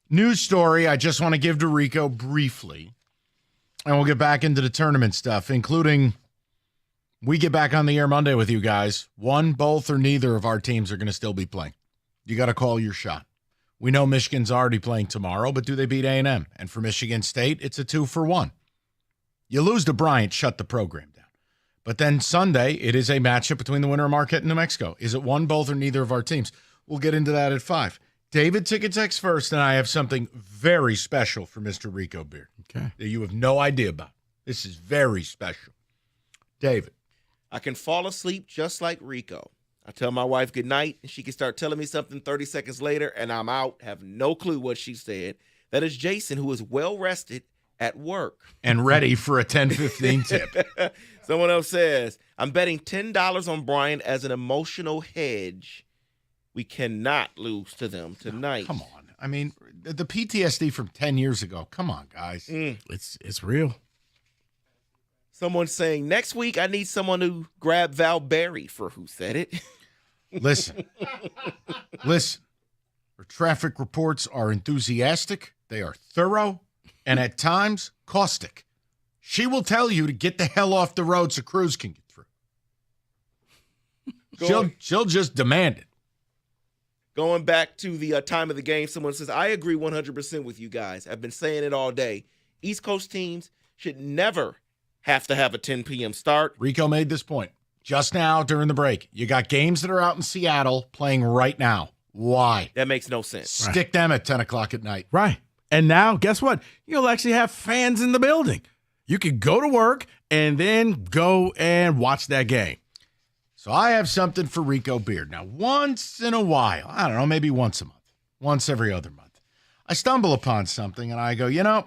S9: news story I just want to give to Rico briefly, and we'll get back into the tournament stuff, including we get back on the air Monday with you guys. One, both, or neither of our teams are going to still be playing. You got to call your shot. We know Michigan's already playing tomorrow, but do they beat A&M? And for Michigan State, it's a 2-for-1. You lose to Bryant, shut the program down. But then Sunday, it is a matchup between the winner of Marquette and New Mexico. Is it one, both, or neither of our teams? We'll get into that at 5. David, ticket text first, and I have something very special for Mr. Rico Beard.
S8: Okay.
S9: That you have no idea about. This is very special. David.
S10: I can fall asleep just like Rico. I tell my wife good night, and she can start telling me something 30 seconds later, and I'm out, have no clue what she said. That is Jason, who is well-rested at work.
S9: And ready for a 10-15 tip.
S10: Someone else says, I'm betting $10 on Bryant as an emotional hedge. We cannot lose to them tonight.
S9: Come on. I mean, the PTSD from 10 years ago. Come on, guys.
S8: It's real.
S10: Someone's saying, next week I need someone to grab Val Berry for Who Said It.
S9: Listen. Our traffic reports are enthusiastic. They are thorough and at times caustic. She will tell you to get the hell off the road so Cruz can get through. She'll just demand it.
S10: Going back to the time of the game, someone says, I agree 100% with you guys. I've been saying it all day. East Coast teams should never have to have a 10 p.m. start.
S9: Rico made this point just now during the break. You got games that are out in Seattle playing right now. Why?
S10: That makes no sense.
S9: Stick them at 10 o'clock at night.
S8: Right. And now, guess what? You'll actually have fans in the building. You could go to work and then go and watch that game.
S9: So I have something for Rico Beard. Now, once in a while, I don't know, maybe once a month, once every other month, I stumble upon something and I go, that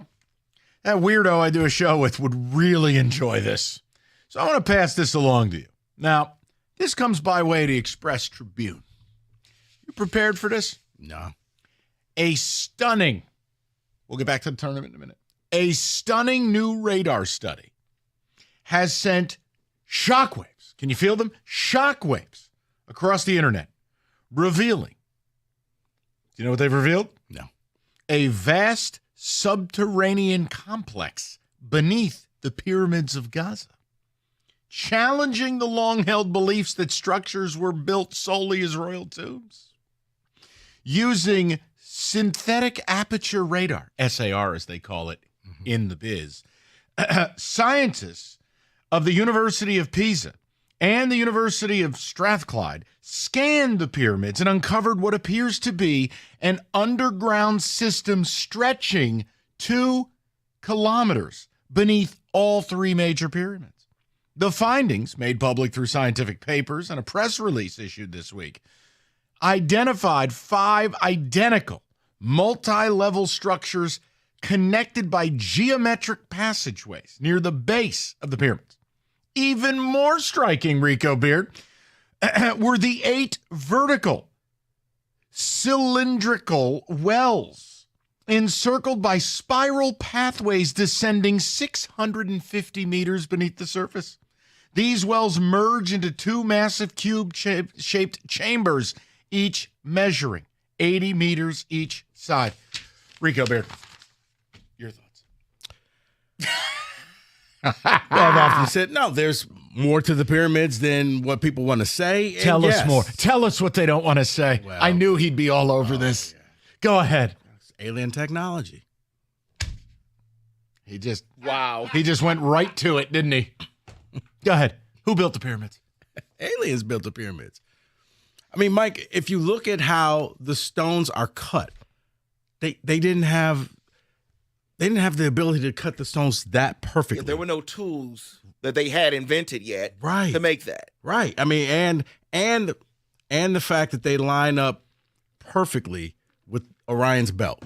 S9: weirdo I do a show with would really enjoy this. So I want to pass this along to you. Now, this comes by way of the Express Tribune. You prepared for this?
S8: No.
S9: A stunning, we'll get back to the tournament in a minute. A stunning new radar study has sent shockwaves. Can you feel them? Shockwaves across the internet, revealing. Do you know what they've revealed?
S8: No.
S9: A vast subterranean complex beneath the pyramids of Gaza, challenging the long-held beliefs that structures were built solely as royal tombs. Using synthetic aperture radar, SAR as they call it in the biz, scientists of the University of Pisa and the University of Strathclyde scanned the pyramids and uncovered what appears to be an underground system stretching 2 kilometers beneath all 3 major pyramids. The findings, made public through scientific papers and a press release issued this week, identified 5 identical multi-level structures connected by geometric passageways near the base of the pyramids. Even more striking, Rico Beard, were the 8 vertical cylindrical wells encircled by spiral pathways descending 650 meters beneath the surface. These wells merge into 2 massive cube-shaped chambers, each measuring 80 meters each side. Rico Beard, your thoughts?
S8: I've often said, no, there's more to the pyramids than what people want to say.
S9: Tell us more. Tell us what they don't want to say.
S8: Well,
S9: I knew he'd be all over this. Yeah. Go ahead.
S8: It's alien technology.
S9: He just went right to it, didn't he? Go ahead. Who built the pyramids?
S8: Aliens built the pyramids. I mean, Mike, if you look at how the stones are cut, they didn't have the ability to cut the stones that perfectly.
S10: Yeah, there were no tools that they had invented yet to make that.
S8: Right. I mean, and the fact that they line up perfectly with Orion's belt.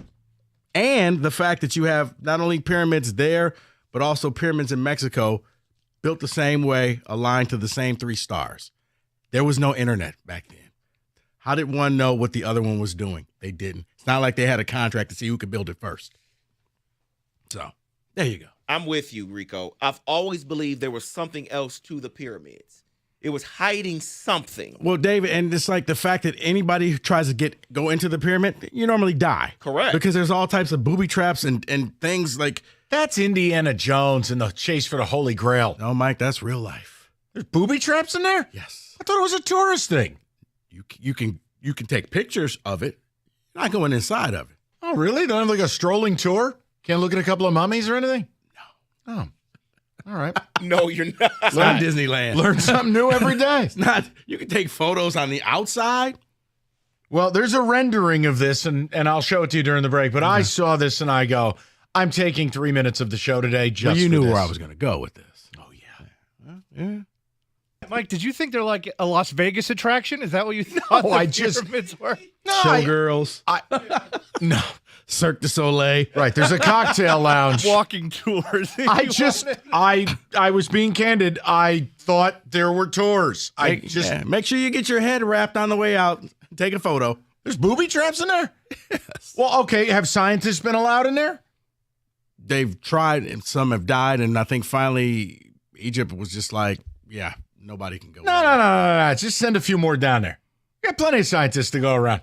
S8: And the fact that you have not only pyramids there, but also pyramids in Mexico built the same way, aligned to the same 3 stars. There was no internet back then. How did one know what the other one was doing? They didn't. It's not like they had a contract to see who could build it first. So, there you go.
S10: I'm with you, Rico. I've always believed there was something else to the pyramids. It was hiding something.
S8: Well, David, and it's like the fact that anybody who tries to go into the pyramid, you normally die.
S10: Correct.
S8: Because there's all types of booby traps and things like...
S9: That's Indiana Jones and the chase for the Holy Grail.
S8: No, Mike, that's real life.
S9: There's booby traps in there?
S8: Yes.
S9: I thought it was a tourist thing.
S8: You can take pictures of it. You're not going inside of it.
S9: Oh, really? Don't have like a strolling tour? Can't look at a couple of mummies or anything? No. Oh. All right.
S10: No, you're not.
S8: It's not Disneyland.
S9: Learn something new every day.
S8: It's not. You can take photos on the outside.
S9: Well, there's a rendering of this, and I'll show it to you during the break. But I saw this, and I go, I'm taking 3 minutes of the show today just
S8: well, you knew
S9: for this.
S8: where I was going to go with this.
S9: Oh, yeah.
S8: Yeah.
S13: Mike, did you think they're like a Las Vegas attraction? Is that what you thought the pyramids were?
S9: No,
S8: Showgirls.
S9: No.
S8: Cirque du Soleil.
S9: Right, there's a cocktail lounge.
S13: Walking tours.
S9: I was being candid. I thought there were tours.
S8: Make sure you get your head wrapped on the way out. Take a photo.
S9: There's booby traps in there?
S8: Yes.
S9: Well, okay, have scientists been allowed in there?
S8: They've tried, and some have died, and I think finally Egypt was just like, yeah, nobody can go.
S9: No. Just send a few more down there. We got plenty of scientists to go around.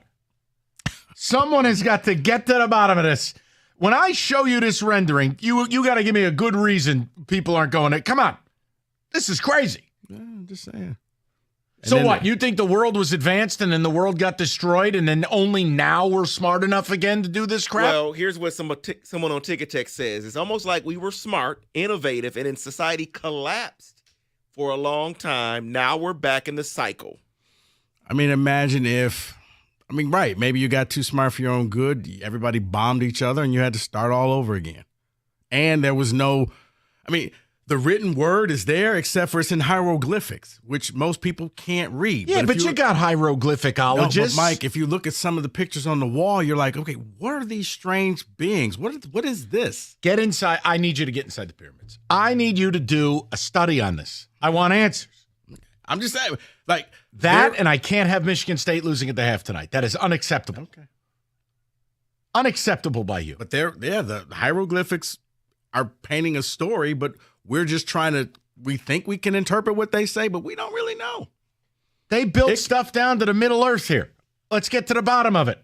S9: Someone has got to get to the bottom of this. When I show you this rendering, you got to give me a good reason people aren't going there. Come on. This is crazy.
S8: Yeah, I'm just saying.
S9: So what? You think the world was advanced and then the world got destroyed and then only now we're smart enough again to do this crap?
S10: Well, here's what someone on Ticket Text says. It's almost like we were smart, innovative, and then society collapsed for a long time. Now we're back in the cycle.
S8: I mean, imagine if, right, maybe you got too smart for your own good. Everybody bombed each other and you had to start all over again. And there was no, the written word is there except for it's in hieroglyphics, which most people can't read.
S9: Yeah, but you got hieroglyphicologists.
S8: No, but Mike, if you look at some of the pictures on the wall, you're like, okay, what are these strange beings? What is this?
S9: Get inside. I need you to get inside the pyramids. I need you to do a study on this. I want answers.
S8: I'm just saying, like
S9: that, and I can't have Michigan State losing at the half tonight. That is unacceptable.
S8: Okay.
S9: Unacceptable by you.
S8: But the hieroglyphics are painting a story, but we're just we think we can interpret what they say, but we don't really know.
S9: They built stuff down to the Middle Earth here. Let's get to the bottom of it.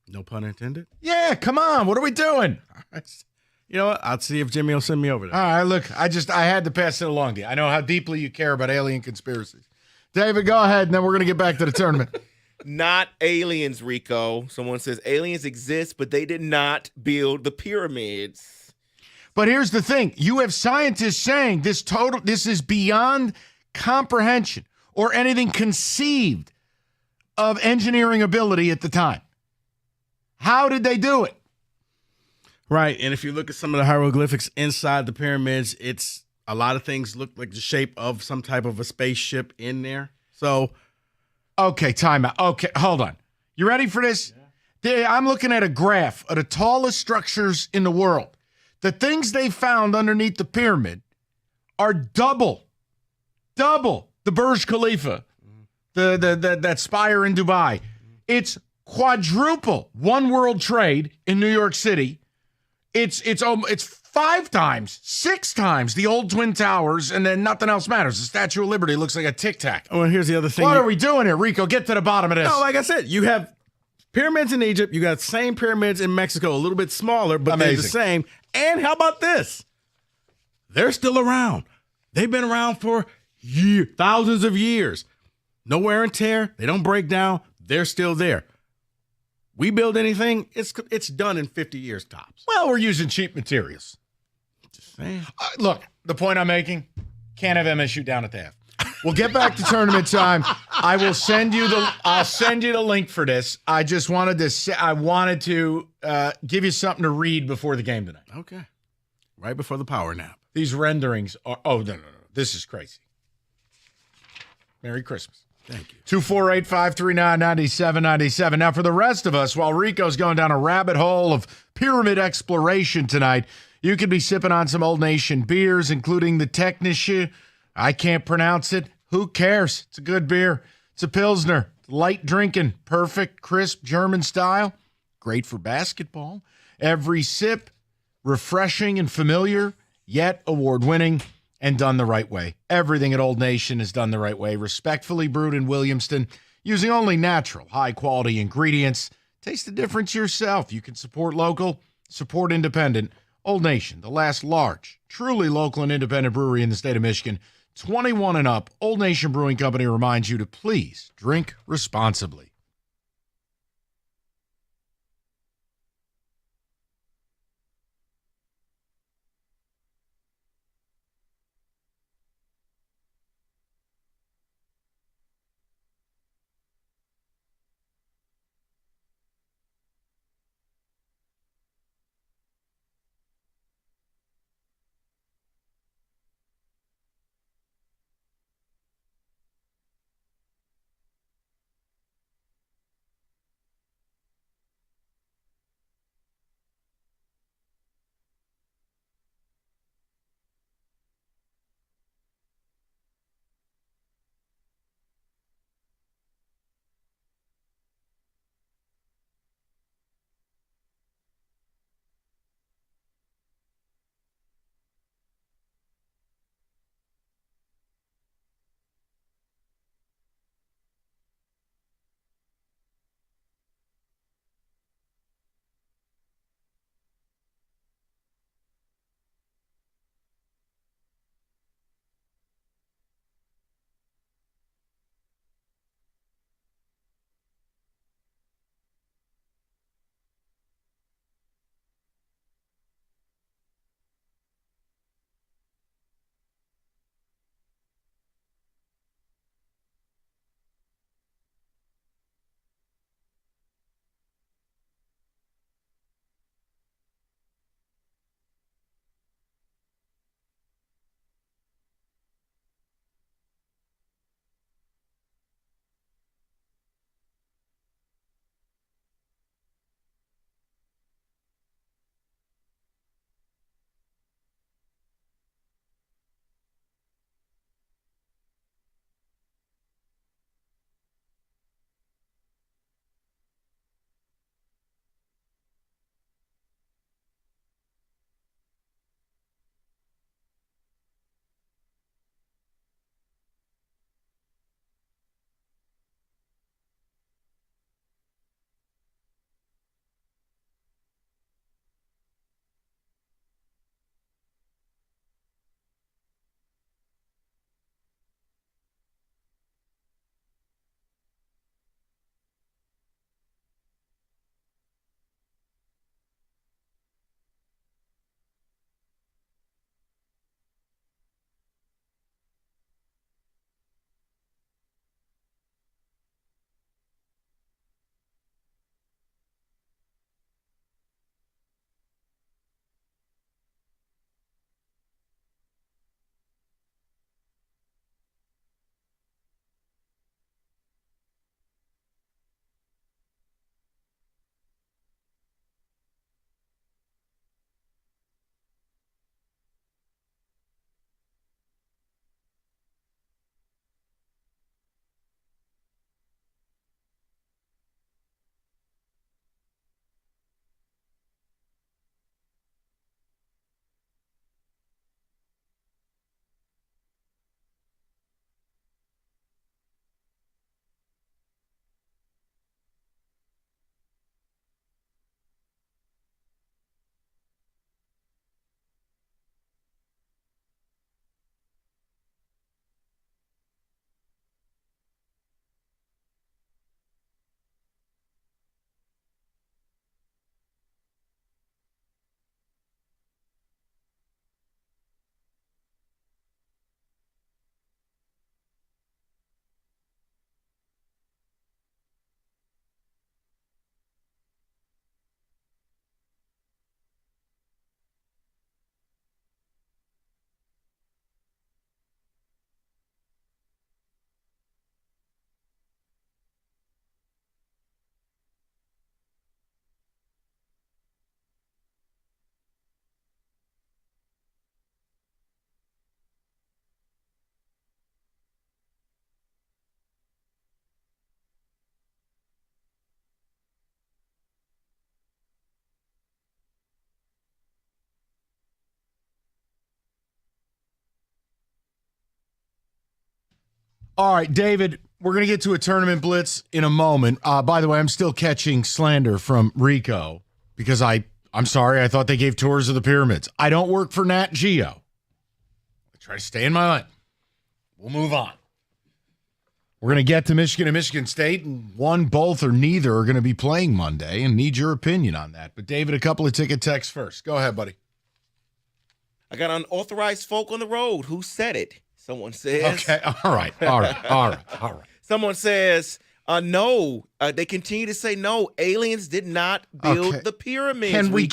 S8: No pun intended?
S9: Yeah, come on. What are we doing?
S8: All right. You know what? I'll see if Jimmy will send me over there.
S9: All right, look, I had to pass it along to you. I know how deeply you care about alien conspiracies. David, go ahead, and then we're going to get back to the tournament.
S10: Not aliens, Rico. Someone says aliens exist, but they did not build the pyramids.
S9: But here's the thing. You have scientists saying this is beyond comprehension or anything conceived of engineering ability at the time. How did they do it?
S8: Right, and if you look at some of the hieroglyphics inside the pyramids, it's a lot of things look like the shape of some type of a spaceship in there. So,
S9: okay, time out. Okay, hold on. You ready for this? Yeah. I'm looking at a graph of the tallest structures in the world. The things they found underneath the pyramid are double the Burj Khalifa, that spire in Dubai. It's quadruple One World Trade in New York City. It's 5 times, 6 times the old Twin Towers, and then nothing else matters. The Statue of Liberty looks like a Tic Tac.
S8: Oh, and here's the other thing.
S9: What are we doing here, Rico? Get to the bottom of this.
S8: No, like I said, you have pyramids in Egypt. You got same pyramids in Mexico, a little bit smaller, but they're the same. And how about this? They're still around. They've been around for thousands of years. No wear and tear. They don't break down. They're still there. We build anything, it's done in 50 years tops.
S9: Well, we're using cheap materials.
S8: Just saying.
S9: Look, the point I'm making, can't have MSU down at the half. We'll get back to tournament time. I'll send you the link for this. I just wanted to give you something to read before the game tonight.
S8: Okay. Right before the power nap.
S9: These renderings are no. This is crazy. Merry Christmas.
S8: Thank you.
S9: 248-539-9797. Now, for the rest of us, while Rico's going down a rabbit hole of pyramid exploration tonight, you could be sipping on some Old Nation beers, including the Technische. I can't pronounce it. Who cares? It's a good beer. It's a Pilsner. Light drinking. Perfect, crisp German style. Great for basketball. Every sip, refreshing and familiar, yet award-winning. And done the right way. Everything at Old Nation is done the right way. Respectfully brewed in Williamston, using only natural, high-quality ingredients. Taste the difference yourself. You can support local, support independent. Old Nation, the last large, truly local and independent brewery in the state of Michigan. 21 and up, Old Nation Brewing Company reminds you to please drink responsibly. All right, David, we're going to get to a tournament blitz in a moment. By the way, I'm still catching slander from Rico because I'm sorry, I thought they gave tours of the pyramids. I don't work for Nat Geo. I try to stay in my lane. We'll move on. We're going to get to Michigan and Michigan State, and one, both, or neither are going to be playing Monday, and need your opinion on that. But, David, a couple of ticket texts first. Go ahead, buddy.
S10: I got unauthorized folk on the road. Who said it? Someone says.
S9: Okay, all right.
S10: Someone says, no. They continue to say no. Aliens did not build the pyramids.
S9: Can we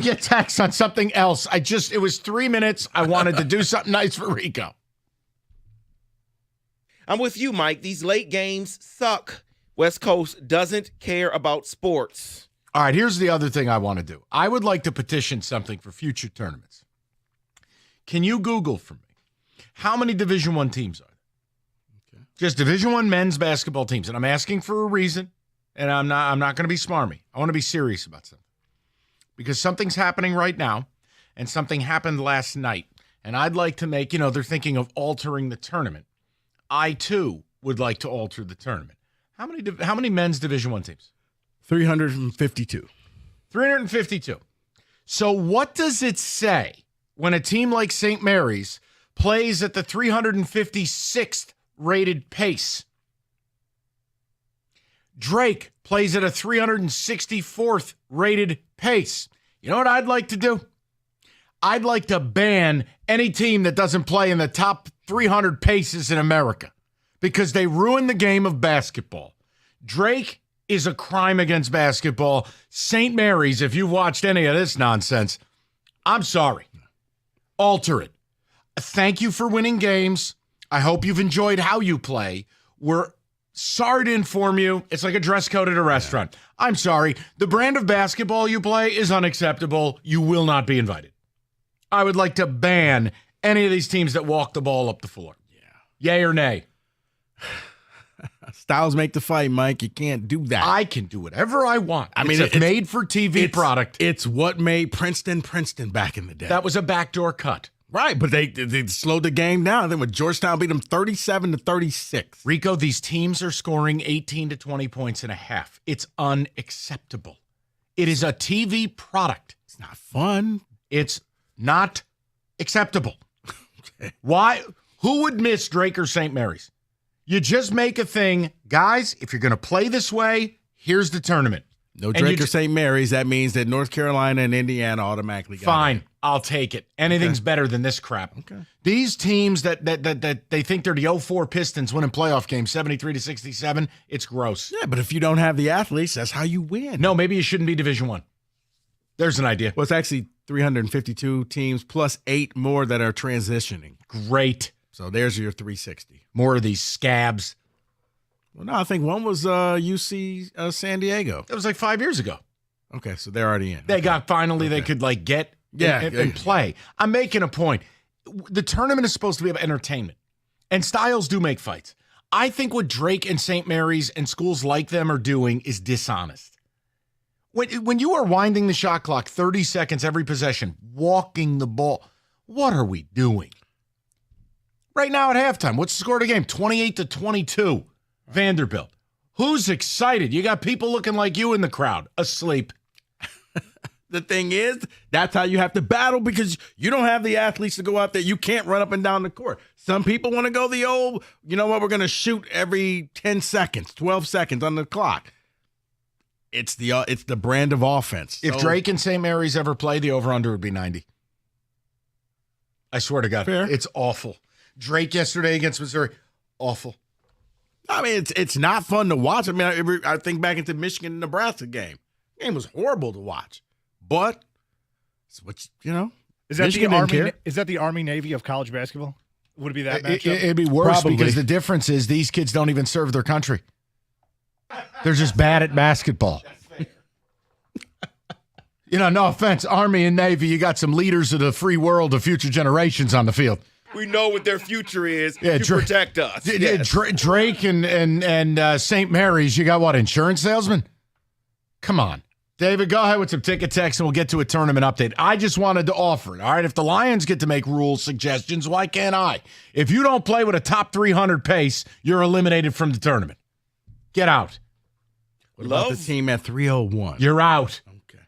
S9: get text on something else? It was 3 minutes. I wanted to do something nice for Rico.
S10: I'm with you, Mike. These late games suck. West Coast doesn't care about sports.
S9: All right, here's the other thing I want to do. I would like to petition something for future tournaments. Can you Google for me how many Division I teams are there? Okay. Just Division I men's basketball teams. And I'm asking for a reason, and I'm not going to be smarmy. I want to be serious about something. Because something's happening right now, and something happened last night. And I'd like to make, they're thinking of altering the tournament. I, too, would like to alter the tournament. How many men's Division I teams?
S8: 352.
S9: 352. So what does it say when a team like St. Mary's plays at the 356th rated pace? Drake plays at a 364th rated pace. You know what I'd like to do? I'd like to ban any team that doesn't play in the top 300 paces in America because they ruin the game of basketball. Drake is a crime against basketball. St. Mary's, if you've watched any of this nonsense, I'm sorry. Alter it. Thank you for winning games. I hope you've enjoyed how you play. We're sorry to inform you. It's like a dress code at a restaurant. Yeah. I'm sorry. The brand of basketball you play is unacceptable. You will not be invited. I would like to ban any of these teams that walk the ball up the floor. Yeah. Yay or nay?
S8: Styles make the fight, Mike. You can't do that.
S9: I can do whatever I want. It's a made-for-TV product.
S8: It's what made Princeton back in the day.
S9: That was a backdoor cut.
S8: Right, but they slowed the game down. Then when Georgetown beat them 37-36.
S9: Rico, these teams are scoring 18 to 20 points and a half. It's unacceptable. It is a TV product.
S8: It's not fun.
S9: It's not acceptable. Okay. Why? Who would miss Drake or St. Mary's? You just make a thing. Guys, if you're going to play this way, here's the tournament.
S8: No Drake or St. Mary's. That means that North Carolina and Indiana automatically got
S9: fine.
S8: it.
S9: I'll take it. Anything's better than this crap.
S8: Okay.
S9: These teams that they think they're the 04 Pistons winning playoff games 73-67, it's gross.
S8: Yeah, but if you don't have the athletes, that's how you win.
S9: No, maybe you shouldn't be Division I. There's an idea.
S8: Well, it's actually 352 teams plus 8 more that are transitioning.
S9: Great.
S8: So there's your 360.
S9: More of these scabs.
S8: Well, no, I think one was UC San Diego.
S9: It was like 5 years ago.
S8: Okay, so they're already in.
S9: They got finally they could get and play. I'm making a point. The tournament is supposed to be about entertainment, and styles do make fights. I think what Drake and St. Mary's and schools like them are doing is dishonest. When you are winding the shot clock 30 seconds every possession, walking the ball, what are we doing? Right now at halftime, what's the score of the game? 28-22. Vanderbilt. Who's excited? You got people looking like you in the crowd, asleep.
S8: The thing is, that's how you have to battle because you don't have the athletes to go out there. You can't run up and down the court. Some people want to go the old, you know what, we're going to shoot every 10 seconds, 12 seconds on the clock. It's the brand of offense.
S9: If Drake and St. Mary's ever play, the over-under would be 90. I swear to God.
S8: Fair.
S9: It's awful. Drake yesterday against Missouri, awful.
S8: I mean, it's not fun to watch. I mean, I think back into Michigan-Nebraska game. The game was horrible to watch. But it's what
S13: Is that the Army Navy of college basketball? Would it be that matchup?
S9: It'd be worse
S8: Probably.
S9: because the difference is these kids don't even serve their country. They're just bad at basketball. No offense, Army and Navy, you got some leaders of the free world of future generations on the field.
S10: We know what their future is to protect us.
S9: Yes. Drake and St. Mary's, you got what, insurance salesman? Come on. David, go ahead with some ticket text and we'll get to a tournament update. I just wanted to offer it, all right? If the Lions get to make rule suggestions, why can't I? If you don't play with a top 300 pace, you're eliminated from the tournament. Get out.
S8: What about the team at 301?
S9: You're out.
S8: Okay.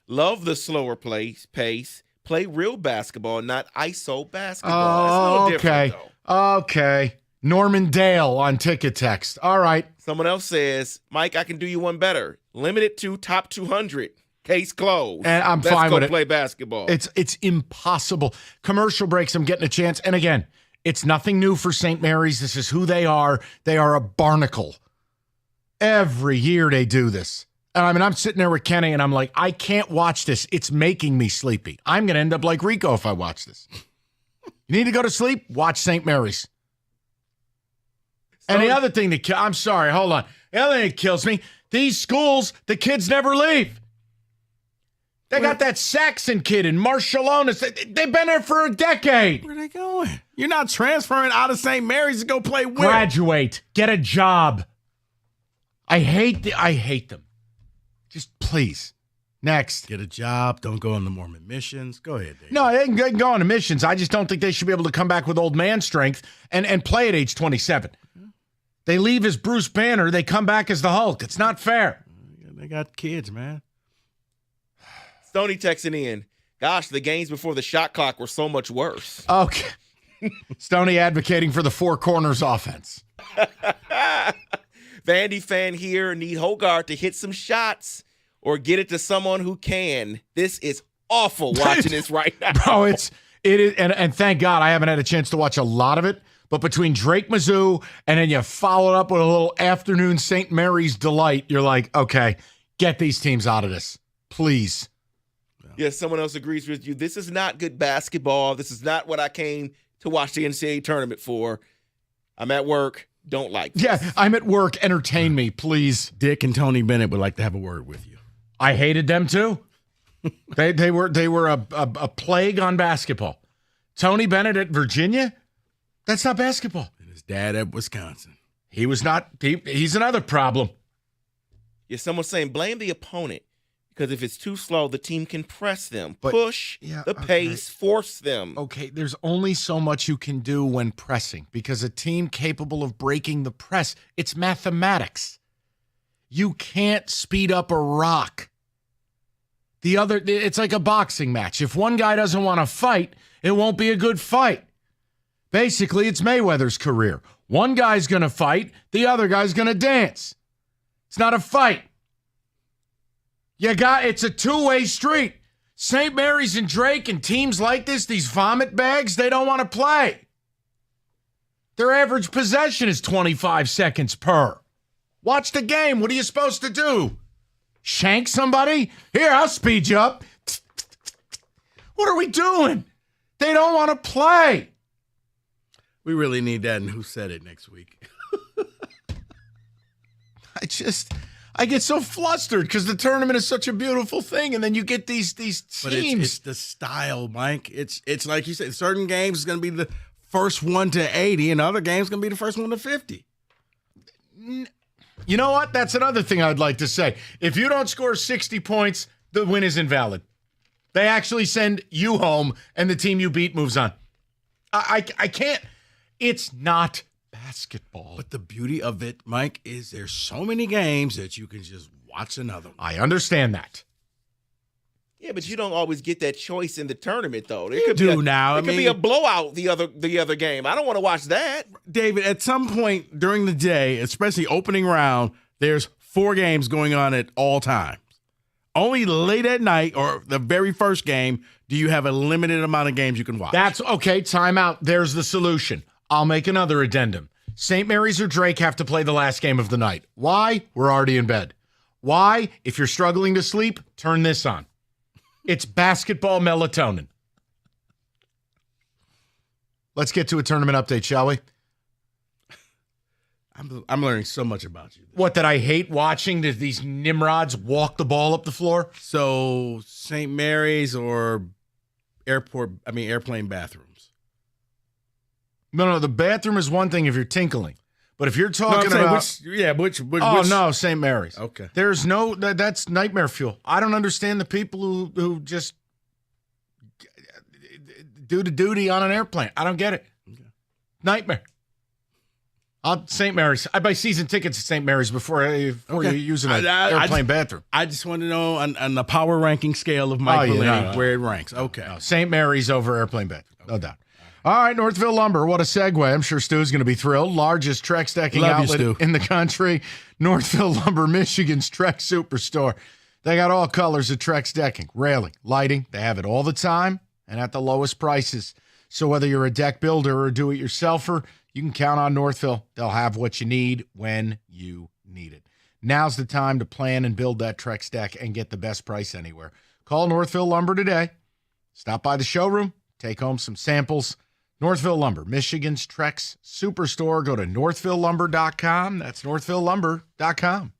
S10: Love the slower pace. Play real basketball, not ISO basketball.
S9: Oh,
S10: That's a little
S9: okay.
S10: different, though.
S9: Okay. Norman Dale on ticket text. All right.
S10: Someone else says, Mike, I can do you one better. Limit it to top 200. Case closed.
S9: And I'm fine with it.
S10: Let's go play basketball.
S9: It's impossible. Commercial breaks, I'm getting a chance. And again, it's nothing new for St. Mary's. This is who they are. They are a barnacle. Every year they do this. And I mean, I'm sitting there with Kenny and I'm like, I can't watch this. It's making me sleepy. I'm going to end up like Rico if I watch this. You need to go to sleep? Watch St. Mary's. And the other thing that I'm sorry, hold on. The other thing that kills me, these schools, the kids never leave. They got that Saxon kid in Marshalonis. They've been there for a decade.
S8: Where are they going? You're not transferring out of St. Mary's to go play where?
S9: Graduate. Get a job. I hate them. Just please. Next.
S8: Get a job. Don't go on the Mormon missions. Go ahead, Dave.
S9: No, they can go on missions. I just don't think they should be able to come back with old man strength and play at age 27. They leave as Bruce Banner. They come back as the Hulk. It's not fair.
S8: They got kids, man.
S10: Stoney texting in. Gosh, the games before the shot clock were so much worse.
S9: Okay. Stoney advocating for the four corners offense.
S10: Vandy fan here. Need Hogarth to hit some shots or get it to someone who can. This is awful watching this right now.
S9: Bro, it is, and thank God I haven't had a chance to watch a lot of it. But between Drake Mizzou and then you follow it up with a little afternoon St. Mary's delight, you're like, okay, get these teams out of this, please.
S10: Yes, someone else agrees with you. This is not good basketball. This is not what I came to watch the NCAA tournament for. I'm at work. Don't like this.
S9: Yeah, I'm at work. Entertain me, please.
S8: Dick and Tony Bennett would like to have a word with you.
S9: I hated them too. They were a plague on basketball. Tony Bennett at Virginia? That's not basketball.
S8: And his dad at Wisconsin.
S9: He was not. He's another problem.
S10: Yeah, someone's saying blame the opponent because if it's too slow, the team can press them, push the pace, force them.
S9: Okay, there's only so much you can do when pressing because a team capable of breaking the press, it's mathematics. You can't speed up a rock. It's like a boxing match. If one guy doesn't want to fight, it won't be a good fight. Basically, it's Mayweather's career. One guy's going to fight, the other guy's going to dance. It's not a fight. It's a two-way street. St. Mary's and Drake and teams like this, these vomit bags, they don't want to play. Their average possession is 25 seconds per. Watch the game. What are you supposed to do? Shank somebody? Here, I'll speed you up. What are we doing? They don't want to play.
S8: We really need that and Who Said It next week.
S9: I get so flustered because the tournament is such a beautiful thing, and then you get these teams.
S8: But it's the style, Mike. It's like you said, certain games is going to be the first one to 80, and other games going to be the first one to 50.
S9: You know what? That's another thing I'd like to say. If you don't score 60 points, the win is invalid. They actually send you home, and the team you beat moves on. I can't. It's not basketball.
S8: But the beauty of it, Mike, is there's so many games that you can just watch another one.
S9: I understand that.
S10: Yeah, but you don't always get that choice in the tournament, though.
S8: It could be
S10: a blowout the other game. I don't want to watch that.
S8: David, at some point during the day, especially opening round, there's 4 games going on at all times. Only late at night or the very first game do you have a limited amount of games you can watch.
S9: That's okay. Time out. There's the solution. I'll make another addendum. St. Mary's or Drake have to play the last game of the night. Why? We're already in bed. Why? If you're struggling to sleep, turn this on. It's basketball melatonin. Let's get to a tournament update, shall we?
S8: I'm learning so much about you.
S9: What, that I hate watching these nimrods walk the ball up the floor?
S8: So St. Mary's or airplane bathrooms?
S9: No, the bathroom is one thing if you're tinkling. But if you're
S8: No,
S9: talking
S8: I'm saying
S9: about,
S8: which
S9: no, St. Mary's.
S8: Okay.
S9: There's no that's nightmare fuel. I don't understand the people who just do the duty on an airplane. I don't get it. Nightmare. St. Mary's. I buy season tickets at St. Mary's before you use an airplane bathroom.
S8: I just want to know on the power ranking scale of Mike Mulaney where it ranks. Okay.
S9: No, St. Mary's over airplane bathroom. No doubt. All right, Northville Lumber. What a segue. I'm sure Stu's going to be thrilled. Largest Trex decking outlet in the country. Northville Lumber, Michigan's Trex Superstore. They got all colors of Trex decking, railing, lighting. They have it all the time and at the lowest prices. So whether you're a deck builder or a do-it-yourselfer, you can count on Northville. They'll have what you need when you need it. Now's the time to plan and build that Trex deck and get the best price anywhere. Call Northville Lumber today. Stop by the showroom. Take home some samples. Northville Lumber, Michigan's Trex Superstore. Go to northvillelumber.com. That's northvillelumber.com.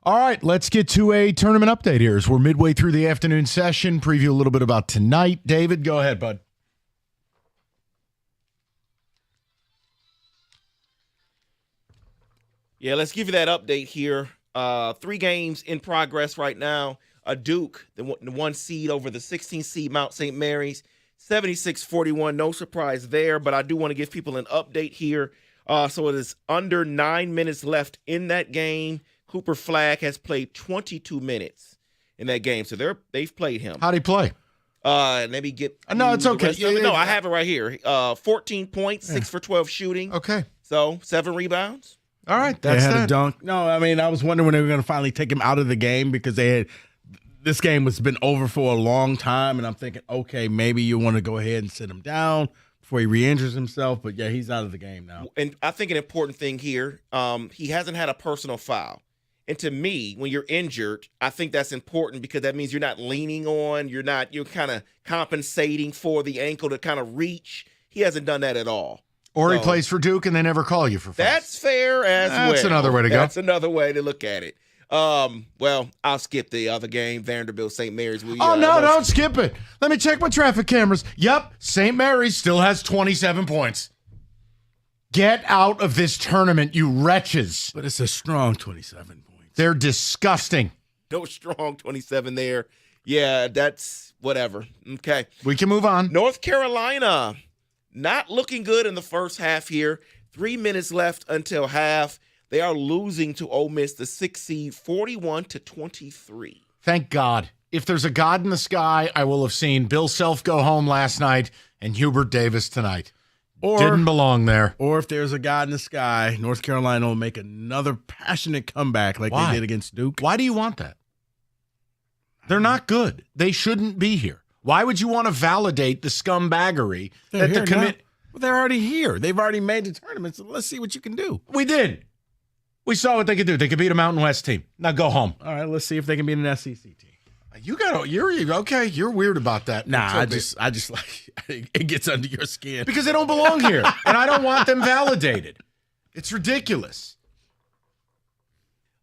S9: All right, let's get to a tournament update here as we're midway through the afternoon session. Preview a little bit about tonight. David, go ahead, bud.
S10: Yeah, let's give you that update here. 3 games in progress right now. Duke, the one seed over the 16 seed Mount St. Mary's, 76-41. No surprise there, but I do want to give people an update here. So it is under 9 minutes left in that game. Cooper Flagg has played 22 minutes in that game, so they've played him.
S9: How'd he play?
S10: Let me get.
S9: No, it's okay.
S10: No, I have it right here. 14 points, 6 for 12 shooting.
S9: Okay.
S10: So 7 rebounds.
S9: All right,
S8: They had a dunk. No, I mean, I was wondering when they were going to finally take him out of the game because this game has been over for a long time, and I'm thinking, okay, maybe you want to go ahead and sit him down before he re-injures himself. But yeah, he's out of the game now.
S10: And I think an important thing here, he hasn't had a personal foul. And to me, when you're injured, I think that's important because that means you're not leaning on, you're kind of compensating for the ankle to kind of reach. He hasn't done that at all.
S9: Or he plays for Duke and they never call you for fouls.
S10: That's fair as well.
S9: That's another way to go.
S10: That's another way to look at it. Well, I'll skip the other game, Vanderbilt, St. Mary's.
S9: Don't skip it. Let me check my traffic cameras. Yep, St. Mary's still has 27 points. Get out of this tournament, you wretches.
S8: But it's a strong 27 points.
S9: They're disgusting.
S10: No strong 27 there. Yeah, that's whatever. Okay.
S9: We can move on.
S10: North Carolina, not looking good in the first half here. 3 minutes left until half. They are losing to Ole Miss, the 6th seed, 41-23.
S9: Thank God. If there's a God in the sky, I will have seen Bill Self go home last night and Hubert Davis tonight. Didn't belong there.
S8: Or if there's a God in the sky, North Carolina will make another passionate comeback like they did against Duke.
S9: Why do you want that? They're not good. They shouldn't be here. Why would you want to validate the scumbaggery that the commit?
S8: Well, they're already here. They've already made the tournament, so let's see what you can do.
S9: We did. We saw what they could do. They could beat a Mountain West team. Now go home.
S8: All right, let's see if they can beat an SEC team.
S9: You're okay. You're weird about that.
S8: Nah, I just like it gets under your skin
S9: because they don't belong here, and I don't want them validated. It's ridiculous.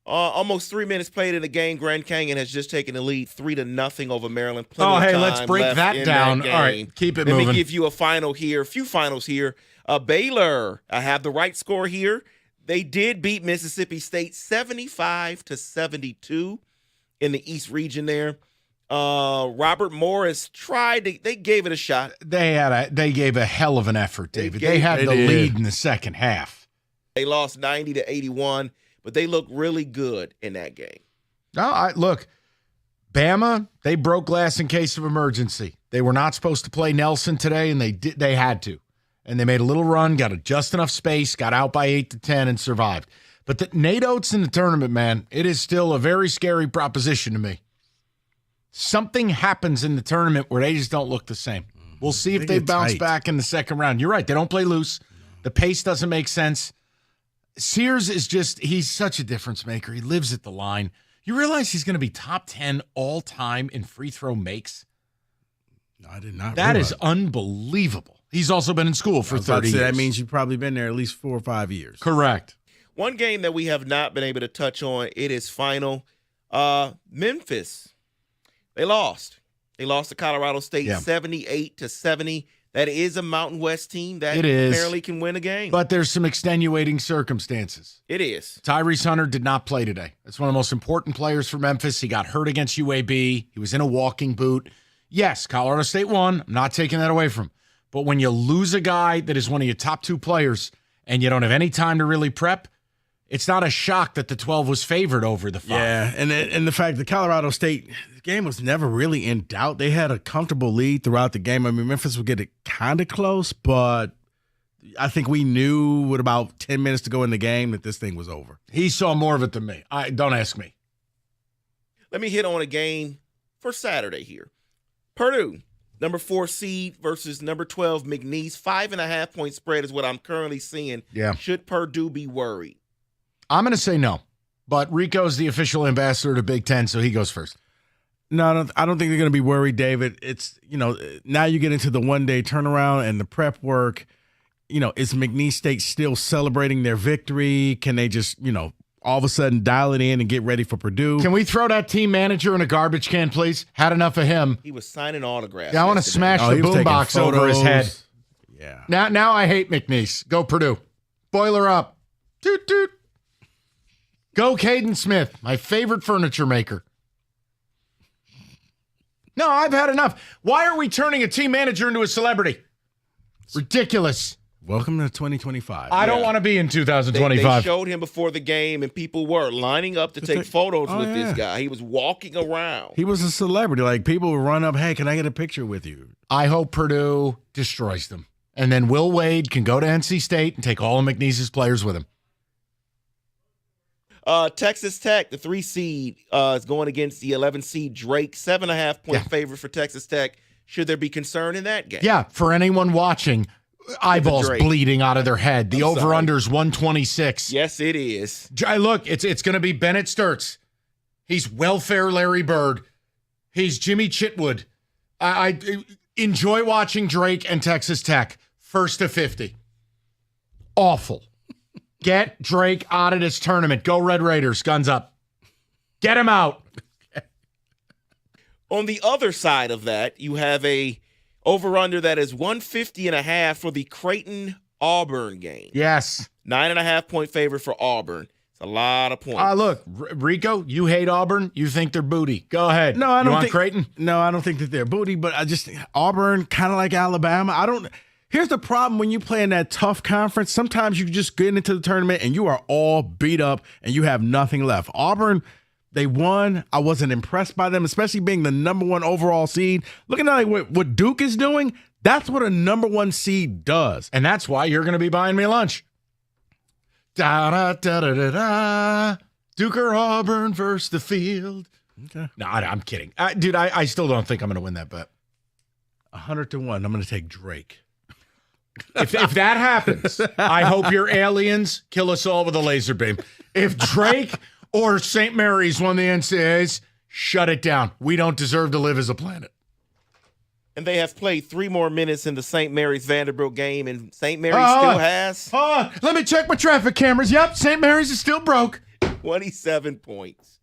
S10: Almost 3 minutes played in the game. Grand Canyon has just taken the lead 3-0 over Maryland.
S9: Let's break that down. All right, keep it moving.
S10: Let me give you a few finals here. Baylor, I have the right score here. They did beat Mississippi State 75-72 in the East region there. Robert Morris they gave it a shot.
S9: They gave a hell of an effort, David. They had the lead in the second half.
S10: They lost 90-81, but they looked really good in that game.
S9: Look, Bama, they broke glass in case of emergency. They were not supposed to play Nelson today, and they had to. And they made a little run, got just enough space, got out by 8-10, and survived. But Nate Oates in the tournament, man, it is still a very scary proposition to me. Something happens in the tournament where they just don't look the same. We'll see if they bounce back in the second round. You're right. They don't play loose. The pace doesn't make sense. Sears he's such a difference maker. He lives at the line. You realize he's going to be top 10 all time in free throw makes?
S8: No, I did not.
S9: That is unbelievable. He's also been in school for 30 years.
S8: That means you've probably been there at least 4 or 5 years.
S9: Correct.
S10: One game that we have not been able to touch on, it is final. Memphis, they lost. They lost to Colorado State 78-70. That is a Mountain West team that apparently can win a game.
S9: But there's some extenuating circumstances.
S10: It is.
S9: Tyrese Hunter did not play today. That's one of the most important players for Memphis. He got hurt against UAB. He was in a walking boot. Yes, Colorado State won. I'm not taking that away from him. But when you lose a guy that is one of your top 2 players and you don't have any time to really prep, it's not a shock that the 12 was favored over the 5.
S8: Yeah, and the fact that Colorado State game was never really in doubt. They had a comfortable lead throughout the game. I mean, Memphis would get it kind of close, but I think we knew with about 10 minutes to go in the game that this thing was over.
S9: He saw more of it than me. Don't ask me.
S10: Let me hit on a game for Saturday here. Purdue, number 4 seed versus number 12 McNeese. 5.5 point spread is what I'm currently seeing.
S9: Yeah.
S10: Should Purdue be worried?
S9: I'm going to say no, but Rico's the official ambassador to Big Ten, so he goes first.
S8: No, I don't think they're going to be worried, David. It's, now you get into the one-day turnaround and the prep work. Is McNeese State still celebrating their victory? Can they just, all of a sudden dial it in and get ready for Purdue?
S9: Can we throw that team manager in a garbage can, please? Had enough of him.
S10: He was signing autographs.
S9: Yeah, I want to smash the boombox over his head.
S8: Yeah.
S9: Now I hate McNeese. Go Purdue. Boiler up. Toot, toot. Go Caden Smith, my favorite furniture maker. No, I've had enough. Why are we turning a team manager into a celebrity? Ridiculous.
S8: Welcome to 2025.
S9: I don't want to be in
S10: They
S9: 2025.
S10: showed him before the game, and people were lining up to take photos with this guy. He was walking around.
S8: He was a celebrity. Like, people would run up, hey, can I get a picture with you?
S9: I hope Purdue destroys them. And then Will Wade can go to NC State and take all of McNeese's players with him.
S10: Texas Tech, the 3 seed, is going against the 11 seed Drake. 7.5-point favorite for Texas Tech. Should there be concern in that game?
S9: Yeah, for anyone watching, eyeballs
S10: Drake.
S9: bleeding out of their head. The over-under is 126.
S10: Yes, it is.
S9: Look, it's going to be Bennett Sturtz. He's welfare Larry Bird. He's Jimmy Chitwood. I enjoy watching Drake and Texas Tech. First to 50. Awful. Get Drake out of this tournament. Go Red Raiders. Guns up. Get him out.
S10: On the other side of that, you have a over-under that is 150.5 for the Creighton-Auburn game.
S9: Yes.
S10: 9.5-point favorite for Auburn. It's a lot of points.
S9: Look, Rico, you hate Auburn. You think they're booty. Go ahead.
S8: No, I don't
S9: want
S8: think
S9: Creighton.
S8: No, I don't think that they're booty, but Auburn, kind of like Alabama. Here's the problem when you play in that tough conference. Sometimes you just get into the tournament and you are all beat up and you have nothing left. Auburn, they won. I wasn't impressed by them, especially being the number 1 overall seed. Looking at what Duke is doing, that's what a number 1 seed does.
S9: And that's why you're going to be buying me lunch. Da-da-da-da-da-da. Duke or Auburn versus the field.
S8: Okay.
S9: No, I'm kidding. Dude, I still don't think I'm going to win that bet.
S8: 100-1. I'm going to take Drake.
S9: If that happens, I hope your aliens kill us all with a laser beam. If Drake or St. Mary's won the NCAAs, shut it down. We don't deserve to live as a planet.
S10: And they have played 3 more minutes in the St. Mary's Vanderbilt game, and St. Mary's still has.
S9: Let me check my traffic cameras. Yep, St. Mary's is still broke.
S10: 27 points.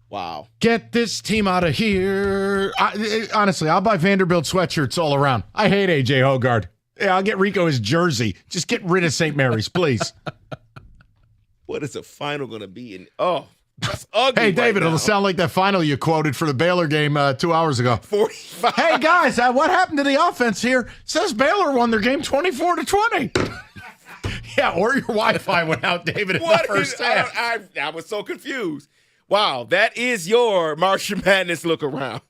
S10: Wow.
S9: Get this team out of here. Honestly, I'll buy Vanderbilt sweatshirts all around. I hate A.J. Hoggard. Yeah, I'll get Rico his jersey. Just get rid of St. Mary's, please.
S10: What is the final going to be? That's ugly.
S9: Hey, David,
S10: right
S9: it'll sound like that final you quoted for the Baylor game 2 hours ago.
S10: 45.
S9: Hey, guys, what happened to the offense here? Says Baylor won their game 24-20. Yeah, or your Wi-Fi went out, David, in the first half.
S10: I was so confused. Wow, that is your March Madness look around.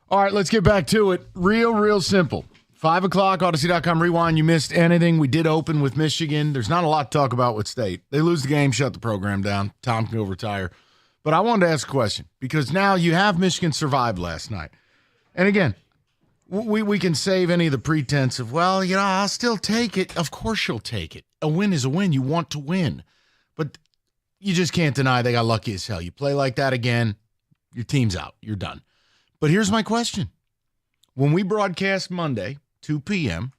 S9: All right, let's get back to it. Real simple. 5 o'clock, Odyssey.com rewind. You missed anything. We did open with Michigan. There's not a lot to talk about with State. They lose the game, shut the program down. Tom can go retire. But I wanted to ask a question because now you have Michigan survive last night. And again, we can save any of the pretense of, well, I'll still take it. Of course you'll take it. A win is a win. You want to win. But you just can't deny they got lucky as hell. You play like that again, your team's out. You're done. But here's my question. When we broadcast Monday, 2 p.m.,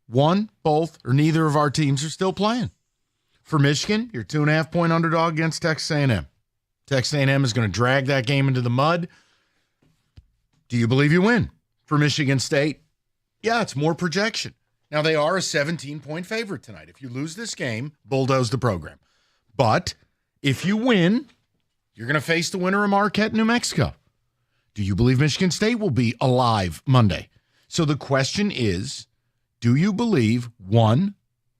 S9: one, both, or neither of our teams are still playing. For Michigan, you're 2.5-point underdog against Texas A&M. Texas A&M is going to drag that game into the mud. Do you believe you win? For Michigan State, yeah, it's more projection. Now, they are a 17-point favorite tonight. If you lose this game, bulldoze the program. But if you win, you're going to face the winner of Marquette, New Mexico. Do you believe Michigan State will be alive Monday? So the question is, do you believe one,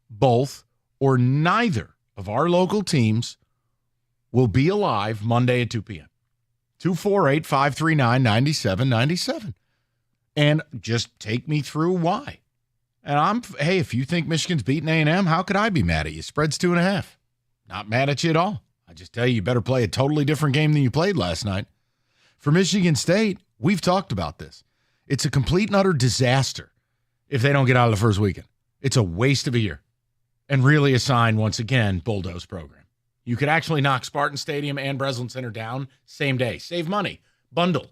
S9: both, or neither of our local teams will be alive Monday at 2 p.m.? 248-539-9797. And just take me through why. And hey, if you think Michigan's beating A&M, how could I be mad at you? Spread's 2.5. Not mad at you at all. I just tell you better play a totally different game than you played last night. For Michigan State, we've talked about this. It's a complete and utter disaster if they don't get out of the first weekend. It's a waste of a year. And really a sign, once again, bulldoze program. You could actually knock Spartan Stadium and Breslin Center down same day. Save money. Bundle.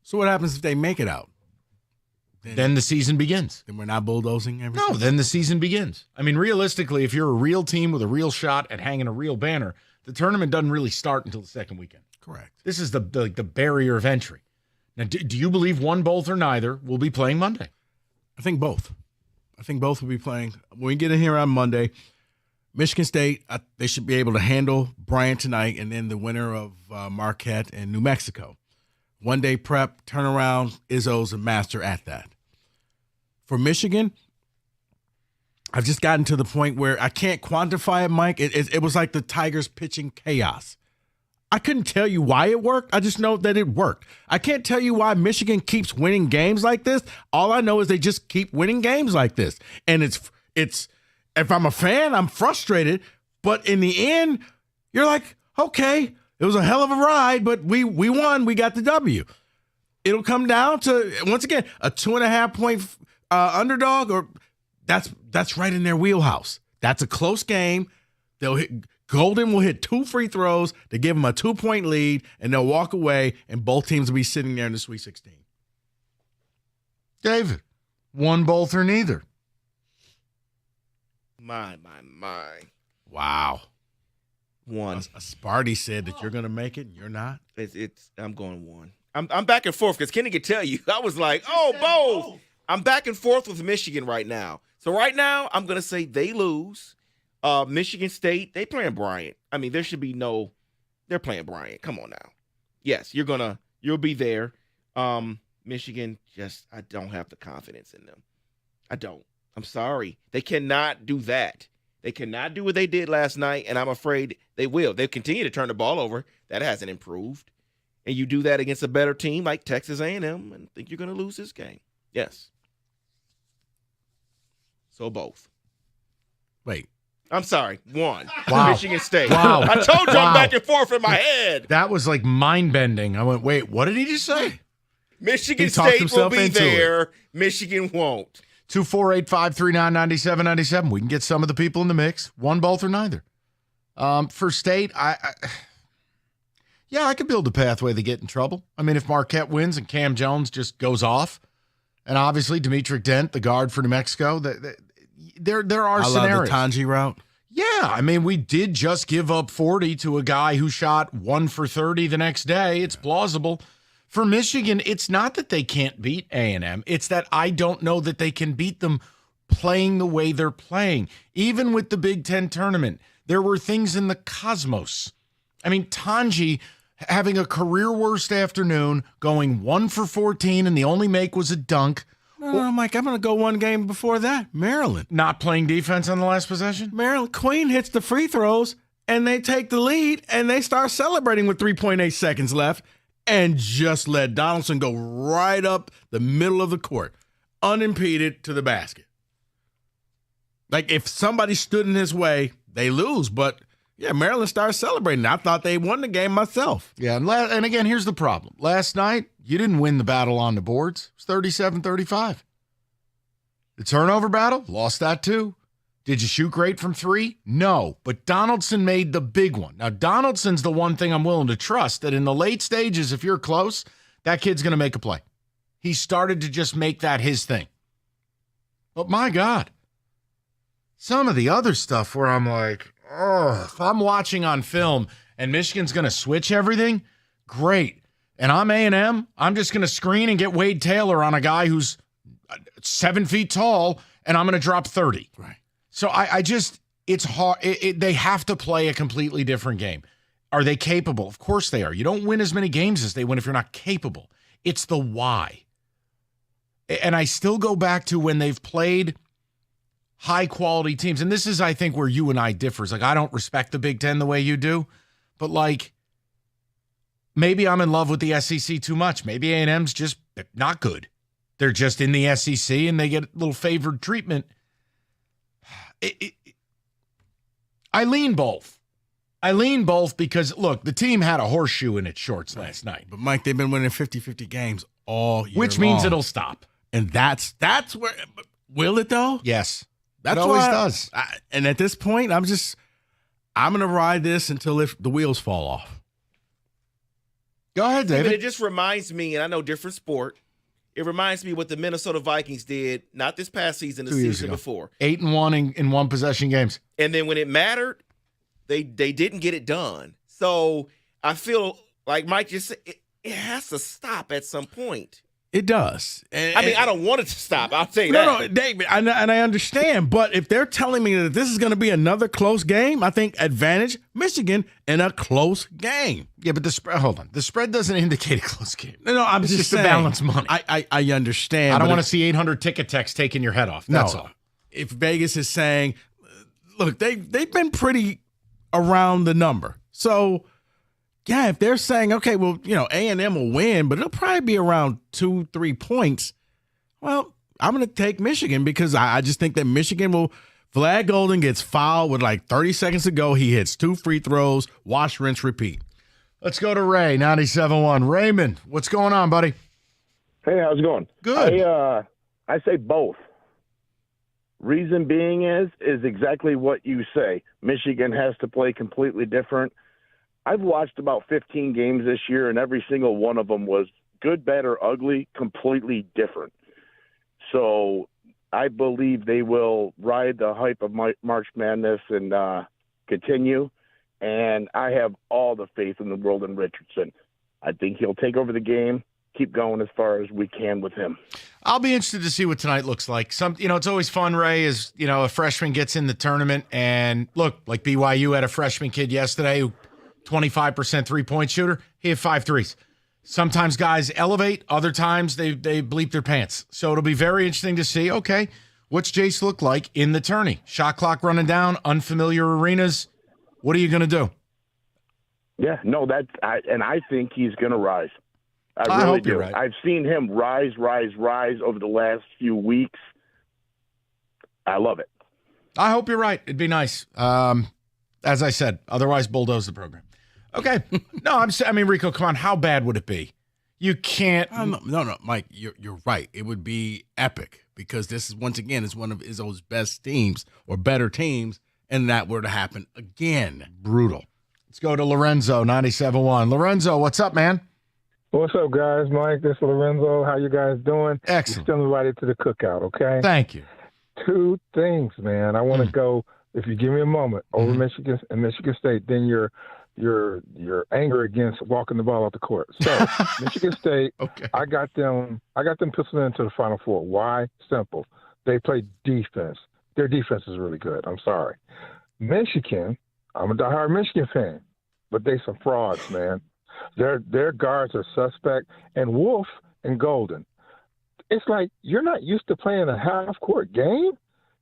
S8: So what happens if they make it out?
S9: Then the season begins.
S8: Then we're not bulldozing everything?
S9: No, then the season begins. I mean, realistically, if you're a real team with a real shot at hanging a real banner, the tournament doesn't really start until the second weekend.
S8: Correct.
S9: This is the barrier of entry. Now, do you believe one, both, or neither will be playing Monday?
S8: I think both. I think both will be playing. When we get in here on Monday, Michigan State, they should be able to handle Bryant tonight, and then the winner of Marquette and New Mexico. One-day prep, turnaround, Izzo's a master at that. For Michigan, I've just gotten to the point where I can't quantify it, Mike. It was like the Tigers pitching chaos. I couldn't tell you why it worked. I just know that it worked. I can't tell you why Michigan keeps winning games like this. All I know is they just keep winning games like this. And it's if I'm a fan, I'm frustrated. But in the end, you're like, okay, it was a hell of a ride, but we won. We got the W. It'll come down to, once again, a 2.5-point underdog, or that's right in their wheelhouse. That's a close game. Golden will hit 2 free throws to give them a 2-point lead, and they'll walk away, and both teams will be sitting there in the Sweet 16.
S9: David, one, both, or neither?
S10: My.
S8: Wow.
S10: One.
S8: A Sparty said that you're going to make it, and you're not?
S10: I'm going one. I'm back and forth because Kenny could tell you. I was like, both. I'm back and forth with Michigan right now. So right now, I'm going to say they lose. Michigan State, they playing Bryant. I mean, there should be they're playing Bryant. Come on now. Yes, you'll be there. Michigan, I don't have the confidence in them. I don't. I'm sorry. They cannot do that. They cannot do what they did last night, and I'm afraid they will. They'll continue to turn the ball over. That hasn't improved. And you do that against a better team like Texas A&M, and think you're going to lose this game. Yes. So both.
S8: Wait.
S10: I'm sorry. One.
S9: Wow.
S10: Michigan State.
S9: Wow.
S10: I told you I'm back and forth in my head.
S9: That was like mind-bending. I went, wait, what did he just say?
S10: Michigan State will be there. Michigan won't.
S9: 248-539-9797. We can get some of the people in the mix. One, both, or neither. For State, I could build a pathway to get in trouble. I mean, if Marquette wins and Cam Jones just goes off, and obviously Demetric Dent, the guard for New Mexico, there are scenarios.
S8: The Tanji route.
S9: Yeah, I mean, we did just give up 40 to a guy who shot 1 for 30 the next day. It's plausible. For Michigan, it's not that they can't beat A&M. It's that I don't know that they can beat them playing the way they're playing. Even with the Big Ten tournament, there were things in the cosmos. I mean, Tanji having a career worst afternoon, going 1 for 14, and the only make was a dunk.
S8: No, Mike, I'm going to go one game before that. Maryland.
S9: Not playing defense on the last possession?
S8: Maryland. Queen hits the free throws, and they take the lead, and they start celebrating with 3.8 seconds left. and just let Donaldson go right up the middle of the court, unimpeded to the basket. Like, if somebody stood in his way, they lose. But, yeah, Maryland started celebrating. I thought they won the game myself.
S9: Yeah, and again, here's the problem. Last night, you didn't win the battle on the boards. It was 37-35. The turnover battle, lost that too. Did you shoot great from three? No, but Donaldson made the big one. Now, Donaldson's the one thing I'm willing to trust, that in the late stages, if you're close, that kid's going to make a play. He started to just make that his thing. But my God, some of the other stuff where I'm like, oh, if I'm watching on film and Michigan's going to switch everything, great. And I'm A&M, I'm just going to screen and get Wade Taylor on a guy who's 7 feet tall, and I'm going to drop 30.
S8: Right.
S9: So I just, it's hard. They have to play a completely different game. Are they capable? Of course they are. You don't win as many games as they win if you're not capable. It's the why. And I still go back to when they've played high-quality teams. And this is, I think, where you and I differ. It's like, I don't respect the Big Ten the way you do. But, like, maybe I'm in love with the SEC too much. Maybe A&M's just not good. They're just in the SEC, and they get a little favored treatment. I lean both. Because, look, the team had a horseshoe in its shorts last night.
S8: But, Mike, they've been winning 50-50 games all year
S9: Which means
S8: long.
S9: it'll stop.
S8: And that's where – will it, though?
S9: Yes.
S8: That's
S9: it always
S8: why
S9: does.
S8: And at this point, I'm going to ride this until the wheels fall off.
S9: Go ahead, David.
S10: But it just reminds me, and I know different sport, it reminds me what the Minnesota Vikings did, not this past season, the season before.
S9: 8-1 in one possession games.
S10: And then when it mattered, they didn't get it done. So I feel like Mike just said, it has to stop at some point.
S8: It does.
S10: I don't want it to stop. I'll tell you that.
S8: No, David, and I understand. But if they're telling me that this is going to be another close game, I think advantage Michigan in a close game.
S9: Yeah, but the spread. Hold on, the spread doesn't indicate a close game.
S8: No, I'm
S9: it's
S8: just
S9: to
S8: saying,
S9: balance money.
S8: I understand.
S9: I don't want to see 800 ticket techs taking your head off. That's all.
S8: If Vegas is saying, look, they've been pretty around the number, so. Yeah, if they're saying, okay, well, A&M will win, but it'll probably be around 2-3 points. Well, I'm going to take Michigan because I just think that Michigan will. Vlad Golden gets fouled with like 30 seconds to go. He hits 2 free throws, wash, rinse, repeat.
S9: Let's go to Ray, 97.1. Raymond, what's going on, buddy?
S15: Hey, how's it going?
S9: Good.
S15: I say both. Reason being is exactly what you say. Michigan has to play completely different. I've watched about 15 games this year, and every single one of them was good, bad, or ugly, completely different. So I believe they will ride the hype of March Madness and continue. And I have all the faith in the world in Richardson. I think he'll take over the game, keep going as far as we can with him.
S9: I'll be interested to see what tonight looks like. It's always fun, Ray, as a freshman gets in the tournament. And look, like BYU had a freshman kid yesterday who 25% three-point shooter. He had 5 threes. Sometimes guys elevate. Other times they bleep their pants. So it'll be very interesting to see, okay, what's Jace look like in the tourney? Shot clock running down, unfamiliar arenas. What are you going to do?
S15: Yeah, no, I think he's going to rise.
S9: I
S15: really
S9: hope
S15: do.
S9: you're right.
S15: I've seen him rise over the last few weeks. I love it.
S9: I hope you're right. It'd be nice. As I said, otherwise bulldoze the program. Okay. No, Rico, come on. How bad would it be? You can't.
S8: No, Mike, you're right. It would be epic because this is, once again, is one of Izzo's best teams or better teams, and that were to happen again.
S9: Brutal. Let's go to Lorenzo, 97.1. Lorenzo, what's up, man?
S16: What's up, guys? Mike, this is Lorenzo. How you guys doing?
S9: Excellent.
S16: You're still invited to the cookout, okay?
S9: Thank you.
S16: 2 things, man. I want to go, if you give me a moment, over Michigan and Michigan State, then your anger against walking the ball off the court. So Michigan State,
S9: okay.
S16: I got them penciled into the Final Four. Why? Simple. They play defense. Their defense is really good. I'm sorry. Michigan, I'm a diehard Michigan fan, but they some frauds, man. Their guards are suspect. And Wolf and Golden, it's like you're not used to playing a half-court game.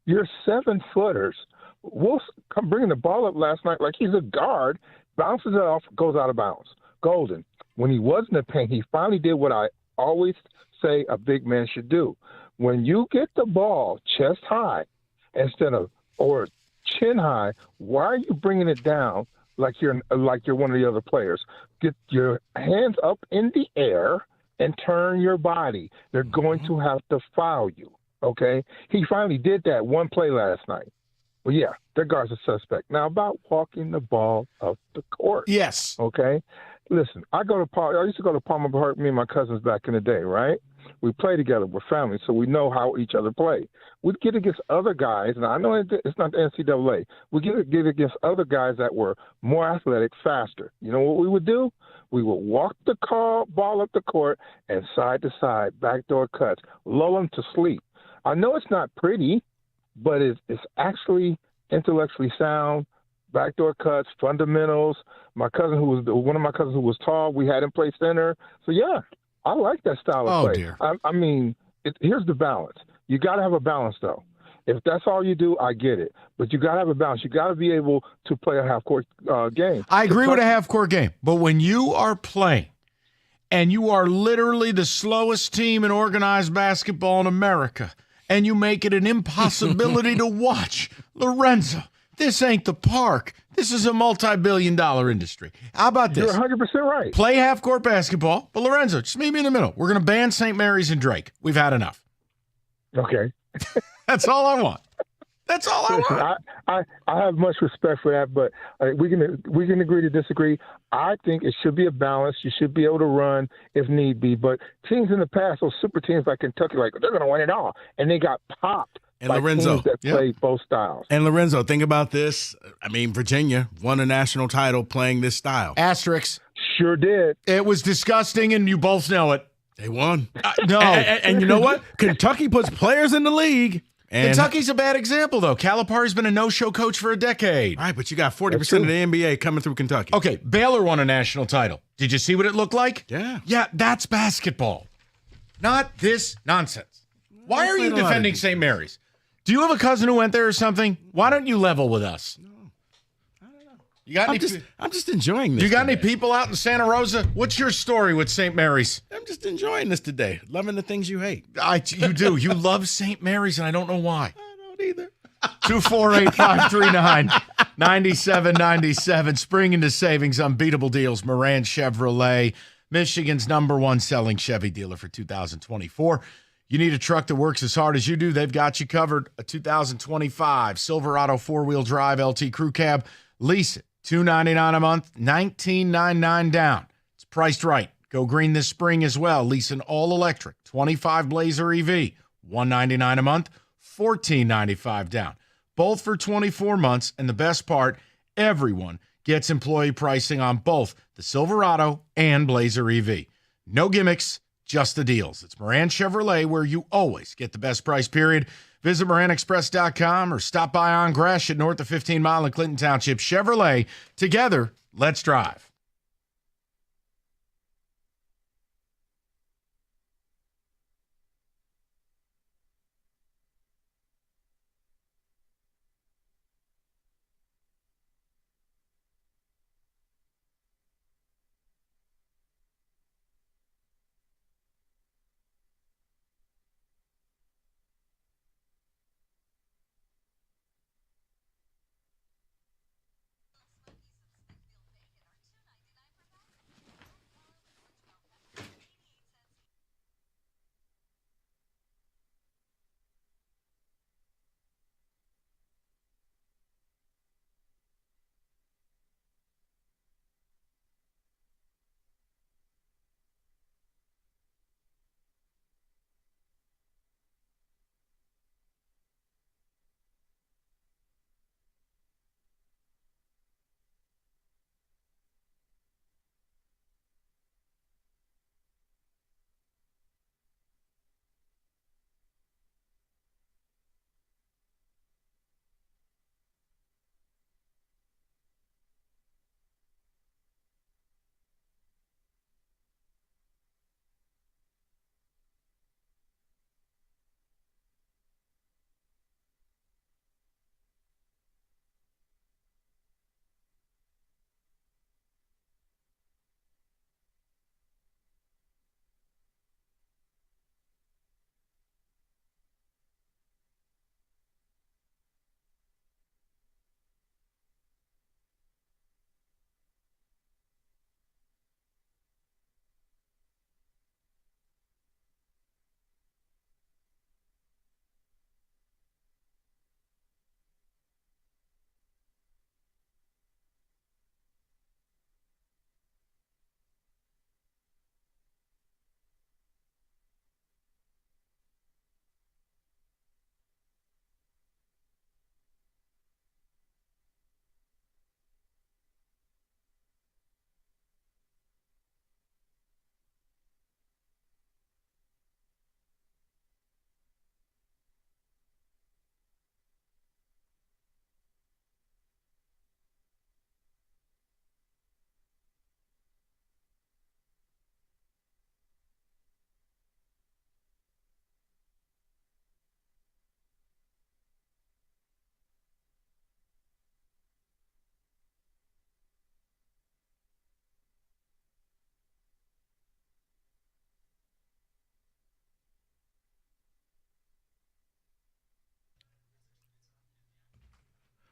S16: You're 7-footers. Wolf come bringing the ball up last night like he's a guard, bounces it off, goes out of bounds. Golden, When he was in the paint, he finally did what I always say a big man should do. When you get the ball chest high instead of or chin high, why are you bringing it down like you're one of the other players? Get your hands up in the air and turn your body. They're going to have to foul you. Okay? He finally did that one play last night. Well, yeah, their guard's a suspect. Now, about walking the ball up the court.
S9: Yes.
S16: Okay? Listen, I used to go to Palmer Park, me and my cousins back in the day, right? We play together. We're family, so we know how each other play. We'd get against other guys, and I know it's not the NCAA. We get against other guys that were more athletic, faster. You know what we would do? We would walk the ball up the court and side to side, backdoor cuts, lull them to sleep. I know it's not pretty, but it's actually intellectually sound. Backdoor cuts, fundamentals. One of my cousins who was tall, we had him play center. So yeah, I like that style of play.
S9: Dear.
S16: I mean, here's the balance. You got to have a balance, though. If that's all you do, I get it. But you got to have a balance. You got to be able to play a half-court game.
S9: I agree with a half-court game. But when you are playing and you are literally the slowest team in organized basketball in America and you make it an impossibility to watch, Lorenzo, this ain't the park. This is a multi-billion-dollar industry. How about this?
S16: You're 100% right.
S9: Play half-court basketball. But, Lorenzo, just meet me in the middle. We're going to ban St. Mary's and Drake. We've had enough.
S16: Okay.
S9: That's all I want. That's all I want.
S16: I have much respect for that, but we can agree to disagree. I think it should be a balance. You should be able to run if need be. But teams in the past, those super teams like Kentucky, they're going to win it all, and they got popped.
S9: And
S16: by
S9: Lorenzo,
S16: teams that play both styles.
S9: And Lorenzo, think about this. I mean, Virginia won a national title playing this style. Asterix.
S16: Sure did.
S9: It was disgusting, and you both know it. They won. No. And you know what? Kentucky puts players in the league. And Kentucky's a bad example, though. Calipari's been a no-show coach for a decade. All right, but you got 40% of the NBA coming through Kentucky. Okay, Baylor won a national title. Did you see what it looked like? Yeah. Yeah, that's basketball. Not this nonsense. Why are you defending St. Mary's? Do you have a cousin who went there or something? Why don't you level with us? No, I don't know. You got I'm just enjoying this. You got any people out in Santa Rosa? What's your story with St. Mary's? I'm just enjoying this today. Loving the things you hate. You do. You love St. Mary's, and I don't know why. I don't either. 248-539-9797. Spring into savings, unbeatable deals. Moran Chevrolet, Michigan's #1 selling Chevy dealer for 2024. You need a truck that works as hard as you do, they've got you covered. A 2025 Silverado 4-wheel drive LT Crew Cab. Lease it. $299 a month, $19.99 down. It's priced right. Go green this spring as well. Lease an all-electric 25 Blazer EV. $199 a month, $14.95 down. Both for 24 months. And the best part, everyone gets employee pricing on both the Silverado and Blazer EV. No gimmicks. Just the deals. It's Moran Chevrolet, where you always get the best price, period. Visit MoranExpress.com or stop by on Gratiot at north of 15 Mile in Clinton Township. Chevrolet, together, let's drive.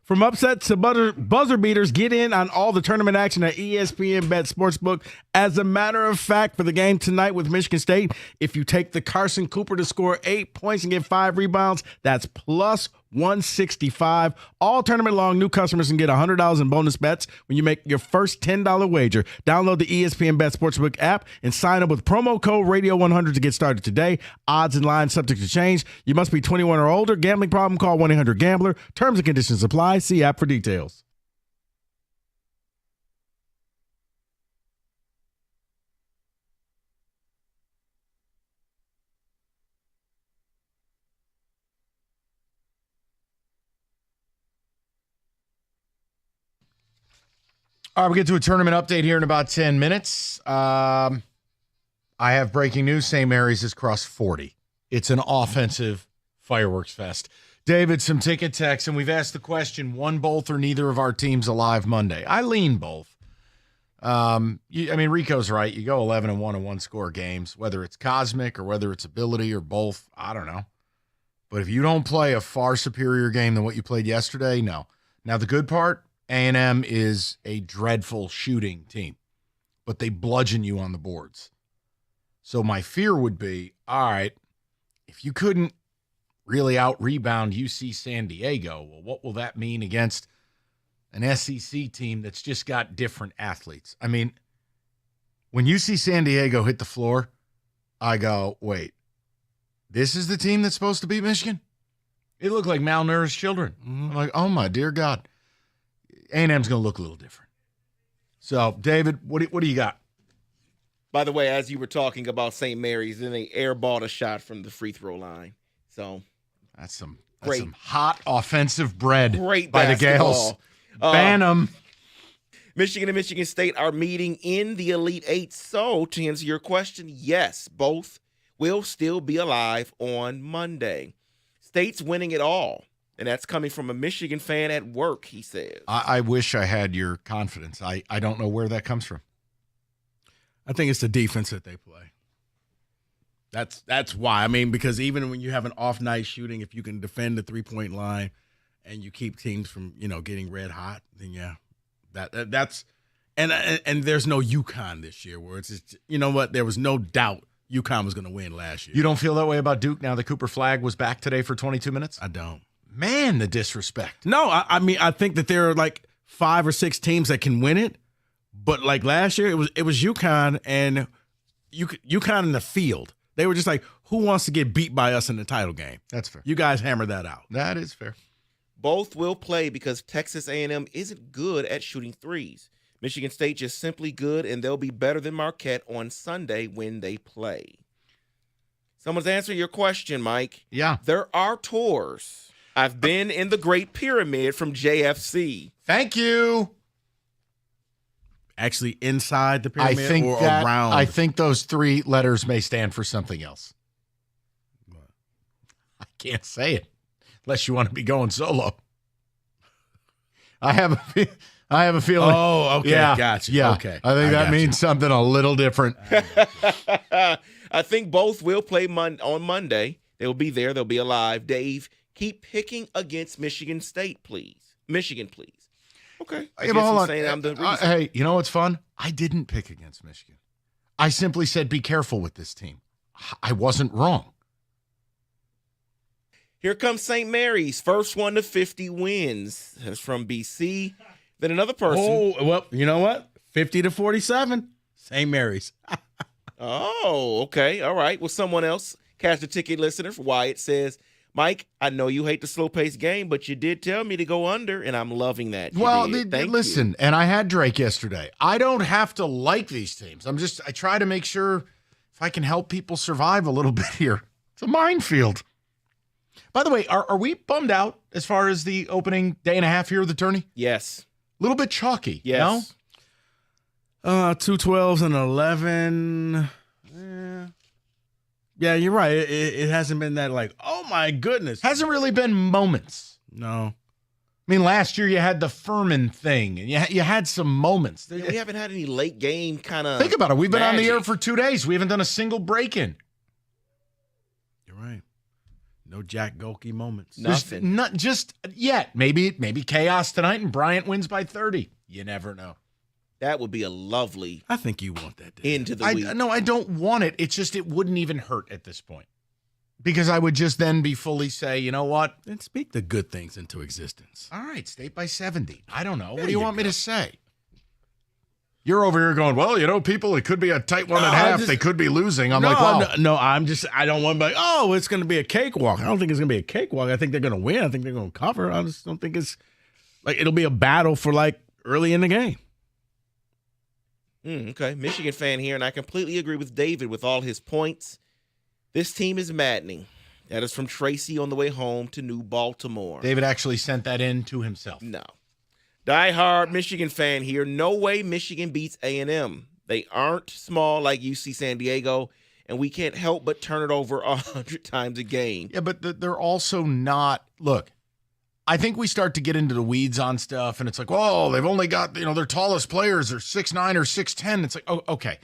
S8: From upsets to buzzer beaters, get in on all the tournament action at ESPN Bet Sportsbook. As a matter of fact, for the game tonight with Michigan State, if you take the Carson Cooper to score 8 points and get 5 rebounds, that's plus 165. All tournament long, new customers can get $100 in bonus bets when you make your first $10 wager. Download the ESPN Bet Sportsbook app and sign up with promo code Radio100 to get started today. Odds and lines subject to change. You must be 21 or older. Gambling problem? Call 1-800-GAMBLER. Terms and conditions apply. See app for details.
S9: All right, we'll get to a tournament update here in about 10 minutes. I have breaking news. St. Mary's has crossed 40. It's an offensive fireworks fest. David, some ticket techs, and we've asked the question, one, both, or neither of our teams alive Monday. I lean both. Rico's right. You go 11-1 in one-score games, whether it's cosmic or whether it's ability or both, I don't know. But if you don't play a far superior game than what you played yesterday, no. Now, the good part, A&M is a dreadful shooting team, but they bludgeon you on the boards. So my fear would be, all right, if you couldn't really out-rebound UC San Diego, well, what will that mean against an SEC team that's just got different athletes? I mean, when UC San Diego hit the floor, I go, wait, this is the team that's supposed to beat Michigan? It looked like malnourished children. I'm like, oh, my dear God. A&M's going to look a little different. So, David, what do you got?
S10: By the way, as you were talking about St. Mary's, then they airballed a shot from the free throw line. So
S9: that's some hot offensive bread
S10: great
S9: by
S10: basketball.
S9: The Gales. Ban them.
S10: Michigan and Michigan State are meeting in the Elite Eight. So, to answer your question, yes, both will still be alive on Monday. State's winning it all. And that's coming from a Michigan fan at work, he says.
S9: I wish I had your confidence. I don't know where that comes from.
S8: I think it's the defense that they play. That's why. I mean, because even when you have an off night shooting, if you can defend the 3-point line and you keep teams from, getting red hot, then yeah, that's and there's no UConn this year where it's just, there was no doubt UConn was going to win last year.
S9: You don't feel that way about Duke now that Cooper Flagg was back today for 22 minutes?
S8: I don't.
S9: Man, the disrespect.
S8: No, I mean, I think that there are like 5 or 6 teams that can win it. But like last year, it was UConn and UConn in the field. They were just like, who wants to get beat by us in the title game?
S9: That's fair.
S8: You guys hammered that out.
S9: That is fair.
S10: Both will play because Texas A&M isn't good at shooting threes. Michigan State just simply good, and they'll be better than Marquette on Sunday when they play. Someone's answering your question, Mike.
S9: Yeah.
S10: There are tours. I've been in the Great Pyramid from JFC.
S9: Thank you.
S8: Actually inside the pyramid or around?
S9: I think those 3 letters may stand for something else. I can't say it unless you want to be going solo. I have a feeling.
S8: Oh, okay.
S9: Yeah,
S8: Gotcha.
S9: Yeah.
S8: Okay.
S9: I think that means something a little different.
S10: I think both will play on Monday. They'll be there. They'll be alive. Dave, keep picking against Michigan State, please. Michigan, please. Okay.
S9: Hey, hold on. Hey, you know what's fun? I didn't pick against Michigan. I simply said be careful with this team. I wasn't wrong.
S10: Here comes St. Mary's. First one to 50 wins. That's from BC. Then another person.
S8: Oh, well, you know what? 50-47. St. Mary's.
S10: Oh, okay. All right. Well, someone else, Cash the Ticket listener for Wyatt says, Mike, I know you hate the slow-paced game, but you did tell me to go under, and I'm loving that.
S9: Listen, and I had Drake yesterday. I don't have to like these teams. I try to make sure if I can help people survive a little bit here. It's a minefield. By the way, are we bummed out as far as the opening day and a half here of the tourney?
S10: Yes.
S9: A little bit chalky,
S10: yes.
S9: No?
S8: 2 12s and 11. Yeah, you're right. It hasn't been that like, oh my goodness.
S9: Hasn't really been moments.
S8: No.
S9: I mean, last year you had the Furman thing, and you had some moments.
S10: Yeah, we haven't had any late game kind of.
S9: Think about it. We've been on the air for 2 days. We haven't done a single break-in.
S8: You're right. No Jack Golke moments.
S10: Nothing.
S9: Not just yet. Maybe chaos tonight and Bryant wins by 30. You never know.
S10: That would be a lovely.
S8: I think you want that
S10: into the week.
S9: No, I don't want it. It's just it wouldn't even hurt at this point. Because I would just then be fully say, you know what?
S8: Then speak the good things into existence.
S9: All right, State by 70. I don't know. What
S8: There
S9: do you
S8: you
S9: want me
S8: go.
S9: to say? You're over here going, well, people, it could be a tight one and a half. They could be losing. I'm like, wow.
S8: I don't want to be like, oh, it's going to be a cakewalk. I don't think it's going to be a cakewalk. I think they're going to win. I think they're going to cover. I just don't think it's like it'll be a battle for like early in the game.
S10: Okay, Michigan fan here, and I completely agree with David with all his points. This team is maddening. That is from Tracy on the way home to New Baltimore.
S9: David actually sent that in to himself.
S10: No. Die-hard Michigan fan here. No way Michigan beats A&M. They aren't small like UC San Diego, and we can't help but turn it over 100 times a game.
S9: Yeah, but they're also not – look, I think we start to get into the weeds on stuff, and it's like, oh, they've only got, their tallest players are 6'9" or 6'10". It's like, oh, okay.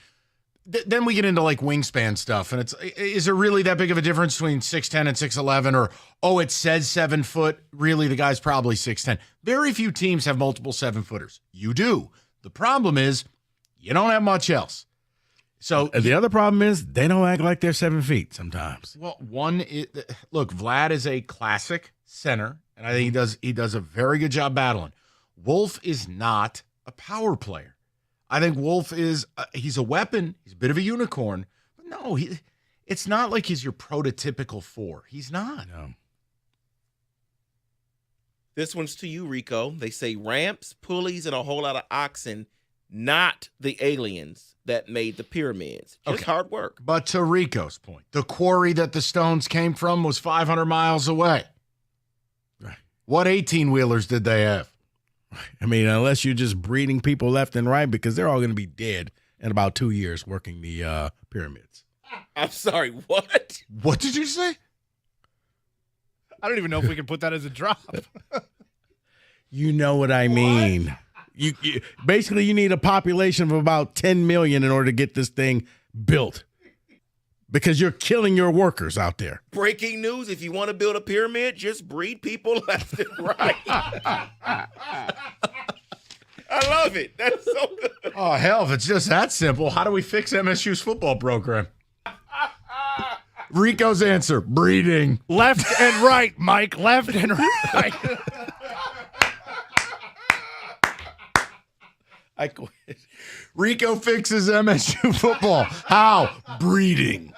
S9: Then we get into like wingspan stuff, and is there really that big of a difference between 6'10" and 6'11", or, oh, it says 7 foot. Really, the guy's probably 6'10". Very few teams have multiple 7-footers. You do. The problem is you don't have much else. So
S8: the other problem is they don't act like they're 7 feet sometimes.
S9: Well, look, Vlad is a classic center, and I think he does a very good job battling. Wolf is not a power player. I think Wolf is he's a weapon. He's a bit of a unicorn. But no, it's not like he's your prototypical 4. He's not.
S8: No.
S10: This one's to you, Rico. They say ramps, pulleys, and a whole lot of oxen, not the aliens that made the pyramids. Just hard work.
S9: But to Rico's point, the quarry that the stones came from was 500 miles away.
S8: Right.
S9: What 18-wheelers did they have?
S8: I mean, unless you're just breeding people left and right, because they're all going to be dead in about 2 years working the pyramids.
S10: I'm sorry, what?
S9: What did you say?
S13: I don't even know if we can put that as a drop.
S8: You know what I mean. You basically, you need a population of about 10 million in order to get this thing built, because you're killing your workers out there.
S10: Breaking news, if you want to build a pyramid, just breed people left and right. I love it. That's so good.
S9: Oh, hell, if it's just that simple, how do we fix MSU's football program? Rico's answer, breeding.
S13: Left and right, Mike. Left and right.
S9: I quit. Rico fixes MSU football. How? Breeding.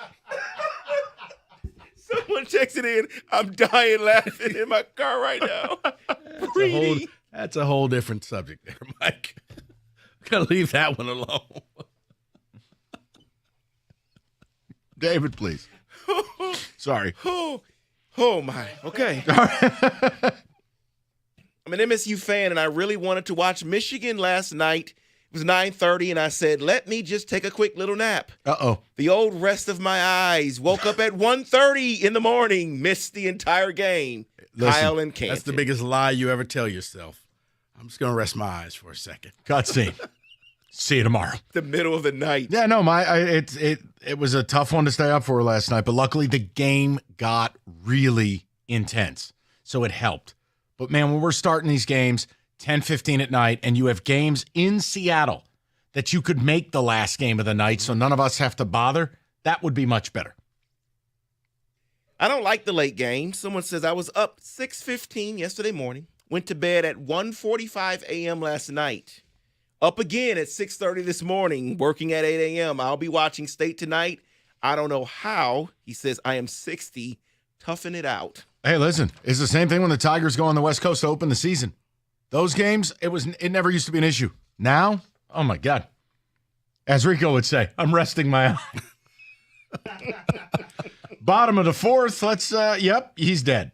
S10: Someone texted in, I'm dying laughing in my car right now.
S8: That's a whole different subject there, Mike. I'm going to leave that one alone.
S9: David, please. Sorry.
S10: Oh my. Okay. I'm an MSU fan, and I really wanted to watch Michigan last night. It was 9:30, and I said, let me just take a quick little nap.
S9: Uh-oh.
S10: The old rest of my eyes. Woke up at 1:30 in the morning. Missed the entire game.
S8: Listen,
S10: Kyle and Canton.
S8: That's the biggest lie you ever tell yourself. I'm just going to rest my eyes for a second.
S9: Cutscene. See you tomorrow.
S10: The middle of the night.
S9: Yeah, no, it was a tough one to stay up for last night, but luckily the game got really intense, so it helped. But, man, when we're starting these games 10:15 at night and you have games in Seattle that you could make the last game of the night so none of us have to bother, that would be much better.
S10: I don't like the late game. Someone says I was up 6:15 yesterday morning, went to bed at 1:45 a.m. last night, up again at 6:30 this morning, working at 8 a.m. I'll be watching State tonight. I don't know how. He says I am 60. Toughen it out.
S9: Hey, listen, it's the same thing when the Tigers go on the West Coast to open the season. Those games, it never used to be an issue. Now, oh my God. As Rico would say, I'm resting my eye. Bottom of the fourth, yep, he's dead.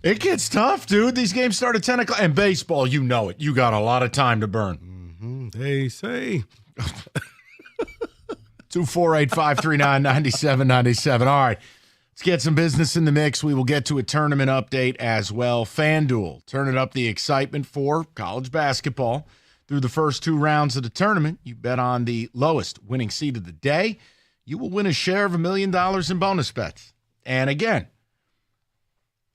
S9: It gets tough, dude. These games start at 10 o'clock. And baseball, you know it. You got a lot of time to burn.
S8: Mm-hmm. They say.
S9: 248-539-9797. All right. Let's get some business in the mix. We will get to a tournament update as well. FanDuel, turning up the excitement for college basketball. Through the first 2 rounds of the tournament, you bet on the lowest winning seed of the day. You will win a share of $1 million in bonus bets. And again,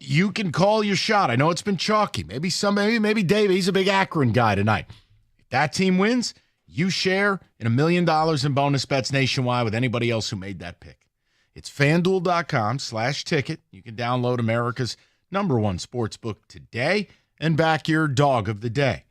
S9: you can call your shot. I know it's been chalky. Maybe Dave, he's a big Akron guy tonight. If that team wins, you share in $1 million in bonus bets nationwide with anybody else who made that pick. It's FanDuel.com/ticket. You can download America's #1 sportsbook today and back your dog of the day.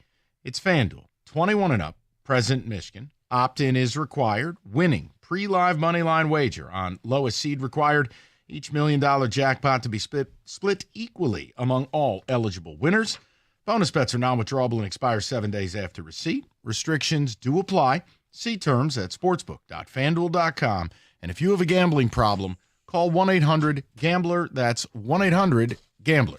S9: It's FanDuel. 21 and up, present Michigan. Opt-in is required. Winning pre-live moneyline wager on lowest seed required. Each $1 million jackpot to be split equally among all eligible winners. Bonus bets are non-withdrawable and expire 7 days after receipt. Restrictions do apply. See terms at sportsbook.fanduel.com. And if you have a gambling problem, call 1-800-GAMBLER. That's 1-800-GAMBLER.